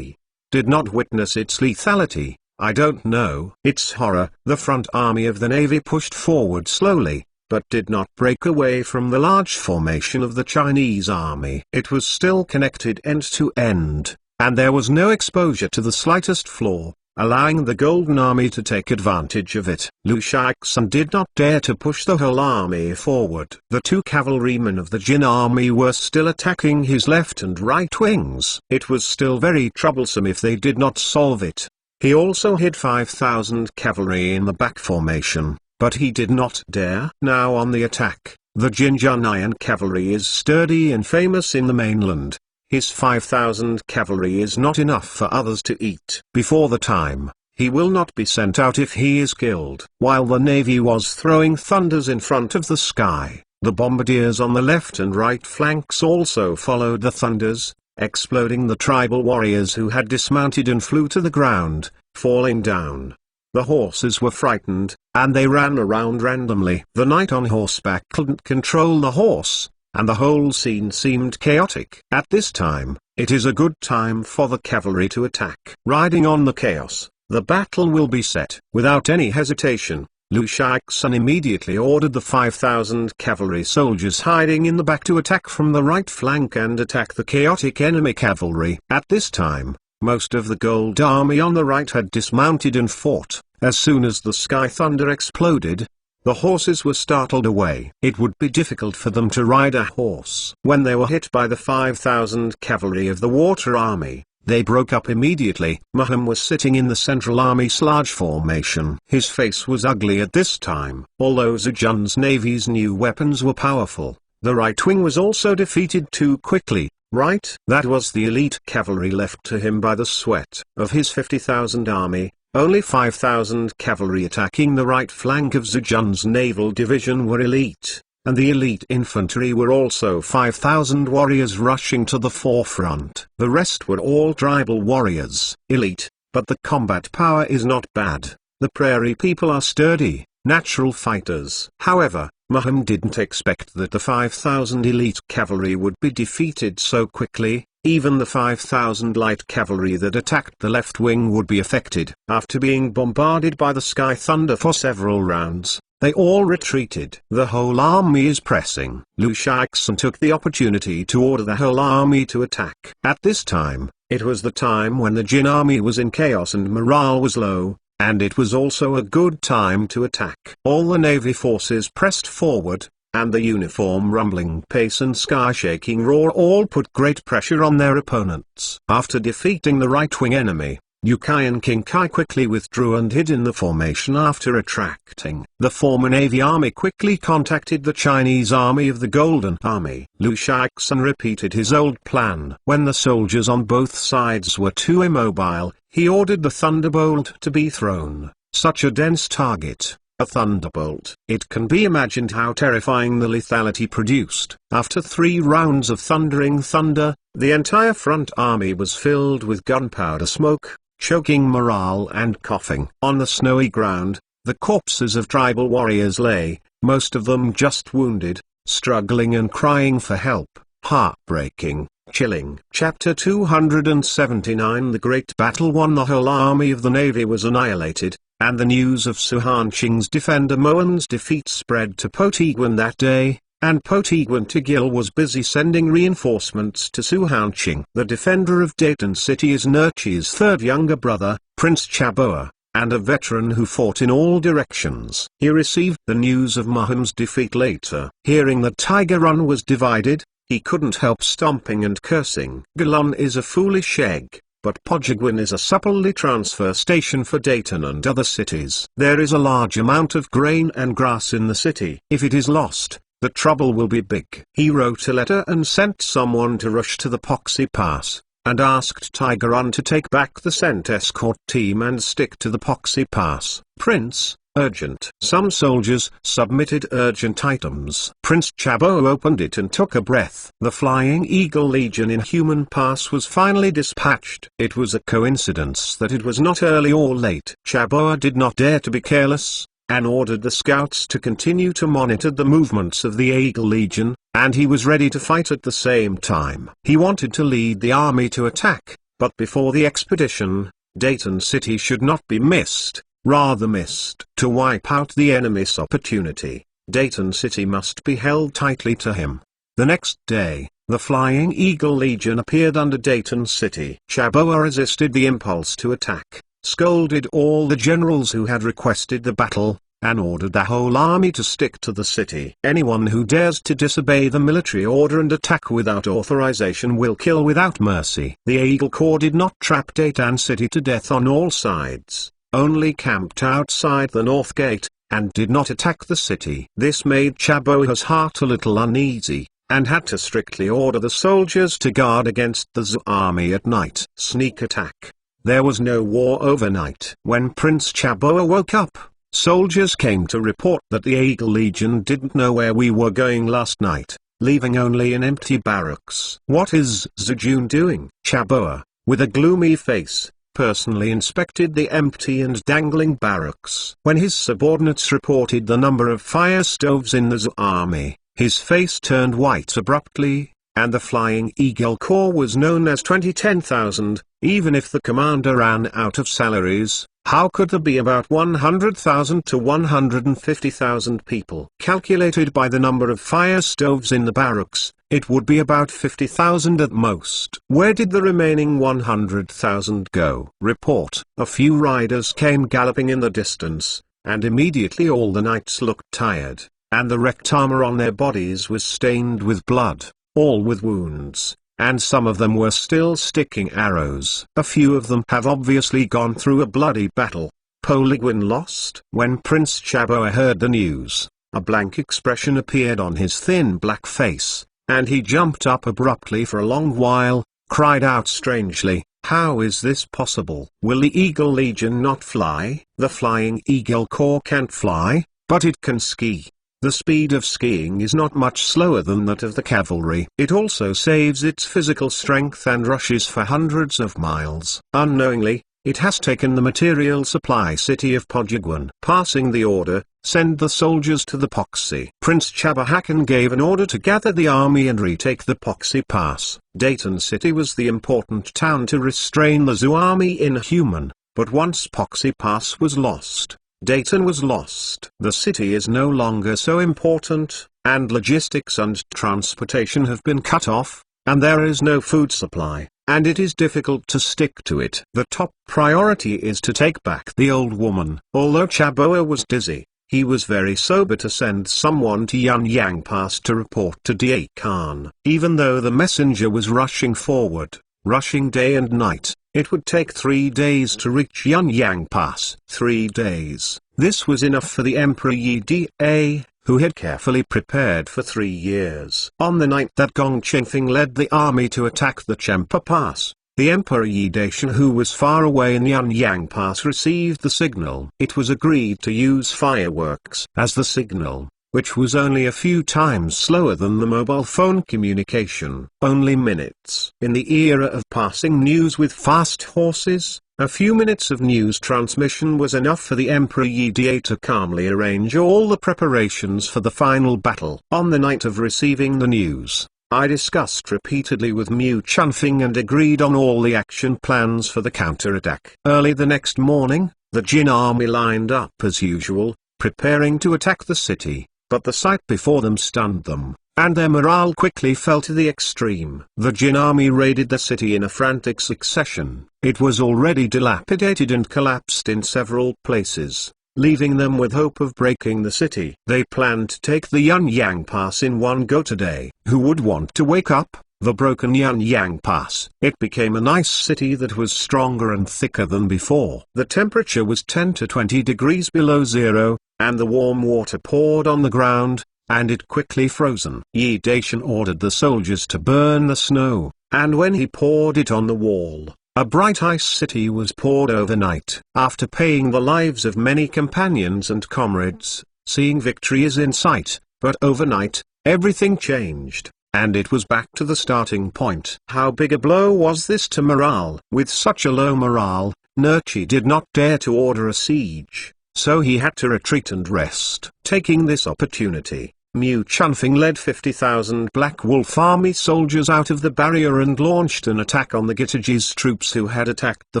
did not witness its lethality. I don't know its horror. The front army of the navy pushed forward slowly, but did not break away from the large formation of the Chinese army. It was still connected end to end, and there was no exposure to the slightest flaw, allowing the Golden Army to take advantage of it. Lu Shaixun did not dare to push the whole army forward. The 2 cavalrymen of the Jin army were still attacking his left and right wings. It was still very troublesome if they did not solve it. He also hid 5,000 cavalry in the back formation, but he did not dare. Now on the attack, the Jinjunian cavalry is sturdy and famous in the mainland. His 5,000 cavalry is not enough for others to eat. Before the time, he will not be sent out if he is killed. While the navy was throwing thunders in front of the sky, the bombardiers on the left and right flanks also followed the thunders, exploding the tribal warriors who had dismounted and flew to the ground, falling down. The horses were frightened, and they ran around randomly. The knight on horseback couldn't control the horse, and the whole scene seemed chaotic. At this time, it is a good time for the cavalry to attack. Riding on the chaos, the battle will be set. Without any hesitation, Lu Shaixun immediately ordered the 5,000 cavalry soldiers hiding in the back to attack from the right flank and attack the chaotic enemy cavalry. At this time, most of the Gold Army on the right had dismounted and fought. As soon as the sky thunder exploded, the horses were startled away. It would be difficult for them to ride a horse. When they were hit by the 5,000 cavalry of the Water Army, they broke up immediately. Muhammad was sitting in the Central Army's large formation. His face was ugly at this time. Although Zhejiang's navy's new weapons were powerful, the right wing was also defeated too quickly. Right? That was the elite cavalry left to him by the sweat of his 50,000 army. Only 5,000 cavalry attacking the right flank of Zhejiang's naval division were elite, and the elite infantry were also 5,000 warriors rushing to the forefront. The rest were all tribal warriors. Elite, but the combat power is not bad. The prairie people are sturdy, natural fighters. However, Muhammad didn't expect that the 5,000 elite cavalry would be defeated so quickly. Even the 5,000 light cavalry that attacked the left wing would be affected. After being bombarded by the sky thunder for several rounds, they all retreated. The whole army is pressing. Lu Shaixun took the opportunity to order the whole army to attack. At this time, it was the time when the Jin army was in chaos and morale was low, and it was also a good time to attack. All the navy forces pressed forward, and the uniform rumbling pace and sky-shaking roar all put great pressure on their opponents. After defeating the right-wing enemy, Yukai and King Kai quickly withdrew and hid in the formation after attracting. The former navy army quickly contacted the Chinese army of the Golden Army. Lu Shaixun repeated his old plan. When the soldiers on both sides were too immobile, he ordered the thunderbolt to be thrown. Such a dense target, a thunderbolt. It can be imagined how terrifying the lethality produced. After 3 rounds of thundering thunder, the entire front army was filled with gunpowder smoke, choking morale and coughing. On the snowy ground, the corpses of tribal warriors lay, most of them just wounded, struggling and crying for help. Heartbreaking, chilling. Chapter 279. The great battle won. The whole army of the navy was annihilated, and the news of Su Hanqing's defender Moan's defeat spread to Potiguan that day, and Potiguan Tigil was busy sending reinforcements to Su Hanqing. The defender of Dayton City is Nurchi's third younger brother, Prince Chaboa, and a veteran who fought in all directions. He received the news of Muhammad's defeat later. Hearing that Tiger Run was divided, he couldn't help stomping and cursing. Galon is a foolish egg, but Potiguan is a supplely transfer station for Dayton and other cities. There is a large amount of grain and grass in the city. If it is lost, the trouble will be big. He wrote a letter and sent someone to rush to the Poxy Pass, and asked Tigeron to take back the sent escort team and stick to the Poxy Pass. Prince, urgent. Some soldiers submitted urgent items. Prince Chabot opened it and took a breath. The Flying Eagle Legion in Human Pass was finally dispatched. It was a coincidence that it was not early or late. Chabot did not dare to be careless, and ordered the scouts to continue to monitor the movements of the Eagle Legion, and he was ready to fight at the same time. He wanted to lead the army to attack, but before the expedition, Dayton City should not be missed. Rather missed. To wipe out the enemy's opportunity, Dayton City must be held tightly to him. The next day, the Flying Eagle Legion appeared under Dayton City. Chabot resisted the impulse to attack, scolded all the generals who had requested the battle, and ordered the whole army to stick to the city. Anyone who dares to disobey the military order and attack without authorization will kill without mercy. The Eagle Corps did not trap Dayton City to death on all sides, only camped outside the north gate, and did not attack the city. This made Chabot's heart a little uneasy, and had to strictly order the soldiers to guard against the Zhou army at night. Sneak attack. There was no war overnight. When Prince Chabot woke up, soldiers came to report that the Eagle Legion didn't know where we were going last night, leaving only an empty barracks. What is Zhang doing? Chabot, with a gloomy face, personally inspected the empty and dangling barracks. When his subordinates reported the number of fire stoves in the Zhou army, his face turned white abruptly, and the Flying Eagle Corps was known as 10,000. Even if the commander ran out of salaries, how could there be about 100,000 to 150,000 people? Calculated by the number of fire stoves in the barracks, it would be about 50,000 at most. Where did the remaining 100,000 go? Report. A few riders came galloping in the distance, and immediately all the knights looked tired, and the wrecked armor on their bodies was stained with blood, all with wounds, and some of them were still sticking arrows. A few of them have obviously gone through a bloody battle. Polygon lost. When Prince Chabot heard the news, a blank expression appeared on his thin black face, and he jumped up abruptly for a long while, cried out strangely, "How is this possible? Will the Eagle Legion not fly?" The Flying Eagle Corps can't fly, but it can ski. The speed of skiing is not much slower than that of the cavalry. It also saves its physical strength and rushes for hundreds of miles. Unknowingly, it has taken the material supply city of Pojiguan. Passing the order, send the soldiers to the Poxy. Prince Chabahakan gave an order to gather the army and retake the Poxy Pass. Dayton City was the important town to restrain the Zhou army in Human, but once Poxy Pass was lost, Dayton was lost. The city is no longer so important, and logistics and transportation have been cut off, and there is no food supply, and it is difficult to stick to it. The top priority is to take back the old woman. Although Chabot was dizzy, he was very sober to send someone to Yunyang Pass to report to Dia Khan. Even though the messenger was rushing forward, rushing day and night, it would take 3 days to reach Yunyang Pass. 3 days. This was enough for the Emperor Yi Da, who had carefully prepared for 3 years. On the night that Gong Qingfeng led the army to attack the Champa Pass, the Emperor Yi Daishan, who was far away in Yunyang Pass, received the signal. It was agreed to use fireworks as the signal, which was only a few times slower than the mobile phone communication. Only minutes. In the era of passing news with fast horses, a few minutes of news transmission was enough for the Emperor Yi Da to calmly arrange all the preparations for the final battle. On the night of receiving the news, I discussed repeatedly with Mu Chunfeng and agreed on all the action plans for the counterattack. Early the next morning, the Jin army lined up as usual, preparing to attack the city, but the sight before them stunned them, and their morale quickly fell to the extreme. The Jin army raided the city in a frantic succession. It was already dilapidated and collapsed in several places, leaving them with hope of breaking the city. They planned to take the Yunyang Pass in one go today. Who would want to wake up the broken Yunyang Pass? It became a nice city that was stronger and thicker than before. The temperature was 10 to 20 degrees below zero, and the warm water poured on the ground, and it quickly frozen. Yi Daishan ordered the soldiers to burn the snow, and when he poured it on the wall, a bright ice city was poured overnight. After paying the lives of many companions and comrades, seeing victory is in sight, but overnight, everything changed, and it was back to the starting point. How big a blow was this to morale? With such a low morale, Nurchi did not dare to order a siege, so he had to retreat and rest. Taking this opportunity, Mu Chunfing led 50,000 Black Wolf army soldiers out of the barrier and launched an attack on the Gitaji's troops who had attacked the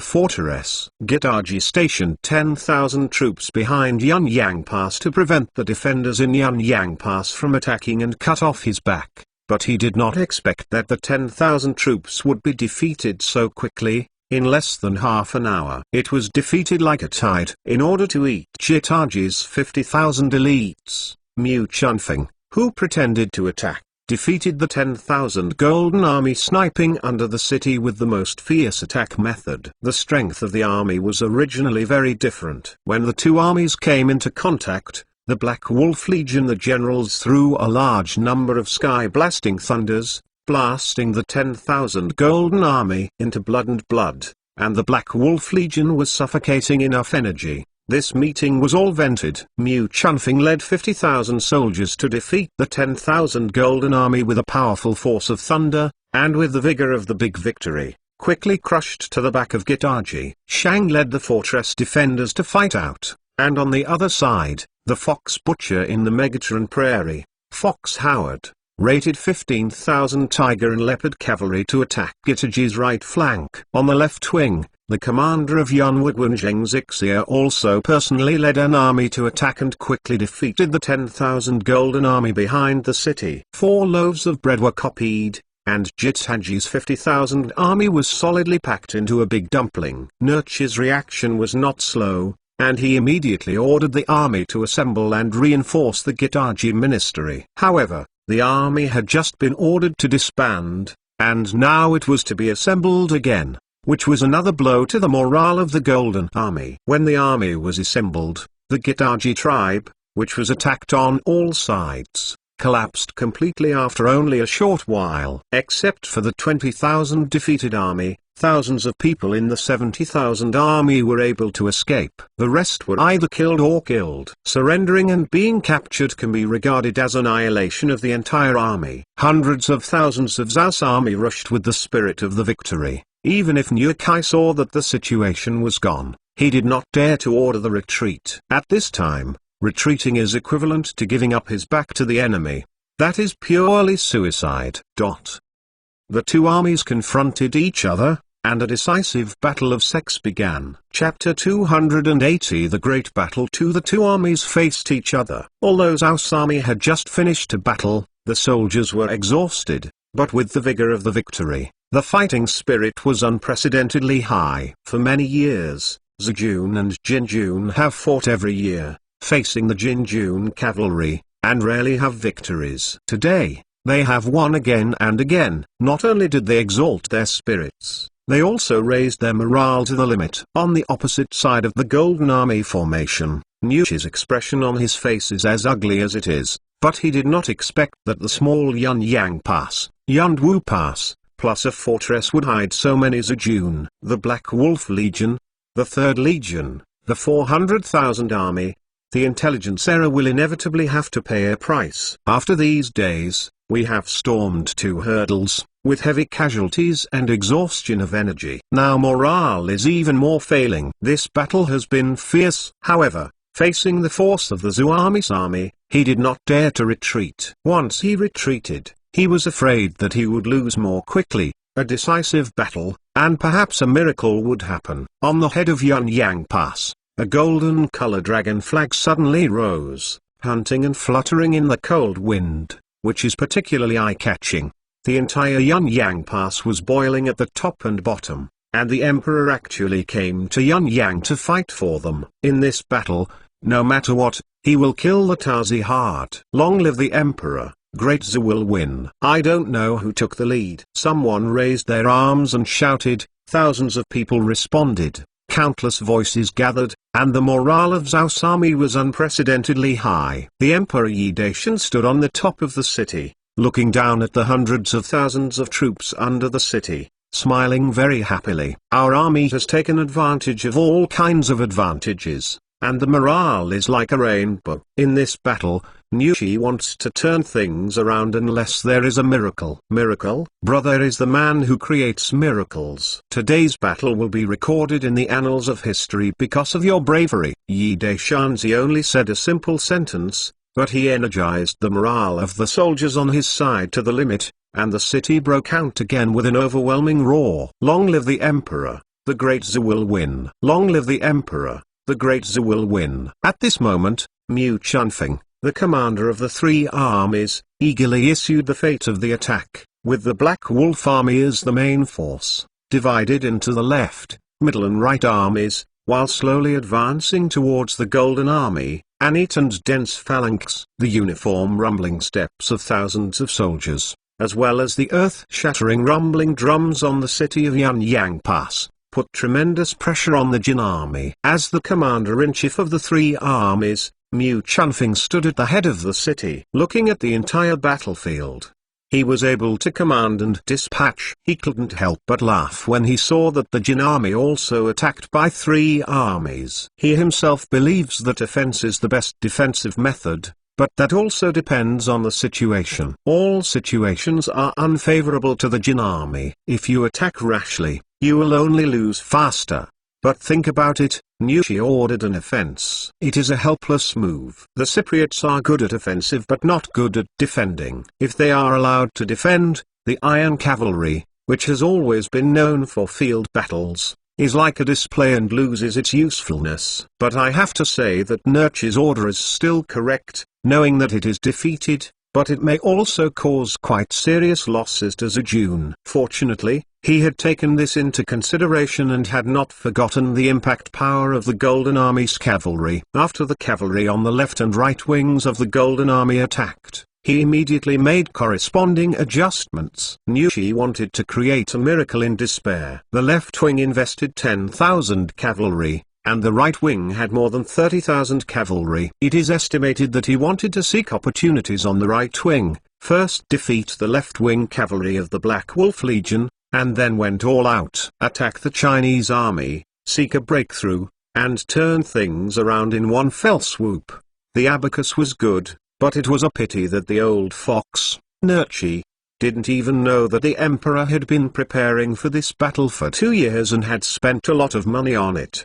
fortress. Gitaji stationed 10,000 troops behind Yunyang Pass to prevent the defenders in Yunyang Pass from attacking and cut off his back, but he did not expect that the 10,000 troops would be defeated so quickly. In less than half an hour it was defeated like a tide. In order to eat Gitaji's 50,000 elites, Mu Chunfing, who pretended to attack, defeated the 10,000 Golden Army sniping under the city with the most fierce attack method. The strength of the army was originally very different. When the two armies came into contact, the Black Wolf Legion, the generals threw a large number of sky-blasting thunders, blasting the 10,000 Golden Army into blood, and the Black Wolf Legion was suffocating enough energy. This meeting was all vented. Mu Chunfing led 50,000 soldiers to defeat the 10,000 Golden Army with a powerful force of thunder, and with the vigor of the big victory, quickly crushed to the back of Gitaji. Zhang led the fortress defenders to fight out, and on the other side, the Fox Butcher in the Megatron Prairie, Fox Howard, rated 15,000 Tiger and Leopard cavalry to attack Gitaji's right flank. On the left wing, the commander of Yunwuguanzheng Zixia also personally led an army to attack and quickly defeated the 10,000 Golden Army behind the city. 4 loaves of bread were copied, and Gitaji's 50,000 army was solidly packed into a big dumpling. Nurchi's reaction was not slow, and he immediately ordered the army to assemble and reinforce the Gitaji ministry. However, the army had just been ordered to disband, and now it was to be assembled again, which was another blow to the morale of the Golden Army. When the army was assembled, the Gitaji tribe, which was attacked on all sides, collapsed completely after only a short while. Except for the 20,000 defeated army, thousands of people in the 70,000 army were able to escape. The rest were either killed or killed. Surrendering and being captured can be regarded as annihilation of the entire army. Hundreds of thousands of Zhao's army rushed with the spirit of the victory. Even if Nukai saw that the situation was gone, he did not dare to order the retreat. At this time, retreating is equivalent to giving up his back to the enemy. That is purely suicide. The two armies confronted each other, and a decisive battle of sex began. Chapter 280. The Great Battle. The two armies faced each other. Although Zhao's army had just finished a battle, the soldiers were exhausted, but with the vigor of the victory, the fighting spirit was unprecedentedly high. For many years, Zijun and Jinjun have fought every year, facing the Jinjun cavalry, and rarely have victories. Today, they have won again and again. Not only did they exalt their spirits, they also raised their morale to the limit. On the opposite side of the Golden Army formation, Nuchi's expression on his face is as ugly as it is, but he did not expect that the small Yunyang Pass, Yunwu Pass, plus a fortress would hide so many Zijun. The Black Wolf Legion, the 3rd Legion, the 400,000 army, the intelligence era will inevitably have to pay a price. After these days, we have stormed 2 hurdles, with heavy casualties and exhaustion of energy. Now morale is even more failing. This battle has been fierce. However, facing the force of the Zhuami's army, he did not dare to retreat. Once he retreated, he was afraid that he would lose more quickly. A decisive battle, and perhaps a miracle would happen. On the head of Yunyang Pass, a golden color dragon flag suddenly rose, hunting and fluttering in the cold wind, which is particularly eye-catching. The entire Yunyang Pass was boiling at the top and bottom, and the emperor actually came to Yunyang to fight for them. In this battle, no matter what, he will kill the Tazi hard. Long live the emperor, Great Zhu will win. I don't know who took the lead. Someone raised their arms and shouted, thousands of people responded, countless voices gathered, and the morale of Zhao's army was unprecedentedly high. The Emperor Yi Dacian stood on the top of the city, looking down at the hundreds of thousands of troops under the city, smiling very happily. Our army has taken advantage of all kinds of advantages, and the morale is like a rainbow. In this battle, Nushi wants to turn things around unless there is a miracle. Miracle? Brother is the man who creates miracles. Today's battle will be recorded in the annals of history because of your bravery. Yi Deshanzi only said a simple sentence, but he energized the morale of the soldiers on his side to the limit, and the city broke out again with an overwhelming roar. Long live the Emperor, the great Zhou will win. Long live the Emperor, the great Zhou will win. At this moment, Mu Chunfeng, the commander of the three armies, eagerly issued the fate of the attack, with the Black Wolf army as the main force, divided into the left, middle and right armies, while slowly advancing towards the Golden Army, a neat and dense phalanx. The uniform rumbling steps of thousands of soldiers, as well as the earth-shattering rumbling drums on the city of Yanyang Pass, put tremendous pressure on the Jin army. As the commander-in-chief of the three armies, Mu Chunfeng stood at the head of the city. Looking at the entire battlefield, he was able to command and dispatch. He couldn't help but laugh when he saw that the Jin army also attacked by three armies. He himself believes that offense is the best defensive method, but that also depends on the situation. All situations are unfavorable to the Jin army. If you attack rashly, you will only lose faster. But think about it, Nushi ordered an offense. It is a helpless move. The Cypriots are good at offensive but not good at defending. If they are allowed to defend, the Iron Cavalry, which has always been known for field battles, is like a display and loses its usefulness. But I have to say that Nurchi's order is still correct, knowing that it is defeated, but it may also cause quite serious losses to Zhejun. Fortunately, he had taken this into consideration and had not forgotten the impact power of the Golden Army's cavalry. After the cavalry on the left and right wings of the Golden Army attacked, he immediately made corresponding adjustments. Nushi wanted to create a miracle in despair. The left wing invested 10,000 cavalry, and the right wing had more than 30,000 cavalry. It is estimated that he wanted to seek opportunities on the right wing, first defeat the left wing cavalry of the Black Wolf Legion, and then went all out. Attack the Chinese army, seek a breakthrough, and turn things around in one fell swoop. The abacus was good, but it was a pity that the old fox, Nurchi, didn't even know that the Emperor had been preparing for this battle for 2 years and had spent a lot of money on it.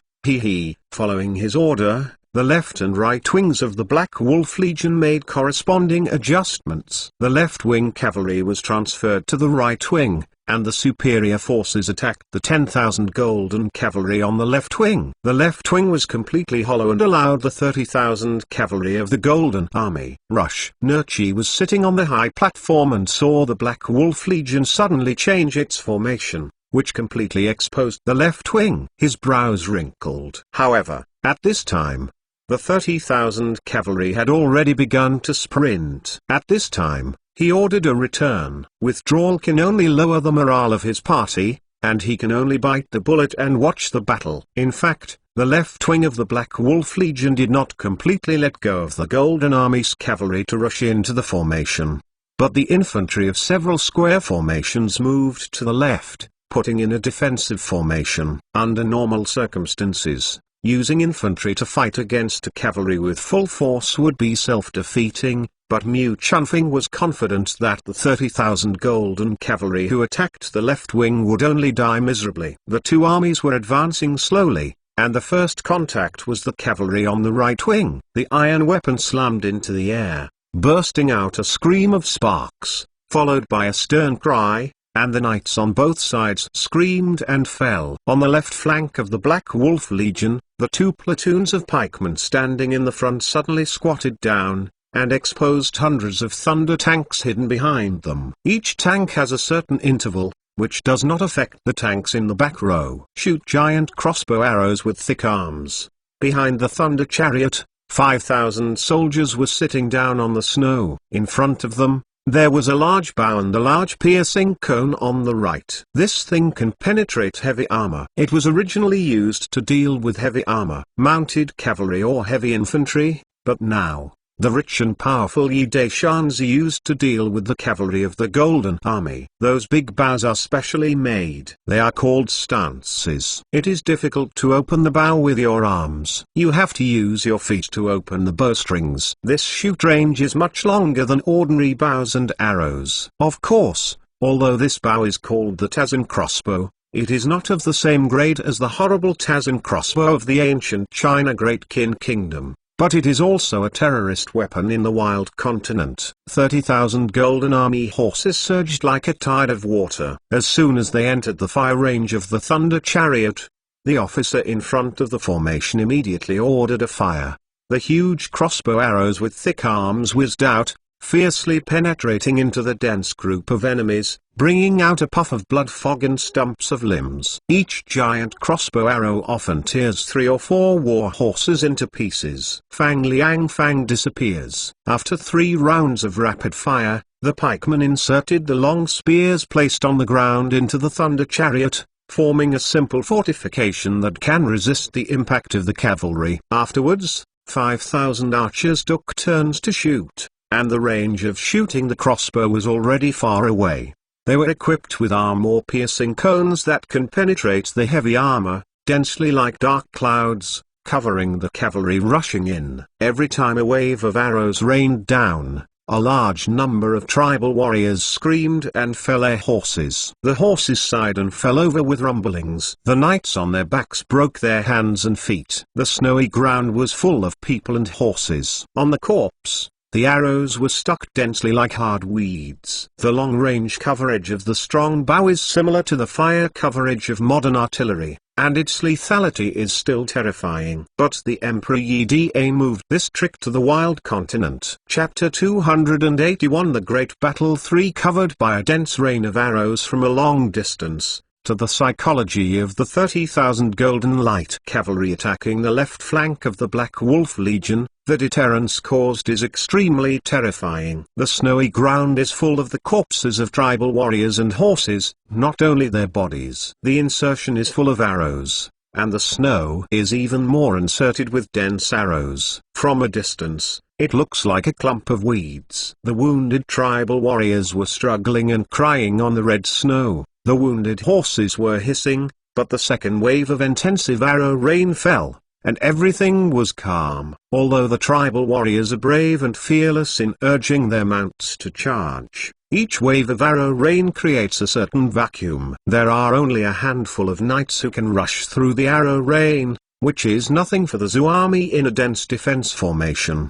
Following his order, the left and right wings of the Black Wolf Legion made corresponding adjustments. The left wing cavalry was transferred to the right wing, and the superior forces attacked the 10,000 golden cavalry on the left wing. The left wing was completely hollow and allowed the 30,000 cavalry of the Golden Army rush. Nurchi was sitting on the high platform and saw the Black Wolf Legion suddenly change its formation, which completely exposed the left wing. His brows wrinkled. However, at this time, the 30,000 cavalry had already begun to sprint. At this time, he ordered a return. Withdrawal can only lower the morale of his party, and he can only bite the bullet and watch the battle. In fact, the left wing of the Black Wolf Legion did not completely let go of the Golden Army's cavalry to rush into the formation, but the infantry of several square formations moved to the left, putting in a defensive formation. Under normal circumstances, using infantry to fight against a cavalry with full force would be self-defeating, but Mu Chunfeng was confident that the 30,000 golden cavalry who attacked the left wing would only die miserably. The two armies were advancing slowly, and the first contact was the cavalry on the right wing. The iron weapon slammed into the air, bursting out a scream of sparks, followed by a stern cry, and the knights on both sides screamed and fell. On the left flank of the Black Wolf Legion, the two platoons of pikemen standing in the front suddenly squatted down, and exposed hundreds of thunder tanks hidden behind them. Each tank has a certain interval, which does not affect the tanks in the back row. Shoot giant crossbow arrows with thick arms. Behind the thunder chariot, 5,000 soldiers were sitting down on the snow. In front of them, there was a large bow and a large piercing cone on the right. This thing can penetrate heavy armor. It was originally used to deal with heavy armor, mounted cavalry or heavy infantry, but now, the rich and powerful Yi Daishans used to deal with the cavalry of the Golden Army. Those big bows are specially made. They are called stances. It is difficult to open the bow with your arms. You have to use your feet to open the bowstrings. This shoot range is much longer than ordinary bows and arrows. Of course, although this bow is called the Tazan crossbow, it is not of the same grade as the horrible Tazan crossbow of the ancient China Great Qin Kingdom, but it is also a terrorist weapon in the wild continent. 30,000 Golden Army horses surged like a tide of water. As soon as they entered the fire range of the Thunder Chariot, the officer in front of the formation immediately ordered a fire. The huge crossbow arrows with thick arms whizzed out, fiercely penetrating into the dense group of enemies, bringing out a puff of blood fog and stumps of limbs. Each giant crossbow arrow often tears 3 or 4 war horses into pieces. Fang Liang Fang disappears. After 3 rounds of rapid fire, the pikemen inserted the long spears placed on the ground into the Thunder Chariot, forming a simple fortification that can resist the impact of the cavalry. Afterwards, 5,000 archers took turns to shoot, and the range of shooting the crossbow was already far away. They were equipped with armor-piercing cones that can penetrate the heavy armor, densely like dark clouds, covering the cavalry rushing in. Every time a wave of arrows rained down, a large number of tribal warriors screamed and fell their horses. The horses sighed and fell over with rumblings. The knights on their backs broke their hands and feet. The snowy ground was full of people and horses. On the corpse, the arrows were stuck densely like hard weeds. The long-range coverage of the strong bow is similar to the fire coverage of modern artillery, and its lethality is still terrifying. But the Emperor Yi Da moved this trick to the wild continent. Chapter 281 The Great Battle 3 Covered by a dense rain of arrows from a long distance, to the psychology of the 30,000 Golden Light Cavalry attacking the left flank of the Black Wolf Legion. The deterrence caused is extremely terrifying. The snowy ground is full of the corpses of tribal warriors and horses, not only their bodies. The insertion is full of arrows, and the snow is even more inserted with dense arrows. From a distance, it looks like a clump of weeds. The wounded tribal warriors were struggling and crying on the red snow. The wounded horses were hissing, but the second wave of intensive arrow rain fell, and everything was calm. Although the tribal warriors are brave and fearless in urging their mounts to charge, each wave of arrow rain creates a certain vacuum. There are only a handful of knights who can rush through the arrow rain, which is nothing for the Zhou army in a dense defense formation.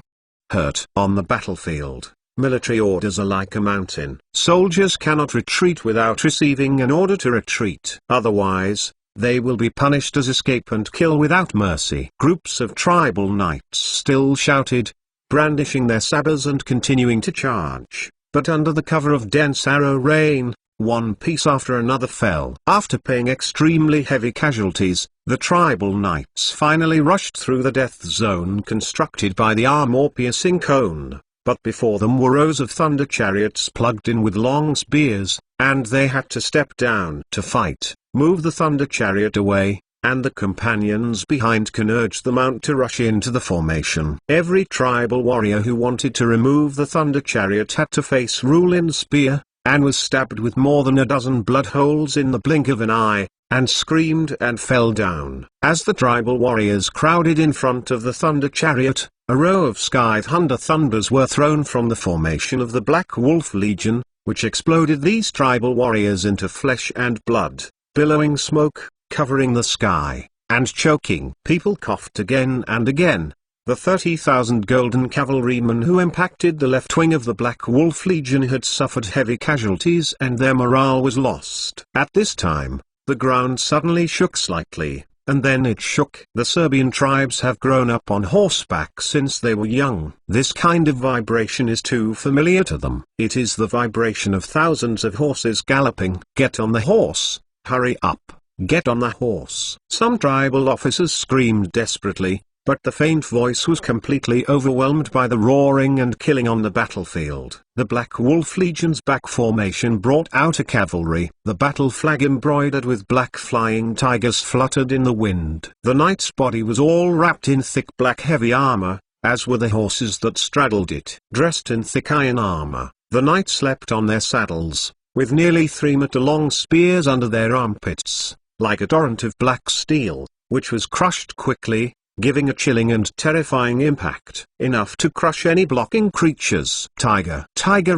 Hurt. On the battlefield, military orders are like a mountain. Soldiers cannot retreat without receiving an order to retreat. Otherwise, they will be punished as escape and kill without mercy. Groups of tribal knights still shouted, brandishing their sabers and continuing to charge, but under the cover of dense arrow rain, one piece after another fell. After paying extremely heavy casualties, the tribal knights finally rushed through the death zone constructed by the armor-piercing cone. But before them were rows of thunder chariots plugged in with long spears, and they had to step down to fight, move the thunder chariot away, and the companions behind can urge the mount to rush into the formation. Every tribal warrior who wanted to remove the thunder chariot had to face Rulin's spear, and was stabbed with more than a dozen blood holes in the blink of an eye, and screamed and fell down. As the tribal warriors crowded in front of the thunder chariot, a row of sky thunder thunders were thrown from the formation of the Black Wolf Legion, which exploded these tribal warriors into flesh and blood, billowing smoke, covering the sky, and choking. People coughed again and again. The 30,000 golden cavalrymen who impacted the left wing of the Black Wolf Legion had suffered heavy casualties and their morale was lost. At this time, the ground suddenly shook slightly, and then it shook. The Serbian tribes have grown up on horseback since they were young. This kind of vibration is too familiar to them. It is the vibration of thousands of horses galloping. Get on the horse, hurry up, get on the horse. Some tribal officers screamed desperately, but the faint voice was completely overwhelmed by the roaring and killing on the battlefield. The Black Wolf Legion's back formation brought out a cavalry. The battle flag embroidered with black flying tigers fluttered in the wind. The knight's body was all wrapped in thick black heavy armor, as were the horses that straddled it. Dressed in thick iron armor, the knights slept on their saddles, with nearly 3-meter-long spears under their armpits, like a torrent of black steel, which was crushed quickly, giving a chilling and terrifying impact, enough to crush any blocking creatures. Tiger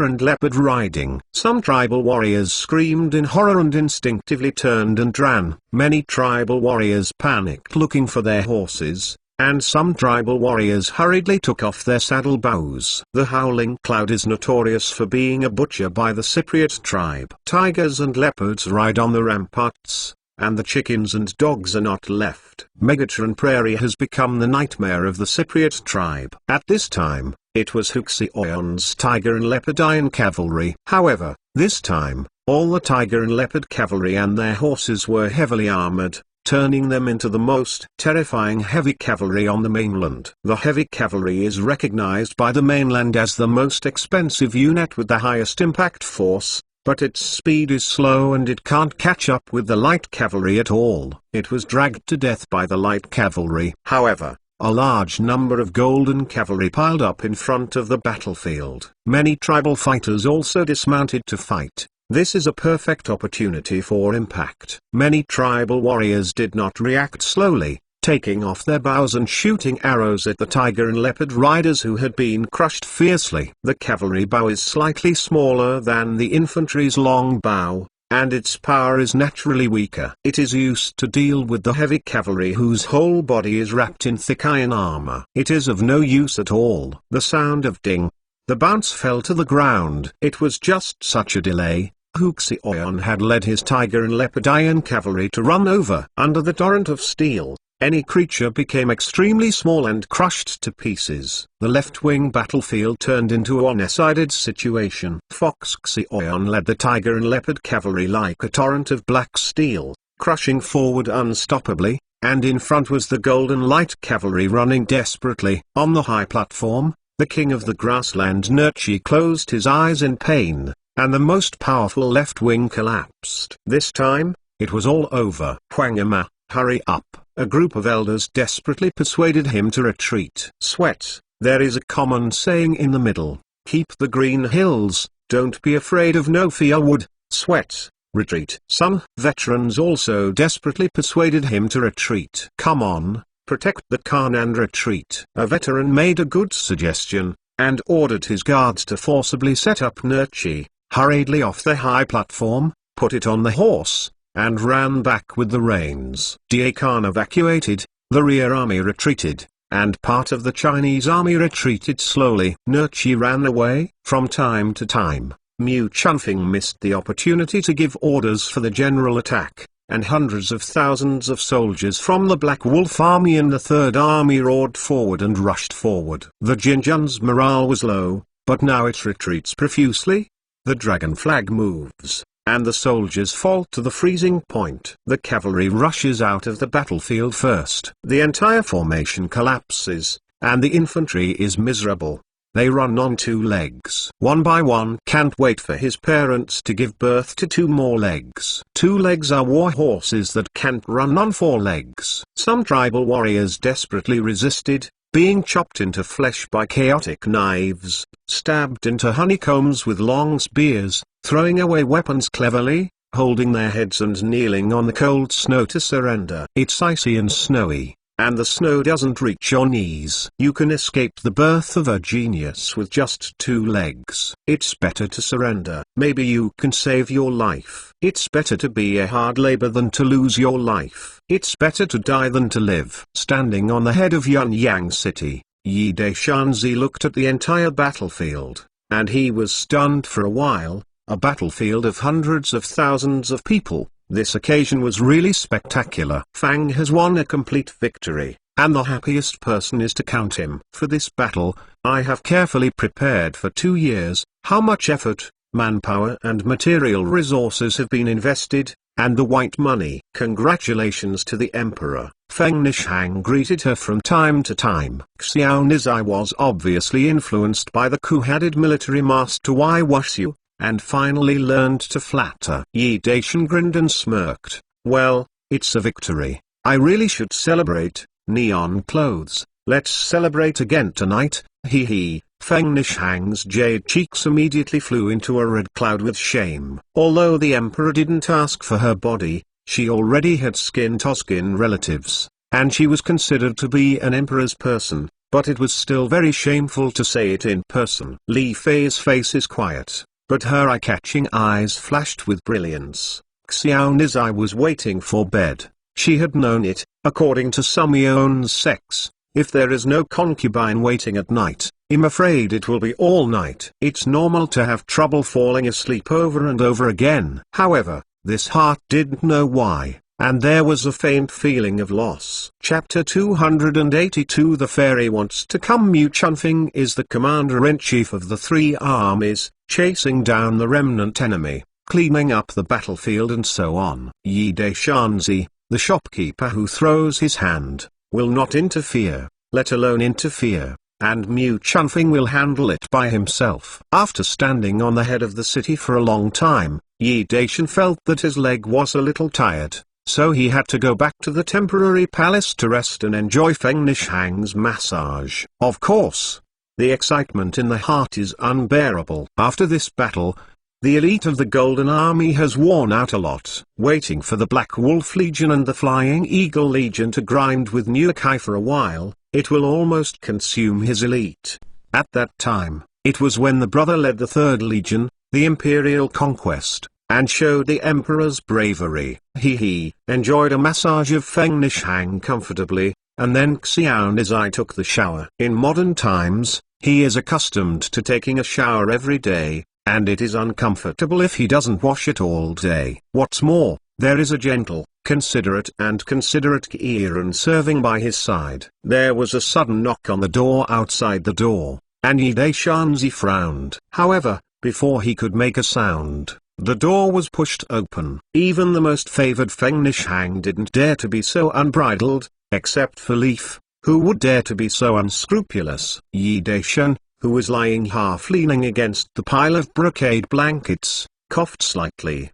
and leopard riding. Some tribal warriors screamed in horror and instinctively turned and ran. Many tribal warriors panicked looking for their horses, and some tribal warriors hurriedly took off their saddle bows. The Howling Cloud is notorious for being a butcher by the Cypriot tribe. Tigers and leopards ride on the ramparts, and the chickens and dogs are not left. Megatron Prairie has become the nightmare of the Cypriot tribe. At this time, it was Huxion's tiger and leopard iron cavalry. However, this time, all the tiger and leopard cavalry and their horses were heavily armored, turning them into the most terrifying heavy cavalry on the mainland. The heavy cavalry is recognized by the mainland as the most expensive unit with the highest impact force, but its speed is slow and it can't catch up with the light cavalry at all. It was dragged to death by the light cavalry. However, a large number of golden cavalry piled up in front of the battlefield. Many tribal fighters also dismounted to fight. This is a perfect opportunity for impact. Many tribal warriors did not react slowly, taking off their bows and shooting arrows at the tiger and leopard riders who had been crushed fiercely. The cavalry bow is slightly smaller than the infantry's long bow, and its power is naturally weaker. It is used to deal with the heavy cavalry whose whole body is wrapped in thick iron armor. It is of no use at all. The sound of ding. The bounce fell to the ground. It was just such a delay. Huxion had led his tiger and leopard iron cavalry to run over. Under the torrent of steel, any creature became extremely small and crushed to pieces. The left-wing battlefield turned into a one-sided situation. Huxion led the tiger and leopard cavalry like a torrent of black steel, crushing forward unstoppably, and in front was the golden light cavalry running desperately. On the high platform, the king of the grassland Nurchi closed his eyes in pain, and the most powerful left wing collapsed. This time, it was all over. Huangama, hurry up. A group of elders desperately persuaded him to retreat. Sweat, there is a common saying in the middle. Keep the green hills, don't be afraid of no fear wood. Sweat, retreat. Some veterans also desperately persuaded him to retreat. Come on, protect the Khan and retreat. A veteran made a good suggestion, and ordered his guards to forcibly set up Nurchi, hurriedly off the high platform, put it on the horse, and ran back with the reins. Khan evacuated, the rear army retreated, and part of the Chinese army retreated slowly. Nurchi ran away. From time to time, Mu Chunfing missed the opportunity to give orders for the general attack, and hundreds of thousands of soldiers from the Black Wolf Army and the Third Army roared forward and rushed forward. The Jinjun's morale was low, but now it retreats profusely. The dragon flag moves, and the soldiers fall to the freezing point. The cavalry rushes out of the battlefield first. The entire formation collapses, and the infantry is miserable. They run on 2 legs. One by one can't wait for his parents to give birth to 2 more legs. 2 legs are war horses that can't run on 4 legs. Some tribal warriors desperately resisted, being chopped into flesh by chaotic knives, stabbed into honeycombs with long spears, throwing away weapons cleverly, holding their heads and kneeling on the cold snow to surrender. It's icy and snowy, and the snow doesn't reach your knees. You can escape the birth of a genius with just 2 legs. It's better to surrender. Maybe you can save your life. It's better to be a hard labor than to lose your life. It's better to die than to live. Standing on the head of Yunyang City, Yi Deishanzi looked at the entire battlefield, and he was stunned for a while. A battlefield of hundreds of thousands of people. This occasion was really spectacular. Fang has won a complete victory, and the happiest person is to count him. For this battle, I have carefully prepared for 2 years. How much effort, manpower and material resources have been invested, and the white money. Congratulations to the emperor. Feng Nishang greeted her from time to time. Xiao Nizai was obviously influenced by the coup-headed military master Wei Wuxiu, and finally learned to flatter. Yi Daishan grinned and smirked. Well, it's a victory. I really should celebrate. Neon clothes, let's celebrate again tonight, hee hee. Feng Nishang's jade cheeks immediately flew into a red cloud with shame. Although the emperor didn't ask for her body, she already had skin-to-skin relatives, and she was considered to be an emperor's person, but it was still very shameful to say it in person. Li Fei's face is quiet, but her eye-catching eyes flashed with brilliance. Xiao's eye was waiting for bed. She had known it, according to Sum Yeon's sex. If there is no concubine waiting at night, I'm afraid it will be all night. It's normal to have trouble falling asleep over and over again. However, this heart didn't know why, and there was a faint feeling of loss. Chapter 282 The Fairy Wants to Come. Mu Chunfeng is the commander-in-chief of the three armies, chasing down the remnant enemy, cleaning up the battlefield and so on. Yi Deshanzi, the shopkeeper who throws his hand, will not interfere, let alone interfere, and Mu Chunfeng will handle it by himself. After standing on the head of the city for a long time, Yi Daishan felt that his leg was a little tired, so he had to go back to the temporary palace to rest and enjoy Feng Nishang's massage. Of course, the excitement in the heart is unbearable. After this battle, the elite of the Golden Army has worn out a lot, waiting for the Black Wolf Legion and the Flying Eagle Legion to grind with New Kai for a while. It will almost consume his elite. At that time, it was when the brother led the Third Legion, the Imperial Conquest, and showed the Emperor's bravery. He enjoyed a massage of Feng Nishang comfortably, and then Xiao Nizai took the shower. In modern times, he is accustomed to taking a shower every day, and it is uncomfortable if he doesn't wash it all day. What's more, there is a gentle, considerate Kiran serving by his side. There was a sudden knock on the door outside the door, and Yi Deshanzi frowned. However, before he could make a sound, the door was pushed open. Even the most favored Feng Nishang didn't dare to be so unbridled, except for Leaf, who would dare to be so unscrupulous. Yi Deshan, who was lying half-leaning against the pile of brocade blankets, coughed slightly.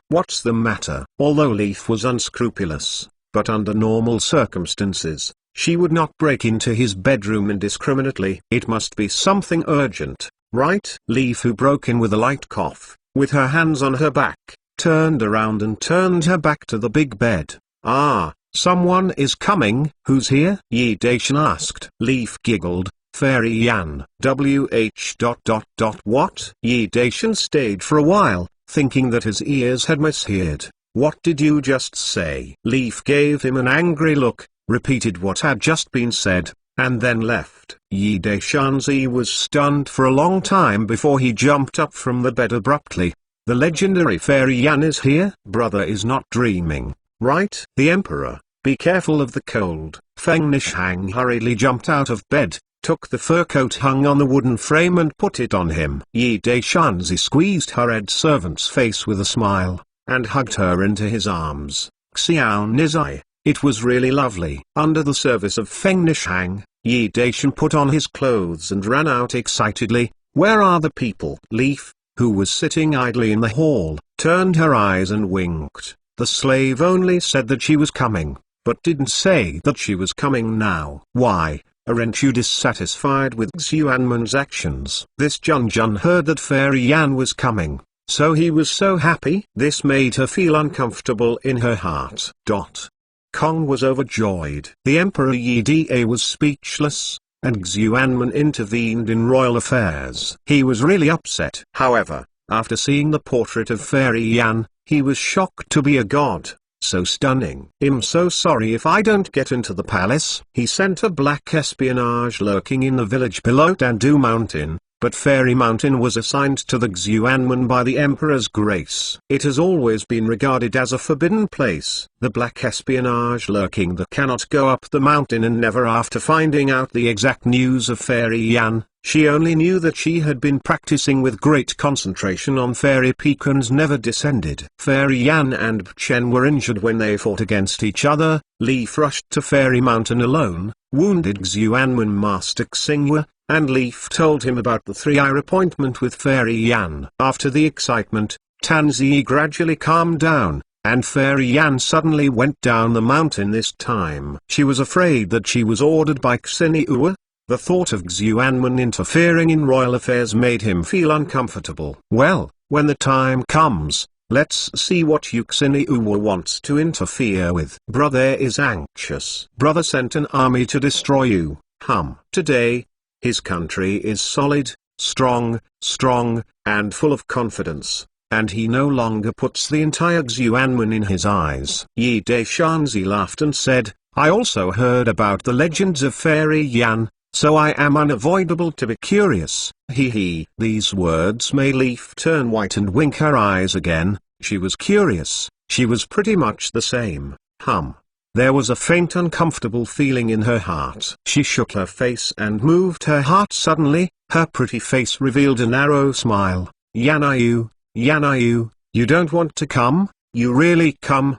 What's the matter? Although Leaf was unscrupulous, but under normal circumstances, she would not break into his bedroom indiscriminately. It must be something urgent, right? Leaf, who broke in with a light cough, with her hands on her back, turned around and turned her back to the big bed. Someone is coming. Who's here? Yi Daishan asked. Leaf giggled. Fairy Yan. What? Yi Daishan stayed for a while, thinking that his ears had misheard. What did you just say? Leaf gave him an angry look, repeated what had just been said, and then left. Yi Deshanzi was stunned for a long time before he jumped up from the bed abruptly. The legendary Fairy Yan is here? Brother is not dreaming, right? The Emperor, be careful of the cold. Feng Nishang hurriedly jumped out of bed, took the fur coat hung on the wooden frame and put it on him. Yi Deshanzi squeezed her head servant's face with a smile, and hugged her into his arms. Xiao Nizai, it was really lovely. Under the service of Feng Nishang, Yi Daishan put on his clothes and ran out excitedly. Where are the people? Leaf, who was sitting idly in the hall, turned her eyes and winked. The slave only said that she was coming, but didn't say that she was coming now. Why? Aren't you dissatisfied with Xuanman's actions? This Jun heard that Fairy Yan was coming, so he was so happy. This made her feel uncomfortable in her heart. Kong was overjoyed. The Emperor Yi Da was speechless, and Xuanman intervened in royal affairs. He was really upset. However, after seeing the portrait of Fairy Yan, he was shocked to be a god. So stunning. I'm so sorry if I don't get into the palace. He sent a black espionage lurking in the village below Dandu Mountain, but Fairy Mountain was assigned to the Xuanman by the Emperor's grace. It has always been regarded as a forbidden place. The black espionage lurking that cannot go up the mountain, and never after finding out the exact news of Fairy Yan, she only knew that she had been practicing with great concentration on Fairy Pecans never descended. Fairy Yan and Chen were injured when they fought against each other. Leaf rushed to Fairy Mountain alone, wounded Xuanman Master Xinghua, and Leaf told him about the 3-year appointment with Fairy Yan. After the excitement, Tanzi gradually calmed down, and Fairy Yan suddenly went down the mountain this time. She was afraid that she was ordered by Xinyu. The thought of Xuanmen interfering in royal affairs made him feel uncomfortable. Well, when the time comes, let's see what Xinyu wants to interfere with. Brother is anxious. Brother sent an army to destroy you. Today, his country is solid, strong, and full of confidence, and he no longer puts the entire Xuanmen in his eyes. Yi Deshanzi laughed and said, I also heard about the legends of Fairy Yan, so I am unavoidable to be curious. He. These words made Leaf turn white and wink her eyes again. She was curious. She was pretty much the same. There was a faint uncomfortable feeling in her heart. She shook her face and moved her heart suddenly. Her pretty face revealed a narrow smile. Yanayu, you don't want to come? You really come?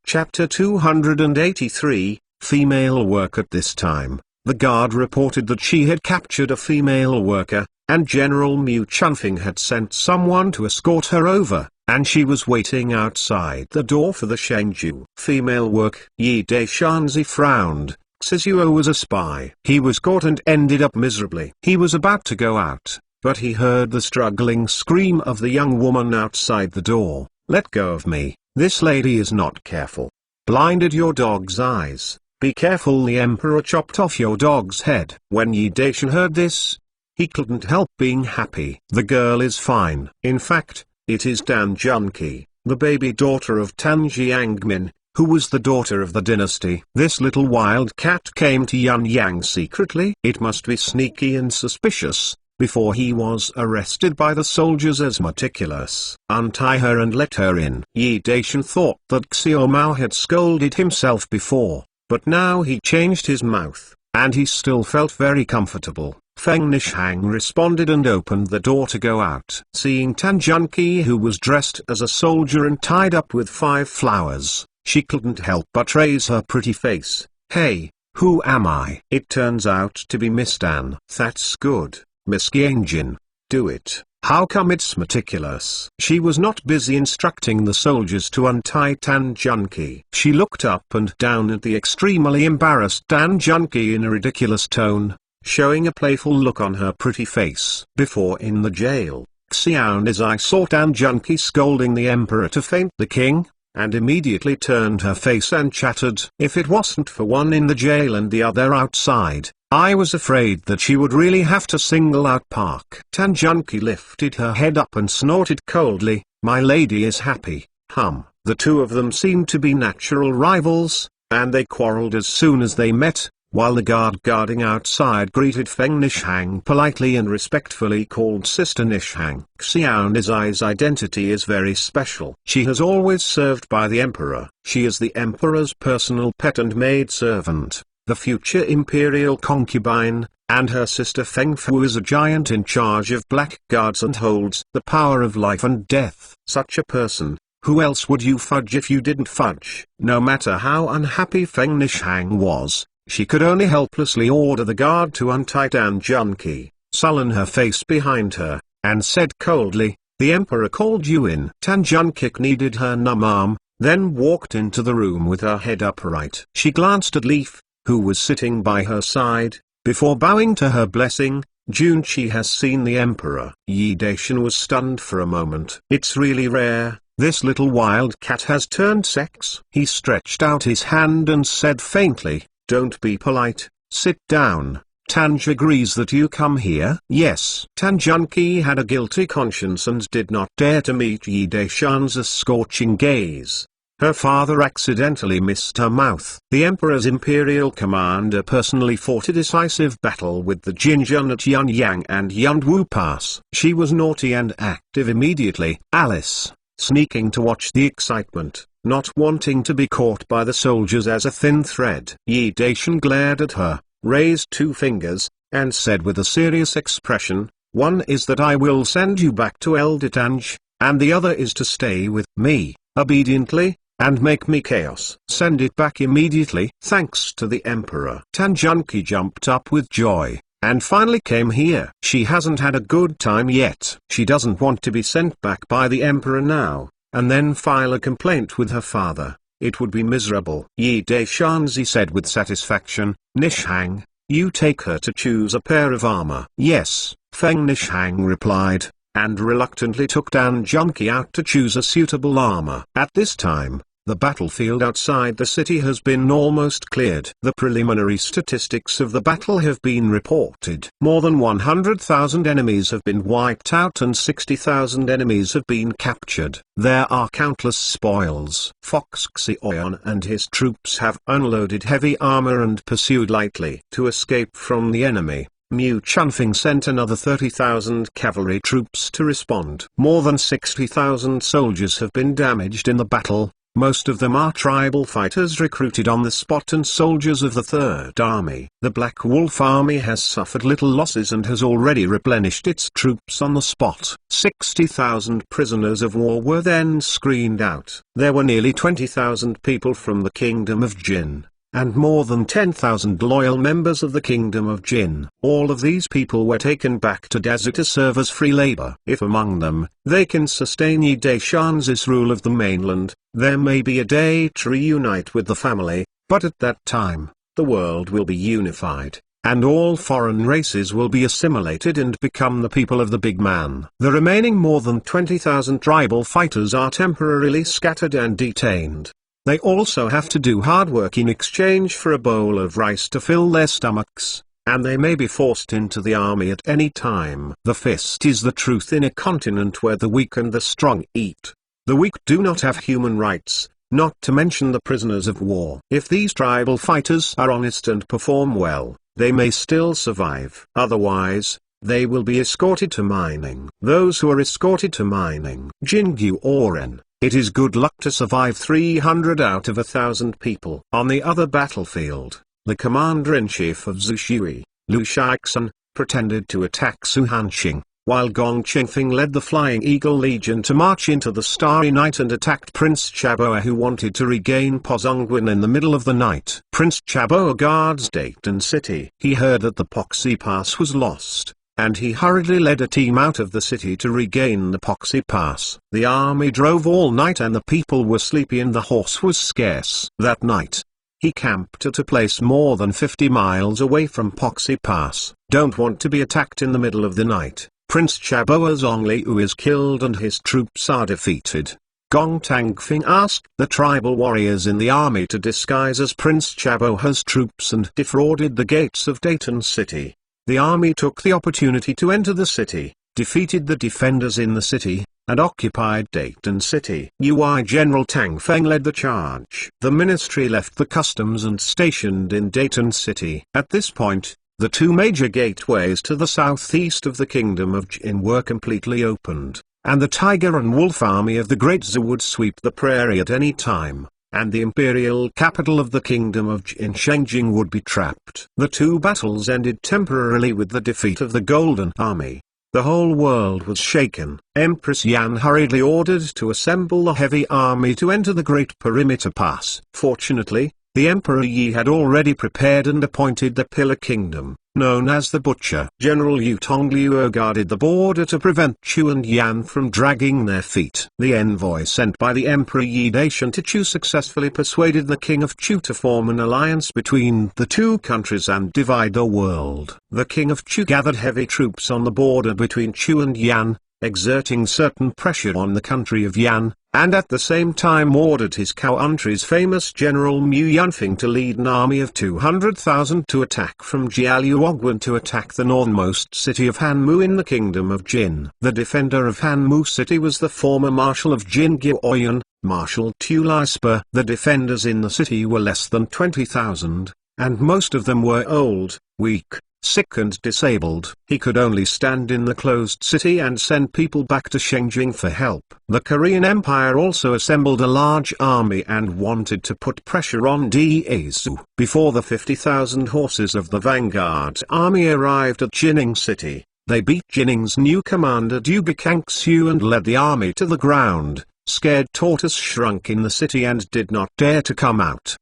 Chapter 283, Female Work. At this time, the guard reported that she had captured a female worker, and General Mu Chunfing had sent someone to escort her over, and she was waiting outside the door for the Shengju. Female work. Yi Deshanzi frowned. Xizuo was a spy. He was caught and ended up miserably. He was about to go out, but he heard the struggling scream of the young woman outside the door. Let go of me, this lady is not careful. Blinded your dog's eyes. Be careful, the emperor chopped off your dog's head. When Yi Daishan heard this, he couldn't help being happy. The girl is fine. In fact, it is Dan Junki, the baby daughter of Tan Jiangmin, who was the daughter of the dynasty. This little wild cat came to Yunyang secretly. It must be sneaky and suspicious, before he was arrested by the soldiers as meticulous. Untie her and let her in. Yi Daishan thought that Xiao Mao had scolded himself before, but now he changed his mouth, and he still felt very comfortable. Feng Nishang responded and opened the door to go out. Seeing Tan Junki, who was dressed as a soldier and tied up with 5 flowers, she couldn't help but raise her pretty face. Hey, who am I? It turns out to be Miss Dan. That's good, Miss Yanjin. Do it. How come it's meticulous? She was not busy instructing the soldiers to untie Tan Junki. She looked up and down at the extremely embarrassed Tan Junki in a ridiculous tone, showing a playful look on her pretty face. Before in the jail, Xiao Nizai saw Tan Junki scolding the emperor to feint the king, and immediately turned her face and chattered. If it wasn't for one in the jail and the other outside, I was afraid that she would really have to single out Park. Tan Junki lifted her head up and snorted coldly. My lady is happy. The two of them seemed to be natural rivals, and they quarreled as soon as they met. While the guard guarding outside greeted Feng Nishang politely and respectfully called Sister Nishang. Xiao Nizai's identity is very special. She has always served by the emperor. She is the emperor's personal pet and maidservant, the future imperial concubine, and her sister Feng Fu is a giant in charge of black guards and holds the power of life and death. Such a person, who else would you fudge if you didn't fudge? No matter how unhappy Feng Nishang was, she could only helplessly order the guard to untie Tan Junki, sullen her face behind her, and said coldly, the emperor called you in. Tan Junki kneaded her numb arm, then walked into the room with her head upright. She glanced at Leaf, who was sitting by her side, before bowing to her blessing. Junchi has seen the emperor. Yi Daishan was stunned for a moment. It's really rare. This little wild cat has turned sex. He stretched out his hand and said faintly, don't be polite, sit down. Tanj agrees that you come here. Yes. Tan Junki had a guilty conscience and did not dare to meet Yi Daishan's scorching gaze. Her father accidentally missed her mouth. The emperor's imperial commander personally fought a decisive battle with the Jinjun at Yunyang and Yunwu Pass. She was naughty and active immediately. Alice, sneaking to watch the excitement, not wanting to be caught by the soldiers as a thin thread. Yi Daishan glared at her, raised 2 fingers, and said with a serious expression, one is that I will send you back to Eldetanj, and the other is to stay with me, obediently, and make me chaos. Send it back immediately. Thanks to the emperor. Tan Junki jumped up with joy, and finally came here. She hasn't had a good time yet. She doesn't want to be sent back by the emperor now. and then file a complaint with her father. It would be miserable. Yi Daishanzi said with satisfaction, Nishang, you take her to choose a pair of armor. Yes, Feng Nishang replied, and reluctantly took Dan Junki out to choose a suitable armor. At this time, the battlefield outside the city has been almost cleared. The preliminary statistics of the battle have been reported. More than 100,000 enemies have been wiped out and 60,000 enemies have been captured. There are countless spoils. Fox Xiaoyan and his troops have unloaded heavy armor and pursued lightly. To escape from the enemy, Mu Chunfing sent another 30,000 cavalry troops to respond. More than 60,000 soldiers have been damaged in the battle. Most of them are tribal fighters recruited on the spot and soldiers of the Third Army. The Black Wolf Army has suffered little losses and has already replenished its troops on the spot. 60,000 prisoners of war were then screened out. There were nearly 20,000 people from the Kingdom of Jin, and more than 10,000 loyal members of the Kingdom of Jin. All of these people were taken back to Dazu to serve as free labor. If among them, they can sustain Yi Daishanzi's rule of the mainland, there may be a day to reunite with the family, but at that time, the world will be unified, and all foreign races will be assimilated and become the people of the big man. The remaining more than 20,000 tribal fighters are temporarily scattered and detained. They also have to do hard work in exchange for a bowl of rice to fill their stomachs, and they may be forced into the army at any time. The fist is the truth in a continent where the weak and the strong eat. The weak do not have human rights, not to mention the prisoners of war. If these tribal fighters are honest and perform well, they may still survive. Otherwise, they will be escorted to mining. Those who are escorted to mining, Jingyu Oren, it is good luck to survive 300 out of 1,000 people. On the other battlefield, the commander-in-chief of Zushui, Lu Shaixun, pretended to attack Suhanxing, while Gong Qingfeng led the Flying Eagle Legion to march into the Starry Night and attacked Prince Chaboa, who wanted to regain Pozongwen in the middle of the night. Prince Chaboa guards Dayton City. He heard that the Poxy Pass was lost, and he hurriedly led a team out of the city to regain the Poxy Pass. The army drove all night and the people were sleepy and the horse was scarce. That night, he camped at a place more than 50 miles away from Poxy Pass. Don't want to be attacked in the middle of the night. Prince Chaboa Zongliu is killed and his troops are defeated. Gong Tangfing asked the tribal warriors in the army to disguise as Prince Chaboa's troops and defrauded the gates of Dayton City. The army took the opportunity to enter the city, defeated the defenders in the city, and occupied Dayton City. UI General Tang Feng led the charge. The ministry left the customs and stationed in Dayton City. At this point, the two major gateways to the southeast of the Kingdom of Jin were completely opened, and the Tiger and Wolf Army of the Great Zhou would sweep the prairie at any time, and the imperial capital of the Kingdom of Jin, Shengjing, would be trapped. The two battles ended temporarily with the defeat of the Golden Army. The whole world was shaken. Empress Yan hurriedly ordered to assemble a heavy army to enter the Great Perimeter Pass. Fortunately, the Emperor Yi had already prepared and appointed the Pillar Kingdom, known as the Butcher. General Yu Tongliu guarded the border to prevent Chu and Yan from dragging their feet. The envoy sent by the Emperor Yi Daishan to Chu successfully persuaded the King of Chu to form an alliance between the two countries and divide the world. The King of Chu gathered heavy troops on the border between Chu and Yan, exerting certain pressure on the country of Yan, and at the same time ordered his country's famous general Mu Yunfeng to lead an army of 200,000 to attack from Jialuogwen to attack the northernmost city of Hanmu in the Kingdom of Jin. The defender of Hanmu city was the former marshal of Jin Gyoyan, Marshal Tu Lispa. The defenders in the city were less than 20,000, and most of them were old, weak, sick and disabled. He could only stand in the closed city and send people back to Shengjing for help. The Korean Empire also assembled a large army and wanted to put pressure on Daesu. Before the 50,000 horses of the vanguard army arrived at Jining City, they beat Jining's new commander Duga Kangxiu and led the army to the ground. Scared Tortoise shrunk in the city and did not dare to come out.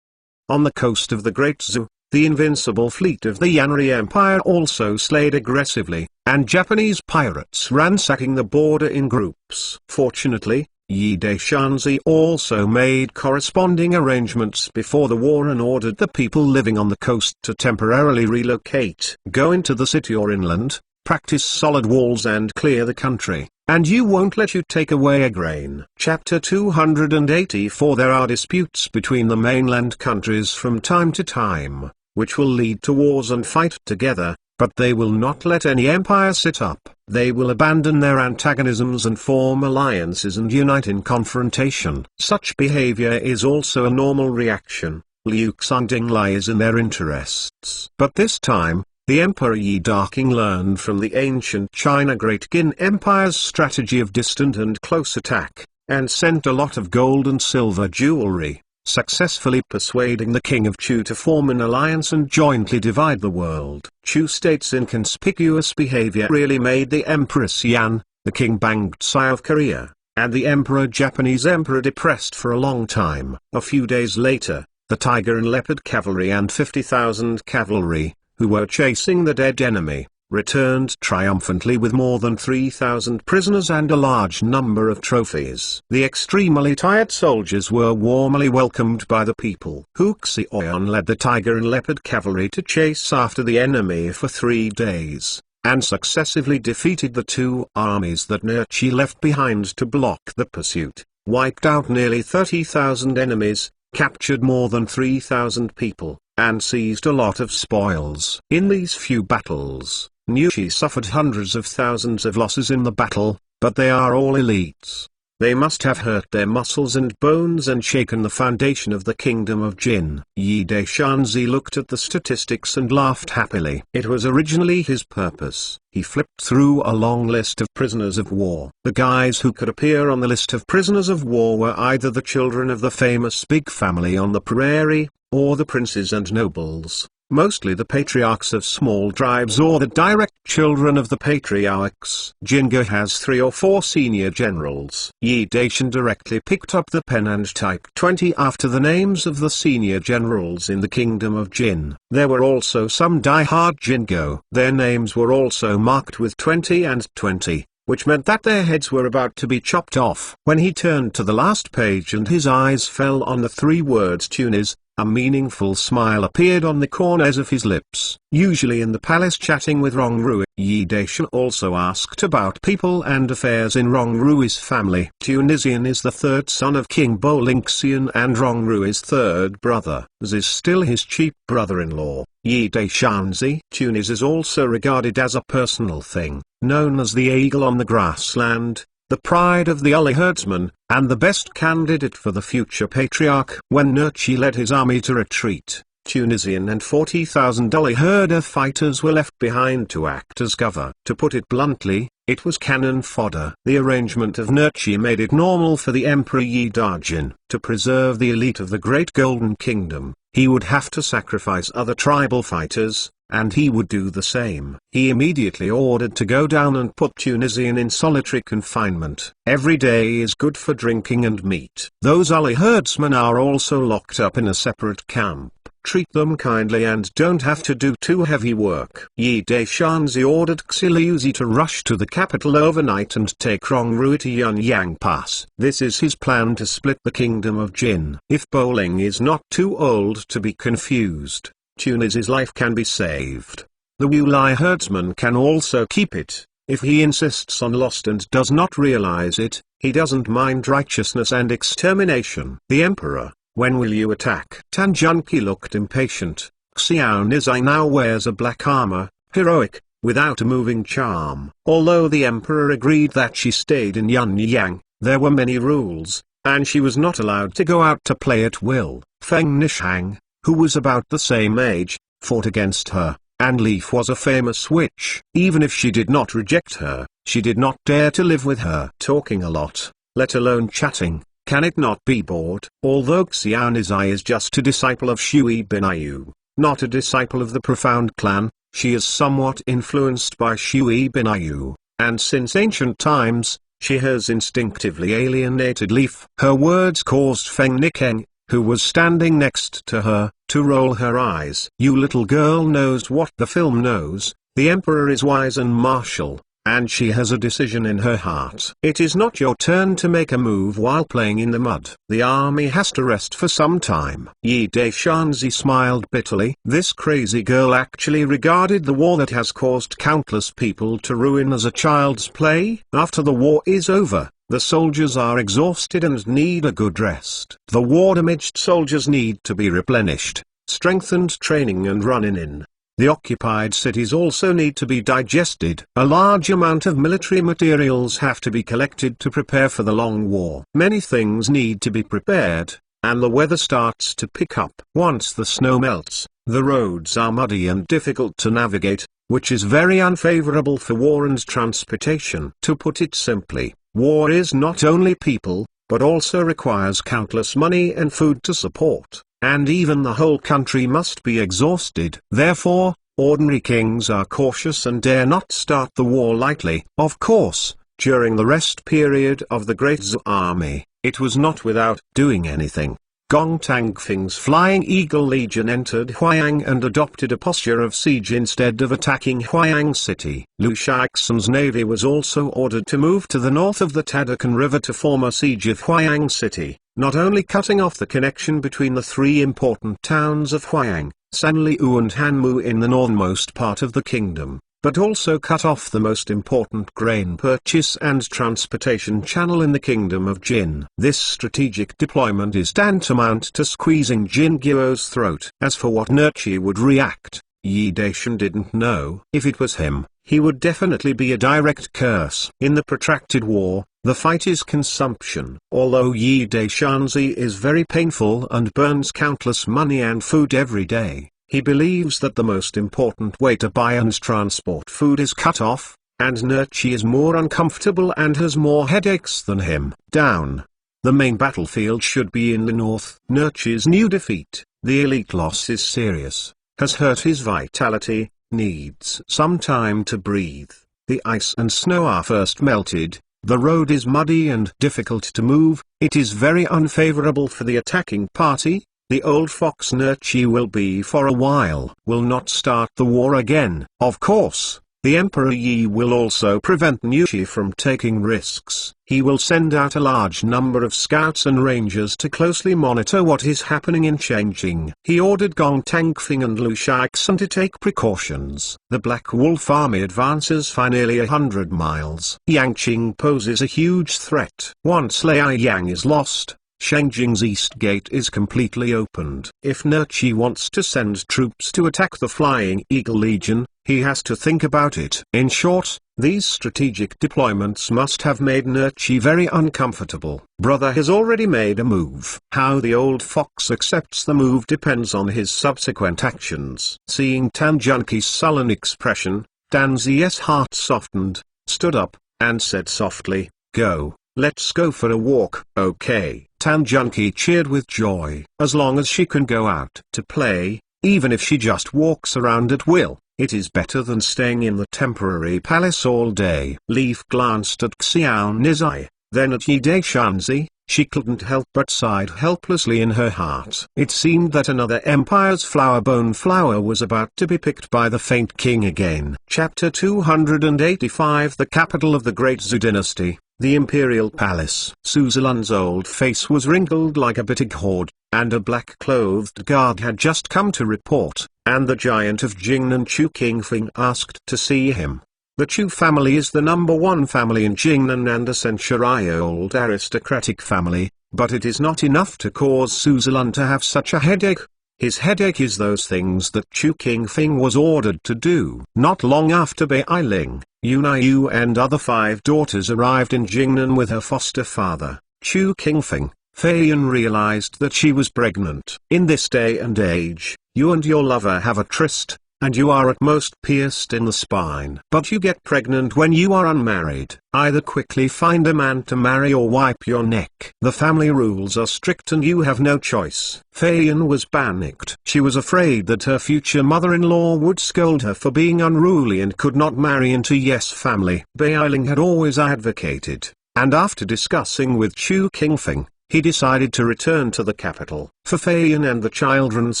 On the coast of the Great Zhou, the invincible fleet of the Yanri Empire also slayed aggressively, and Japanese pirates ransacking the border in groups. Fortunately, Yi Daishanzi also made corresponding arrangements before the war and ordered the people living on the coast to temporarily relocate. Go into the city or inland, practice solid walls and clear the country, and you won't let you take away a grain. Chapter 284. There are disputes between the mainland countries from time to time, which will lead to wars and fight together, but they will not let any empire sit up. They will abandon their antagonisms and form alliances and unite in confrontation. Such behavior is also a normal reaction. Liu Xangding lies in their interests. But this time, the Emperor Yi Daqing learned from the ancient China Great Qin Empire's strategy of distant and close attack, and sent a lot of gold and silver jewelry, successfully persuading the King of Chu to form an alliance and jointly divide the world. Chu State's inconspicuous behavior really made the Empress Yan, the King Bangtsai of Korea, and the Japanese Emperor depressed for a long time. A few days later, the Tiger and Leopard cavalry and 50,000 cavalry, who were chasing the dead enemy, returned triumphantly with more than 3,000 prisoners and a large number of trophies. The extremely tired soldiers were warmly welcomed by the people. Hu Xiaoyan led the Tiger and Leopard cavalry to chase after the enemy for 3 days, and successively defeated the 2 armies that Nerchi left behind to block the pursuit, wiped out nearly 30,000 enemies, captured more than 3,000 people, and seized a lot of spoils. In these few battles, Nuchi suffered hundreds of thousands of losses in the battle, but they are all elites. They must have hurt their muscles and bones and shaken the foundation of the kingdom of Jin. Yi Daishanzi looked at the statistics and laughed happily. It was originally his purpose. He flipped through a long list of prisoners of war. The guys who could appear on the list of prisoners of war were either the children of the famous big family on the prairie, or the princes and nobles, mostly the patriarchs of small tribes or the direct children of the patriarchs. Jingo has 3 or 4 senior generals. Yi Daishan directly picked up the pen and typed 20 after the names of the senior generals in the kingdom of Jin. There were also some die-hard Jingo. Their names were also marked with 20 and 20, which meant that their heads were about to be chopped off. When he turned to the last page and his eyes fell on the 3 words Tunis, a meaningful smile appeared on the corners of his lips. Usually in the palace chatting with Rongru, Yi Daishan also asked about people and affairs in Rongrui's family. Tunisian is the 3rd son of King Bolinxian and Rongrui's 3rd brother. This is still his cheap brother-in-law. Yi Daishanzi. Tunis is also regarded as a personal thing, known as the eagle on the grassland, the pride of the Uli herdsman, and the best candidate for the future patriarch. When Nerchi led his army to retreat, Tunisian and 40,000 Uli herder fighters were left behind to act as cover. To put it bluntly, it was cannon fodder. The arrangement of Nerchi made it normal for the Emperor Yi Dajin to preserve the elite of the Great Golden Kingdom. He would have to sacrifice other tribal fighters, and he would do the same. He immediately ordered to go down and put Tunisian in solitary confinement. Every day is good for drinking and meat. Those Uli herdsmen are also locked up in a separate camp. Treat them kindly and don't have to do too heavy work. Yi Daishanzi ordered Xiliuzi to rush to the capital overnight and take Rongru to Yunyang Pass. This is his plan to split the kingdom of Jin. If Bowling is not too old to be confused, Tunis's life can be saved. The Wulai herdsman can also keep it. If he insists on lost and does not realize it, he doesn't mind righteousness and extermination. The emperor, when will you attack? Tanjunki looked impatient. Xiao Nizai now wears a black armor, heroic, without a moving charm. Although the emperor agreed that she stayed in Yunyang, there were many rules, and she was not allowed to go out to play at will. Feng Nishang, who was about the same age, fought against her, and Leaf was a famous witch. Even if she did not reject her, she did not dare to live with her. Talking a lot, let alone chatting, can it not be bored? Although Xiao Nizai is just a disciple of Shui Binayu, not a disciple of the Profound clan, she is somewhat influenced by Shui Binayu, and since ancient times, she has instinctively alienated Leaf. Her words caused Feng Nikeng, who was standing next to her, to roll her eyes. You little girl knows what the film knows. The emperor is wise and martial, and she has a decision in her heart. It is not your turn to make a move while playing in the mud. The army has to rest for some time. Yi Deshanzi smiled bitterly. This crazy girl actually regarded the war that has caused countless people to ruin as a child's play. After the war is over, the soldiers are exhausted and need a good rest. The war-damaged soldiers need to be replenished, strengthened training and running in. The occupied cities also need to be digested. A large amount of military materials have to be collected to prepare for the long war. Many things need to be prepared, and the weather starts to pick up. Once the snow melts, the roads are muddy and difficult to navigate, which is very unfavorable for war and transportation. To put it simply, war is not only people, but also requires countless money and food to support. And even the whole country must be exhausted. Therefore, ordinary kings are cautious and dare not start the war lightly. Of course, during the rest period of the Great Zhou army, it was not without doing anything. Gong Tangfing's Flying Eagle Legion entered Huayang and adopted a posture of siege instead of attacking Huayang city. Lu Shaixun's navy was also ordered to move to the north of the Tadakan River to form a siege of Huayang city, not only cutting off the connection between the three important towns of Huayang, Sanliu and Hanmu in the northernmost part of the kingdom, but also cut off the most important grain purchase and transportation channel in the kingdom of Jin. This strategic deployment is tantamount to squeezing Jin Guo's throat. As for what Nerchi would react, Yi Daishan didn't know. If it was him, he would definitely be a direct curse. In the protracted war, the fight is consumption. Although Yi Daishanzi is very painful and burns countless money and food every day, he believes that the most important way to buy and transport food is cut off, and Nerchi is more uncomfortable and has more headaches than him. Down. The main battlefield should be in the north. Nerchi's new defeat, the elite loss is serious, has hurt his vitality, needs some time to breathe. The ice and snow are first melted, the road is muddy and difficult to move, it is very unfavorable for the attacking party. The old fox Nerchi will be for a while. Will not start the war again. Of course, the Emperor Yi will also prevent Nushi from taking risks. He will send out a large number of scouts and rangers to closely monitor what is happening in Changqing. He ordered Gong Tangfing and Lu Shaixun to take precautions. The Black Wolf army advances for nearly 100 miles. Yangqing poses a huge threat. Once Liaoyang is lost, Shangjing's east gate is completely opened. If Nerchi wants to send troops to attack the Flying Eagle Legion, he has to think about it. In short, these strategic deployments must have made Nerchi very uncomfortable. Brother has already made a move. How the old fox accepts the move depends on his subsequent actions. Seeing Tan Junki's sullen expression, Dan Zi's heart softened, stood up, and said softly, "Go. Let's go for a walk." "Okay." Tan Junki cheered with joy. As long as she can go out to play, even if she just walks around at will, it is better than staying in the temporary palace all day. Leaf glanced at Xiao Nizai, then at Yi Daishanzi. She couldn't help but sighed helplessly in her heart. It seemed that another empire's flower-bone flower was about to be picked by the faint king again. Chapter 285. The capital of the Great Zhou dynasty, the Imperial Palace. Suzalun's old face was wrinkled like a bitter gourd, and a black-clothed guard had just come to report, and the giant of Jingnan Chu Qingfeng asked to see him. The Chu family is the #1 family in Jingnan and a century-old aristocratic family, but it is not enough to cause Suzalun to have such a headache. His headache is those things that Chu Qingfeng was ordered to do. Not long after Bai Ailing, Yunaiyu and other 5 daughters arrived in Jingnan with her foster father, Chu Qingfeng, Feiyan realized that she was pregnant. In this day and age, you and your lover have a tryst, and you are at most pierced in the spine. But you get pregnant when you are unmarried. Either quickly find a man to marry or wipe your neck. The family rules are strict and you have no choice. Feiyan was panicked. She was afraid that her future mother-in-law would scold her for being unruly and could not marry into Yes family. Bai Ailing had always advocated, and after discussing with Chu Qingfeng, he decided to return to the capital. For Feiyan and the children's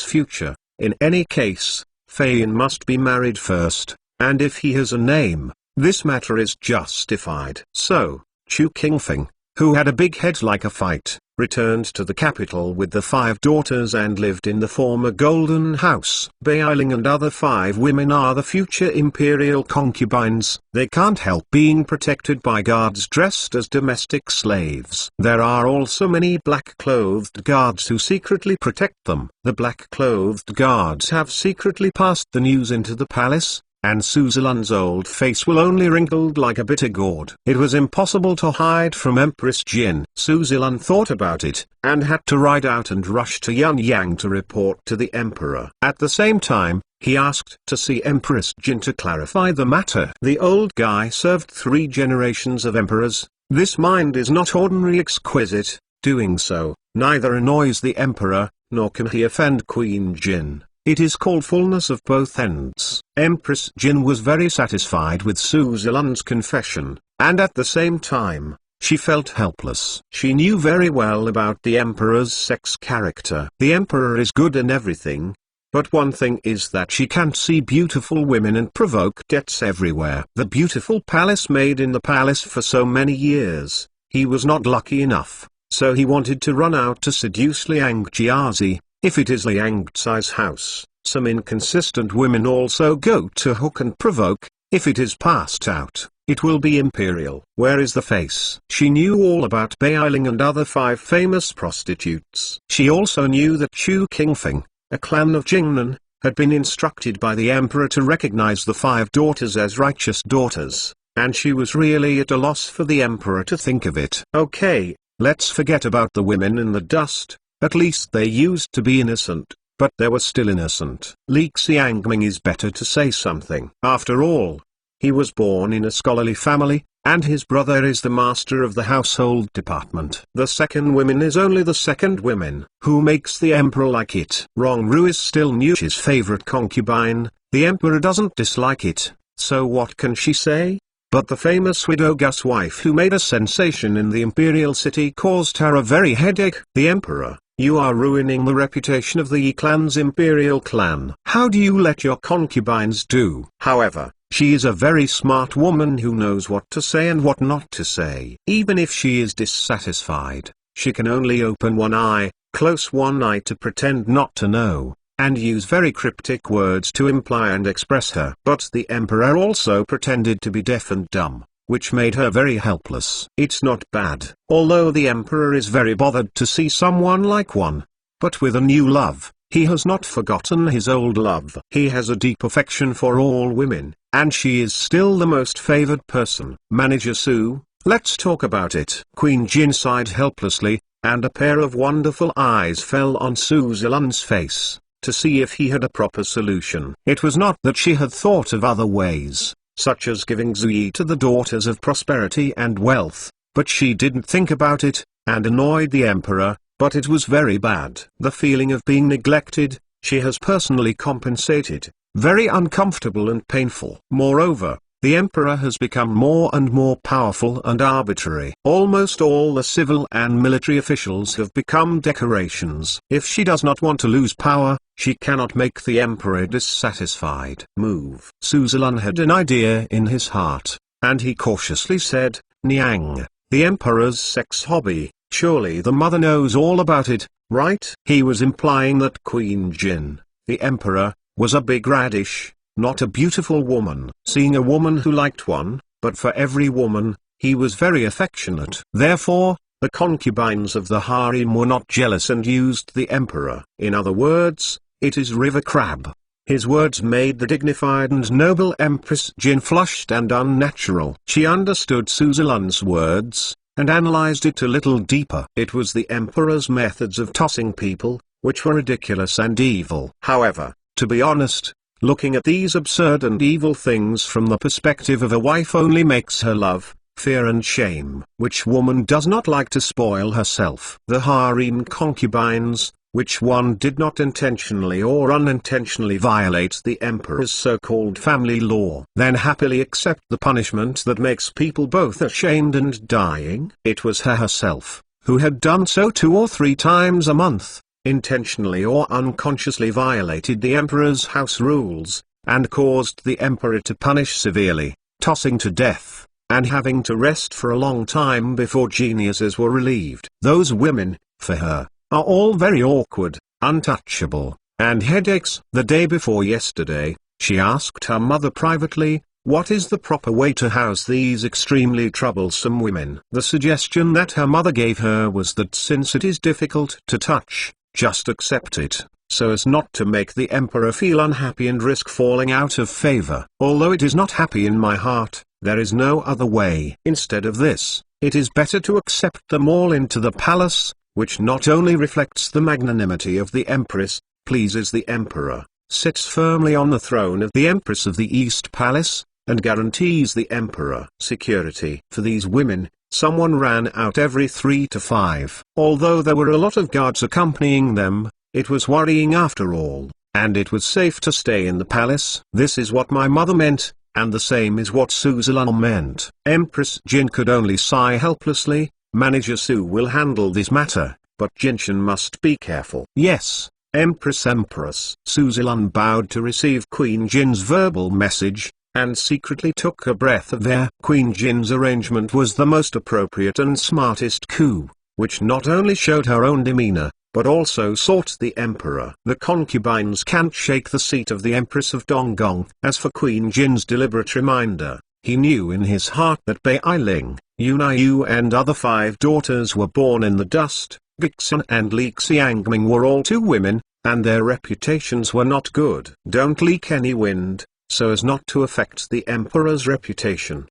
future, in any case, Feiyan must be married first, and if he has a name, this matter is justified. So, Chu Qingfeng, who had a big head like a fight, returned to the capital with the 5 daughters and lived in the former golden house. Beiling and other 5 women are the future imperial concubines. They can't help being protected by guards dressed as domestic slaves. There are also many black-clothed guards who secretly protect them. The black-clothed guards have secretly passed the news into the palace, and Suzilun's old face will only wrinkled like a bitter gourd. It was impossible to hide from Empress Jin. Suzilun thought about it, and had to ride out and rush to Yunyang to report to the emperor. At the same time, he asked to see Empress Jin to clarify the matter. The old guy served 3 generations of emperors. This mind is not ordinary exquisite. Doing so, neither annoys the emperor, nor can he offend Queen Jin. It is called fullness of both ends. Empress Jin was very satisfied with Suzilun's confession, and at the same time, she felt helpless. She knew very well about the emperor's sex character. The emperor is good in everything, but one thing is that she can't see beautiful women and provoke debts everywhere. The beautiful palace made in the palace for so many years, he was not lucky enough, so he wanted to run out to seduce Liang Jiazi. If it is Liang Zai's house, some inconsistent women also go to hook and provoke. If it is passed out, it will be imperial. Where is the face? She knew all about Beiling and other 5 famous prostitutes. She also knew that Chu Qingfeng, a clan of Jingnan, had been instructed by the emperor to recognize the 5 daughters as righteous daughters, and she was really at a loss for the emperor to think of it. Okay, let's forget about the women in the dust. At least they used to be innocent, but they were still innocent. Li Xiangming is better to say something. After all, he was born in a scholarly family, and his brother is the master of the household department. The second woman is only the second woman. Who makes the emperor like it? Rongru is still Nu's favorite concubine. The emperor doesn't dislike it, so what can she say? But the famous widow Gus wife who made a sensation in the imperial city caused her a very headache. The emperor, you are ruining the reputation of the Yi clan's imperial clan. How do you let your concubines do? However, she is a very smart woman who knows what to say and what not to say. Even if she is dissatisfied, she can only open one eye, close one eye to pretend not to know, and use very cryptic words to imply and express her. But the emperor also pretended to be deaf and dumb, which made her very helpless. It's not bad, although the emperor is very bothered to see someone like one. But with a new love, he has not forgotten his old love. He has a deep affection for all women, and she is still the most favored person. Manager Su, let's talk about it. Queen Jin sighed helplessly, and a pair of wonderful eyes fell on Suzilun's face, to see if he had a proper solution. It was not that she had thought of other ways, such as giving Zui to the daughters of prosperity and wealth, but she didn't think about it, and annoyed the emperor, but it was very bad. The feeling of being neglected, she has personally compensated, very uncomfortable and painful. Moreover, the emperor has become more and more powerful and arbitrary. Almost all the civil and military officials have become decorations. If she does not want to lose power, she cannot make the emperor dissatisfied. Move. Suzilun had an idea in his heart, and he cautiously said, Niang, the emperor's sex hobby, surely the mother knows all about it, right? He was implying that Queen Jin, the emperor, was a big radish, not a beautiful woman. Seeing a woman who liked one, but for every woman, he was very affectionate. Therefore, the concubines of the harem were not jealous and used the emperor. In other words, it is River Crab. His words made the dignified and noble Empress Jin flushed and unnatural. She understood Suzilun's words, and analyzed it a little deeper. It was the emperor's methods of tossing people, which were ridiculous and evil. However, to be honest, looking at these absurd and evil things from the perspective of a wife only makes her love, fear and shame. Which woman does not like to spoil herself? The harem concubines, which one did not intentionally or unintentionally violate the emperor's so-called family law, then happily accept the punishment that makes people both ashamed and dying? It was her herself, who had done so 2 or 3 times a month, intentionally or unconsciously violated the emperor's house rules, and caused the emperor to punish severely, tossing to death, and having to rest for a long time before geniuses were relieved. Those women, for her, are all very awkward, untouchable, and headaches. The day before yesterday, she asked her mother privately, what is the proper way to house these extremely troublesome women? The suggestion that her mother gave her was that since it is difficult to touch, just accept it, so as not to make the emperor feel unhappy and risk falling out of favor. Although it is not happy in my heart, there is no other way. Instead of this, it is better to accept them all into the palace, which not only reflects the magnanimity of the empress, pleases the emperor, sits firmly on the throne of the empress of the East Palace, and guarantees the emperor security. For these women, someone ran out every 3 to 5. Although there were a lot of guards accompanying them, it was worrying after all, and it was safe to stay in the palace. This is what my mother meant, and the same is what Suzalan meant. Empress Jin could only sigh helplessly. Manager Su will handle this matter, but Jinshan must be careful. Yes, Empress. Suzalan bowed to receive Queen Jin's verbal message, and secretly took a breath of air. Queen Jin's arrangement was the most appropriate and smartest coup, which not only showed her own demeanor, but also sought the emperor. The concubines can't shake the seat of the Empress of Donggong. As for Queen Jin's deliberate reminder, he knew in his heart that Bai Ailing, Yunai and other 5 daughters were born in the dust. Gixia and Li Xiangming were all 2 women, and their reputations were not good. Don't leak any wind, so as not to affect the emperor's reputation.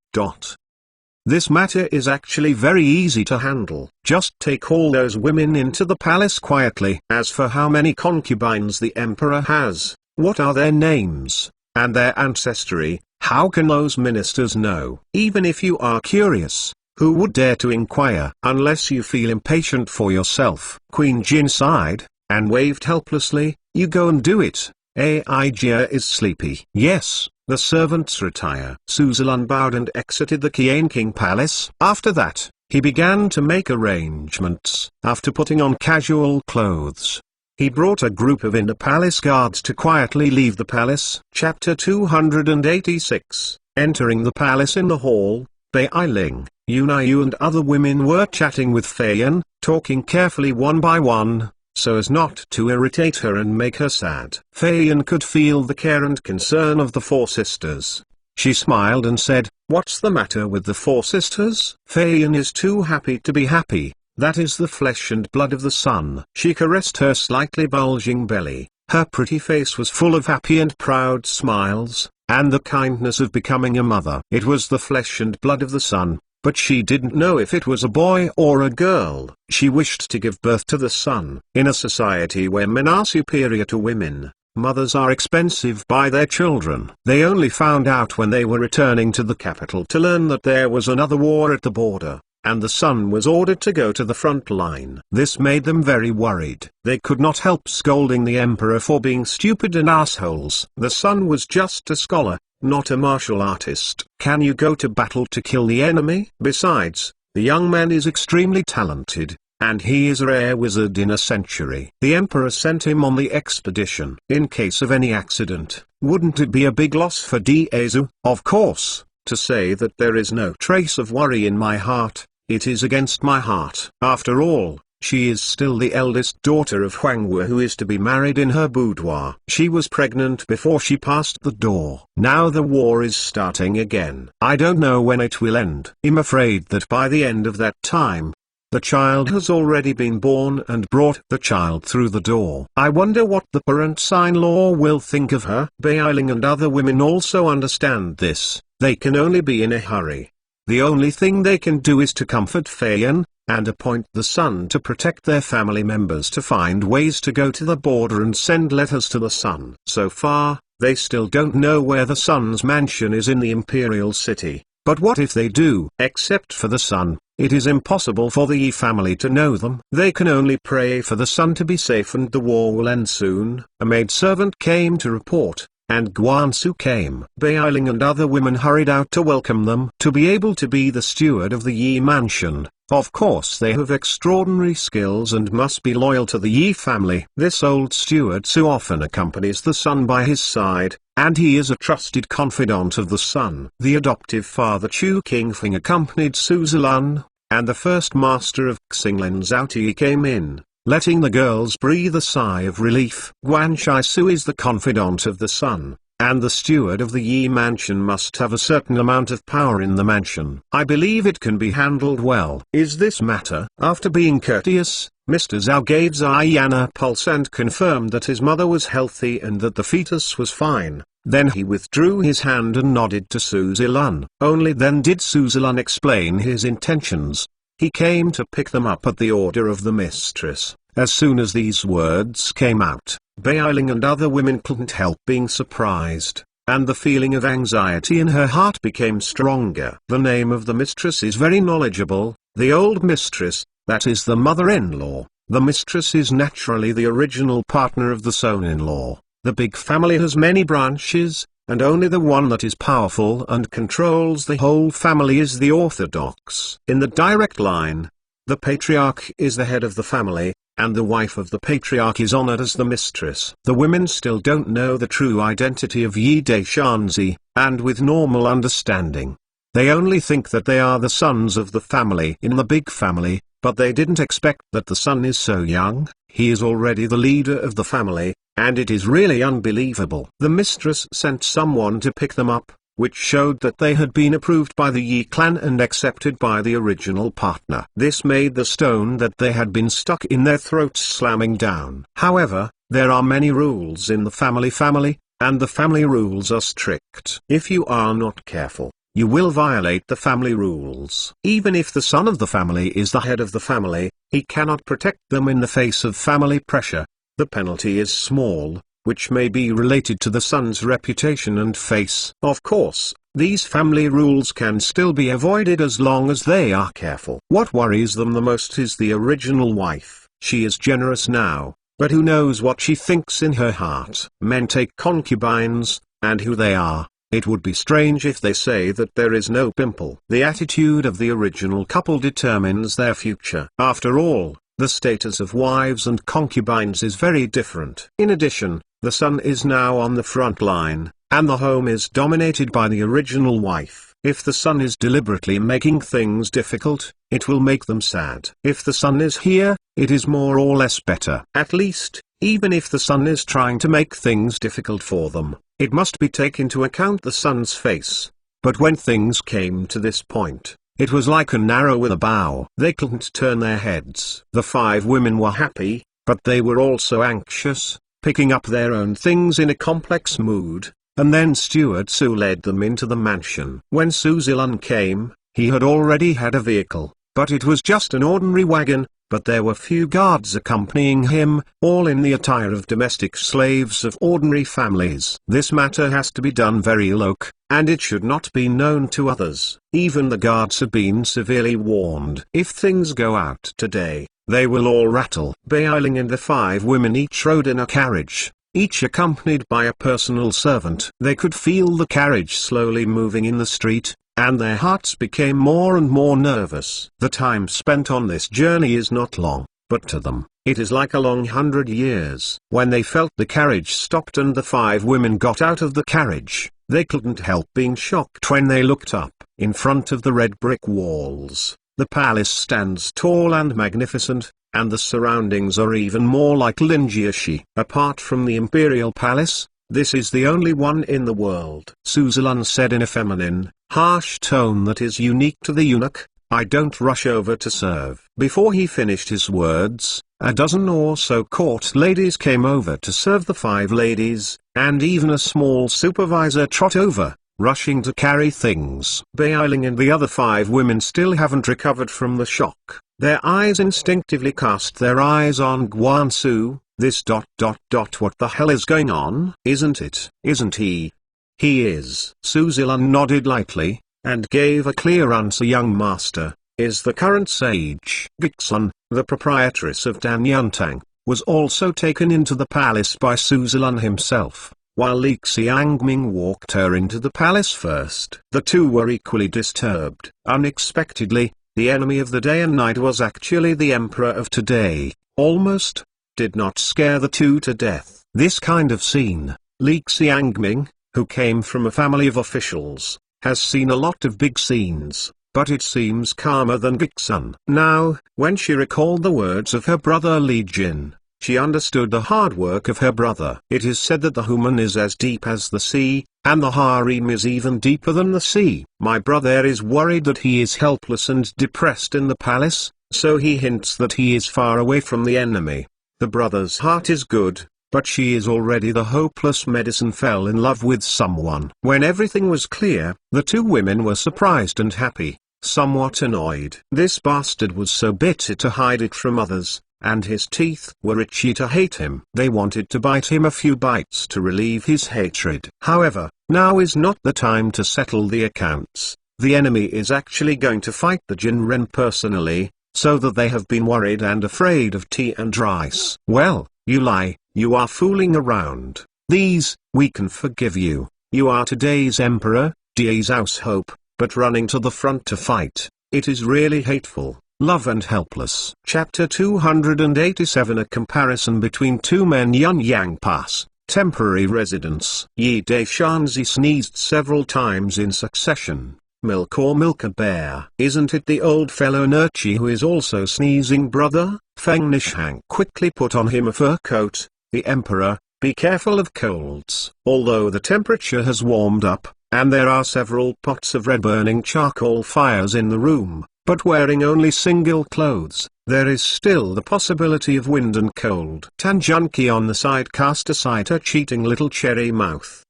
This matter is actually very easy to handle. Just take all those women into the palace quietly. As for how many concubines the emperor has, what are their names, and their ancestry, how can those ministers know? Even if you are curious, who would dare to inquire? Unless you feel impatient for yourself. Queen Jin sighed, and waved helplessly. You go and do it. Aijia is sleepy. Yes. The servants retire. Suzalan bowed and exited the Qianqing palace. After that, he began to make arrangements. After putting on casual clothes, he brought a group of inner palace guards to quietly leave the palace. Chapter 286. Entering the palace in the hall, Bai Ailing, Yunai and other women were chatting with Feiyan, talking carefully one by one, so as not to irritate her and make her sad. Feiyan could feel the care and concern of the 4 sisters. She smiled and said, "What's the matter with the 4 sisters?" Feiyan is too happy to be happy, that is the flesh and blood of the sun. She caressed her slightly bulging belly. Her pretty face was full of happy and proud smiles, and the kindness of becoming a mother. It was the flesh and blood of the sun, but she didn't know if it was a boy or a girl. She wished to give birth to the son. In a society where men are superior to women, mothers are expensive by their children. They only found out when they were returning to the capital to learn that there was another war at the border, and the son was ordered to go to the front line. This made them very worried. They could not help scolding the emperor for being stupid and assholes. The son was just a scholar, not a martial artist. Can you go to battle to kill the enemy? Besides, the young man is extremely talented, and he is a rare wizard in a century. The emperor sent him on the expedition. In case of any accident, wouldn't it be a big loss for Diezu? Of course, to say that there is no trace of worry in my heart, it is against my heart. After all, she is still the eldest daughter of Huangwu, who is to be married in her boudoir. She was pregnant before she passed the door. Now the war is starting again. I don't know when it will end. I'm afraid that by the end of that time, the child has already been born and brought the child through the door. I wonder what the parents-in-law will think of her. Bai Ailing and other women also understand this. They can only be in a hurry. The only thing they can do is to comfort Feiyan, and appoint the son to protect their family members, to find ways to go to the border and send letters to the son. So far, they still don't know where the son's mansion is in the imperial city. But what if they do? Except for the son, it is impossible for the Yi family to know them. They can only pray for the son to be safe, and the war will end soon. A maidservant came to report, and Guansu came. Bai Ailing and other women hurried out to welcome them. To be able to be the steward of the Yi mansion, Of course they have extraordinary skills and must be loyal to the Yi family. This old steward Su often accompanies the son by his side, and he is a trusted confidant of the son. The adoptive father Chu Qingfeng accompanied Su Zilun, and the first master of Xinglan Zhao Ti came in, letting the girls breathe a sigh of relief. Guan Shisu is the confidant of the son, and the steward of the Yi mansion must have a certain amount of power in the mansion. I believe it can be handled well. Is this matter? After being courteous, Mr. Zhao gave Ziyan a pulse and confirmed that his mother was healthy and that the fetus was fine. Then he withdrew his hand and nodded to Su Zilun. Only then did Su Zilun explain his intentions. He came to pick them up at the order of the mistress. As soon as these words came out, Beiling and other women couldn't help being surprised, and the feeling of anxiety in her heart became stronger. The name of the mistress is very knowledgeable, the old mistress, that is the mother-in-law. The mistress is naturally the original partner of the son-in-law. The big family has many branches, and only the one that is powerful and controls the whole family is the orthodox. In the direct line, the patriarch is the head of the family, and the wife of the patriarch is honored as the mistress. The women still don't know the true identity of Yi De Shanzi, and with normal understanding, they only think that they are the sons of the family in the big family, but they didn't expect that the son is so young. He is already the leader of the family, and it is really unbelievable. The mistress sent someone to pick them up, which showed that they had been approved by the Yi clan and accepted by the original partner. This made the stone that they had been stuck in their throats slamming down. However, there are many rules in the family, and the family rules are strict. If you are not careful, you will violate the family rules. Even if the son of the family is the head of the family, he cannot protect them in the face of family pressure. The penalty is small, which may be related to the son's reputation and face. Of course, these family rules can still be avoided as long as they are careful. What worries them the most is the original wife. She is generous now, but who knows what she thinks in her heart. Men take concubines, and who they are. It would be strange if they say that there is no pimple. The attitude of the original couple determines their future. After all, the status of wives and concubines is very different. In addition, the son is now on the front line, and the home is dominated by the original wife. If the son is deliberately making things difficult, it will make them sad. If the son is here, it is more or less better. At least, even if the son is trying to make things difficult for them, it must be taken into account the son's face. But when things came to this point, it was like an arrow with a bow. They couldn't turn their heads. The 5 women were happy, but they were also anxious, picking up their own things in a complex mood, and then Steward Su led them into the mansion. When Su Zilun came, he had already had a vehicle, but it was just an ordinary wagon, but there were few guards accompanying him, all in the attire of domestic slaves of ordinary families. This matter has to be done very low, and it should not be known to others. Even the guards had been severely warned. If things go out today, they will all rattle. Beiling and the 5 women each rode in a carriage, each accompanied by a personal servant. They could feel the carriage slowly moving in the street, and their hearts became more and more nervous. The time spent on this journey is not long, but to them, it is like a long 100 years. When they felt the carriage stopped and the 5 women got out of the carriage, they couldn't help being shocked when they looked up. In front of the red brick walls, the palace stands tall and magnificent, and the surroundings are even more like Linjiashi. Apart from the imperial palace, this is the only one in the world. Su Zilun said in a feminine, harsh tone that is unique to the eunuch, I don't rush over to serve. Before he finished his words, a dozen or so court ladies came over to serve the 5 ladies, and even a small supervisor trot over, rushing to carry things. Beiling and the other 5 women still haven't recovered from the shock. Their eyes instinctively cast their eyes on Guansu. This ... what the hell is going on? Isn't it? Isn't he? He is. Su Zilun nodded lightly, and gave a clear answer. Young master, is the current sage. Gixun, the proprietress of Dan Yuntang, was also taken into the palace by Su Zilun himself, while Li Xiangming walked her into the palace first. The 2 were equally disturbed. Unexpectedly, The enemy of the day and night was actually the emperor of today, almost, did not scare the two to death. This kind of scene, Li Xiangming, who came from a family of officials, has seen a lot of big scenes, but it seems calmer than Gixun. Now, when she recalled the words of her brother Li Jin, she understood the hard work of her brother. It is said that the human is as deep as the sea, and the harem is even deeper than the sea. My brother is worried that he is helpless and depressed in the palace, so he hints that he is far away from the enemy. The brother's heart is good, but she is already the hopeless medicine fell in love with someone. When everything was clear, the two women were surprised and happy, somewhat annoyed. This bastard was so bitter to hide it from others, and his teeth were itchy to hate him. They wanted to bite him a few bites to relieve his hatred. However, now is not the time to settle the accounts. The enemy is actually going to fight the Jinren personally, so that they have been worried and afraid of tea and rice. Well, you lie, you are fooling around. We can forgive you. You are today's emperor, Die's house hope, but running to the front to fight, it is really hateful. Love and helpless. Chapter 287. A comparison between two men. Yunyang Pass, temporary residence. Yi Daishanzi sneezed several times in succession. Milk or Milka Bear. Isn't it the old fellow Nurchi who is also sneezing, brother? Feng Nishang quickly put on him a fur coat. The emperor, be careful of colds. Although the temperature has warmed up, and there are several pots of red burning charcoal fires in the room, but wearing only single clothes, there is still the possibility of wind and cold. Tan Junki on the side cast aside her cheating little cherry mouth.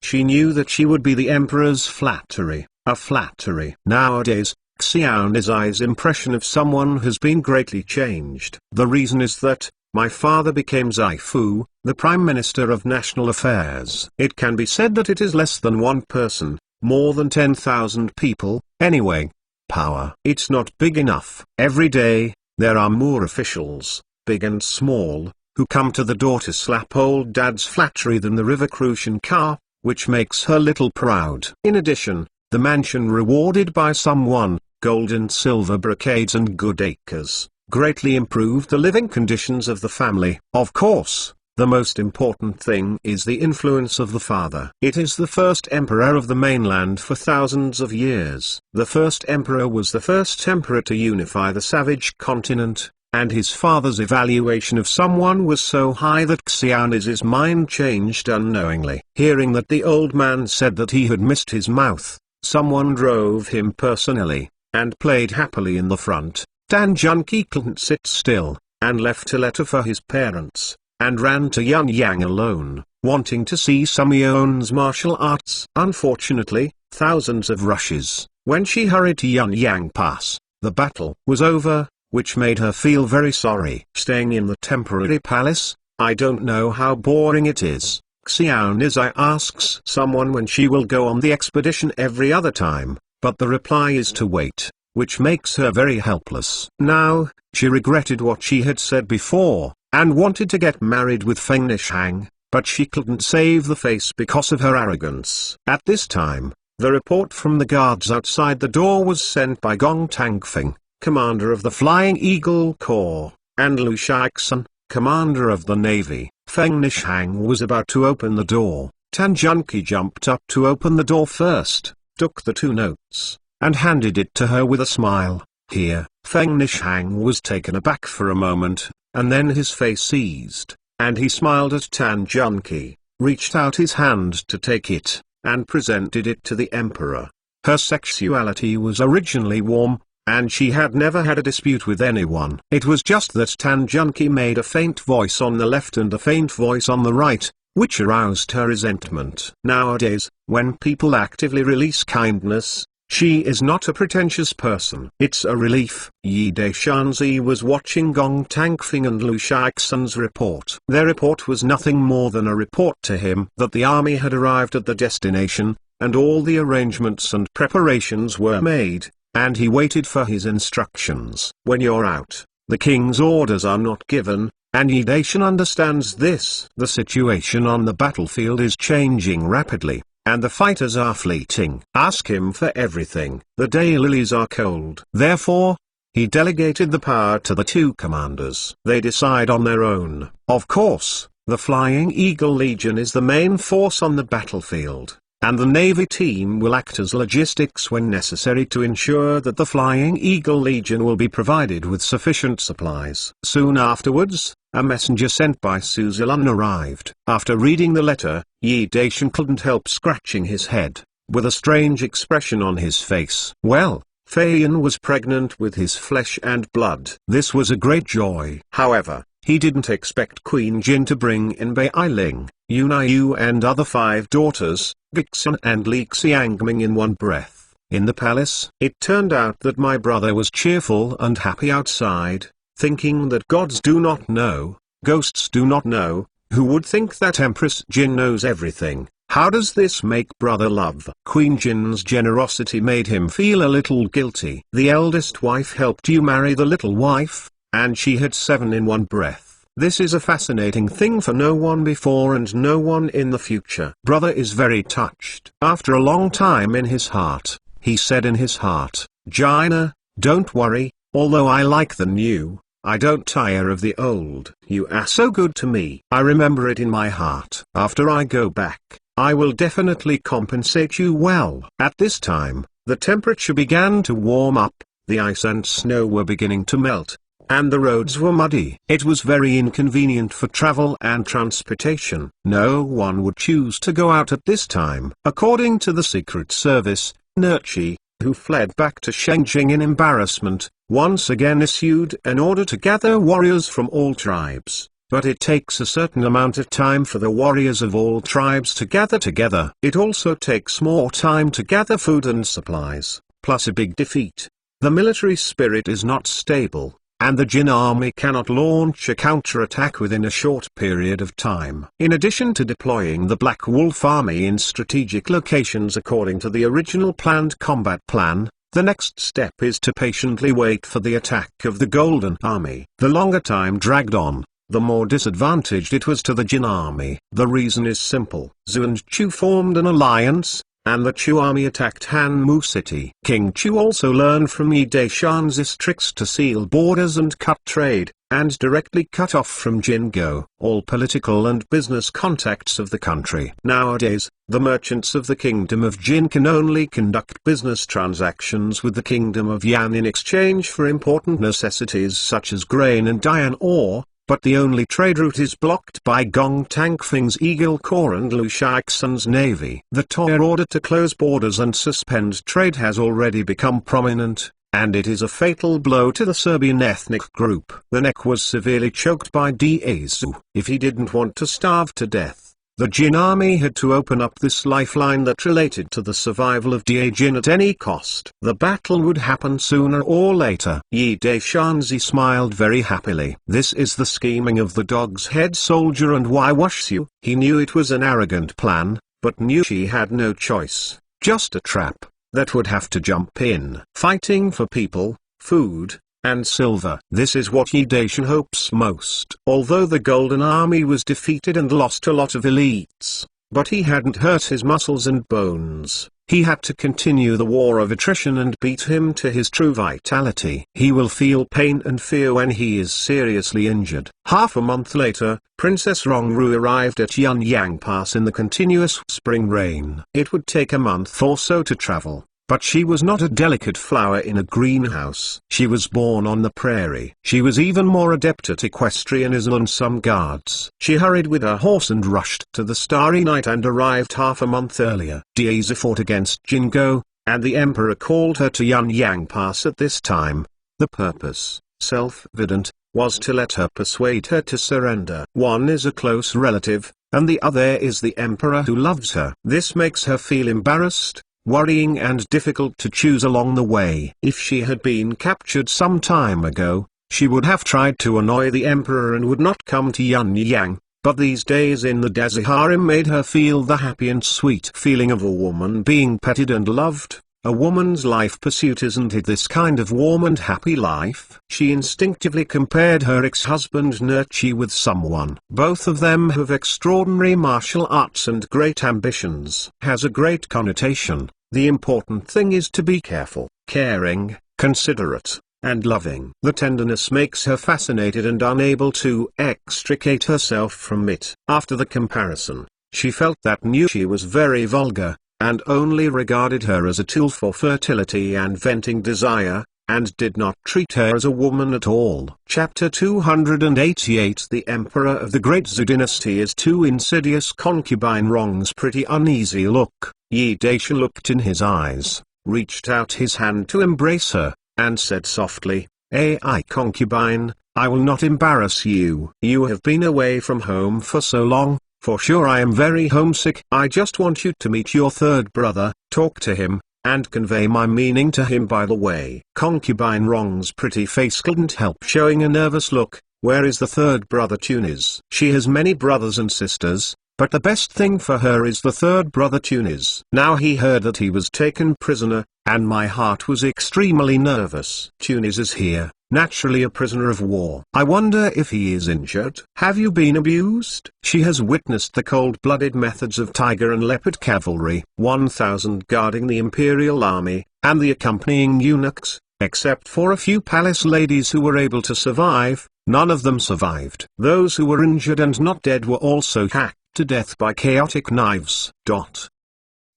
She knew that she would be the emperor's flattery, a flattery. Nowadays, Xiao's eye's impression of someone has been greatly changed. The reason is that, my father became Zaifu, the Prime Minister of National Affairs. It can be said that it is less than one person, more than 10,000 people, anyway. Power. It's not big enough. Every day, there are more officials, big and small, who come to the door to slap old dad's flattery than the River Crucian car, which makes her little proud. In addition, the mansion rewarded by someone, gold and silver brocades and good acres, greatly improved the living conditions of the family. Of course, the most important thing is the influence of the father. It is the first emperor of the mainland for thousands of years. The first emperor was the first emperor to unify the savage continent, and his father's evaluation of someone was so high that Xiao's mind changed unknowingly. Hearing that the old man said that he had missed his mouth, someone drove him personally, and played happily in the front. Tan Junki couldn't sit still, and left a letter for his parents, and ran to Yunyang alone, wanting to see Sumion's martial arts. Unfortunately, thousands of rushes. When she hurried to Yunyang Pass, the battle was over, which made her feel very sorry. Staying in the temporary palace, I don't know how boring it is. Xiaonizai asks someone when she will go on the expedition every other time, but the reply is to wait, which makes her very helpless. Now, she regretted what she had said before, and wanted to get married with Feng Nishang, but she couldn't save the face because of her arrogance. At this time, the report from the guards outside the door was sent by Gong Tangfeng, commander of the Flying Eagle Corps, and Lu Shaixun, commander of the Navy. Feng Nishang was about to open the door. Tan Junki jumped up to open the door first, took the 2 notes, and handed it to her with a smile. Here, Feng Nishang was taken aback for a moment, and then his face eased, and he smiled at Tan Junki, reached out his hand to take it, and presented it to the emperor. Her sexuality was originally warm, and she had never had a dispute with anyone. It was just that Tan Junki made a faint voice on the left and a faint voice on the right, which aroused her resentment. Nowadays, when people actively release kindness, she is not a pretentious person. It's a relief. Yi Daishanzi was watching Gong Tangfeng and Lu Shaixun's report. Their report was nothing more than a report to him that the army had arrived at the destination, and all the arrangements and preparations were made, and he waited for his instructions. When you're out, the king's orders are not given, and Yi Daishan understands this. The situation on the battlefield is changing rapidly. and the fighters are fleeting. Ask him for everything. The daylilies are cold. Therefore, he delegated the power to the two commanders. They decide on their own. Of course, the Flying Eagle Legion is the main force on the battlefield, and the Navy team will act as logistics when necessary to ensure that the Flying Eagle Legion will be provided with sufficient supplies. Soon afterwards, a messenger sent by Suzilun arrived. After reading the letter, Yi Daishan couldn't help scratching his head, with a strange expression on his face. Well, Feiyan was pregnant with his flesh and blood. This was a great joy. However, he didn't expect Queen Jin to bring in Bai Ling, Yunai and other 5 daughters, Gixia and Li Xiangming in one breath. In the palace, it turned out that my brother was cheerful and happy outside, thinking that gods do not know, ghosts do not know. Who would think that Empress Jin knows everything? How does this make brother love? Queen Jin's generosity made him feel a little guilty. The eldest wife helped you marry the little wife, and she had 7 in one breath. This is a fascinating thing for no one before and no one in the future. Brother is very touched. After a long time in his heart, he said in his heart, Jaina, don't worry, although I like the new, I don't tire of the old. You are so good to me. I remember it in my heart. After I go back, I will definitely compensate you well. At this time, the temperature began to warm up, the ice and snow were beginning to melt, and the roads were muddy. It was very inconvenient for travel and transportation. No one would choose to go out at this time. According to the Secret Service, Nurchi, who fled back to Shengjing in embarrassment, once again issued an order to gather warriors from all tribes. But it takes a certain amount of time for the warriors of all tribes to gather together. It also takes more time to gather food and supplies, plus a big defeat. The military spirit is not stable, and the Jin army cannot launch a counterattack within a short period of time. In addition to deploying the Black Wolf army in strategic locations according to the original planned combat plan, the next step is to patiently wait for the attack of the Golden Army. The longer time dragged on, the more disadvantaged it was to the Jin army. The reason is simple. Zhu and Chu formed an alliance, and the Chu army attacked Hanmu city. King Chu also learned from Yi Daishan's tricks to seal borders and cut trade, and directly cut off from Jingo all political and business contacts of the country. Nowadays, the merchants of the Kingdom of Jin can only conduct business transactions with the Kingdom of Yan in exchange for important necessities such as grain and iron ore, but the only trade route is blocked by Gong Tangfing's Eagle Corps and Lu Shaixun's navy. The Toya order to close borders and suspend trade has already become prominent, and it is a fatal blow to the Serbian ethnic group. The neck was severely choked by Dazu. If he didn't want to starve to death, the Jin army had to open up this lifeline that related to the survival of Jin at any cost. The battle would happen sooner or later. Yi Daishanzi smiled very happily. This is the scheming of the dog's head soldier and Wai Wuxiu. He knew it was an arrogant plan, but knew she had no choice. Just a trap that would have to jump in. Fighting for people, food, and silver. This is what Yi Daishan hopes most. Although the Golden Army was defeated and lost a lot of elites, but he hadn't hurt his muscles and bones. He had to continue the war of attrition and beat him to his true vitality. He will feel pain and fear when he is seriously injured. Half a month later, Princess Rongru arrived at Yunyang Pass in the continuous spring rain. It would take a month or so to travel. But she was not a delicate flower in a greenhouse. She was born on the prairie. She was even more adept at equestrianism than some guards. She hurried with her horse and rushed to the Starry Night and arrived half a month earlier. Daisy fought against Jingo, and the emperor called her to Yunyang Pass at this time. The purpose, self-evident, was to let her persuade her to surrender. One is a close relative, and the other is the emperor who loves her. This makes her feel embarrassed, worrying and difficult to choose along the way. If she had been captured some time ago, she would have tried to annoy the emperor and would not come to Yunyang, but these days in the desert harem made her feel the happy and sweet feeling of a woman being petted and loved, A woman's life pursuit, isn't it this kind of warm and happy life? She instinctively compared her ex-husband Nurchi with someone. Both of them have extraordinary martial arts and great ambitions. Has a great connotation. The important thing is to be careful, caring, considerate, and loving. The tenderness makes her fascinated and unable to extricate herself from it. After the comparison, she felt that Nushi was very vulgar, and only regarded her as a tool for fertility and venting desire, and did not treat her as a woman at all. Chapter 288. The Emperor of the Great Zhou Dynasty is too insidious. Concubine Rong's pretty uneasy look. Yi Daisha looked in his eyes, reached out his hand to embrace her, and said softly, "Ai concubine, I will not embarrass you. You have been away from home for so long. For sure I am very homesick. I just want you to meet your third brother, talk to him, and convey my meaning to him by the way." Concubine Rong's pretty face couldn't help showing a nervous look. Where is the third brother Tunis? She has many brothers and sisters, but the best thing for her is the third brother Tunis. Now he heard that he was taken prisoner, and my heart was extremely nervous. Tunis is here, naturally a prisoner of war. I wonder if he is injured. Have you been abused? She has witnessed the cold-blooded methods of tiger and leopard cavalry, 1,000 guarding the imperial army, and the accompanying eunuchs, except for a few palace ladies who were able to survive. None of them survived. Those who were injured and not dead were also hacked to death by chaotic knives.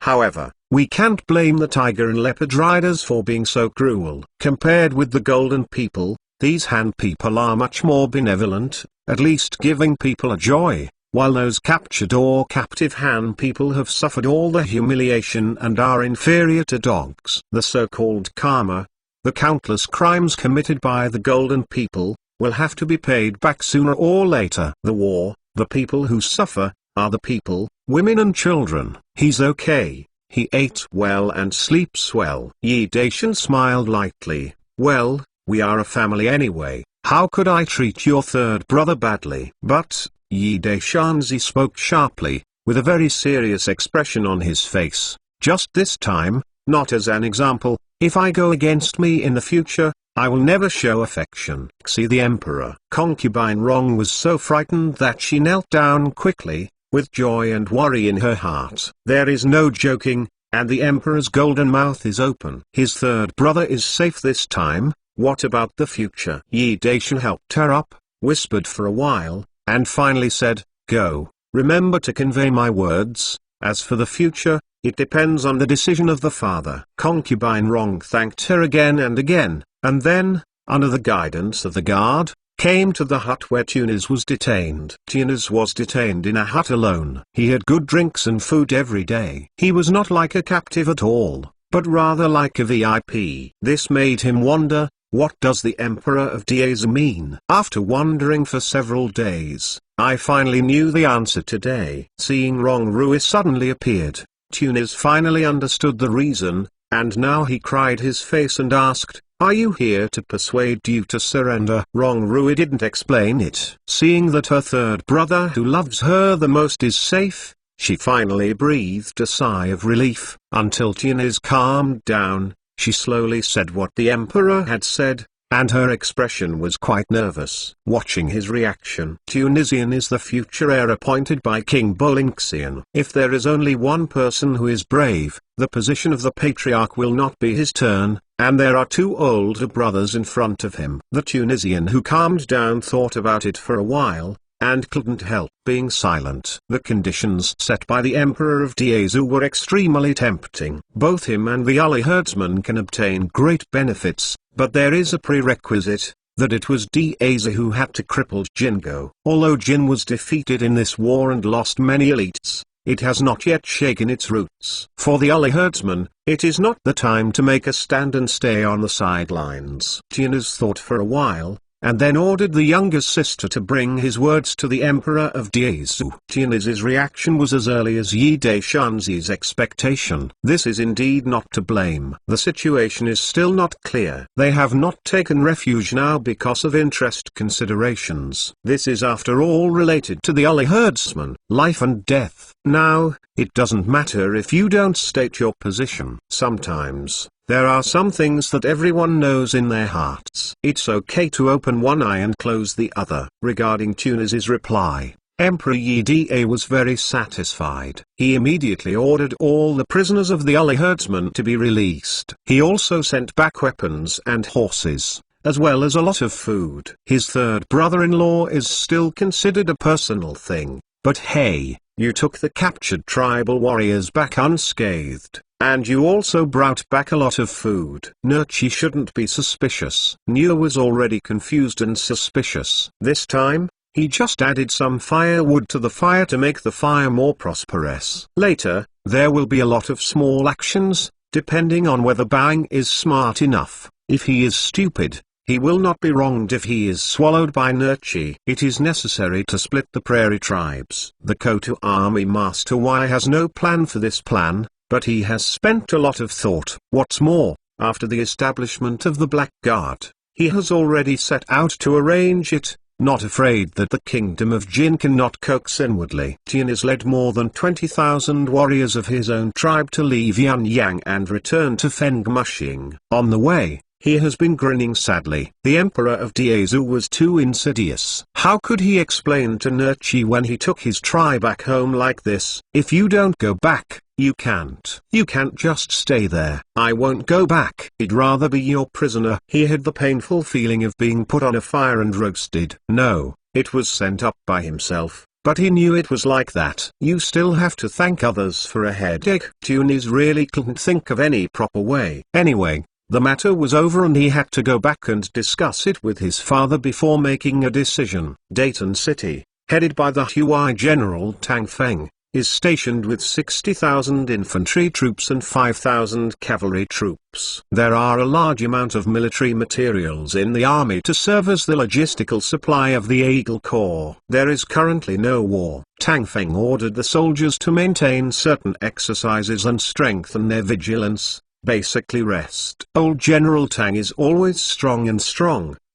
However, we can't blame the tiger and leopard riders for being so cruel. Compared with the golden people, these Han people are much more benevolent, at least giving people a joy, while those captured or captive Han people have suffered all the humiliation and are inferior to dogs. The so-called karma, the countless crimes committed by the golden people, will have to be paid back sooner or later. The war, the people who suffer, are the people, women and children. He's okay. He ate well and sleeps well. Yi Daishan smiled lightly. Well, we are a family anyway. How could I treat your third brother badly? But, Yi Daishanzi spoke sharply, with a very serious expression on his face. Just this time, not as an example, if I go against me in the future, I will never show affection. See the Emperor. Concubine Rong was so frightened that she knelt down quickly, with joy and worry in her heart. There is no joking, and the Emperor's golden mouth is open. His third brother is safe this time. What about the future? Yi Daishan helped her up, whispered for a while, and finally said, "Go. Remember to convey my words. As for the future, it depends on the decision of the father." Concubine Rong thanked her again, and then, under the guidance of the guard, came to the hut where Tunis was detained. Tunis was detained in a hut alone. He had good drinks and food every day. He was not like a captive at all, but rather like a VIP. This made him wonder, what does the Emperor of Diaz mean? After wondering for several days, I finally knew the answer today. Seeing Rong Rui suddenly appeared, Tunis finally understood the reason, and now he cried his face and asked, "Are you here to persuade you to surrender?" Rong Rui didn't explain it. Seeing that her third brother who loves her the most is safe, she finally breathed a sigh of relief. Until Tunis calmed down, she slowly said what the Emperor had said, and her expression was quite nervous. Watching his reaction, Tunisian is the future heir appointed by King Bolinxian. If there is only one person who is brave, the position of the patriarch will not be his turn, and there are two older brothers in front of him. The Tunisian who calmed down thought about it for a while, and couldn't help being silent. The conditions set by the Emperor of Diezu were extremely tempting. Both him and the Ali herdsman can obtain great benefits, but there is a prerequisite, that it was Diezu who had to cripple Jingo. Although Jin was defeated in this war and lost many elites, it has not yet shaken its roots. For the Ali herdsman, it is not the time to make a stand and stay on the sidelines. Tunis thought for a while, and then ordered the younger sister to bring his words to the Emperor of Diezu. Tianiz's reaction was as early as Yi Daishanzi's expectation. This is indeed not to blame. The situation is still not clear. They have not taken refuge now because of interest considerations. This is after all related to the Uli herdsman, life and death. Now, it doesn't matter if you don't state your position. Sometimes, there are some things that everyone knows in their hearts. It's okay to open one eye and close the other. Regarding Tuniz's reply, Emperor Yi Da was very satisfied. He immediately ordered all the prisoners of the Uli herdsmen to be released. He also sent back weapons and horses, as well as a lot of food. His third brother-in-law is still considered a personal thing, but hey, you took the captured tribal warriors back unscathed, and you also brought back a lot of food. Nerchi shouldn't be suspicious. Niu was already confused and suspicious. This time, he just added some firewood to the fire to make the fire more prosperous. Later, there will be a lot of small actions, depending on whether Bang is smart enough. If he is stupid, he will not be wronged if he is swallowed by Nerchi. It is necessary to split the prairie tribes. The Kotu army master Y has no plan for this plan, but he has spent a lot of thought. What's more, after the establishment of the Black Guard, he has already set out to arrange it, not afraid that the kingdom of Jin cannot coax inwardly. Tian has led more than 20,000 warriors of his own tribe to leave Yanyang and return to Fengmushing. On the way, he has been grinning sadly. The Emperor of Diezu was too insidious. How could he explain to Nerchi when he took his tribe back home like this? If you don't go back, you can't. You can't just stay there. I won't go back. I'd rather be your prisoner. He had the painful feeling of being put on a fire and roasted. No, it was sent up by himself, but he knew it was like that. You still have to thank others for a headache. Tunis really couldn't think of any proper way. Anyway, the matter was over and he had to go back and discuss it with his father before making a decision. Dayton City, headed by the Huai General Tang Feng, is stationed with 60,000 infantry troops and 5,000 cavalry troops. There are a large amount of military materials in the army to serve as the logistical supply of the Eagle Corps. There is currently no war. Tang Feng ordered the soldiers to maintain certain exercises and strengthen their vigilance, basically rest. Old General Tang is always strong,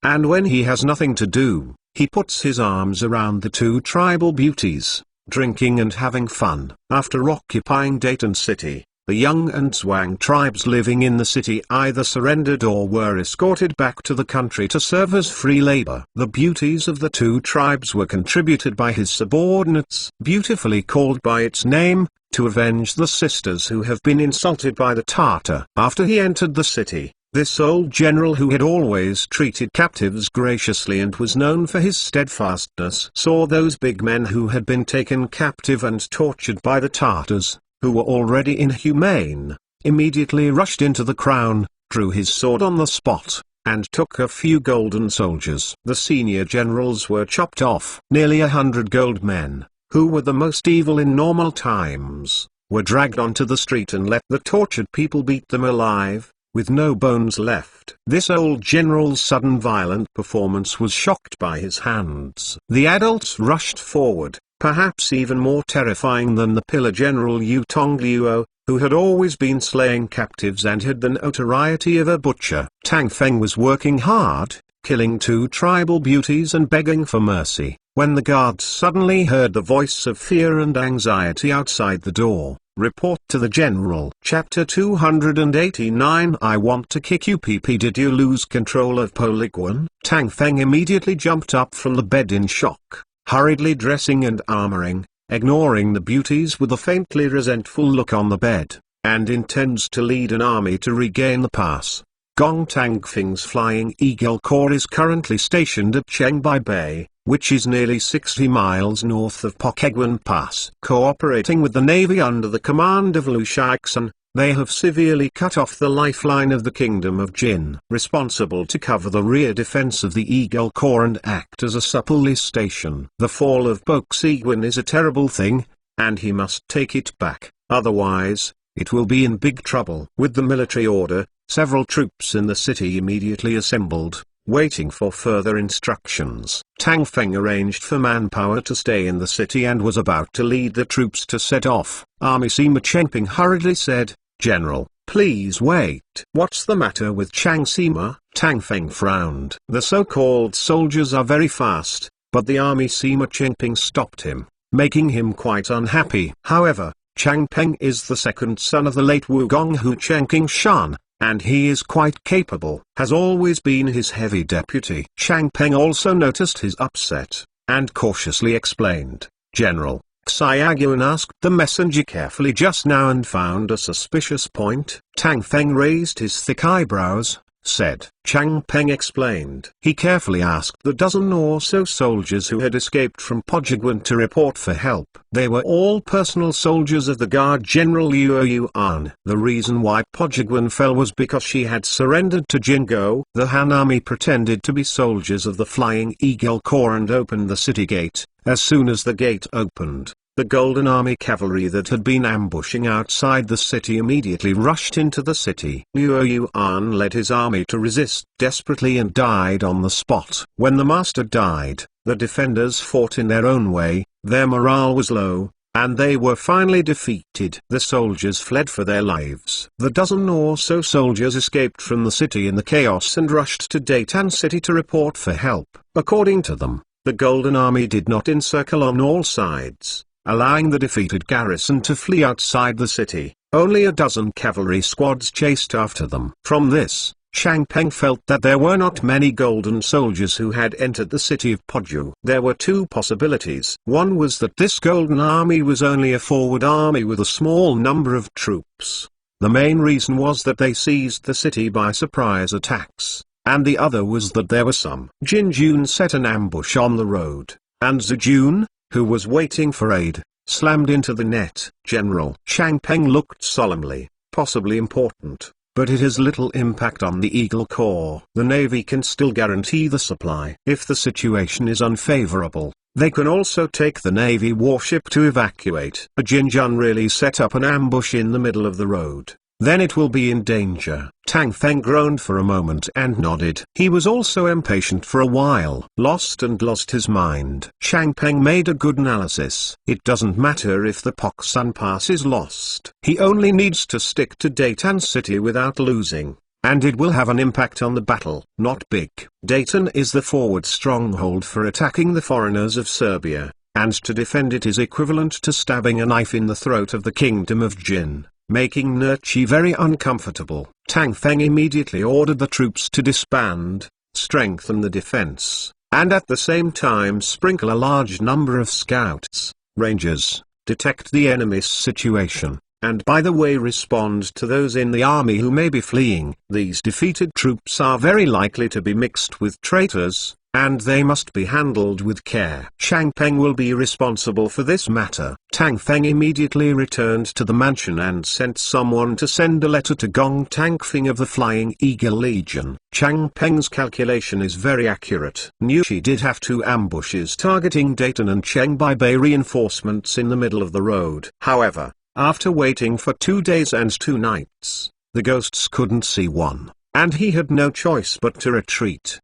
and when he has nothing to do, he puts his arms around the two tribal beauties, drinking and having fun. After occupying Dayton City, the Yang and Zhang tribes living in the city either surrendered or were escorted back to the country to serve as free labor. The beauties of the two tribes were contributed by his subordinates, beautifully called by its name, to avenge the sisters who have been insulted by the Tartar. After he entered the city, this old general who had always treated captives graciously and was known for his steadfastness saw those big men who had been taken captive and tortured by the Tartars, who were already inhumane, immediately rushed into the crown, drew his sword on the spot, and took a few golden soldiers. The senior generals were chopped off. Nearly 100 gold men, who were the most evil in normal times, were dragged onto the street and let the tortured people beat them alive, with no bones left. This old general's sudden violent performance was shocked by his hands. The adults rushed forward, perhaps even more terrifying than the pillar general Yu Tongliuo, who had always been slaying captives and had the notoriety of a butcher. Tang Feng was working hard, killing two tribal beauties and begging for mercy, when the guards suddenly heard the voice of fear and anxiety outside the door. Report to the general. Chapter 289. I want to kick you. PP. Did you lose control of Polygon? Tang Feng immediately jumped up from the bed in shock, hurriedly dressing and armoring, ignoring the beauties with a faintly resentful look on the bed, and intends to lead an army to regain the pass. Gong Tang Feng's Flying Eagle Corps is currently stationed at Chengbai Bay, which is nearly 60 miles north of Pokegwan Pass. Cooperating with the Navy under the command of Lu Shaixun, they have severely cut off the lifeline of the Kingdom of Jin, responsible to cover the rear defense of the Eagle Corps and act as a supply station. The fall of Boxiguan is a terrible thing, and he must take it back, otherwise, it will be in big trouble. With the military order, several troops in the city immediately assembled, waiting for further instructions. Tang Feng arranged for manpower to stay in the city and was about to lead the troops to set off. Army Sima Chengping hurriedly said, "General, please wait." "What's the matter with Chang Sima?" Tang Feng frowned. "The so-called soldiers are very fast," but the Army Sima Chengping stopped him, making him quite unhappy. However, Chang Peng is the second son of the late Wugong Hu Chengking Shan, and he is quite capable. Has always been his heavy deputy. Chang Peng also noticed his upset, and cautiously explained, "General, Xiaoyuan asked the messenger carefully just now and found a suspicious point." Tang Feng raised his thick eyebrows, said. Chang Peng explained. He carefully asked the dozen or so soldiers who had escaped from Pojiguan to report for help. They were all personal soldiers of the Guard General Luo Yuan. The reason why Pojiguan fell was because she had surrendered to Jingo. The Han army pretended to be soldiers of the Flying Eagle Corps and opened the city gate. As soon as the gate opened, the Golden Army cavalry that had been ambushing outside the city immediately rushed into the city. Luo Yuan led his army to resist desperately and died on the spot. When the master died, the defenders fought in their own way, their morale was low, and they were finally defeated. The soldiers fled for their lives. The dozen or so soldiers escaped from the city in the chaos and rushed to Datan City to report for help. According to them, the Golden Army did not encircle on all sides, allowing the defeated garrison to flee outside the city. Only a dozen cavalry squads chased after them. From this, Chang Peng felt that there were not many golden soldiers who had entered the city of Poju. There were two possibilities. One was that this golden army was only a forward army with a small number of troops. The main reason was that they seized the city by surprise attacks. And the other was that there were some. Jin Jun set an ambush on the road, and Zhu Jun, who was waiting for aid, slammed into the net. General Chang Peng looked solemnly, possibly important, but it has little impact on the Eagle Corps. The Navy can still guarantee the supply. If the situation is unfavorable, they can also take the Navy warship to evacuate. Jin Jun really set up an ambush in the middle of the road. Then it will be in danger. Tang Feng groaned for a moment and nodded. He was also impatient for a while. Lost his mind. Chang Peng made a good analysis. It doesn't matter if the Poksan Pass is lost. He only needs to stick to Datan City without losing, and it will have an impact on the battle. Not big. Dayton is the forward stronghold for attacking the foreigners of Serbia, and to defend it is equivalent to stabbing a knife in the throat of the Kingdom of Jin, making Nurchi very uncomfortable. Tang Feng immediately ordered the troops to disband, strengthen the defense, and at the same time sprinkle a large number of scouts, rangers, detect the enemy's situation, and by the way respond to those in the army who may be fleeing. These defeated troops are very likely to be mixed with traitors, and they must be handled with care. Chang Peng will be responsible for this matter. Tang Feng immediately returned to the mansion and sent someone to send a letter to Gong Tangfing of the Flying Eagle Legion. Chang Peng's calculation is very accurate. She did have two ambushes targeting Dayton and Chengbai Bay reinforcements in the middle of the road. However, after waiting for 2 days and 2 nights, the ghosts couldn't see one, and he had no choice but to retreat.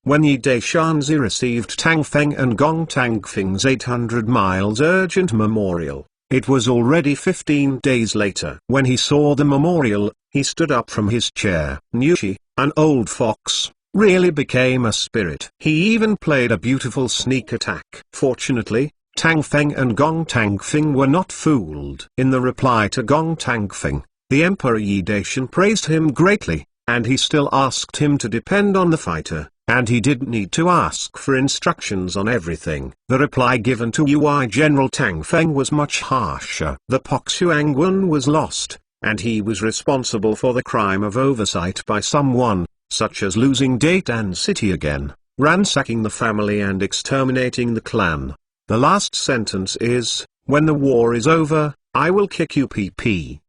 When Yi Dai Shanzi received Tang Feng and Gong Tangfing's 800 miles urgent memorial, it was already 15 days later. When he saw the memorial, he stood up from his chair. Nushi, an old fox, really became a spirit. He even played a beautiful sneak attack. Fortunately, Tang Feng and Gong Tangfing were not fooled. In the reply to Gong Tangfing, the Emperor Yi Daishan praised him greatly, and he still asked him to depend on the fighter, and he didn't need to ask for instructions on everything. The reply given to UI General Tang Feng was much harsher. The Poxuangwan was lost, and he was responsible for the crime of oversight by someone, such as losing Datan City again, ransacking the family and exterminating the clan. The last sentence is, when the war is over, I will kick you pp.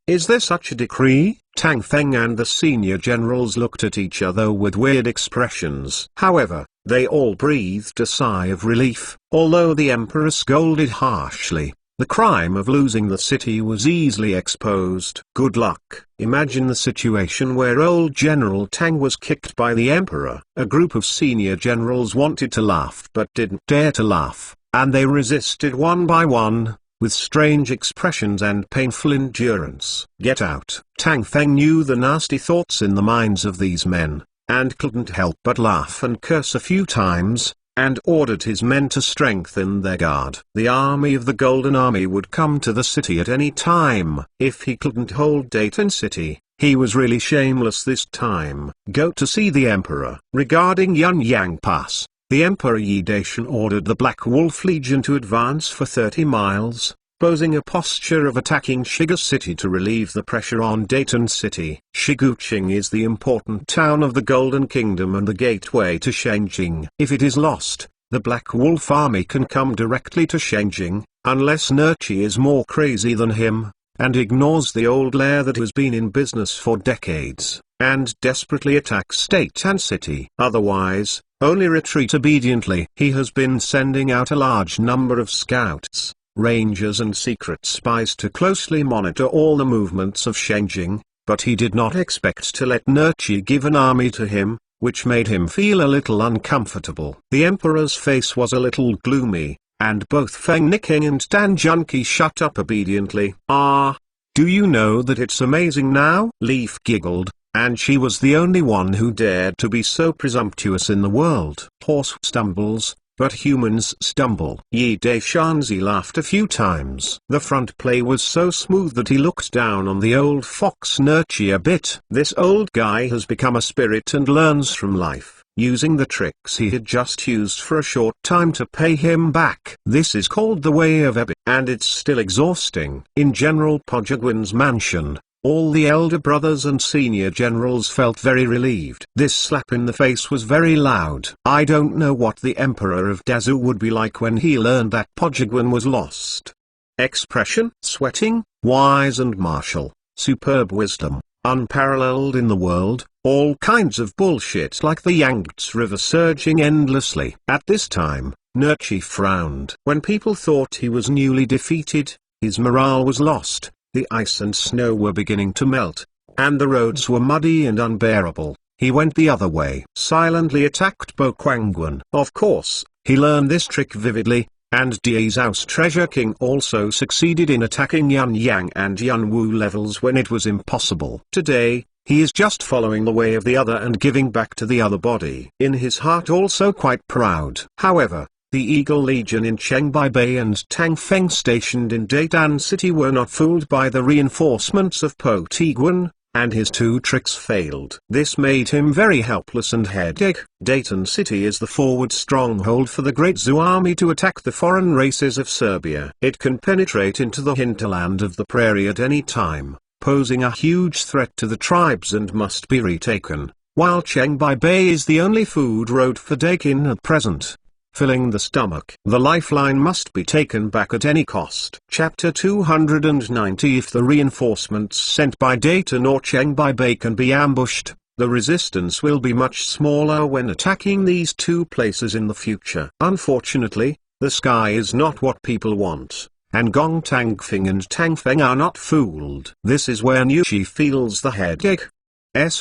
Is there such a decree? Tang Feng and the senior generals looked at each other with weird expressions. However, they all breathed a sigh of relief. Although the emperor scolded harshly, The crime of losing the city was easily exposed. Good luck. Imagine the situation where old General Tang was kicked by the emperor. A group of senior generals wanted to laugh but didn't dare to laugh, and they resisted one by one, with strange expressions and painful endurance. Get out. Tang Feng knew the nasty thoughts in the minds of these men, and couldn't help but laugh and curse a few times, and ordered his men to strengthen their guard. The army of the Golden Army would come to the city at any time. If he couldn't hold Daton City, he was really shameless this time. Go to see the emperor. Regarding Yunyang Pass, the Emperor Yi Daishan ordered the Black Wolf Legion to advance for 30 miles, posing a posture of attacking Shiga City to relieve the pressure on Daton City. Shiguqing is the important town of the Golden Kingdom and the gateway to Shenjing. If it is lost, the Black Wolf army can come directly to Shenjing, unless Nurchi is more crazy than him, and ignores the old lair that has been in business for decades, and desperately attacks state and city. Otherwise, only retreat obediently. He has been sending out a large number of scouts, rangers and secret spies to closely monitor all the movements of Shenjing, but he did not expect to let Nurchi give an army to him, which made him feel a little uncomfortable. The emperor's face was a little gloomy, and both Feng Niking and Tan Junqi shut up obediently. "Ah, do you know that it's amazing now?" Leaf giggled, and she was the only one who dared to be so presumptuous in the world. Horse stumbles, but humans stumble. Yi Daishanzi laughed a few times. The front play was so smooth that he looked down on the old fox Nurchi a bit. This old guy has become a spirit and learns from life, using the tricks he had just used for a short time to pay him back. This is called the way of Ebb, and it's still exhausting. In General Pojagwin's mansion, all the elder brothers and senior generals felt very relieved. This slap in the face was very loud. I don't know what the Emperor of Dazu would be like when he learned that Pojagwin was lost. Expression, sweating, wise and martial, superb wisdom, unparalleled in the world, all kinds of bullshit like the Yangtze River surging endlessly. At this time, Nurchi frowned. When people thought he was newly defeated, his morale was lost. The ice and snow were beginning to melt, and the roads were muddy and unbearable. He went the other way. Silently attacked Bo Quangguan. Of course, he learned this trick vividly, and Diezao's Treasure King also succeeded in attacking Yun Yang and Yun Wu levels when it was impossible. Today, he is just following the way of the other and giving back to the other body. In his heart also quite proud. However, the Eagle Legion in Chengbai Bay and Tang Feng stationed in Datan City were not fooled by the reinforcements of Po Tiguan, and his two tricks failed. This made him very helpless and headache. Datan City is the forward stronghold for the Great Zhou army to attack the foreign races of Serbia. It can penetrate into the hinterland of the prairie at any time, posing a huge threat to the tribes and must be retaken, while Chengbai Bay is the only food road for Dakin at present, filling the stomach. The lifeline must be taken back at any cost. Chapter 290. If the reinforcements sent by Daton or Chengbai Bay can be ambushed, the resistance will be much smaller when attacking these two places in the future. Unfortunately, the sky is not what people want, and Gong Tangfeng and Tangfeng are not fooled. This is where Nushi feels the headache.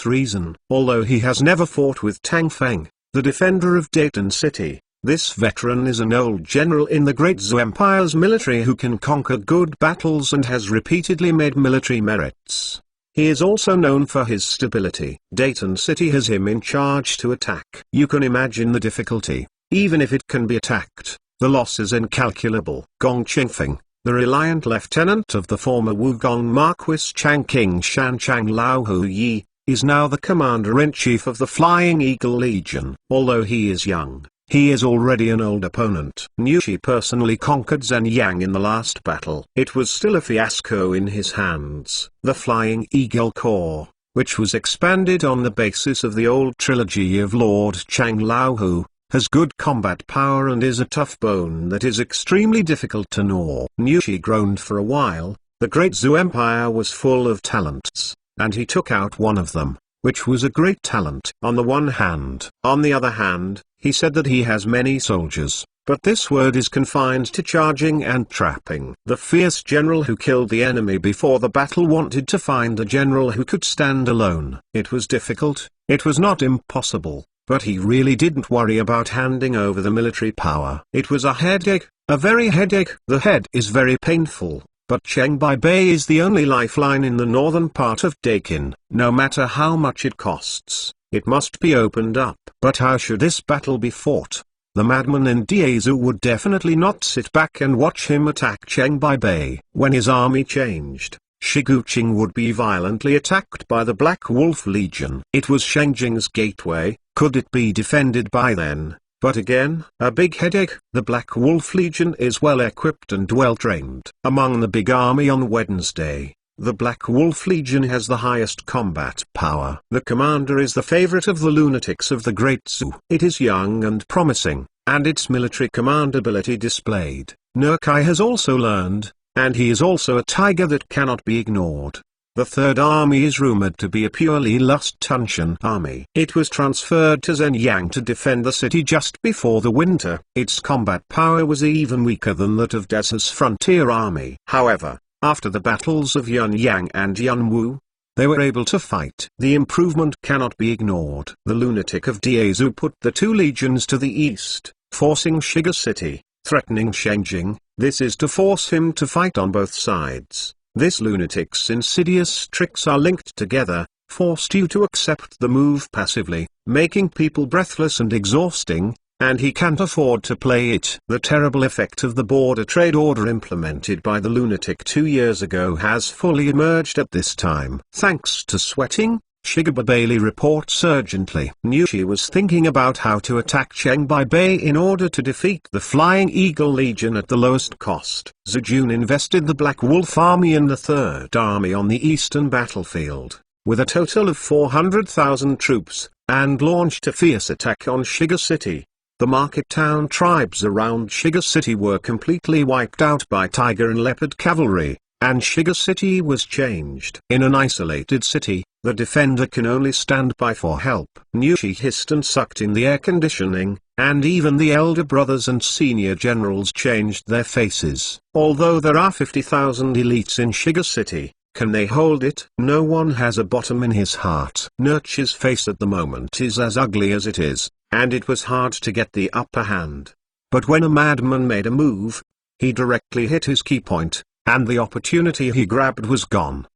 Reason. Although he has never fought with Tangfeng, the defender of Daton City, this veteran is an old general in the Great Zhou Empire's military who can conquer good battles and has repeatedly made military merits. He is also known for his stability. Daton City has him in charge to attack. You can imagine the difficulty. Even if it can be attacked, the loss is incalculable. Gong Qingfeng, the reliant lieutenant of the former Wugong Marquis Chang King Shan Chang Lao Hu Yi, is now the commander-in-chief of the Flying Eagle Legion. Although he is young, he is already an old opponent. Nushi personally conquered Zhen Yang in the last battle. It was still a fiasco in his hands. The Flying Eagle Corps, which was expanded on the basis of the old trilogy of Lord Chang Lao Hu, has good combat power and is a tough bone that is extremely difficult to gnaw. Nushi groaned for a while. The Great Zhou Empire was full of talents, and he took out one of them, which was a great talent on the one hand. On the other hand, he said that he has many soldiers, but this word is confined to charging and trapping. The fierce general who killed the enemy before the battle wanted to find a general who could stand alone. It was difficult, it was not impossible, but he really didn't worry about handing over the military power. It was a headache, a very headache. The head is very painful, but Chengbai Bay is the only lifeline in the northern part of Dakin. No matter how much it costs, it must be opened up. But how should this battle be fought? The madman in Diezu would definitely not sit back and watch him attack Chengbai Bay. When his army changed, Shiguqing would be violently attacked by the Black Wolf Legion. It was Shengjing's gateway. Could it be defended by then? But again, a big headache. The Black Wolf Legion is well equipped and well trained. Among the big army on Wednesday, the Black Wolf Legion has the highest combat power. The commander is the favorite of the lunatics of the Great Zoo. It is young and promising, and its military command ability displayed. Nurkai has also learned, and he is also a tiger that cannot be ignored. The Third Army is rumored to be a purely Lust Tunshan army. It was transferred to Zhenyang to defend the city just before the winter. Its combat power was even weaker than that of Desa's frontier army. However, after the battles of Yunyang and Yunwu, they were able to fight. The improvement cannot be ignored. The lunatic of Diezu put the two legions to the east, forcing Shiga City, threatening Shengjing. This is to force him to fight on both sides. This lunatic's insidious tricks are linked together, forced you to accept the move passively, making people breathless and exhausting, and he can't afford to play it. The terrible effect of the border trade order implemented by the lunatic 2 years ago has fully emerged at this time. Thanks to sweating, Shigaba Bailey reports urgently. Nushi was thinking about how to attack Chengbai Bay in order to defeat the Flying Eagle Legion at the lowest cost. Zijun invested the Black Wolf Army in the Third Army on the eastern battlefield, with a total of 400,000 troops, and launched a fierce attack on Shiga City. The market town tribes around Shiga City were completely wiped out by tiger and leopard cavalry, and Shiga City was changed. In an isolated city, the defender can only stand by for help. Nushi hissed and sucked in the air conditioning, and even the elder brothers and senior generals changed their faces. Although there are 50,000 elites in Shiga City, can they hold it? No one has a bottom in his heart. Nurch's face at the moment is as ugly as it is, and it was hard to get the upper hand. But when a madman made a move, he directly hit his key point, and the opportunity he grabbed was gone.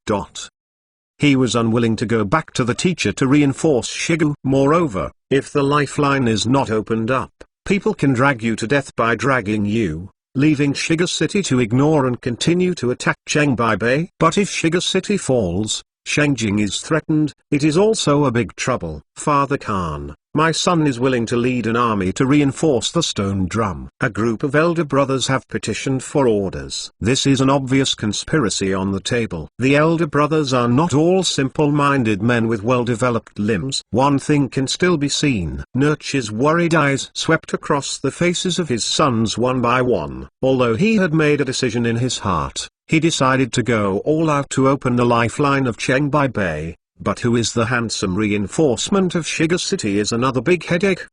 He was unwilling to go back to the teacher to reinforce Shigu. Moreover, if the lifeline is not opened up, people can drag you to death by dragging you, leaving Shiga City to ignore and continue to attack Chengbai Bay. But if Shiga City falls, Shengjing is threatened. It is also a big trouble. Father Khan, my son is willing to lead an army to reinforce the stone drum. A group of elder brothers have petitioned for orders. This is an obvious conspiracy on the table. The elder brothers are not all simple-minded men with well-developed limbs. One thing can still be seen. Nurch's worried eyes swept across the faces of his sons one by one. Although he had made a decision in his heart, he decided to go all out to open the lifeline of Chengbai Bay. But who is the handsome reinforcement of Shiga City is another big headache.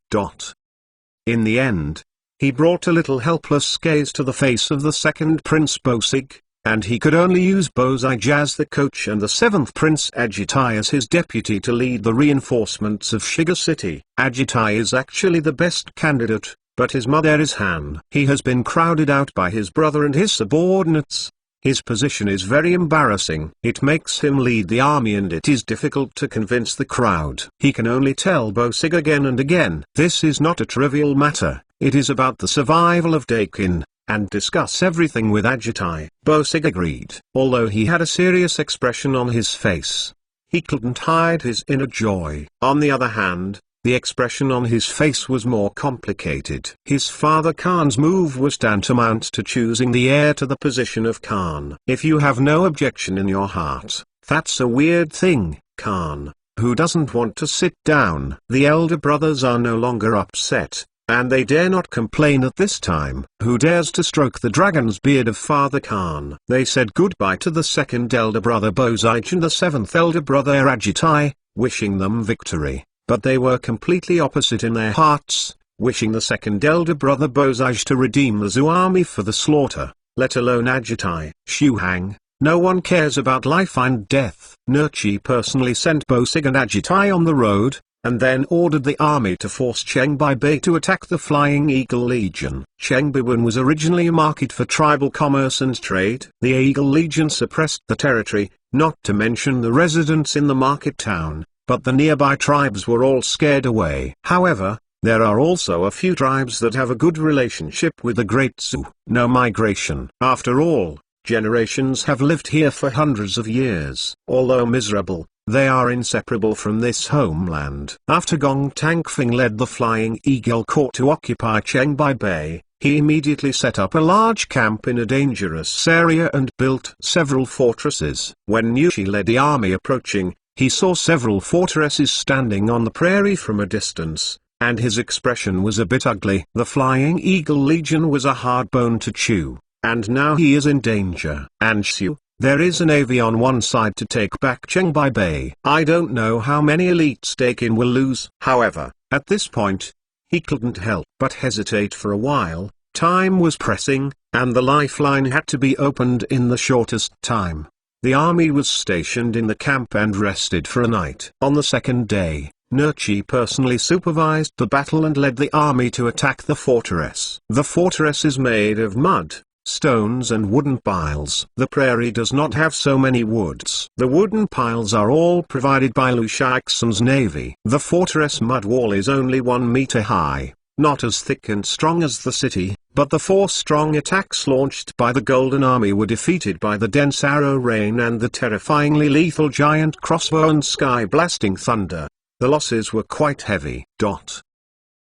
In the end, he brought a little helpless gaze to the face of the second Prince Bosig, and he could only use Bosig as the coach and the seventh Prince Agitai as his deputy to lead the reinforcements of Shiga City. Agitai is actually the best candidate, but his mother is Han. He has been crowded out by his brother and his subordinates. His position is very embarrassing. It makes him lead the army and it is difficult to convince the crowd. He can only tell Bosig again and again. This is not a trivial matter, it is about the survival of Dakin, and discuss everything with Agitai. Bosig agreed. Although he had a serious expression on his face, he couldn't hide his inner joy. On the other hand, the expression on his face was more complicated. His father Khan's move was tantamount to choosing the heir to the position of Khan. If you have no objection in your heart, that's a weird thing, Khan. Who doesn't want to sit down? The elder brothers are no longer upset, and they dare not complain at this time. Who dares to stroke the dragon's beard of Father Khan? They said goodbye to the second elder brother Bosig and the seventh elder brother Agitai, wishing them victory. But they were completely opposite in their hearts. wishing the second elder brother Bosage to redeem the Zhou army for the slaughter, let alone Agitai. Shuhang, no one cares about life and death. Nerchi personally sent Bosig and Agitai on the road, and then ordered the army to force Chengbei to attack the Flying Eagle Legion. Chengbei was originally a market for tribal commerce and trade. The Eagle Legion suppressed the territory, not to mention the residents in the market town, but the nearby tribes were all scared away. However, there are also a few tribes that have a good relationship with the Great Zhou. No migration. After all, generations have lived here for hundreds of years. Although miserable, they are inseparable from this homeland. After Gong Tangfing led the Flying Eagle Corps to occupy Chengbei Bay, he immediately set up a large camp in a dangerous area and built several fortresses. When Nushi led the army approaching, he saw several fortresses standing on the prairie from a distance, and his expression was a bit ugly. The Flying Eagle Legion was a hard bone to chew, and now he is in danger. And Xiu, there is a navy on one side to take back Chengbei Bay. I don't know how many elites Dakin will lose. However, at this point, he couldn't help but hesitate for a while. Time was pressing, and the lifeline had to be opened in the shortest time. The army was stationed in the camp and rested for a night. On the second day, Nerchi personally supervised the battle and led the army to attack the fortress. The fortress is made of mud, stones and wooden piles. The prairie does not have so many woods. The wooden piles are all provided by Lu Shaixun's navy. The fortress mud wall is only 1 meter high, not as thick and strong as the city, but the 4 strong attacks launched by the Golden Army were defeated by the dense arrow rain and the terrifyingly lethal giant crossbow and sky-blasting thunder. The losses were quite heavy.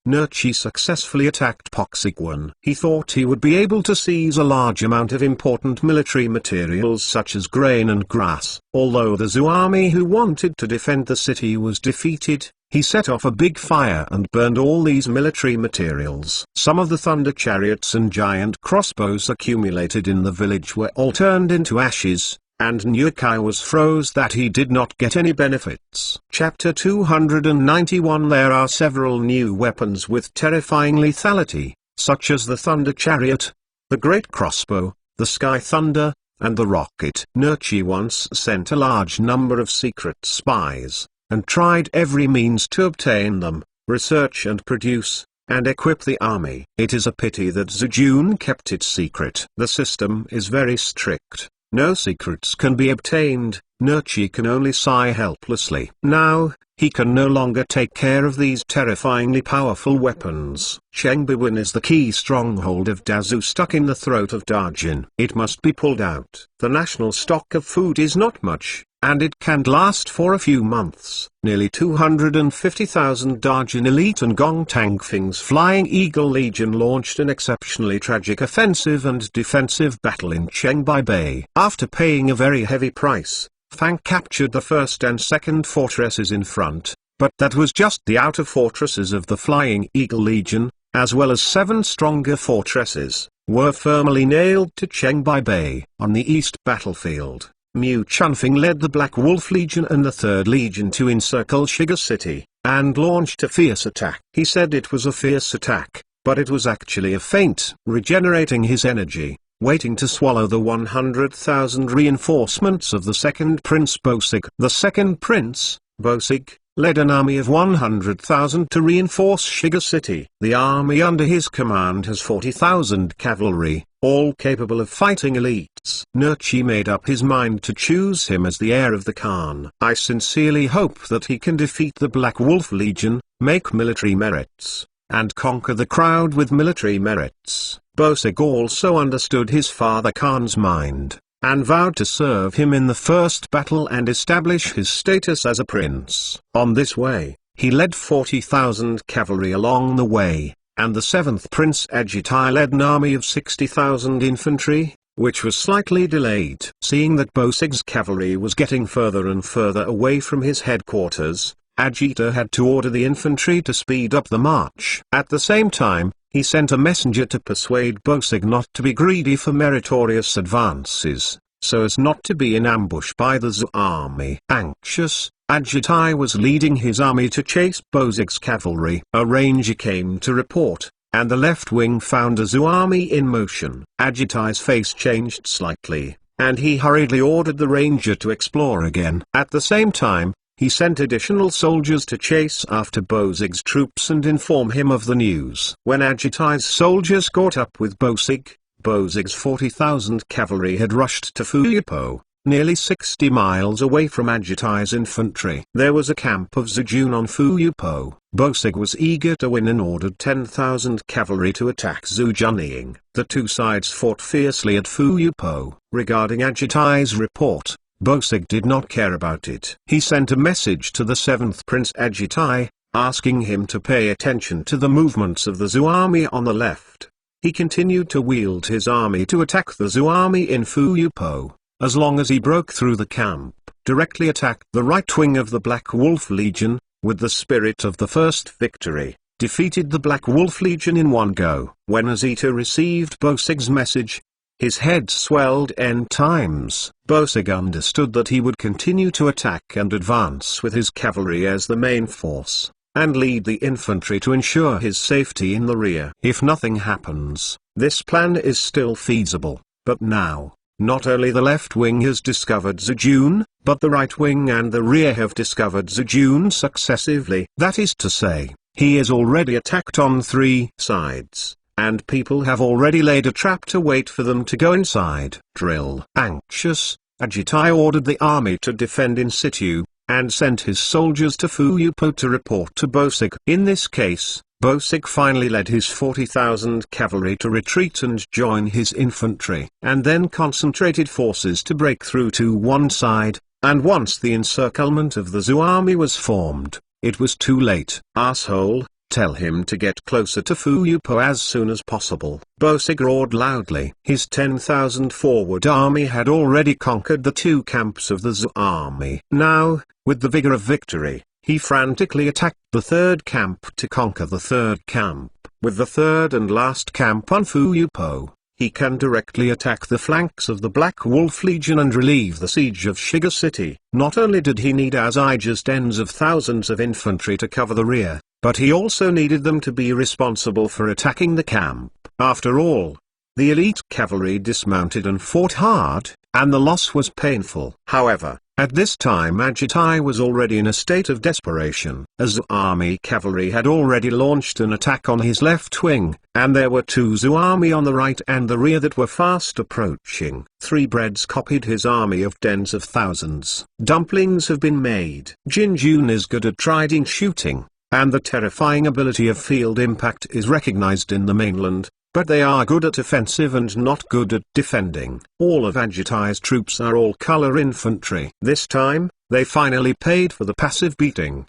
Nerchi successfully attacked Poxiguan. He thought he would be able to seize a large amount of important military materials such as grain and grass. Although the Zhou army who wanted to defend the city was defeated, he set off a big fire and burned all these military materials. Some of the thunder chariots and giant crossbows accumulated in the village were all turned into ashes, and Nukai was froze that he did not get any benefits. Chapter 291. There are several new weapons with terrifying lethality, such as the Thunder Chariot, the Great Crossbow, the Sky Thunder, and the Rocket. Nerchi once sent a large number of secret spies, and tried every means to obtain them, research and produce, and equip the army. It is a pity that Zhujun kept it secret. The system is very strict. No secrets can be obtained. Nerchi can only sigh helplessly. Now, he can no longer take care of these terrifyingly powerful weapons. Chengbei is the key stronghold of Dazu stuck in the throat of Dajin. It must be pulled out. The national stock of food is not much, and it can last for a few months. Nearly 250,000 Dajin elite and Gong Tangfing's Flying Eagle Legion launched an exceptionally tragic offensive and defensive battle in Chengbei Bay. After paying a very heavy price, Fang captured the first and second fortresses in front, but that was just the outer fortresses of the Flying Eagle Legion, as well as 7 stronger fortresses, were firmly nailed to Chengbei Bay. On the east battlefield, Mu Chunfing led the Black Wolf Legion and the 3rd Legion to encircle Shiga City, and launched a fierce attack. He said it was a fierce attack, but it was actually a feint. Regenerating his energy, waiting to swallow the 100,000 reinforcements of the second Prince Bosig. The second Prince, Bosig, led an army of 100,000 to reinforce Shiga City. The army under his command has 40,000 cavalry, all capable of fighting elites. Nerchi made up his mind to choose him as the heir of the Khan. I sincerely hope that he can defeat the Black Wolf Legion, make military merits, and conquer the crowd with military merits. Bosig also understood his father Khan's mind, and vowed to serve him in the first battle and establish his status as a prince. On this way, he led 40,000 cavalry along the way, and the 7th Prince Agitai led an army of 60,000 infantry, which was slightly delayed. Seeing that Bosig's cavalry was getting further and further away from his headquarters, Agita had to order the infantry to speed up the march. At the same time, he sent a messenger to persuade Bosig not to be greedy for meritorious advances, so as not to be in ambush by the Zhou army. Anxious, Agitai was leading his army to chase Bozig's cavalry. A ranger came to report, and the left wing found a Zhou army in motion. Agitai's face changed slightly, and he hurriedly ordered the ranger to explore again. At the same time, he sent additional soldiers to chase after Bozig's troops and inform him of the news. When Agitai's soldiers caught up with Bozig's 40,000 cavalry had rushed to Fuyupo, nearly 60 miles away from Agitai's infantry. There was a camp of Zhejun on Fuyupo. Bozig was eager to win and ordered 10,000 cavalry to attack Zhujiang. The two sides fought fiercely at Fuyupo. Regarding Agitai's report, Bozig did not care about it. He sent a message to the 7th Prince Agitai, asking him to pay attention to the movements of the Zhou army on the left. He continued to wield his army to attack the Zhou army in Fuyupo. As long as he broke through the camp, directly attacked the right wing of the Black Wolf Legion, with the spirit of the first victory, defeated the Black Wolf Legion in one go. When Azita received Bozig's message, his head swelled n times. Bozig understood that he would continue to attack and advance with his cavalry as the main force, and lead the infantry to ensure his safety in the rear. If nothing happens, this plan is still feasible, but now, not only the left wing has discovered Zhejun, but the right wing and the rear have discovered Zhejun successively. That is to say, he is already attacked on 3 sides, and people have already laid a trap to wait for them to go inside. Drill. Anxious, Agitai ordered the army to defend in situ, and sent his soldiers to Fuyupo to report to Bozig. In this case, Bozig finally led his 40,000 cavalry to retreat and join his infantry, and then concentrated forces to break through to one side, and once the encirclement of the Zhou army was formed, it was too late. Asshole, tell him to get closer to Fuyupo as soon as possible. Bozig roared loudly. His 10,000 forward army had already conquered the 2 camps of the Zhou army. Now, with the vigor of victory, he frantically attacked the 3rd camp to conquer the 3rd camp. With the 3rd and last camp on Fuyupo, he can directly attack the flanks of the Black Wolf Legion and relieve the siege of Shiga City. Not only did he need just tens of thousands of infantry to cover the rear, but he also needed them to be responsible for attacking the camp. After all, the elite cavalry dismounted and fought hard, and the loss was painful. However, at this time Agitai was already in a state of desperation. As Zhou army cavalry had already launched an attack on his left wing, and there were 2 Zhou army on the right and the rear that were fast approaching. 3 breads copied his army of tens of thousands. Dumplings have been made. Jinjun is good at trident shooting, and the terrifying ability of field impact is recognized in the mainland, but they are good at offensive and not good at defending. All of Agitai's troops are all-color infantry. This time, they finally paid for the passive beating.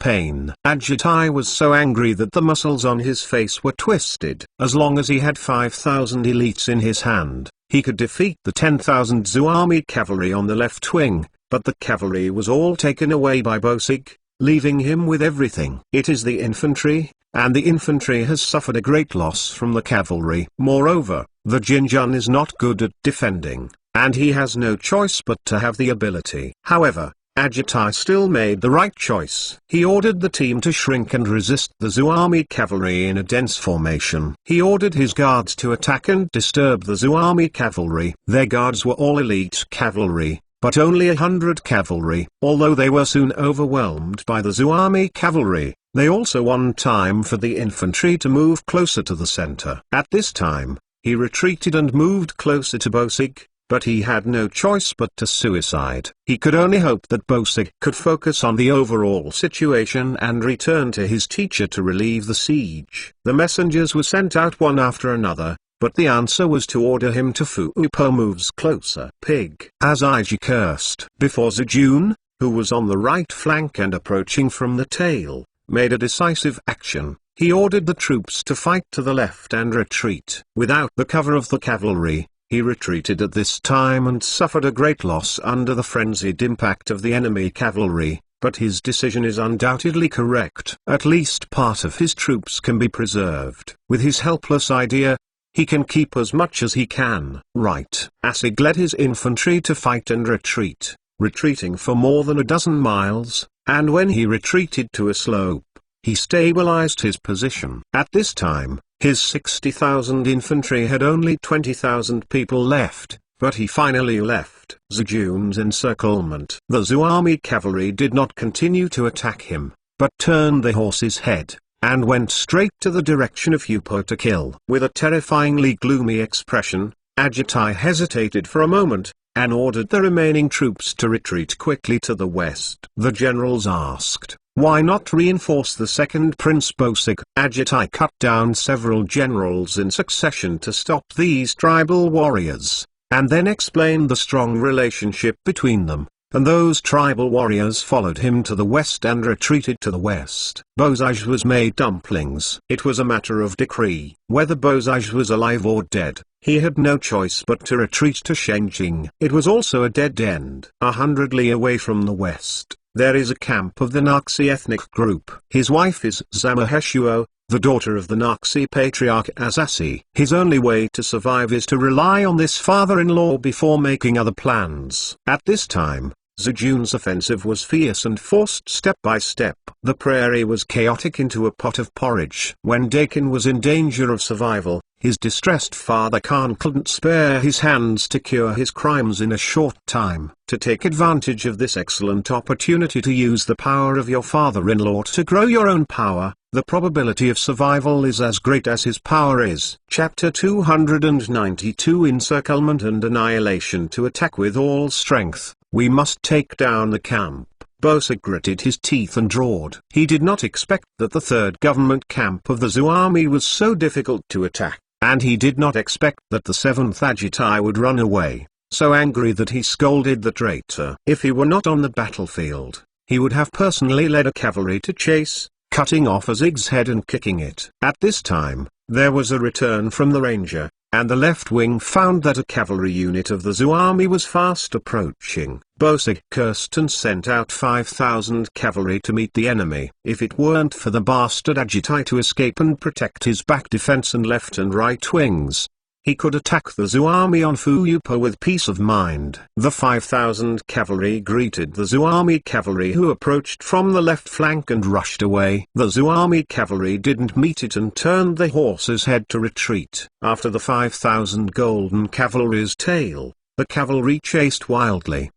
Pain. Agitai was so angry that the muscles on his face were twisted. As long as he had 5,000 elites in his hand, he could defeat the 10,000 Zhou army cavalry on the left wing, but the cavalry was all taken away by Bozig, leaving him with everything. It is the infantry, and the infantry has suffered a great loss from the cavalry. Moreover, the Jinjun is not good at defending, and he has no choice but to have the ability. However, Agitai still made the right choice. He ordered the team to shrink and resist the Zhou army cavalry in a dense formation. He ordered his guards to attack and disturb the Zhou army cavalry. Their guards were all elite cavalry, but only 100 cavalry. Although they were soon overwhelmed by the Zhou army cavalry, they also won time for the infantry to move closer to the center. At this time, he retreated and moved closer to Bozig, but he had no choice but to suicide. He could only hope that Bozig could focus on the overall situation and return to his teacher to relieve the siege. The messengers were sent out one after another, but the answer was to order him to Fuyupo moves closer. Pig. As Iji cursed before Zhejun, who was on the right flank and approaching from the tail, made a decisive action. He ordered the troops to fight to the left and retreat. Without the cover of the cavalry, he retreated at this time and suffered a great loss under the frenzied impact of the enemy cavalry, but his decision is undoubtedly correct. At least part of his troops can be preserved. With his helpless idea, he can keep as much as he can. Right. Asig led his infantry to fight and retreat, retreating for more than a dozen miles, and when he retreated to a slope, he stabilized his position. At this time, his 60,000 infantry had only 20,000 people left, but he finally left Zhengtong's encirclement. The Zhou army cavalry did not continue to attack him, but turned the horse's head, and went straight to the direction of Yupo to kill. With a terrifyingly gloomy expression, Agitai hesitated for a moment, and ordered the remaining troops to retreat quickly to the west. The generals asked, why not reinforce the second Prince Bosig? Agitai cut down several generals in succession to stop these tribal warriors, and then explained the strong relationship between them, and those tribal warriors followed him to the west and retreated to the west. Bosig was made dumplings. It was a matter of decree. Whether Bosig was alive or dead, he had no choice but to retreat to Shengjing. It was also a dead end. 100 li away from the west, there is a camp of the Naxi ethnic group. His wife is Zamaheshuo, the daughter of the Naxi patriarch Azasi. His only way to survive is to rely on this father-in-law before making other plans. At this time, Zhengtong's offensive was fierce and forced step by step. The prairie was chaotic into a pot of porridge. When Dakin was in danger of survival, his distressed father Khan couldn't spare his hands to cure his crimes in a short time. To take advantage of this excellent opportunity to use the power of your father-in-law to grow your own power, the probability of survival is as great as his power is. Chapter 292 Encirclement and Annihilation. To attack with all strength, we must take down the camp. Bosig gritted his teeth and roared. He did not expect that the third government camp of the Zhou army was so difficult to attack, and he did not expect that the 7th Agitai would run away, so angry that he scolded the traitor. If he were not on the battlefield, he would have personally led a cavalry to chase, cutting off Bozig's head and kicking it. At this time, there was a return from the ranger, and the left wing found that a cavalry unit of the Zhou army was fast approaching. Bosig cursed and sent out 5,000 cavalry to meet the enemy. If it weren't for the bastard Agitai to escape and protect his back defense and left and right wings, he could attack the Zhou army on Fuyupo with peace of mind. The 5,000 cavalry greeted the Zhou army cavalry who approached from the left flank and rushed away. The Zhou army cavalry didn't meet it and turned the horse's head to retreat. After the 5,000 golden cavalry's tail, the cavalry chased wildly.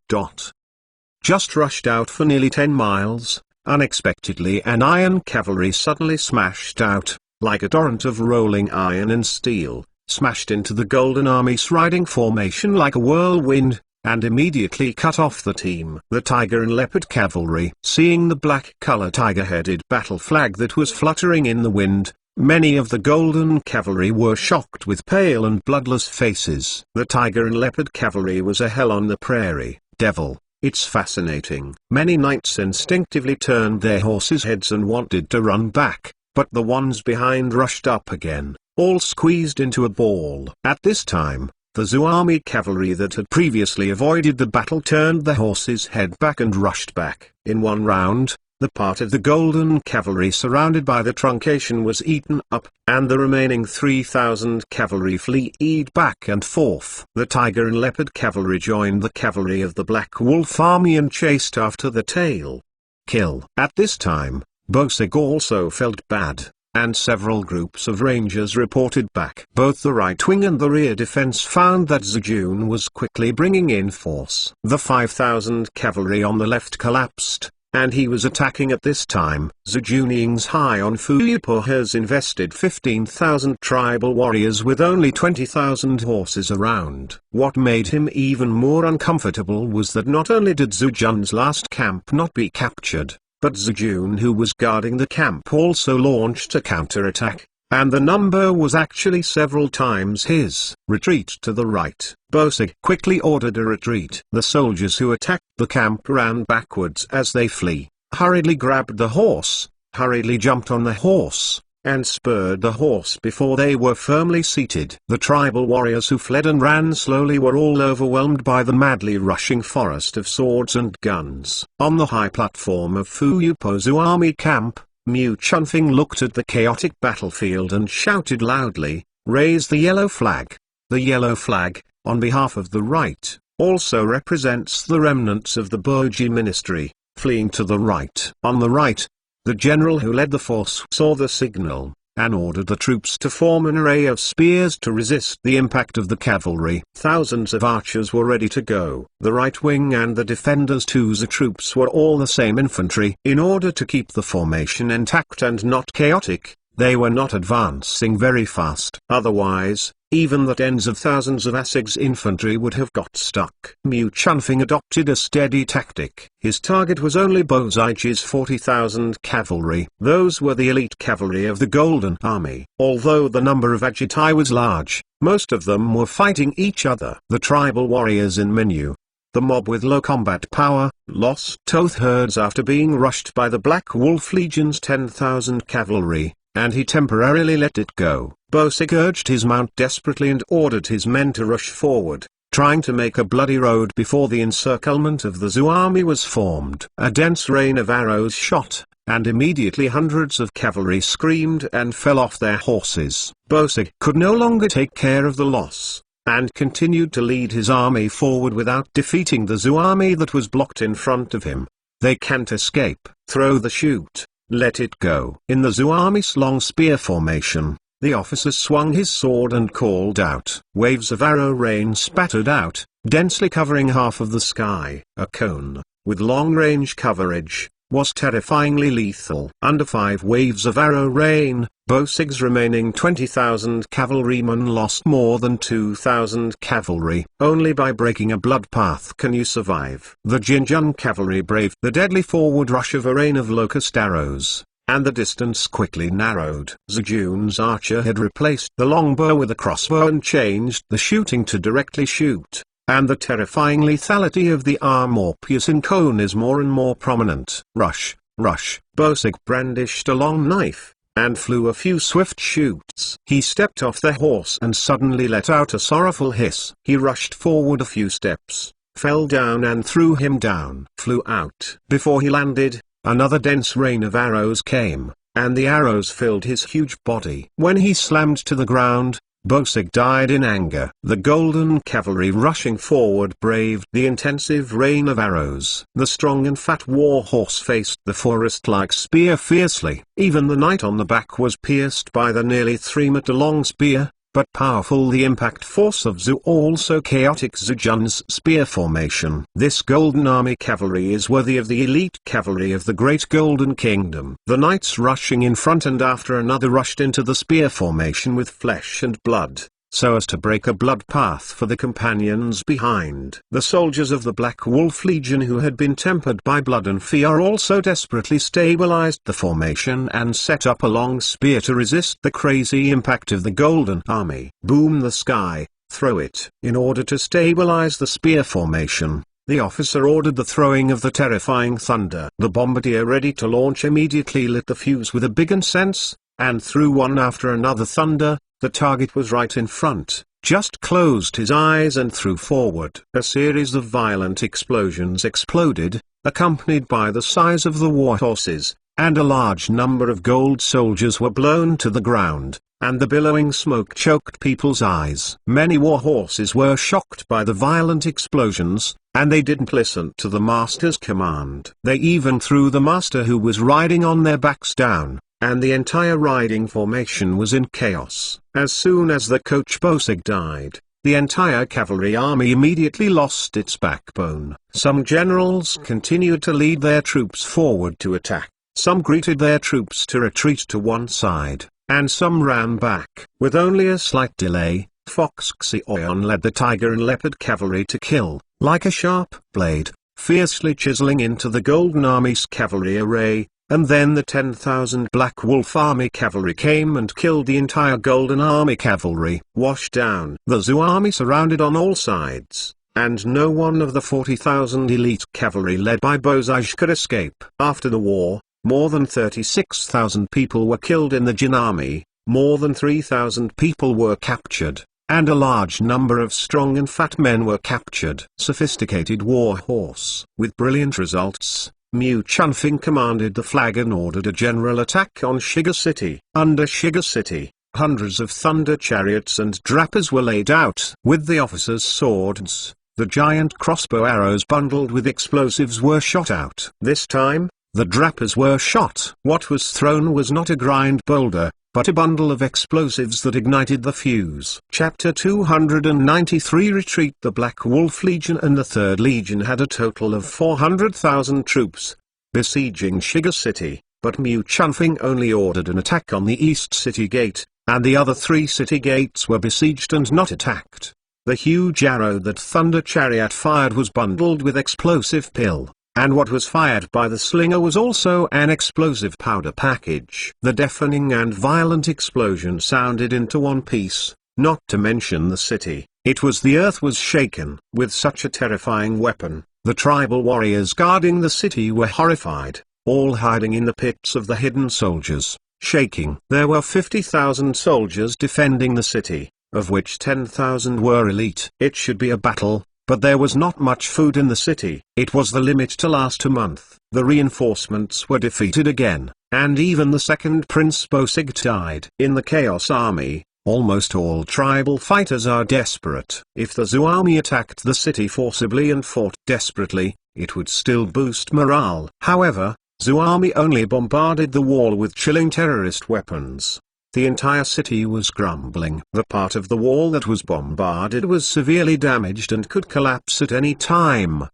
Just rushed out for nearly 10 miles, unexpectedly an iron cavalry suddenly smashed out, like a torrent of rolling iron and steel, smashed into the Golden Army's riding formation like a whirlwind, and immediately cut off the team. The tiger and leopard cavalry, seeing the black-color tiger-headed battle flag that was fluttering in the wind, many of the Golden Cavalry were shocked with pale and bloodless faces. The tiger and leopard cavalry was a hell on the prairie. Devil, it's fascinating. Many knights instinctively turned their horses' heads and wanted to run back, but the ones behind rushed up again, all squeezed into a ball. At this time, the Zhou army cavalry that had previously avoided the battle turned the horse's head back and rushed back. In one round, the part of the Golden Cavalry surrounded by the truncation was eaten up, and the remaining 3,000 cavalry fled back and forth. The Tiger and Leopard cavalry joined the cavalry of the Black Wolf army and chased after the tail. Kill. At this time, Bosig also felt bad, and several groups of rangers reported back. Both the right wing and the rear defense found that Zheng was quickly bringing in force. The 5,000 cavalry on the left collapsed, and he was attacking at this time. Zheng's high on Fuyupo has invested 15,000 tribal warriors with only 20,000 horses around. What made him even more uncomfortable was that not only did Zheng's last camp not be captured, but Zheng, who was guarding the camp, also launched a counterattack, and the number was actually several times his. Retreat to the right. Bosig quickly ordered a retreat. The soldiers who attacked the camp ran backwards as they flee, hurriedly grabbed the horse, hurriedly jumped on the horse, and spurred the horse before they were firmly seated. The tribal warriors who fled and ran slowly were all overwhelmed by the madly rushing forest of swords and guns. On the high platform of Fuyupo's army camp, Mu Chunfing looked at the chaotic battlefield and shouted loudly, "Raise the yellow flag!" The yellow flag, on behalf of the right, also represents the remnants of the Boji ministry, fleeing to the right. On the right, the general who led the force saw the signal, and ordered the troops to form an array of spears to resist the impact of the cavalry. Thousands of archers were ready to go. The right wing and the defenders to the troops were all the same infantry. In order to keep the formation intact and not chaotic, they were not advancing very fast. Otherwise, even the tens of thousands of Assig's infantry would have got stuck. Mu Chunfing adopted a steady tactic. His target was only Bozai's 40,000 cavalry. Those were the elite cavalry of the Golden Army. Although the number of Agitai was large, most of them were fighting each other. The tribal warriors in Minyu, the mob with low combat power, lost both herds after being rushed by the Black Wolf Legion's 10,000 cavalry, and he temporarily let it go. Bosig urged his mount desperately and ordered his men to rush forward, trying to make a bloody road before the encirclement of the Zhou army was formed. A dense rain of arrows shot, and immediately hundreds of cavalry screamed and fell off their horses. Bosig could no longer take care of the loss, and continued to lead his army forward without defeating the Zhou army that was blocked in front of him. They can't escape. Throw the shoot. Let it go. In the Zhou army's long spear formation, the officer swung his sword and called out. Waves of arrow rain spattered out, densely covering half of the sky. A cone, with long-range coverage, was terrifyingly lethal. Under 5 waves of arrow rain, Bosig's remaining 20,000 cavalrymen lost more than 2,000 cavalry. Only by breaking a blood path can you survive. The Jinjun cavalry braved the deadly forward rush of a rain of locust arrows, and the distance quickly narrowed. Zijun's archer had replaced the longbow with a crossbow and changed the shooting to directly shoot, and the terrifying lethality of the armor-piercing cone is more and more prominent. Rush, rush. Bosig brandished a long knife, and flew a few swift shoots. He stepped off the horse and suddenly let out a sorrowful hiss. He rushed forward a few steps, fell down and threw him down. Flew out. Before he landed, another dense rain of arrows came, and the arrows filled his huge body. When he slammed to the ground, Bosig died in anger. The Golden Cavalry rushing forward braved the intensive rain of arrows. The strong and fat war horse faced the forest-like spear fiercely. Even the knight on the back was pierced by the nearly 3-meter long spear, but powerful the impact force of Zhou, also chaotic Zijun's spear formation. This Golden Army cavalry is worthy of the elite cavalry of the Great Golden Kingdom. The knights rushing in front and after another rushed into the spear formation with flesh and blood, so as to break a blood path for the companions behind. The soldiers of the Black Wolf Legion who had been tempered by blood and fear also desperately stabilized the formation and set up a long spear to resist the crazy impact of the Golden Army. Boom the sky, throw it. In order to stabilize the spear formation, the officer ordered the throwing of the terrifying thunder. The bombardier ready to launch immediately lit the fuse with a big incense, and threw one after another thunder. The target was right in front, just closed his eyes and threw forward. A series of violent explosions exploded, accompanied by the sighs of the war horses, and a large number of gold soldiers were blown to the ground, and the billowing smoke choked people's eyes. Many war horses were shocked by the violent explosions, and they didn't listen to the master's command. They even threw the master who was riding on their backs down, and the entire riding formation was in chaos. As soon as the coach Bosig died, the entire cavalry army immediately lost its backbone. Some generals continued to lead their troops forward to attack, some greeted their troops to retreat to one side, and some ran back. With only a slight delay, Fox Xion led the tiger and leopard cavalry to kill, like a sharp blade, fiercely chiseling into the Golden Army's cavalry array. And then the 10,000 Black Wolf Army cavalry came and killed the entire Golden Army cavalry. Washed down. The Zhou army surrounded on all sides, and no one of the 40,000 elite cavalry led by Bozai could escape. After the war, more than 36,000 people were killed in the Jin army, more than 3,000 people were captured, and a large number of strong and fat men were captured. Sophisticated war horse. With brilliant results, Mu Chunfing commanded the flag and ordered a general attack on Shiga City. Under Shiga City, hundreds of thunder chariots and drappers were laid out. With the officers' swords, the giant crossbow arrows bundled with explosives were shot out. This time, the drappers were shot. What was thrown was not a grind boulder, but a bundle of explosives that ignited the fuse. Chapter 293 Retreat. The Black Wolf Legion and the Third Legion had a total of 400,000 troops besieging Shiga City, but Mu Chunfeng only ordered an attack on the East City Gate, and the other 3 city gates were besieged and not attacked. The huge arrow that Thunder Chariot fired was bundled with explosive pill, and what was fired by the slinger was also an explosive powder package. The deafening and violent explosion sounded into one piece, not to mention the city. It was the earth was shaken. With such a terrifying weapon, the tribal warriors guarding the city were horrified, all hiding in the pits of the hidden soldiers, shaking. There were 50,000 soldiers defending the city, of which 10,000 were elite. It should be a battle, but there was not much food in the city. It was the limit to last a month. The reinforcements were defeated again, and even the second Prince Bosig died. In the Chaos Army, almost all tribal fighters are desperate. If the Zhou army attacked the city forcibly and fought desperately, it would still boost morale. However, Zhou army only bombarded the wall with chilling terrorist weapons. The entire city was crumbling. The part of the wall that was bombarded was severely damaged and could collapse at any time.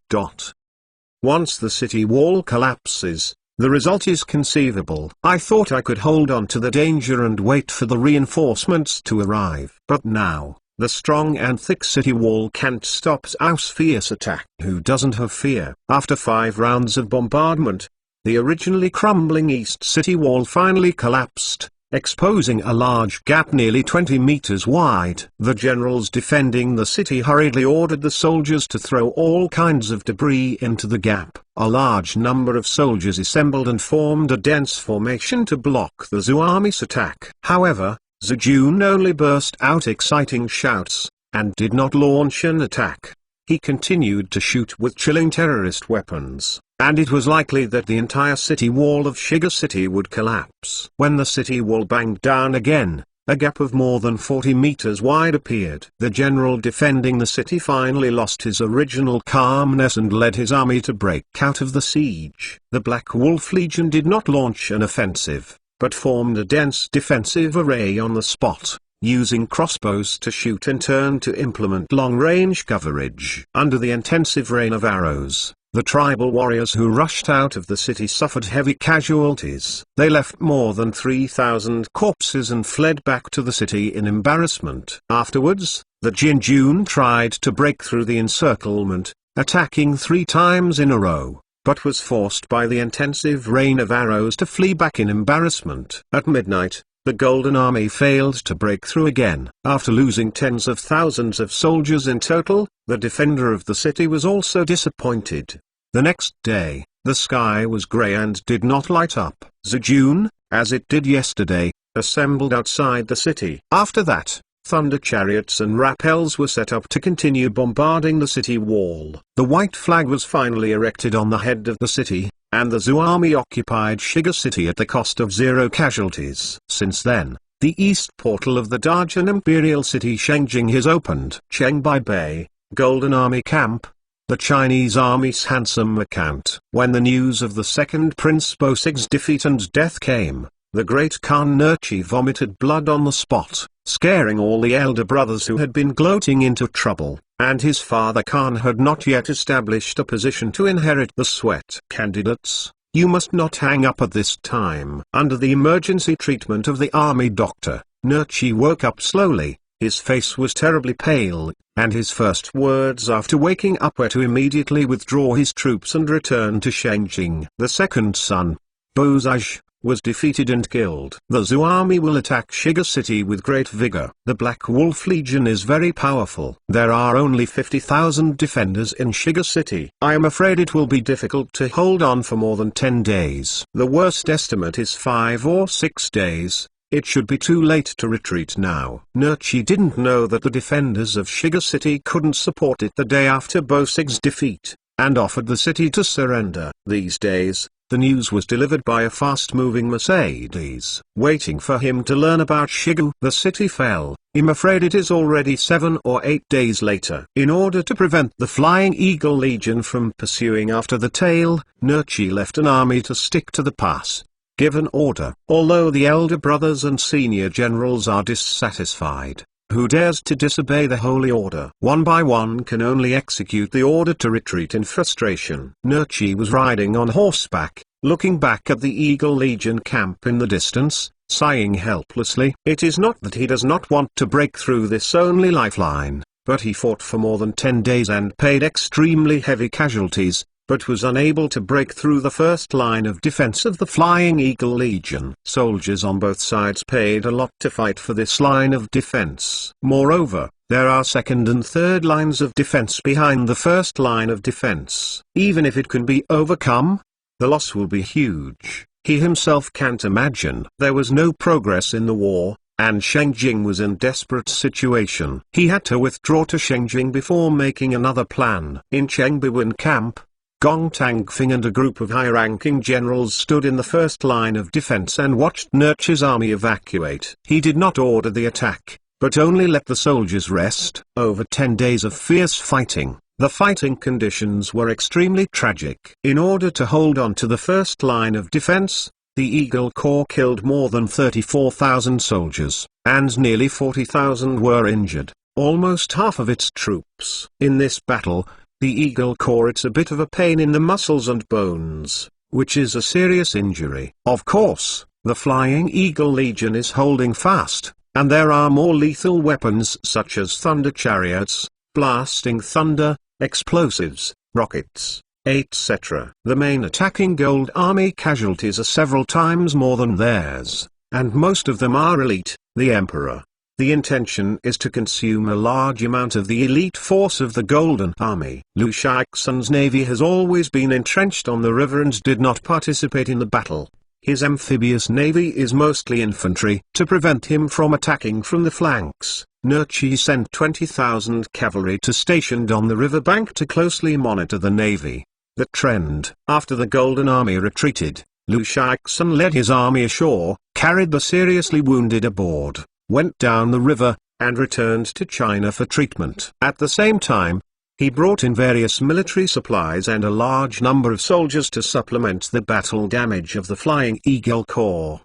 Once the city wall collapses, the result is conceivable. I thought I could hold on to the danger and wait for the reinforcements to arrive. But now, the strong and thick city wall can't stop Zhao's fierce attack. Who doesn't have fear? After 5 rounds of bombardment, the originally crumbling East City wall finally collapsed, exposing a large gap nearly 20 meters wide. The generals defending the city hurriedly ordered the soldiers to throw all kinds of debris into the gap. A large number of soldiers assembled and formed a dense formation to block the Zhou army's attack. However, Zhu Jun only burst out exciting shouts, and did not launch an attack. He continued to shoot with chilling terrorist weapons, and it was likely that the entire city wall of Shiga City would collapse. When the city wall banged down again, a gap of more than 40 meters wide appeared. The general defending the city finally lost his original calmness and led his army to break out of the siege. The Black Wolf Legion did not launch an offensive, but formed a dense defensive array on the spot, using crossbows to shoot and turn to implement long-range coverage. Under the intensive rain of arrows, the tribal warriors who rushed out of the city suffered heavy casualties. They left more than 3,000 corpses and fled back to the city in embarrassment. Afterwards, the Jin Jun tried to break through the encirclement, attacking 3 times in a row, but was forced by the intensive rain of arrows to flee back in embarrassment. At midnight, the Golden Army failed to break through again. After losing tens of thousands of soldiers in total, the defender of the city was also disappointed. The next day, the sky was grey and did not light up. Zhu Jun, as it did yesterday, assembled outside the city. After that, thunder chariots and rappels were set up to continue bombarding the city wall. The white flag was finally erected on the head of the city, and the Zhou army occupied Shiga City at the cost of 0 casualties. Since then, the east portal of the Dahan Imperial city Shengjing has opened. Chengbai Bay, Golden Army Camp, the Chinese army's handsome account. When the news of the second Prince Bosig's defeat and death came, the great Khan Nurchi vomited blood on the spot, scaring all the elder brothers who had been gloating into trouble, and his father Khan had not yet established a position to inherit the sweat. Candidates, you must not hang up at this time. Under the emergency treatment of the army doctor, Nurchi woke up slowly. His face was terribly pale, and his first words after waking up were to immediately withdraw his troops and return to Shengjing. The second son, Bozaj, was defeated and killed. The Zhou army will attack Shiga City with great vigor. The Black Wolf Legion is very powerful. There are only 50,000 defenders in Shiga City. I am afraid it will be difficult to hold on for more than 10 days. The worst estimate is 5 or 6 days. It should be too late to retreat now. Nurchi didn't know that the defenders of Shiga City couldn't support it the day after Bosig's defeat, and offered the city to surrender. These days, The news was delivered by a fast-moving Mercedes. Waiting for him to learn about Shigu. The city fell. I'm afraid it is already 7 or 8 days later. In order to prevent the Flying Eagle Legion from pursuing after the tail, Nurchi left an army to stick to the pass. Given order. Although the elder brothers and senior generals are dissatisfied, who dares to disobey the holy order? One by one can only execute the order to retreat in frustration. Nurchi was riding on horseback, looking back at the Eagle Legion camp in the distance, sighing helplessly. It is not that he does not want to break through this only lifeline, but he fought for more than 10 days and paid extremely heavy casualties, but was unable to break through the first line of defense of the Flying Eagle Legion. Soldiers on both sides paid a lot to fight for this line of defense. Moreover, there are second and third lines of defense behind the first line of defense. Even if it can be overcome, the loss will be huge. He himself can't imagine. There was no progress in the war, and Shengjing was in desperate situation. He had to withdraw to Shengjing before making another plan. In Chengbiwen camp, Gong Tangfing and a group of high-ranking generals stood in the first line of defense and watched Nurchi's army evacuate. He did not order the attack, but only let the soldiers rest. Over 10 days of fierce fighting, the fighting conditions were extremely tragic. In order to hold on to the first line of defense, the Eagle Corps killed more than 34,000 soldiers, and nearly 40,000 were injured, almost half of its troops. In this battle, the Eagle Corps, it's a bit of a pain in the muscles and bones, which is a serious injury. Of course, the Flying Eagle Legion is holding fast, and there are more lethal weapons such as thunder chariots, blasting thunder, explosives, rockets, etc. The main attacking Gold Army casualties are several times more than theirs, and most of them are elite, the Emperor. The intention is to consume a large amount of the elite force of the Golden Army. Liu Shaixun's navy has always been entrenched on the river and did not participate in the battle. His amphibious navy is mostly infantry. To prevent him from attacking from the flanks, Nurchi sent 20,000 cavalry to stationed on the river bank to closely monitor the navy. The trend. After the Golden Army retreated, Liu Shaixun led his army ashore, carried the seriously wounded aboard, went down the river, and returned to China for treatment. At the same time, he brought in various military supplies and a large number of soldiers to supplement the battle damage of the Flying Eagle Corps.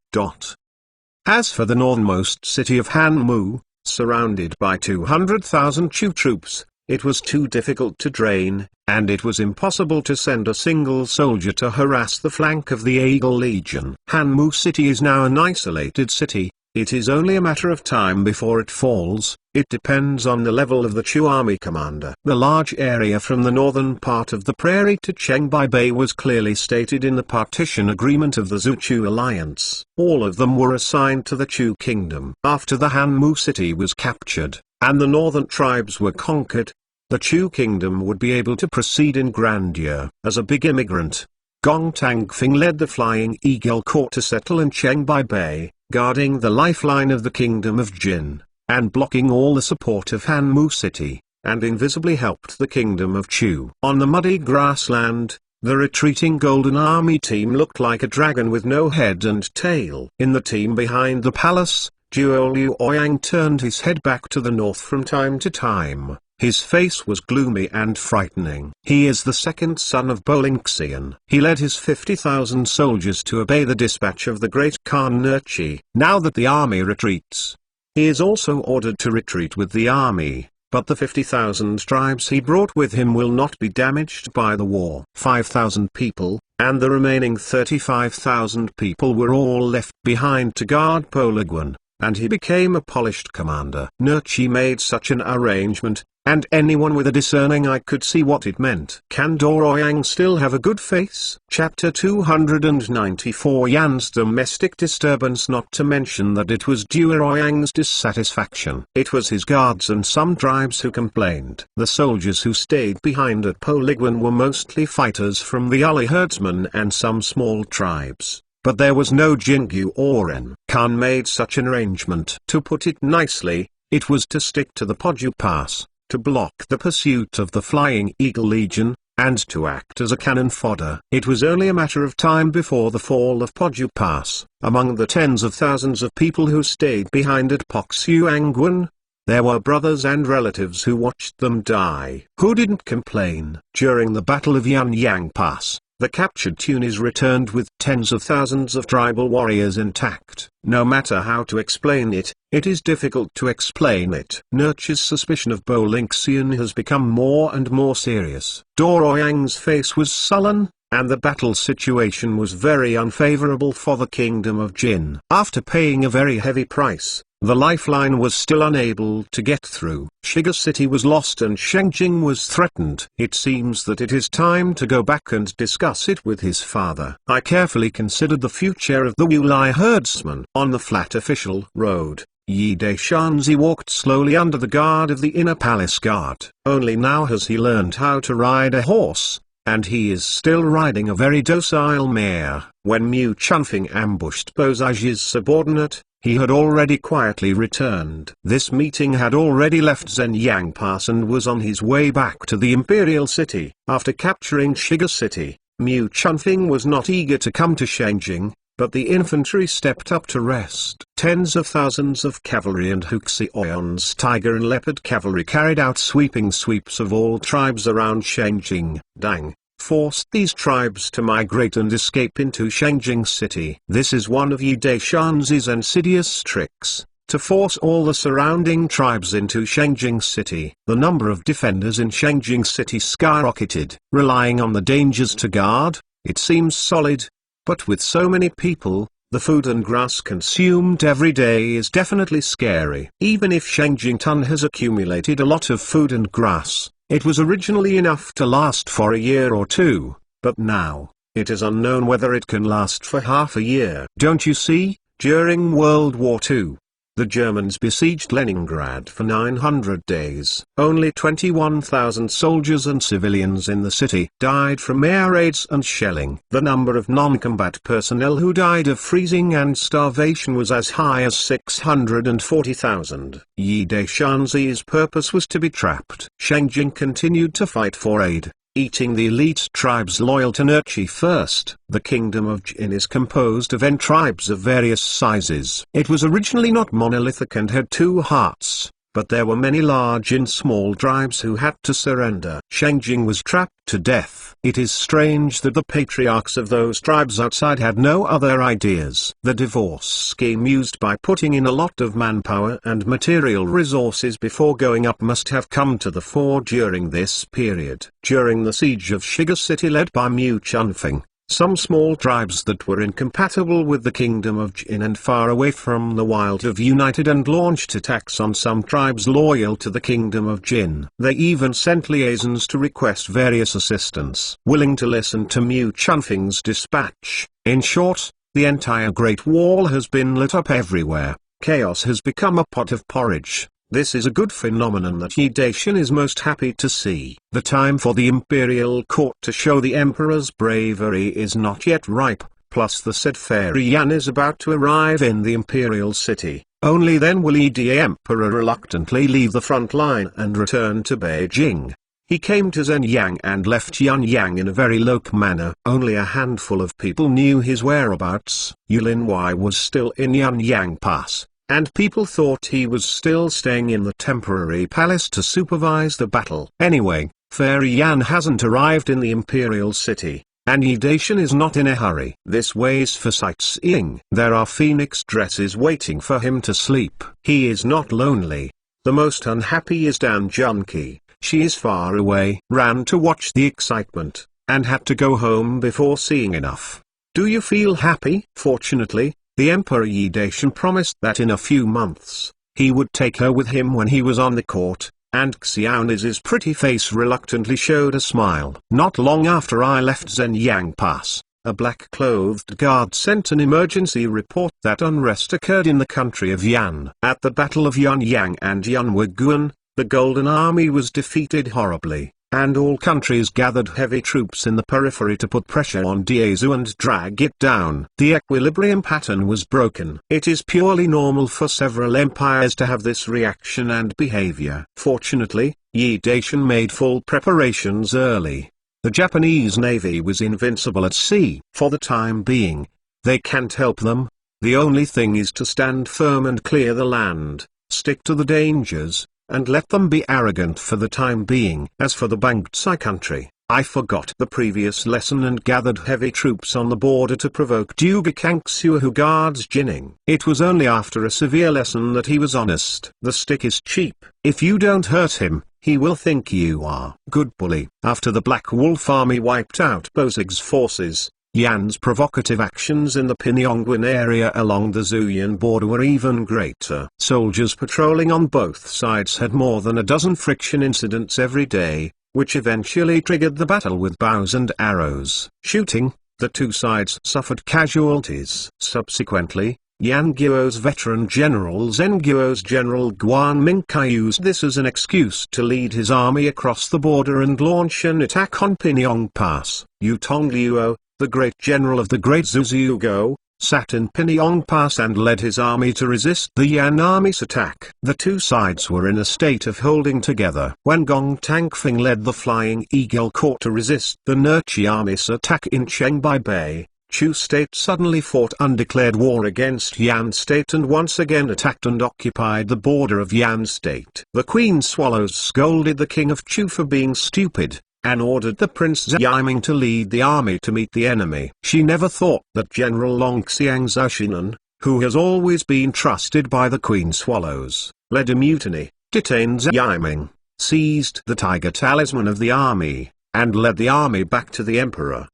As for the northernmost city of Hanmu, surrounded by 200,000 Chu troops, it was too difficult to drain, and it was impossible to send a single soldier to harass the flank of the Eagle Legion. Hanmu city is now an isolated city. It is only a matter of time before it falls. It depends on the level of the Chu army commander. The large area from the northern part of the prairie to Chengbai Bay was clearly stated in the partition agreement of the Zhu-Chu alliance. All of them were assigned to the Chu kingdom. After the Hanmu city was captured, and the northern tribes were conquered, the Chu kingdom would be able to proceed in grandeur. As a big immigrant, Gong Tangfing led the Flying Eagle Corps to settle in Chengbai Bay, guarding the lifeline of the kingdom of Jin, and blocking all the support of Hanmu city, and invisibly helped the kingdom of Chu. On the muddy grassland, the retreating Golden Army team looked like a dragon with no head and tail. In the team behind the palace, Zhuo Liu Ouyang turned his head back to the north from time to time. His face was gloomy and frightening. He is the second son of Bolingxian. He led his 50,000 soldiers to obey the dispatch of the great Khan Nurchi. Now that the army retreats, he is also ordered to retreat with the army, but the 50,000 tribes he brought with him will not be damaged by the war. 5,000 people, and the remaining 35,000 people were all left behind to guard Poliguan, and he became a polished commander. Nurchi made such an arrangement, and anyone with a discerning eye could see what it meant. Can Doroyang still have a good face? Chapter 294 Yan's domestic disturbance. Not to mention that it was Doroyang's dissatisfaction. It was his guards and some tribes who complained. The soldiers who stayed behind at Poliguan were mostly fighters from the Uli herdsmen and some small tribes. But there was no Jingyu or En. Khan made such an arrangement. To put it nicely, it was to stick to the Poju Pass, to block the pursuit of the Flying Eagle Legion, and to act as a cannon fodder. It was only a matter of time before the fall of Poju Pass. Among the tens of thousands of people who stayed behind at Poksuangwan, there were brothers and relatives who watched them die. Who didn't complain? During the Battle of Yanyang Pass, the captured Tunis returned with tens of thousands of tribal warriors intact. No matter how to explain it, it is difficult to explain it. Nurture's suspicion of Bolinxian has become more and more serious. Doroyang's face was sullen, and the battle situation was very unfavorable for the kingdom of Jin. After paying a very heavy price, the lifeline was still unable to get through. Shiga City was lost and Shengjing was threatened. It seems that it is time to go back and discuss it with his father. I carefully considered the future of the Wulai herdsman. On the flat official road, Yi Deshanzi walked slowly under the guard of the inner palace guard. Only now has he learned how to ride a horse, and he is still riding a very docile mare. When Mu Chunfing ambushed Bozaj's subordinate, he had already quietly returned. This meeting had already left Zhenyang Pass and was on his way back to the imperial city. After capturing Shiga City, Mu Chunfing was not eager to come to Shengjing, but the infantry stepped up to rest. Tens of thousands of cavalry and Huxioyon's tiger and leopard cavalry carried out sweeping sweeps of all tribes around Shengjing. Dang forced these tribes to migrate and escape into Shengjing City. This is one of Yi Deshanzi's insidious tricks, to force all the surrounding tribes into Shengjing City. The number of defenders in Shengjing City skyrocketed. Relying on the dangers to guard, it seems solid, but with so many people, the food and grass consumed every day is definitely scary. Even if Shengjing has accumulated a lot of food and grass, it was originally enough to last for a year or two, but now, it is unknown whether it can last for half a year. Don't you see? During World War II, the Germans besieged Leningrad for 900 days. Only 21,000 soldiers and civilians in the city died from air raids and shelling. The number of non-combat personnel who died of freezing and starvation was as high as 640,000. Yi Deshanzi's purpose was to be trapped. Shengjing continued to fight for aid, eating the elite tribes loyal to Nurchi first. The kingdom of Jin is composed of tribes of various sizes. It was originally not monolithic and had two hearts, but there were many large and small tribes who had to surrender. Shengjing was trapped to death. It is strange that the patriarchs of those tribes outside had no other ideas. The divorce scheme used by putting in a lot of manpower and material resources before going up must have come to the fore during this period. During the siege of Shiga City led by Mu Chunfing, some small tribes that were incompatible with the kingdom of Jin and far away from the wild have united and launched attacks on some tribes loyal to the kingdom of Jin. They even sent liaisons to request various assistance, willing to listen to Mu Chunfing's dispatch. In short, the entire Great Wall has been lit up everywhere. Chaos has become a pot of porridge. This is a good phenomenon that Yi Deshan is most happy to see. The time for the imperial court to show the emperor's bravery is not yet ripe, plus the said Fairy Yan is about to arrive in the imperial city. Only then will Yi the emperor reluctantly leave the front line and return to Beijing. He came to Zhenyang and left Yunyang in a very low manner. Only a handful of people knew his whereabouts. Yulin Wei was still in Yunyang Pass, and people thought he was still staying in the temporary palace to supervise the battle. Anyway, Fairy Yan hasn't arrived in the imperial city, and Yi Deshan is not in a hurry. This way's for sightseeing. There are phoenix dresses waiting for him to sleep. He is not lonely. The most unhappy is Dan Junki. She is far away, ran to watch the excitement, and had to go home before seeing enough. Do you feel happy? Fortunately, the Emperor Yi Deshan promised that in a few months, he would take her with him when he was on the court, and Xiaoniz's pretty face reluctantly showed a smile. Not long after I left Zhenyang Pass, a black-clothed guard sent an emergency report that unrest occurred in the country of Yan. At the Battle of Yunyang and Yunwiguan, the Golden Army was defeated horribly, and all countries gathered heavy troops in the periphery to put pressure on Diezu and drag it down. The equilibrium pattern was broken. It is purely normal for several empires to have this reaction and behavior. Fortunately, Yi Deshan made full preparations early. The Japanese navy was invincible at sea. For the time being, they can't help them. The only thing is to stand firm and clear the land, stick to the dangers, and let them be arrogant for the time being. As for the Bangtsai country, I forgot the previous lesson and gathered heavy troops on the border to provoke Duga Kangxue, who guards Jining. It was only after a severe lesson that he was honest. The stick is cheap. If you don't hurt him, he will think you are good bully. After the Black Wolf army wiped out Bozig's forces, Yan's provocative actions in the Pingyongwan area along the Zuyan border were even greater. Soldiers patrolling on both sides had more than a dozen friction incidents every day, which eventually triggered the battle with bows and arrows. Shooting, the two sides suffered casualties. Subsequently, Yan Guo's veteran general Zheng Guo's general Guan Mingkai used this as an excuse to lead his army across the border and launch an attack on Pinyong Pass. Yu Tongluo, the great general of the Great Zuzugo, sat in Pinyong Pass and led his army to resist the Yan army's attack. The two sides were in a state of holding together. When Gong Tangfing led the Flying Eagle Corps to resist the Nerchi army's attack in Chengbai Bay, Chu State suddenly fought undeclared war against Yan State and once again attacked and occupied the border of Yan State. The Queen Swallows scolded the king of Chu for being stupid, and ordered the Prince Yiming to lead the army to meet the enemy. She never thought that General Longxiang Zhaoshinan, who has always been trusted by the Queen Swallows, led a mutiny, detained Yiming, seized the Tiger Talisman of the army, and led the army back to the Emperor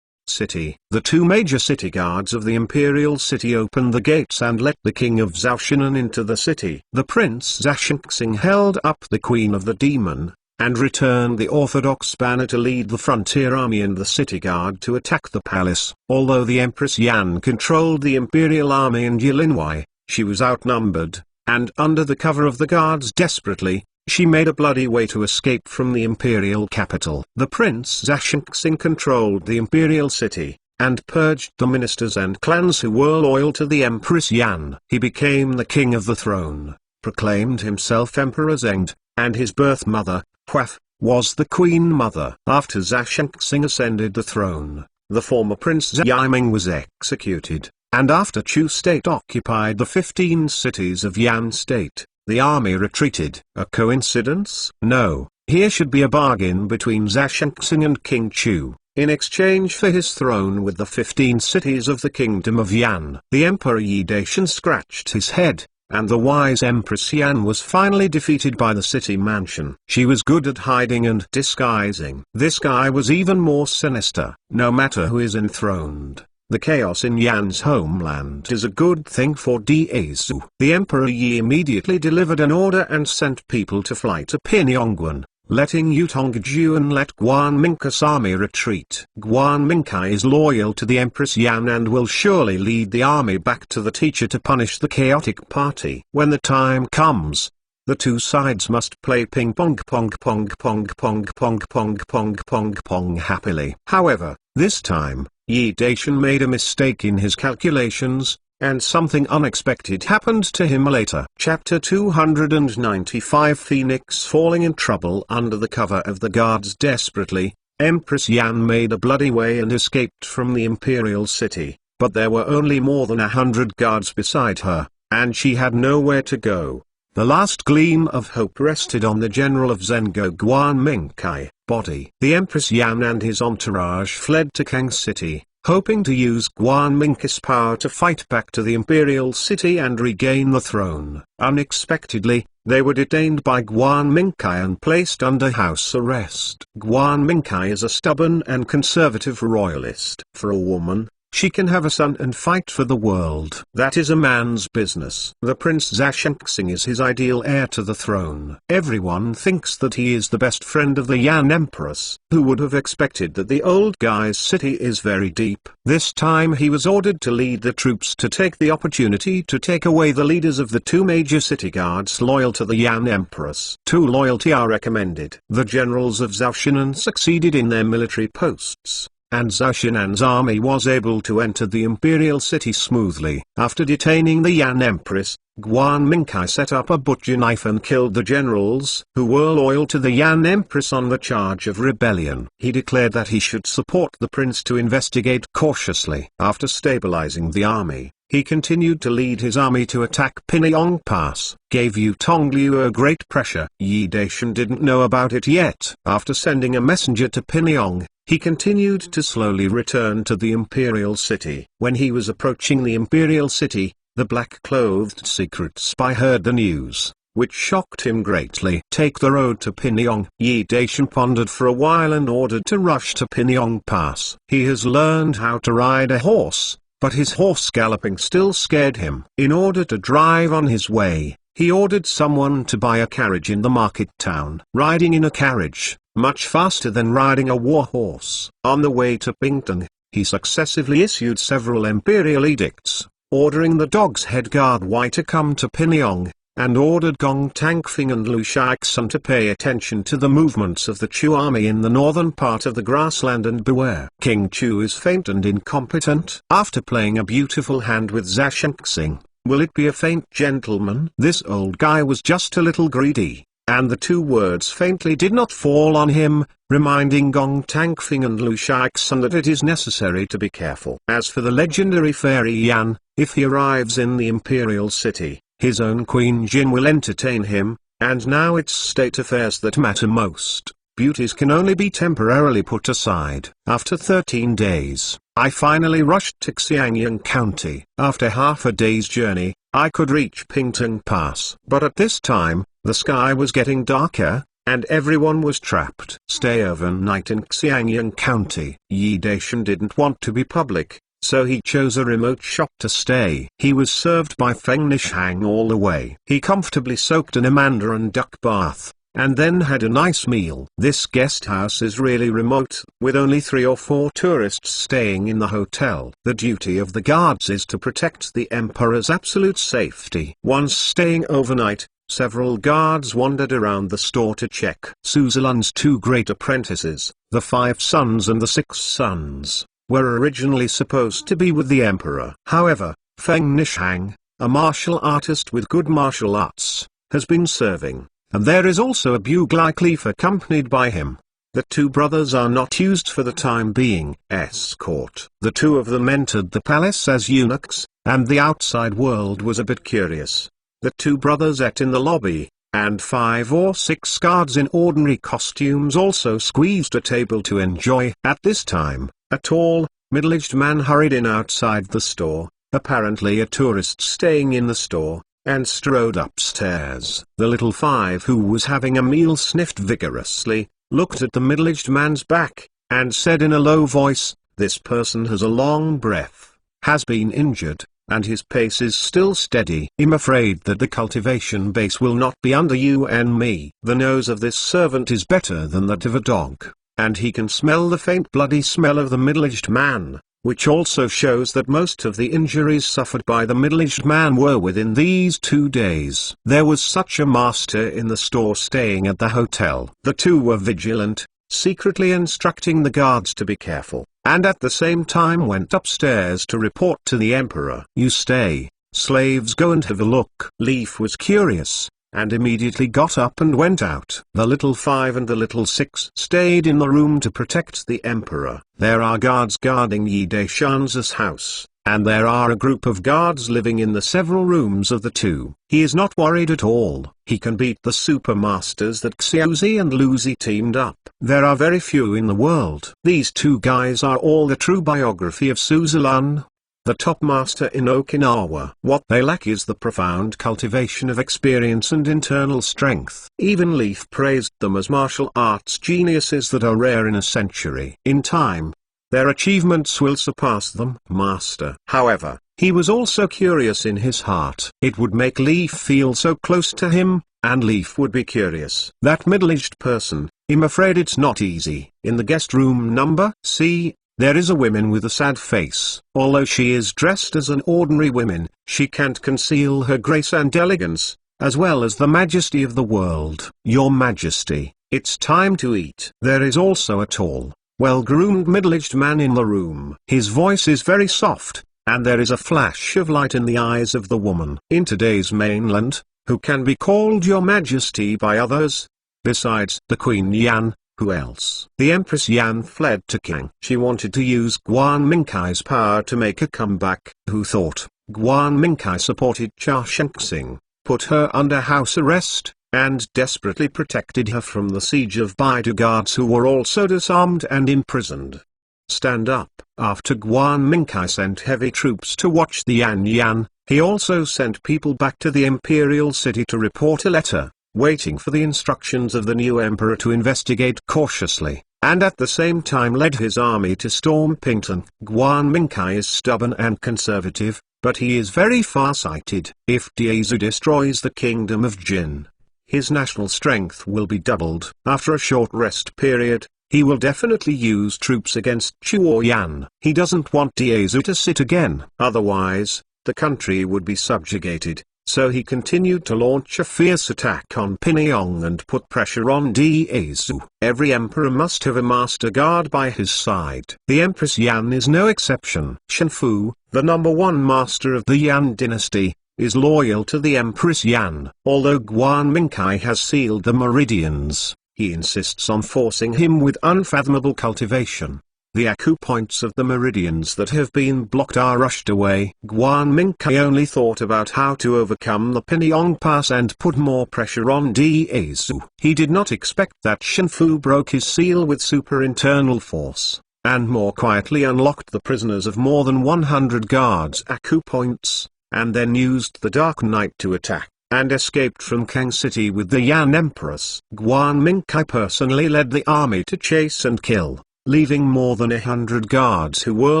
City. The two major city guards of the imperial city opened the gates and let the king of Zhaoshinan into the city. The Prince Zhashengxing held up the Queen of the Demon, and returned the orthodox banner to lead the frontier army and the city guard to attack the palace. Although the Empress Yan controlled the imperial army in Yilinwai, she was outnumbered, and under the cover of the guards desperately, she made a bloody way to escape from the imperial capital. The Prince Zhashengxing controlled the imperial city, and purged the ministers and clans who were loyal to the Empress Yan. He became the king of the throne, proclaimed himself Emperor Zhengde, and his birth mother, Huaf, was the Queen Mother. After Zhashengxing ascended the throne, the former Prince Yiming was executed, and after Chu State occupied the 15 cities of Yan State, the army retreated. A coincidence? No, here should be a bargain between Zhashengxing and King Chu, in exchange for his throne with the 15 cities of the Kingdom of Yan. The Emperor Yi Daishan scratched his head, and the wise Empress Yan was finally defeated by the city mansion. She was good at hiding and disguising. This guy was even more sinister. No matter who is enthroned, the chaos in Yan's homeland is a good thing for Daesu. The Emperor Yi immediately delivered an order and sent people to fly to Pinyongwan, letting Yu Tongjuan let Guan Mingkai's army retreat. Guan Mingkai is loyal to the Empress Yan and will surely lead the army back to the teacher to punish the chaotic party. When the time comes, the two sides must play ping pong pong pong pong pong pong pong pong pong pong happily. However, this time, Yi Daishan made a mistake in his calculations, and something unexpected happened to him later. Chapter 295 Phoenix falling in trouble. Under the cover of the guards desperately, Empress Yan made a bloody way and escaped from the imperial city, but there were only more than 100 guards beside her, and she had nowhere to go. The last gleam of hope rested on the general of Zhengo Guan Mingkai body. The Empress Yan and his entourage fled to Kang City, hoping to use Guan Mingkai's power to fight back to the imperial city and regain the throne. Unexpectedly, they were detained by Guan Mingkai and placed under house arrest. Guan Mingkai is a stubborn and conservative royalist. For a woman, she can have a son and fight for the world. That is a man's business. The Prince Zhashengxing is his ideal heir to the throne. Everyone thinks that he is the best friend of the Yan Empress. Who would have expected that the old guy's city is very deep? This time he was ordered to lead the troops to take the opportunity to take away the leaders of the two major city guards loyal to the Yan Empress. Two loyalty are recommended. The generals of Zhaoshinan succeeded in their military posts, and Zhao Xinan's army was able to enter the imperial city smoothly. After detaining the Yan Empress, Guan Mingkai set up a butcher knife and killed the generals who were loyal to the Yan Empress on the charge of rebellion. He declared that he should support the prince to investigate cautiously. After stabilizing the army, he continued to lead his army to attack Pinyong Pass, gave Yu Tongliu a great pressure. Yi Daishan didn't know about it yet. After sending a messenger to Pinyong, he continued to slowly return to the imperial city. When he was approaching the imperial city, the black-clothed secret spy heard the news, which shocked him greatly. Take the road to Pinyong. Yi Daishan pondered for a while and ordered to rush to Pinyong Pass. He has learned how to ride a horse, but his horse galloping still scared him. In order to drive on his way, he ordered someone to buy a carriage in the market town. Riding in a carriage, much faster than riding a war horse. On the way to Pingtung, he successively issued several imperial edicts, ordering the Dog's Head Guard Y to come to Pinyong, and ordered Gong Tangfing and Lu Shaixun to pay attention to the movements of the Chu army in the northern part of the grassland and beware. King Chu is faint and incompetent. After playing a beautiful hand with Zhashengxing, will it be a faint gentleman? This old guy was just a little greedy, and the two words faintly did not fall on him, reminding Gong Tangfing and Lu Shaixun that it is necessary to be careful. As for the legendary fairy Yan, if he arrives in the imperial city, his own Queen Jin will entertain him, and now it's state affairs that matter most. Beauties can only be temporarily put aside. After 13 days, I finally rushed to Xiangyang County. After half a day's journey, I could reach Pingtung Pass. But at this time, the sky was getting darker, and everyone was trapped. Stay overnight in Xiangyang County. Yi Daishan didn't want to be public, so he chose a remote shop to stay. He was served by Feng Nishang all the way. He comfortably soaked in a mandarin duck bath, and then had a nice meal. This guest house is really remote, with only 3 or 4 tourists staying in the hotel. The duty of the guards is to protect the emperor's absolute safety. Once staying overnight, several guards wandered around the store to check. Suzalun's 2 great apprentices, the 5 sons and the 6 sons, were originally supposed to be with the emperor. However, Feng Nishang, a martial artist with good martial arts, has been serving, and there is also a bugle-like leaf accompanied by him. The 2 brothers are not used for the time being. Escort. The 2 of them entered the palace as eunuchs, and the outside world was a bit curious. The 2 brothers ate in the lobby, and 5 or 6 guards in ordinary costumes also squeezed a table to enjoy. At this time, a tall, middle-aged man hurried in outside the store, apparently a tourist staying in the store, and strode upstairs. The little 5 who was having a meal sniffed vigorously, looked at the middle-aged man's back, and said in a low voice, "This person has a long breath, has been injured, and his pace is still steady. I'm afraid that the cultivation base will not be under you and me. The nose of this servant is better than that of a dog, and he can smell the faint bloody smell of the middle-aged man," which also shows that most of the injuries suffered by the middle-aged man were within these 2 days. There was such a master in the store staying at the hotel. The 2 were vigilant, secretly instructing the guards to be careful, and at the same time went upstairs to report to the emperor. "You stay, slaves, go and have a look." Leaf was curious, and immediately got up and went out. The little 5 and the little 6 stayed in the room to protect the emperor. There are guards guarding Yi Daishan's house, and there are a group of guards living in the several rooms of the 2. He is not worried at all. He can beat the supermasters that Xiaozi and Luzi teamed up. There are very few in the world. These 2 guys are all the true biography of Suzalun, the top master in Okinawa. What they lack is the profound cultivation of experience and internal strength. Even Leaf praised them as martial arts geniuses that are rare in a century. In time, their achievements will surpass them. Master. However, he was also curious in his heart. It would make Leaf feel so close to him, and Leaf would be curious. That middle-aged person, I'm afraid it's not easy. In the guest room number C, there is a woman with a sad face. Although she is dressed as an ordinary woman, she can't conceal her grace and elegance, as well as the majesty of the world. "Your Majesty, it's time to eat." There is also a tall, well-groomed middle-aged man in the room. His voice is very soft, and there is a flash of light in the eyes of the woman. In today's mainland, who can be called Your Majesty by others? Besides the Queen Yan, who else? The Empress Yan fled to Qing. She wanted to use Guan Mingkai's power to make a comeback. Who thought? Guan Mingkai supported Cha Shengxing, put her under house arrest, and desperately protected her from the siege of Baidu guards who were also disarmed and imprisoned. Stand up. After Guan Mingkai sent heavy troops to watch the Yan, he also sent people back to the imperial city to report a letter, waiting for the instructions of the new emperor to investigate cautiously, and at the same time led his army to storm Pingtung. Guan Mingkai is stubborn and conservative, but he is very far-sighted. If Diazu destroys the kingdom of Jin, his national strength will be doubled. After a short rest period, he will definitely use troops against Chuoyan. He doesn't want Diazu to sit again. Otherwise, the country would be subjugated. So he continued to launch a fierce attack on Pingyong and put pressure on Diazu. Every emperor must have a master guard by his side. The Empress Yan is no exception. Shenfu, the #1 master of the Yan dynasty, is loyal to the Empress Yan. Although Guan Mingkai has sealed the meridians, he insists on forcing him with unfathomable cultivation. The acupoints of the meridians that have been blocked are rushed away. Guan Mingkai only thought about how to overcome the Pingyong Pass and put more pressure on Diazu. He did not expect that Shenfu broke his seal with super internal force, and more quietly unlocked the prisoners of more than 100 guards' acupoints, and then used the Dark Night to attack, and escaped from Kang City with the Yan Empress. Guan Mingkai personally led the army to chase and kill, leaving more than 100 guards who were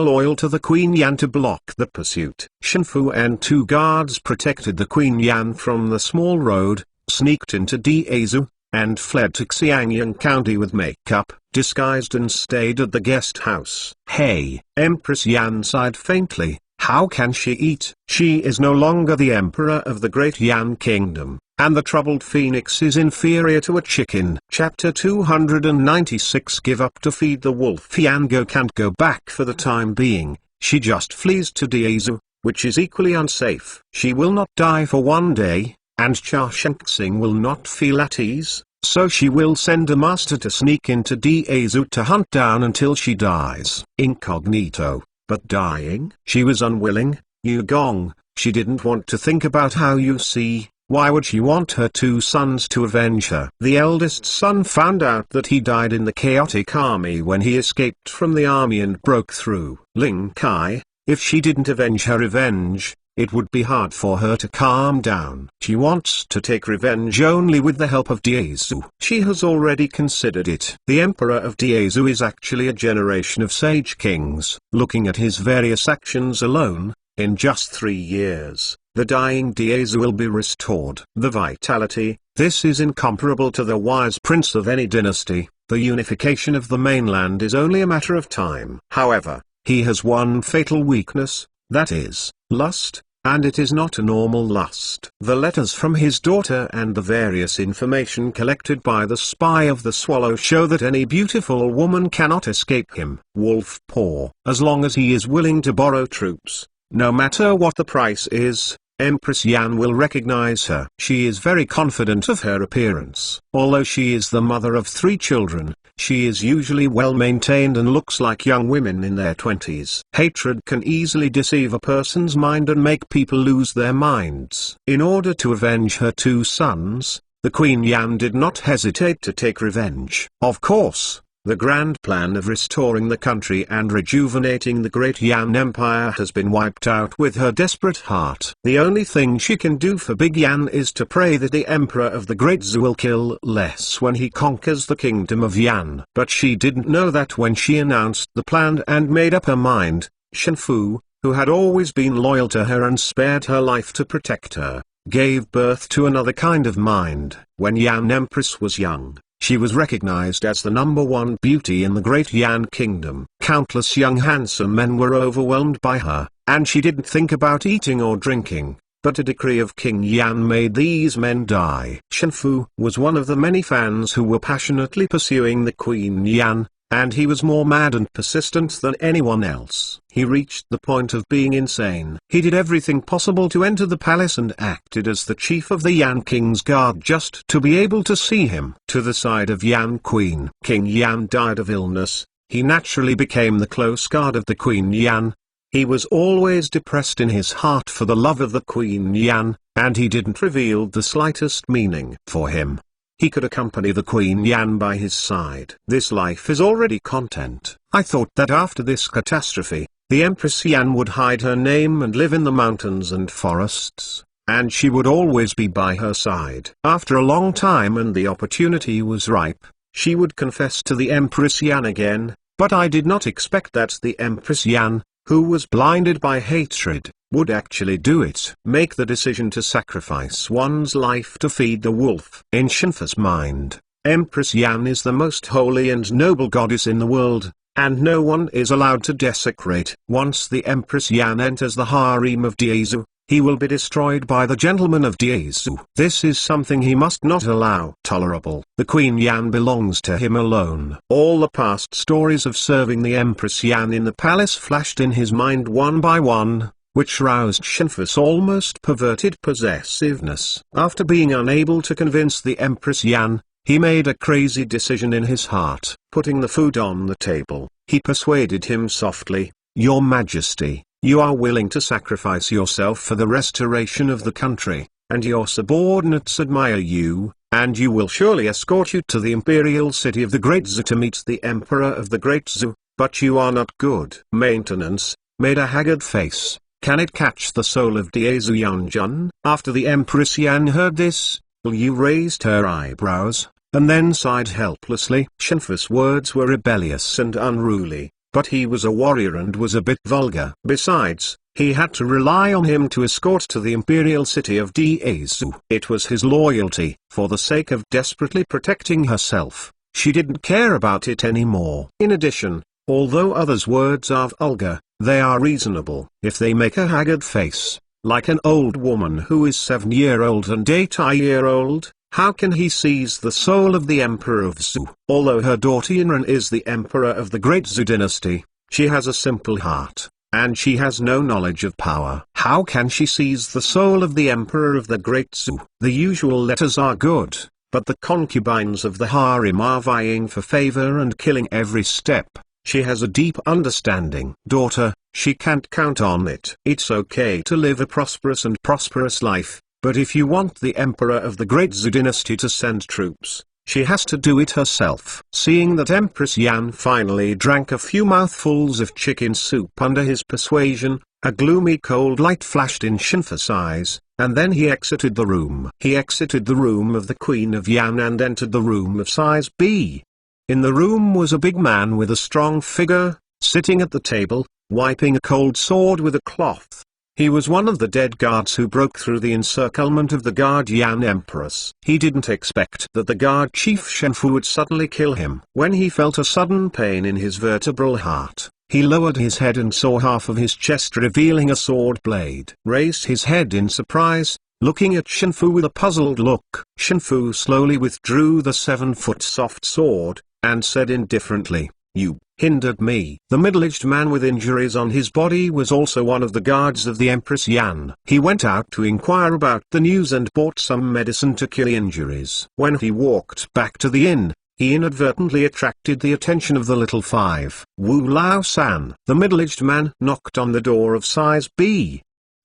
loyal to the Queen Yan to block the pursuit. Shenfu and 2 guards protected the Queen Yan from the small road, sneaked into Diazu, and fled to Xiangyang County with makeup, disguised, and stayed at the guest house. Hey! Empress Yan sighed faintly. How can she eat? She is no longer the emperor of the great Yan kingdom, and the troubled phoenix is inferior to a chicken. Chapter 296. Give up to feed the wolf. Yango can't go back for the time being. She just flees to Diazu, which is equally unsafe. She will not die for one day, and Cha Shengxing will not feel at ease, so she will send a master to sneak into Diazu to hunt down until she dies. Incognito. But dying? She was unwilling. Yu Gong, she didn't want to think about how you see. Why would she want her 2 sons to avenge her? The eldest son found out that he died in the chaotic army when he escaped from the army and broke through. Ling Kai, if she didn't avenge her revenge, it would be hard for her to calm down. She wants to take revenge only with the help of Diazu. She has already considered it. The Emperor of Diazu is actually a generation of sage kings. Looking at his various actions alone, in just 3 years, the dying Diazu will be restored. The vitality, this is incomparable to the wise prince of any dynasty. The unification of the mainland is only a matter of time. However, he has one fatal weakness, that is, lust, and it is not a normal lust. The letters from his daughter and the various information collected by the spy of the swallow show that any beautiful woman cannot escape him. Wolf Paw. As long as he is willing to borrow troops, no matter what the price is, Empress Yan will recognize her. She is very confident of her appearance. Although she is the mother of 3 children, she is usually well maintained and looks like young women in their 20s. Hatred can easily deceive a person's mind and make people lose their minds. In order to avenge her 2 sons, the Queen Yan did not hesitate to take revenge. Of course, the grand plan of restoring the country and rejuvenating the great Yan Empire has been wiped out with her desperate heart. The only thing she can do for Big Yan is to pray that the Emperor of the Great Zhu will kill less when he conquers the kingdom of Yan. But she didn't know that when she announced the plan and made up her mind, Shenfu, who had always been loyal to her and spared her life to protect her, gave birth to another kind of mind. When Yan Empress was young, she was recognized as the #1 beauty in the great Yan kingdom. Countless young handsome men were overwhelmed by her, and she didn't think about eating or drinking, but a decree of King Yan made these men die. Shenfu was one of the many fans who were passionately pursuing the Queen Yan, and he was more mad and persistent than anyone else. He reached the point of being insane. He did everything possible to enter the palace and acted as the chief of the Yan King's guard just to be able to see him. To the side of Yan Queen. King Yan died of illness. He naturally became the close guard of the Queen Yan. He was always depressed in his heart for the love of the Queen Yan, and he didn't reveal the slightest meaning for him. He could accompany the Queen Yan by his side. This life is already content. I thought that after this catastrophe, the Empress Yan would hide her name and live in the mountains and forests, and she would always be by her side. After a long time and the opportunity was ripe, she would confess to the Empress Yan again, but I did not expect that the Empress Yan, who was blinded by hatred, would actually do it. Make the decision to sacrifice one's life to feed the wolf. In Shinfa's mind, Empress Yan is the most holy and noble goddess in the world, and no one is allowed to desecrate. Once the Empress Yan enters the harem of Diezu, he will be destroyed by the gentlemen of Diezu. This is something he must not allow. Tolerable. The Queen Yan belongs to him alone. All the past stories of serving the Empress Yan in the palace flashed in his mind one by one, which roused Shinfa's almost perverted possessiveness. After being unable to convince the Empress Yan, he made a crazy decision in his heart. Putting the food on the table, he persuaded him softly, "Your Majesty, you are willing to sacrifice yourself for the restoration of the country, and your subordinates admire you, and you will surely escort you to the imperial city of the Great Zhou to meet the Emperor of the Great Zhou, but you are not good." Maintenance made a haggard face. Can it catch the soul of Diezu Yanjun? After the Empress Yan heard this, Liu raised her eyebrows, and then sighed helplessly. Shinfa's words were rebellious and unruly, but he was a warrior and was a bit vulgar. Besides, he had to rely on him to escort to the imperial city of Diezu. It was his loyalty. For the sake of desperately protecting herself, she didn't care about it anymore. In addition, although others' words are vulgar, they are reasonable. If they make a haggard face, like an old woman who is 7-year-old and 8-year-old, how can he seize the soul of the Emperor of Zhou? Although her daughter Yinran is the Emperor of the Great Zhou dynasty, she has a simple heart, and she has no knowledge of power. How can she seize the soul of the Emperor of the Great Zhou? The usual letters are good, but the concubines of the harem are vying for favor and killing every step. She has a deep understanding. Daughter, she can't count on it. It's okay to live a prosperous life, but if you want the Emperor of the Great Zhou dynasty to send troops, she has to do it herself. Seeing that Empress Yan finally drank a few mouthfuls of chicken soup under his persuasion, a gloomy cold light flashed in Shinfa's eyes, and then he exited the room. He exited the room of the Queen of Yan and entered the room of size B. In the room was a big man with a strong figure, sitting at the table, wiping a cold sword with a cloth. He was one of the dead guards who broke through the encirclement of the guard Yan Empress. He didn't expect that the guard chief Shenfu would suddenly kill him. When he felt a sudden pain in his vertebral heart, he lowered his head and saw half of his chest revealing a sword blade. Raised his head in surprise, looking at Shenfu with a puzzled look. Shenfu slowly withdrew the 7-foot soft sword, and said indifferently, "You hindered me." The middle-aged man with injuries on his body was also one of the guards of the Empress Yan. He went out to inquire about the news and bought some medicine to cure injuries. When he walked back to the inn, he inadvertently attracted the attention of the little five. Wu Lao-san. The middle-aged man knocked on the door of size B.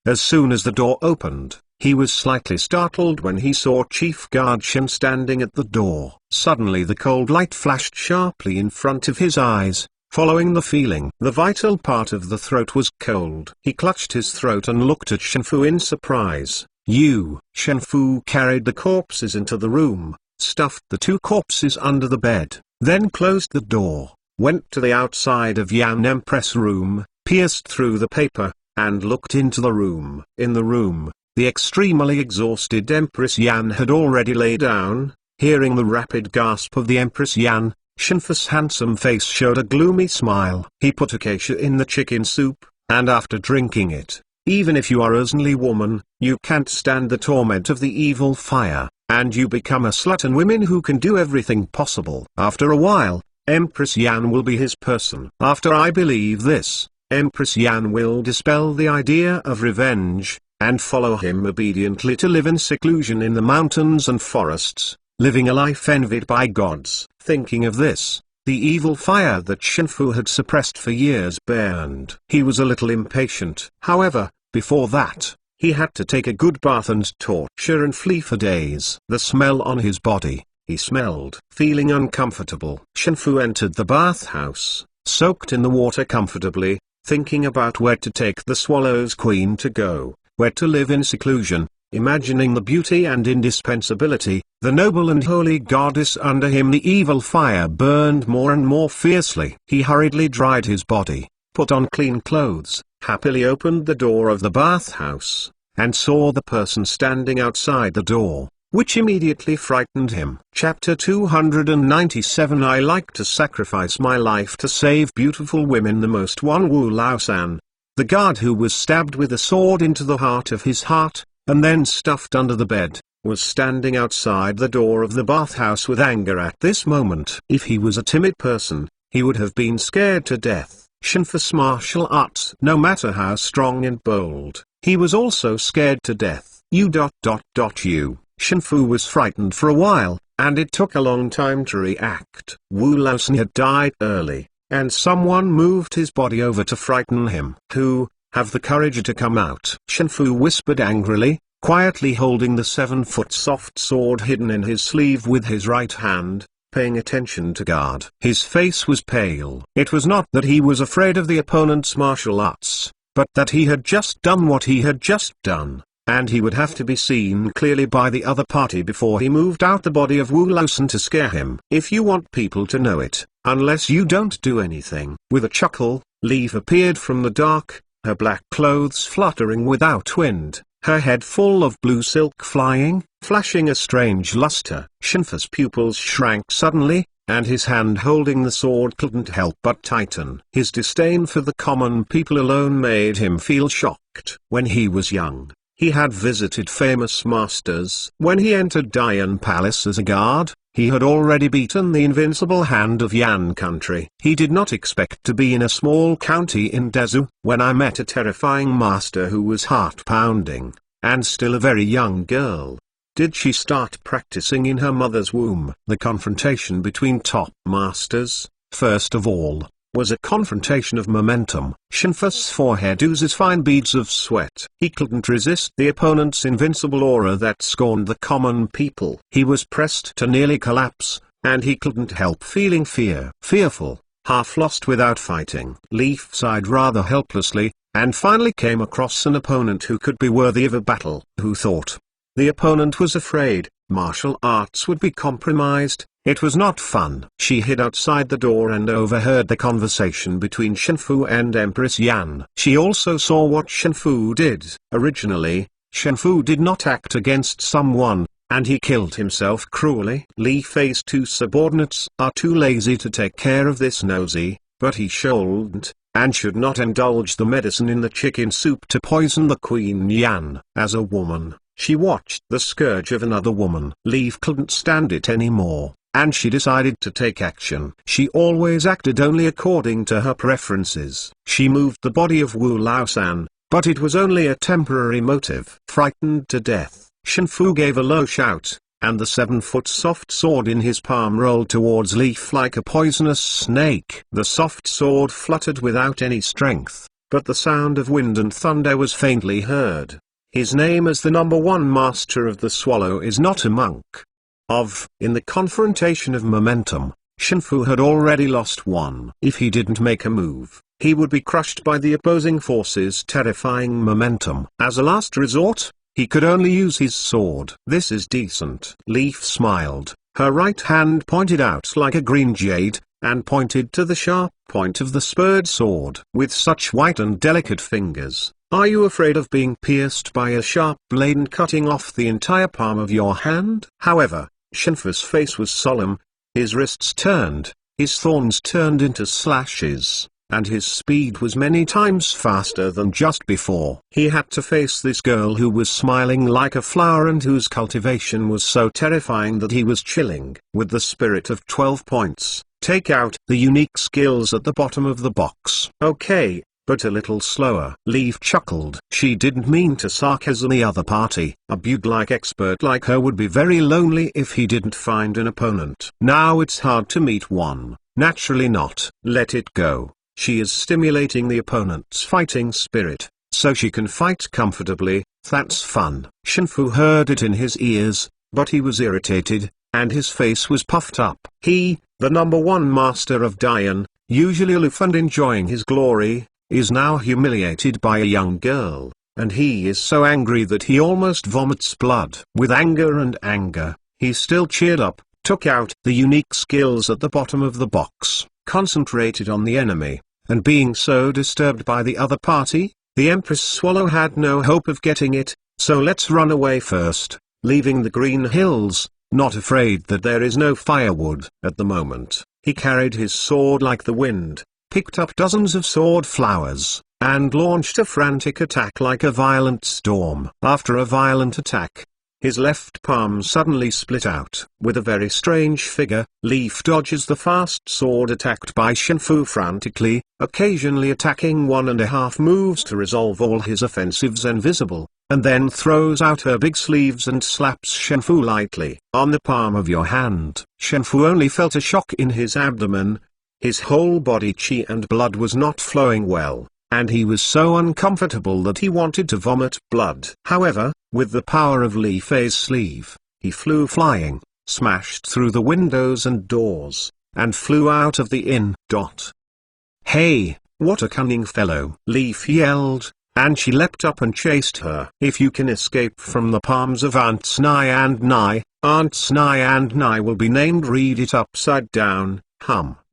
As soon as the door opened, he was slightly startled when he saw Chief Guard Shen standing at the door. Suddenly the cold light flashed sharply in front of his eyes, following the feeling. The vital part of the throat was cold. He clutched his throat and looked at Shenfu in surprise. "You." Shenfu carried the corpses into the room, stuffed the 2 corpses under the bed, then closed the door, went to the outside of Yan Empress' room, pierced through the paper, and looked into the room. In the room, the extremely exhausted Empress Yan had already laid down. Hearing the rapid gasp of the Empress Yan, Shinfa's handsome face showed a gloomy smile. He put acacia in the chicken soup, and after drinking it, "Even if you are a only woman, you can't stand the torment of the evil fire, and you become a slut and women who can do everything possible." After a while, Empress Yan will be his person. After I believe this, Empress Yan will dispel the idea of revenge, and follow him obediently to live in seclusion in the mountains and forests, living a life envied by gods. Thinking of this, the evil fire that Shenfu had suppressed for years burned. He was a little impatient. However, before that, he had to take a good bath and torture and flee for days. The smell on his body, he smelled. Feeling uncomfortable, Shenfu entered the bathhouse, soaked in the water comfortably, thinking about where to take the Swallow's Queen to go, where to live in seclusion, imagining the beauty and indispensability, the noble and holy goddess under him. The evil fire burned more and more fiercely. He hurriedly dried his body, put on clean clothes, happily opened the door of the bathhouse, and saw the person standing outside the door, which immediately frightened him. Chapter 297. I like to sacrifice my life to save beautiful women. The most one Wu Lao-san, the guard who was stabbed with a sword into the heart of his heart, and then stuffed under the bed, was standing outside the door of the bathhouse with anger at this moment. If he was a timid person, he would have been scared to death. Shenfu's martial arts, no matter how strong and bold, he was also scared to death. Shenfu was frightened for a while, and it took a long time to react. Wu Laosan had died early, and someone moved his body over to frighten him. Who? Have the courage to come out. Shenfu whispered angrily, quietly holding the 7-foot soft sword hidden in his sleeve with his right hand, paying attention to guard. His face was pale. It was not that he was afraid of the opponent's martial arts, but that he had just done what he had just done, and he would have to be seen clearly by the other party before he moved out the body of Wu Laosan to scare him. If you want people to know it, unless you don't do anything. With a chuckle, Leaf appeared from the dark, her black clothes fluttering without wind, her head full of blue silk flying, flashing a strange luster. Shenfu's pupils shrank suddenly, and his hand holding the sword couldn't help but tighten. His disdain for the common people alone made him feel shocked. When he was young, he had visited famous masters. When he entered Dahan Palace as a guard, he had already beaten the invincible hand of Yan country. He did not expect to be in a small county in Dezu. When I met a terrifying master who was heart-pounding, and still a very young girl. Did she start practicing in her mother's womb? The confrontation between top masters, first of all, was a confrontation of momentum. Shenfu's forehead oozes fine beads of sweat. He couldn't resist the opponent's invincible aura that scorned the common people. He was pressed to nearly collapse, and he couldn't help feeling fear. Fearful, half lost without fighting. Leaf sighed rather helplessly, and finally came across an opponent who could be worthy of a battle. Who thought? The opponent was afraid martial arts would be compromised. It was not fun. She hid outside the door and overheard the conversation between Shenfu and Empress Yan. She also saw what Shenfu did. Originally, Shenfu did not act against someone, and he killed himself cruelly. Li Fei's two subordinates are too lazy to take care of this nosy, but he shouldn't, and should not indulge the medicine in the chicken soup to poison the Queen Yan. As a woman, she watched the scourge of another woman. Leaf couldn't stand it anymore, and she decided to take action. She always acted only according to her preferences. She moved the body of Wu Laosan, but it was only a temporary motive. Frightened to death, Shenfu gave a low shout, and the 7-foot soft sword in his palm rolled towards Leaf like a poisonous snake. The soft sword fluttered without any strength, but the sound of wind and thunder was faintly heard. His name as the #1 master of the Swallow is not a monk. In the confrontation of momentum, Shenfu had already lost one. If he didn't make a move, he would be crushed by the opposing force's terrifying momentum. As a last resort, he could only use his sword. This is decent. Leaf smiled, her right hand pointed out like a green jade, and pointed to the sharp point of the spurred sword. With such white and delicate fingers, are you afraid of being pierced by a sharp blade and cutting off the entire palm of your hand? However, Shenfu's face was solemn, his wrists turned, his thorns turned into slashes, and his speed was many times faster than just before. He had to face this girl who was smiling like a flower and whose cultivation was so terrifying that he was chilling. With the spirit of 12 points, take out the unique skills at the bottom of the box. Okay, but a little slower. Leaf chuckled. She didn't mean to sarcasm the other party. A bugle-like expert like her would be very lonely if he didn't find an opponent. Now it's hard to meet one. Naturally not. Let it go. She is stimulating the opponent's fighting spirit, so she can fight comfortably. That's fun. Shenfu heard it in his ears, but he was irritated, and his face was puffed up. He, the #1 master of Dahan, usually aloof and enjoying his glory, is now humiliated by a young girl, and he is so angry that he almost vomits blood. With anger, he still cheered up, took out the unique skills at the bottom of the box, concentrated on the enemy, and being so disturbed by the other party, the Empress Swallow had no hope of getting it, so let's run away first, leaving the green hills, not afraid that there is no firewood. At the moment, he carried his sword like the wind, picked up dozens of sword flowers, and launched a frantic attack like a violent storm. After a violent attack, his left palm suddenly split out. With a very strange figure, Leaf dodges the fast sword attacked by Shenfu frantically, occasionally attacking 1.5 moves to resolve all his offensives invisible, and then throws out her big sleeves and slaps Shenfu lightly on the palm of your hand. Shenfu only felt a shock in his abdomen. His whole body chi and blood was not flowing well, and he was so uncomfortable that he wanted to vomit blood. However, with the power of Li Fei's sleeve, he flew flying, smashed through the windows and doors, and flew out of the inn. Hey, what a cunning fellow! Leaf yelled, and she leapt up and chased her. If you can escape from the palms of Aunts Nai and Nai, Aunts Nai and Nai will be named. Read it upside down.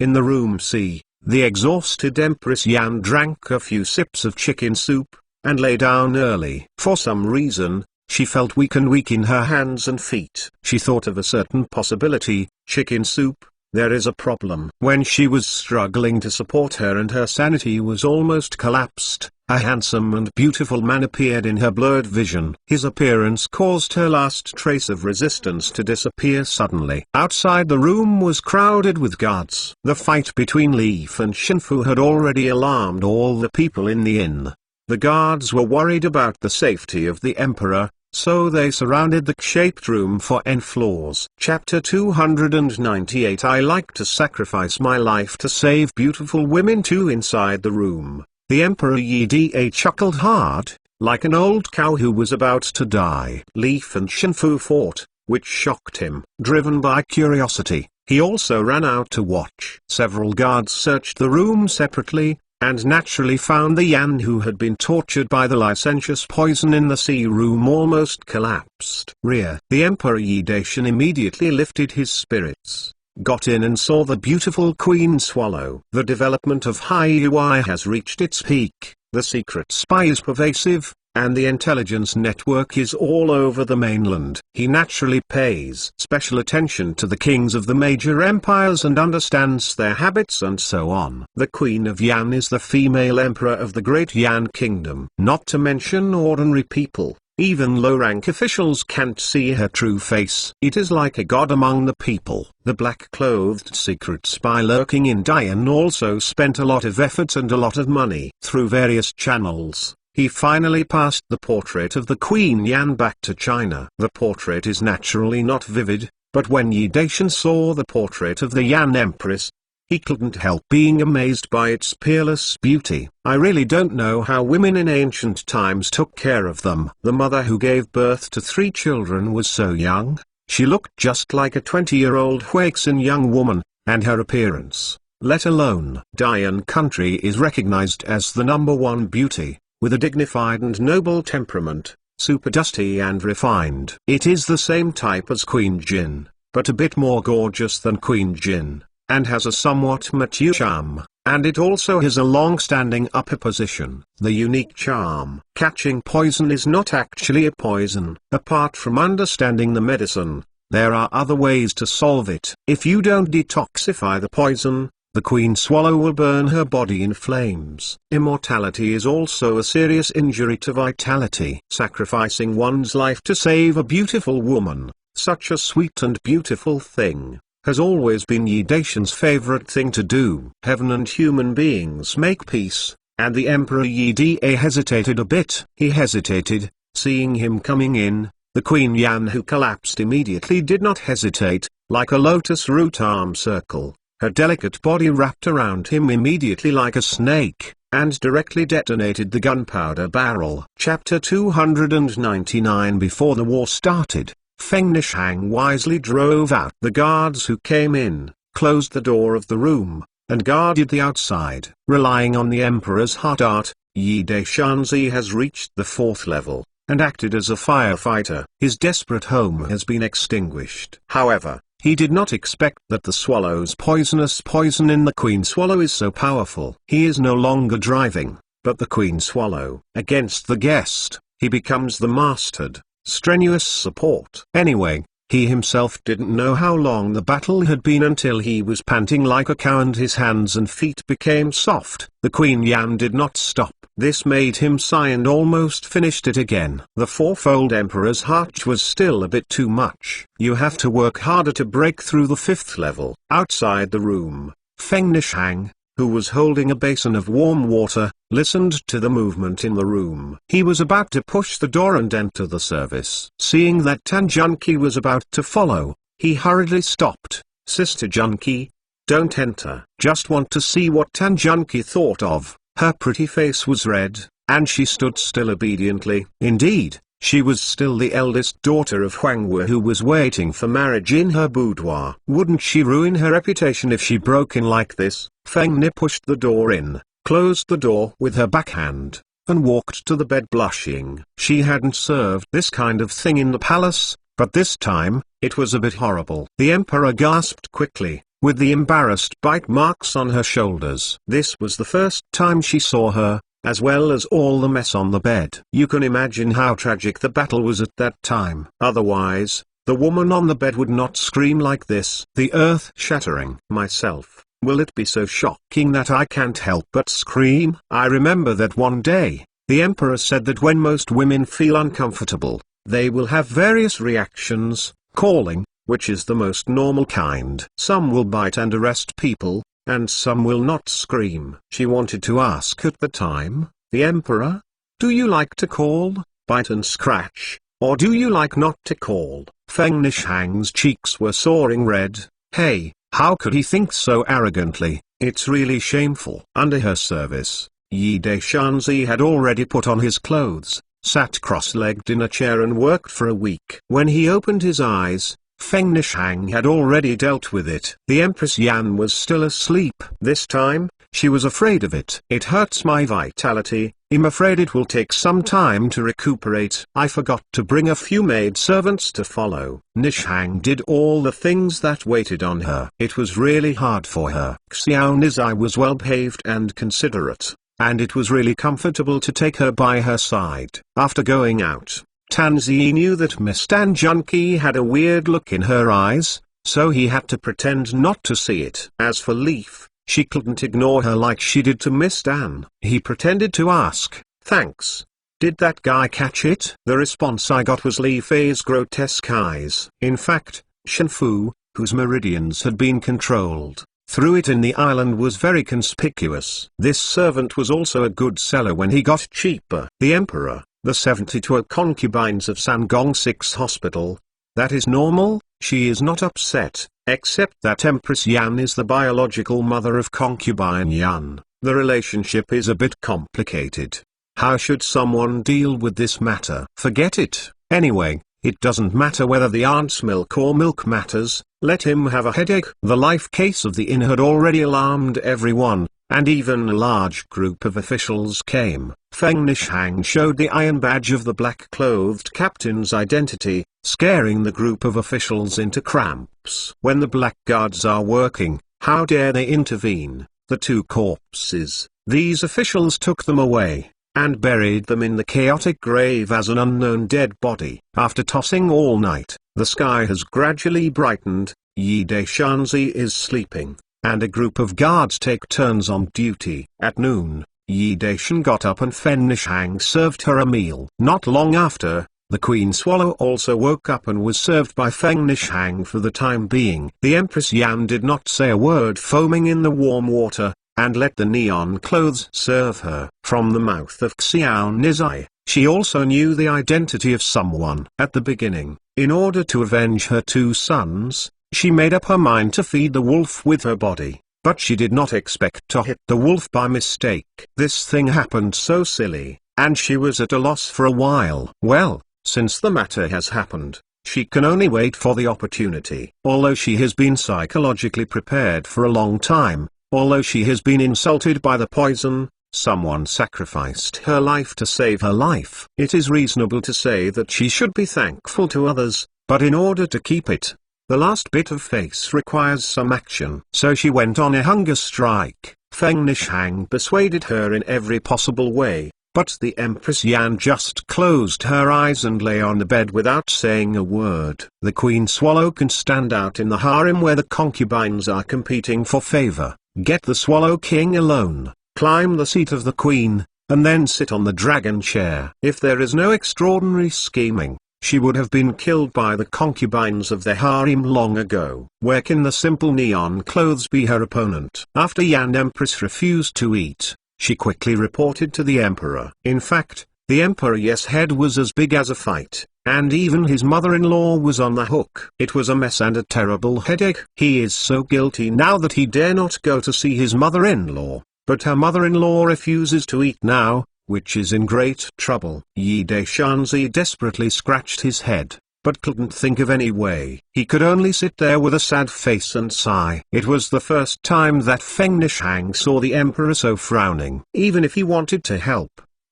In the room C, the exhausted Empress Yan drank a few sips of chicken soup, and lay down early. For some reason, she felt weak in her hands and feet. She thought of a certain possibility. Chicken soup, there is a problem. When she was struggling to support her and her sanity was almost collapsed, a handsome and beautiful man appeared in her blurred vision. His appearance caused her last trace of resistance to disappear suddenly. Outside the room was crowded with guards. The fight between Leaf and Shenfu had already alarmed all the people in the inn. The guards were worried about the safety of the emperor, so they surrounded the shaped room for n floors. Chapter 298. I like to sacrifice my life to save beautiful women too. Inside the room, the Emperor Yi Da chuckled hard, like an old cow who was about to die. Leaf and Shenfu fought, which shocked him. Driven by curiosity, he also ran out to watch. Several guards searched the room separately, and naturally found the Yan who had been tortured by the licentious poison in the sea room almost collapsed. The Emperor Yi Dacian immediately lifted his spirits, got in and saw the beautiful Queen Swallow. The development of Hai Ui has reached its peak, the secret spy is pervasive, and the intelligence network is all over the mainland. He naturally pays special attention to the kings of the major empires and understands their habits and so on. The Queen of Yan is the female emperor of the Great Yan Kingdom. Not to mention ordinary people, even low-rank officials can't see her true face. It is like a god among the people. The black-clothed secret spy lurking in Dahan also spent a lot of effort and a lot of money. Through various channels, he finally passed the portrait of the Queen Yan back to China. The portrait is naturally not vivid, but when Yi Dacian saw the portrait of the Yan Empress, he couldn't help being amazed by its peerless beauty. I really don't know how women in ancient times took care of them. The mother who gave birth to 3 children was so young, she looked just like a 20-year-old Huixin young woman, and her appearance, let alone Dayan country, is recognized as the #1 beauty, with a dignified and noble temperament, super dusty and refined. It is the same type as Queen Jin, but a bit more gorgeous than Queen Jin, and has a somewhat mature charm, and it also has a long-standing upper position. The unique charm. Catching poison is not actually a poison. Apart from understanding the medicine, there are other ways to solve it. If you don't detoxify the poison, the queen swallow will burn her body in flames. Immortality is also a serious injury to vitality. Sacrificing one's life to save a beautiful woman, such a sweet and beautiful thing, has always been Yi Daishan's favorite thing to do. Heaven and human beings make peace, and the Emperor Yi Da hesitated a bit. He hesitated, seeing him coming in. The Queen Yan, who collapsed immediately, did not hesitate. Like a lotus root arm circle, her delicate body wrapped around him immediately like a snake, and directly detonated the gunpowder barrel. Chapter 299. Before the war started, Feng Nishang wisely drove out the guards who came in, closed the door of the room, and guarded the outside. Relying on the Emperor's hot art, Yi Daishanzi has reached the 4th level, and acted as a firefighter. His desperate home has been extinguished. However, he did not expect that the swallow's poisonous poison in the queen swallow is so powerful. He is no longer driving, but the queen swallow. Against the guest, he becomes the mastered, strenuous support. Anyway, he himself didn't know how long the battle had been until he was panting like a cow and his hands and feet became soft. The Queen Yan did not stop. This made him sigh and almost finished it again. The fourfold Emperor's heart was still a bit too much. You have to work harder to break through the 5th level. Outside the room, Feng Nishang, who was holding a basin of warm water, listened to the movement in the room. He was about to push the door and enter the service. Seeing that Tan Junki was about to follow, he hurriedly stopped. Sister Junki, don't enter. Just want to see what Tan Junki thought of. Her pretty face was red, and she stood still obediently. Indeed, she was still the eldest daughter of Huang Wu, who was waiting for marriage in her boudoir. Wouldn't she ruin her reputation if she broke in like this? Feng Ni pushed the door in, closed the door with her backhand, and walked to the bed blushing. She hadn't served this kind of thing in the palace, but this time, it was a bit horrible. The Emperor gasped quickly, with the embarrassed bite marks on her shoulders. This was the first time she saw her, as well as all the mess on the bed. You can imagine how tragic the battle was at that time. Otherwise, the woman on the bed would not scream like this. The earth shattering. Myself, will it be so shocking that I can't help but scream? I remember that one day, the Emperor said that when most women feel uncomfortable, they will have various reactions, calling, which is the most normal kind. Some will bite and arrest people, and some will not scream. She wanted to ask at the time, the Emperor, do you like to call, bite and scratch, or do you like not to call? Feng Nishang's cheeks were soaring red. Hey, how could he think so arrogantly? It's really shameful. Under her service, Yi Daishanzi had already put on his clothes, sat cross-legged in a chair and worked for a week. When he opened his eyes, Feng Nishang had already dealt with it. The Empress Yan was still asleep. This time, she was afraid of it. It hurts my vitality. I'm afraid it will take some time to recuperate. I forgot to bring a few maid servants to follow. Nishang did all the things that waited on her. It was really hard for her. Xiao Nizai was well behaved and considerate, and it was really comfortable to take her by her side. After going out, Tanzi knew that Miss Tan Junki had a weird look in her eyes, so he had to pretend not to see it. As for Leaf, she couldn't ignore her like she did to Miss Tan. He pretended to ask, thanks. Did that guy catch it? The response I got was Leaf's grotesque eyes. In fact, Shenfu, whose meridians had been controlled, through it in the island was very conspicuous. This servant was also a good seller when he got cheaper. The Emperor, the 72 concubines of Sangong 6 Hospital. That is normal, she is not upset, except that Empress Yan is the biological mother of concubine Yan. The relationship is a bit complicated. How should someone deal with this matter? Forget it. Anyway, it doesn't matter whether the aunt's milk or milk matters, let him have a headache. The life case of the inn had already alarmed everyone, and even a large group of officials came. Feng Nishang showed the iron badge of the black-clothed captain's identity, scaring the group of officials into cramps. When the blackguards are working, how dare they intervene? The 2 corpses, these officials took them away, and buried them in the chaotic grave as an unknown dead body. After tossing all night, the sky has gradually brightened. Yi Daishanzi is sleeping. and a group of guards take turns on duty. At noon, Yi Daishan got up and Feng Nishang served her a meal. Not long after, the Queen Swallow also woke up and was served by Feng Nishang for the time being. The Empress Yan did not say a word, foaming in the warm water, and let the neon clothes serve her. From the mouth of Xiao Nizai, she also knew the identity of someone. At the beginning, in order to avenge her two sons, she made up her mind to feed the wolf with her body, but she did not expect to hit the wolf by mistake. This thing happened so silly, and she was at a loss for a while. Well, since the matter has happened, she can only wait for the opportunity. Although she has been psychologically prepared for a long time, although she has been insulted by the poison, someone sacrificed her life to save her life. It is reasonable to say that she should be thankful to others, but in order to keep it, the last bit of face requires some action. So she went on a hunger strike. Feng Nishang persuaded her in every possible way, but the Empress Yan just closed her eyes and lay on the bed without saying a word. The Queen Swallow can stand out in the harem where the concubines are competing for favor, get the Swallow King alone, climb the seat of the Queen, and then sit on the dragon chair. If there is no extraordinary scheming, she would have been killed by the concubines of the harem long ago. Where can the simple neon clothes be her opponent? After Yan Empress refused to eat, she quickly reported to the Emperor. In fact, the Emperor's head was as big as a fight, and even his mother-in-law was on the hook. It was a mess and a terrible headache. He is so guilty now that he dare not go to see his mother-in-law, but her mother-in-law refuses to eat now, which is in great trouble. Yi Daishanzi desperately scratched his head, but couldn't think of any way. He could only sit there with a sad face and sigh. It was the first time that Feng Nishang saw the Emperor so frowning. Even if he wanted to help,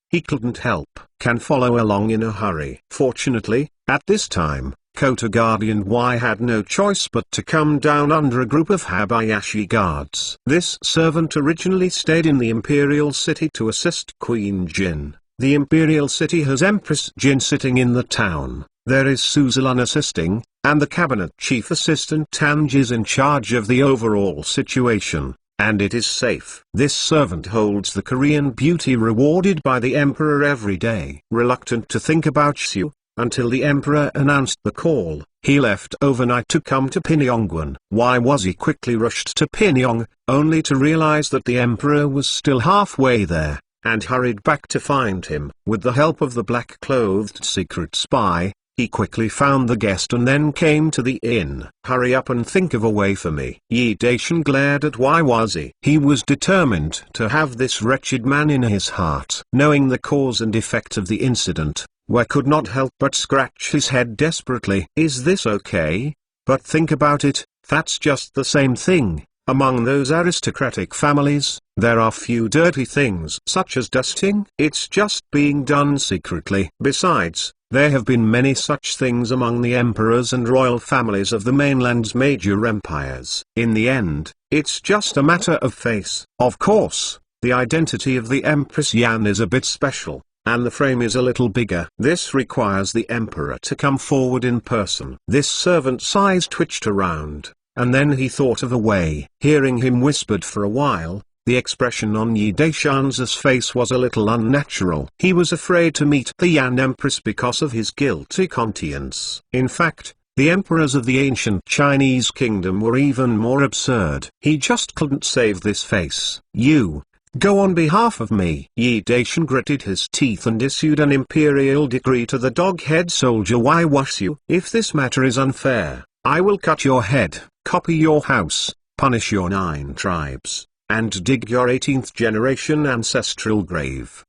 he couldn't help. Can follow along in a hurry. Fortunately, at this time, Kota Guardian Y had no choice but to come down under a group of Habayashi guards. This servant originally stayed in the Imperial City to assist Queen Jin. The Imperial City has Empress Jin sitting in the town. There is Suzalun assisting, and the Cabinet Chief Assistant Tanj is in charge of the overall situation, and it is safe. This servant holds the Korean beauty rewarded by the Emperor every day. Reluctant to think about Xiu, until the Emperor announced the call, he left overnight to come to Pyongyang. Why was he quickly rushed to Pyongyang, only to realize that the Emperor was still halfway there, and hurried back to find him. With the help of the black-clothed secret spy, he quickly found the guest and then came to the inn. Hurry up and think of a way for me. Yi Daishan glared at Ywazi. He was determined to have this wretched man in his heart. Knowing the cause and effect of the incident, Wei could not help but scratch his head desperately. Is this okay? But think about it, that's just the same thing. Among those aristocratic families, there are few dirty things such as dusting. It's just being done secretly. Besides, there have been many such things among the emperors and royal families of the mainland's major empires. In the end, it's just a matter of face. Of course, the identity of the Empress Yan is a bit special, and the frame is a little bigger. This requires the emperor to come forward in person. This servant's eyes twitched around, and then he thought of a way. Hearing him whispered for a while, the expression on Yi Daishan's face was a little unnatural. He was afraid to meet the Yan Empress because of his guilty conscience. In fact, the emperors of the ancient Chinese kingdom were even more absurd. He just couldn't save this face. You, go on behalf of me. Yi Daishan gritted his teeth and issued an imperial decree to the dog-head soldier Wai Washu. If this matter is unfair, I will cut your head, copy your house, punish your 9 tribes, and dig your 18th generation ancestral grave.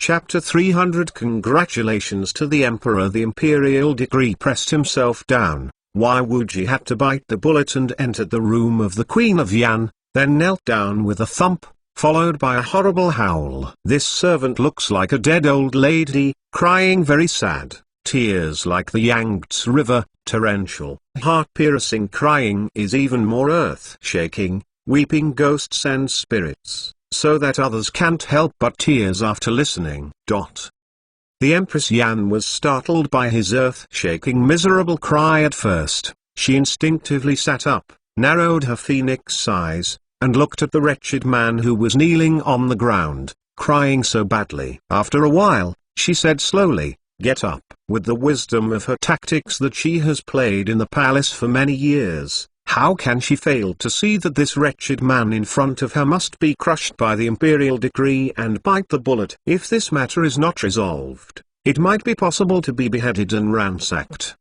Chapter 300 Congratulations to the Emperor. The imperial decree pressed himself down. Wai Wuji had to bite the bullet and entered the room of the Queen of Yan, then knelt down with a thump, followed by a horrible howl. This servant looks like a dead old lady, crying very sad, tears like the Yangtze River, torrential, heart-piercing crying is even more earth-shaking, weeping ghosts and spirits, so that others can't help but tears after listening. The Empress Yan was startled by his earth-shaking miserable cry at first. She instinctively sat up, narrowed her phoenix eyes, and looked at the wretched man who was kneeling on the ground, crying so badly. After a while, she said slowly, "Get up." With the wisdom of her tactics that she has played in the palace for many years, how can she fail to see that this wretched man in front of her must be crushed by the imperial decree and bite the bullet? If this matter is not resolved, it might be possible to be beheaded and ransacked.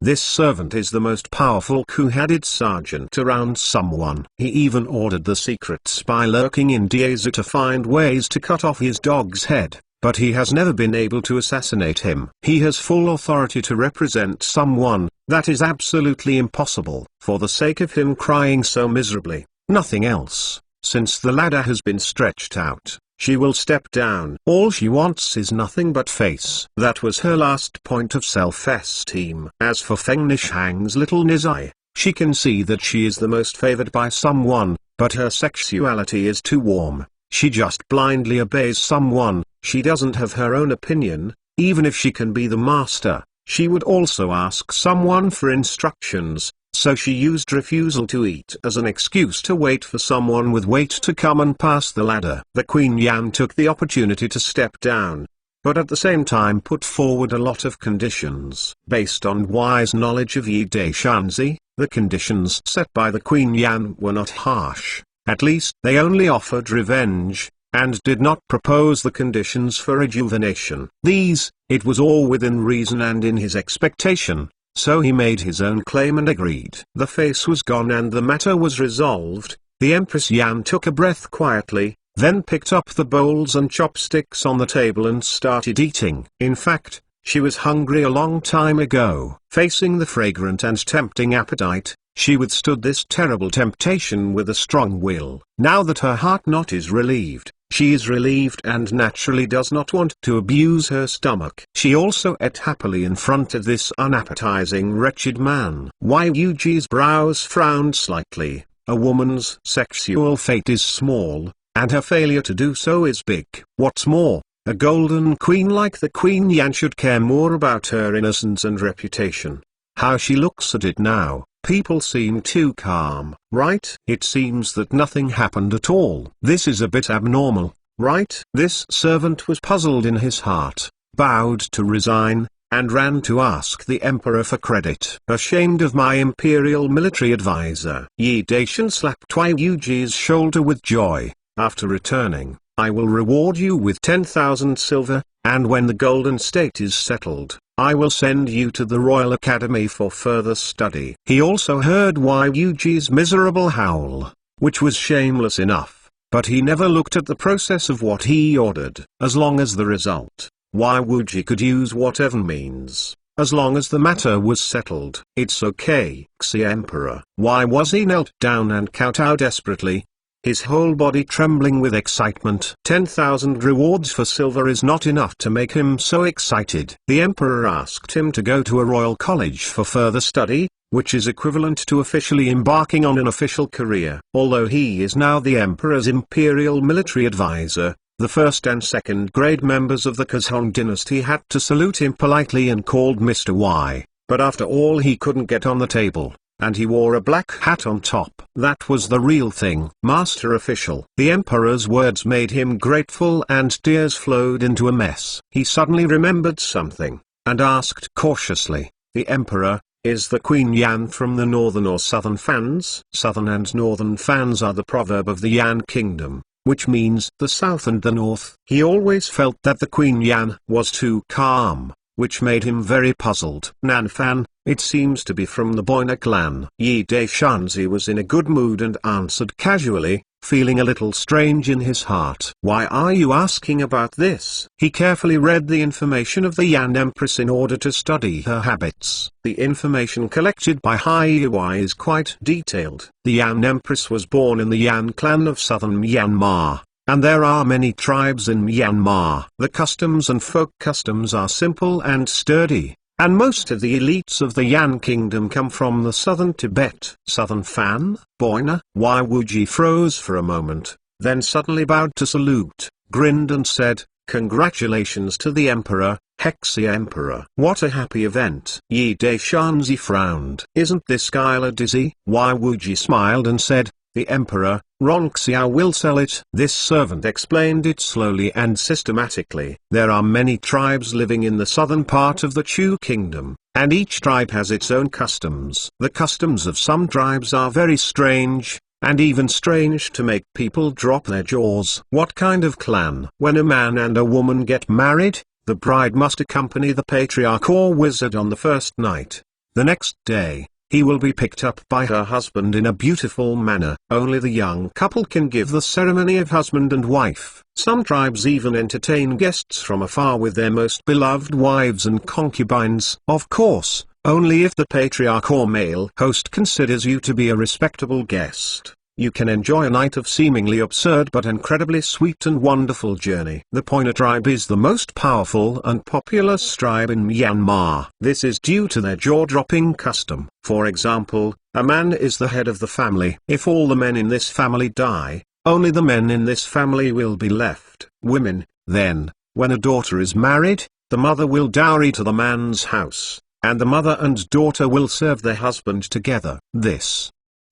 This servant is the most powerful coup-headed sergeant around someone. He even ordered the secret spy lurking in Dieza to find ways to cut off his dog's head, but he has never been able to assassinate him. He has full authority to represent someone. That is absolutely impossible. For the sake of him crying so miserably, nothing else, since the ladder has been stretched out, she will step down. All she wants is nothing but face. That was her last point of self-esteem. As for Feng Nishang's little Nizai, she can see that she is the most favored by someone, but her sexuality is too warm. She just blindly obeys someone. She doesn't have her own opinion. Even if she can be the master, she would also ask someone for instructions. So she used refusal to eat as an excuse to wait for someone with weight to come and pass the ladder. The Queen Yan took the opportunity to step down, but at the same time put forward a lot of conditions. Based on wise knowledge of Yi De Shanzi, the conditions set by the Queen Yan were not harsh. At least they only offered revenge, and did not propose the conditions for rejuvenation. It was all within reason and in his expectation. So he made his own claim and agreed. The face was gone and the matter was resolved. The Empress Yan took a breath quietly, then picked up the bowls and chopsticks on the table and started eating. In fact, she was hungry a long time ago. Facing the fragrant and tempting appetite, she withstood this terrible temptation with a strong will. Now that her heart knot is relieved, she is relieved and naturally does not want to abuse her stomach. She also ate happily in front of this unappetizing wretched man. Wai Yuji's brows frowned slightly. A woman's sexual fate is small, and her failure to do so is big. What's more, a golden queen like the Queen Yan should care more about her innocence and reputation. How she looks at it now. People seem too calm, right? It seems that nothing happened at all. This is a bit abnormal, right? This servant was puzzled in his heart, bowed to resign, and ran to ask the emperor for credit. Ashamed of my imperial military advisor. Yi Daishan slapped Wei Yuji's shoulder with joy. After returning, I will reward you with 10,000 silver, and when the Golden State is settled, I will send you to the Royal Academy for further study. He also heard Wei Yuji's miserable howl, which was shameless enough, but he never looked at the process of what he ordered. As long as the result, Wei Wuji could use whatever means. As long as the matter was settled, it's okay. Xi Emperor. Why was he knelt down and kowtowed desperately? His whole body trembling with excitement. 10,000 rewards for silver is not enough to make him so excited. The emperor asked him to go to a royal college for further study, which is equivalent to officially embarking on an official career. Although he is now the emperor's imperial military advisor, the first and second grade members of the Kazhong dynasty had to salute him politely and called Mr. Y. But after all, he couldn't get on the table. And he wore a black hat on top. That was the real thing. Master official. The emperor's words made him grateful and tears flowed into a mess. He suddenly remembered something, and asked cautiously, "The emperor, is the Queen Yan from the northern or southern fans?" Southern and northern fans are the proverb of the Yan kingdom, which means the south and the north. He always felt that the Queen Yan was too calm, which made him very puzzled. Nanfan, it seems to be from the Boina clan. Yi De Shanzi was in a good mood and answered casually, feeling a little strange in his heart. "Why are you asking about this?" He carefully read the information of the Yan Empress in order to study her habits. The information collected by Hai Yuai is quite detailed. The Yan Empress was born in the Yan clan of southern Myanmar. And there are many tribes in Myanmar. The customs and folk customs are simple and sturdy, and most of the elites of the Yan kingdom come from the southern Tibet. Southern Fan, Boina. Wai Wuji froze for a moment, then suddenly bowed to salute, grinned and said, "Congratulations to the emperor, Zixia Emperor. What a happy event. Yi Daishanzi frowned. Isn't this Skylar dizzy? Wai Wuji smiled and said, the Emperor, Ronxiao will sell it. This servant explained it slowly and systematically. There are many tribes living in the southern part of the Chu kingdom, and each tribe has its own customs. The customs of some tribes are very strange, and even strange to make people drop their jaws. What kind of clan? When a man and a woman get married, the bride must accompany the patriarch or wizard on the first night. The next day, he will be picked up by her husband in a beautiful manner. Only the young couple can give the ceremony of husband and wife. Some tribes even entertain guests from afar with their most beloved wives and concubines. Of course, only if the patriarch or male host considers you to be a respectable guest. You can enjoy a night of seemingly absurd but incredibly sweet and wonderful journey. The Pointer tribe is the most powerful and populous tribe in Myanmar. This is due to their jaw-dropping custom. For example, a man is the head of the family. If all the men in this family die, only the men in this family will be left. Women, then, when a daughter is married, the mother will dowry to the man's house, and the mother and daughter will serve their husband together.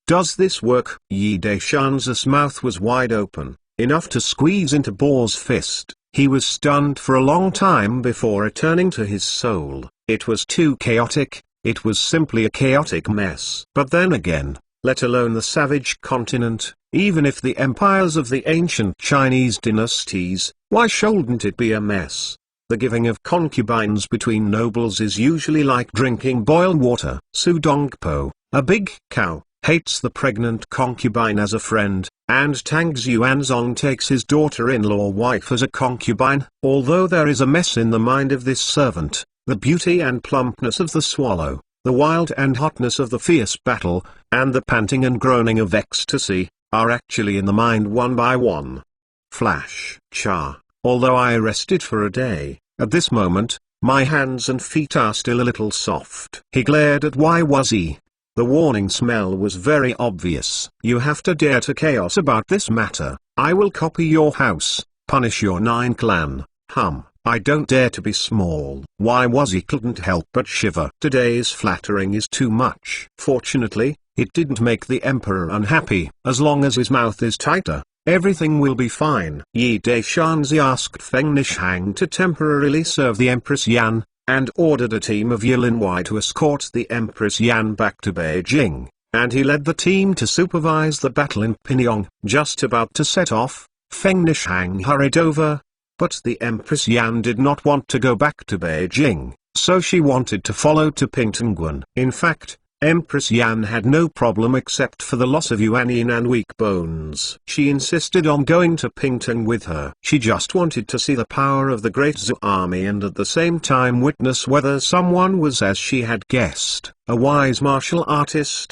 Does this work? Yi Daishan's mouth was wide open, enough to squeeze into Bo's fist. He was stunned for a long time before returning to his soul. It was too chaotic, it was simply a chaotic mess. But then again, let alone the savage continent, even if the empires of the ancient Chinese dynasties, why shouldn't it be a mess? The giving of concubines between nobles is usually like drinking boiled water. Su Dongpo, a big cow, hates the pregnant concubine as a friend, and Tang Xuanzong takes his daughter-in-law wife as a concubine. Although there is a mess in the mind of this servant, the beauty and plumpness of the swallow, the wild and hotness of the fierce battle, and the panting and groaning of ecstasy, are actually in the mind one by one. Flash. Cha. Although I rested for a day, at this moment, my hands and feet are still a little soft. He glared at Ywazi. The warning smell was very obvious. You have to dare to chaos about this matter. I will copy your house, punish your 9 clan. I don't dare to be small. Ywazi couldn't help but shiver. Today's flattering is too much. Fortunately, it didn't make the emperor unhappy. As long as his mouth is tighter, everything will be fine. Yi Daishanzi asked Feng Nishang to temporarily serve the Empress Yan, and ordered a team of Yilinwei to escort the Empress Yan back to Beijing, and he led the team to supervise the battle in Pinyong. Just about to set off, Feng Nishang hurried over, but the Empress Yan did not want to go back to Beijing, so she wanted to follow to Pingtongguan. In fact, Empress Yan had no problem except for the loss of Yuanyin and weak bones. She insisted on going to Pingtong with her. She just wanted to see the power of the Great Zhou army and at the same time witness whether someone was as she had guessed, a wise martial artist.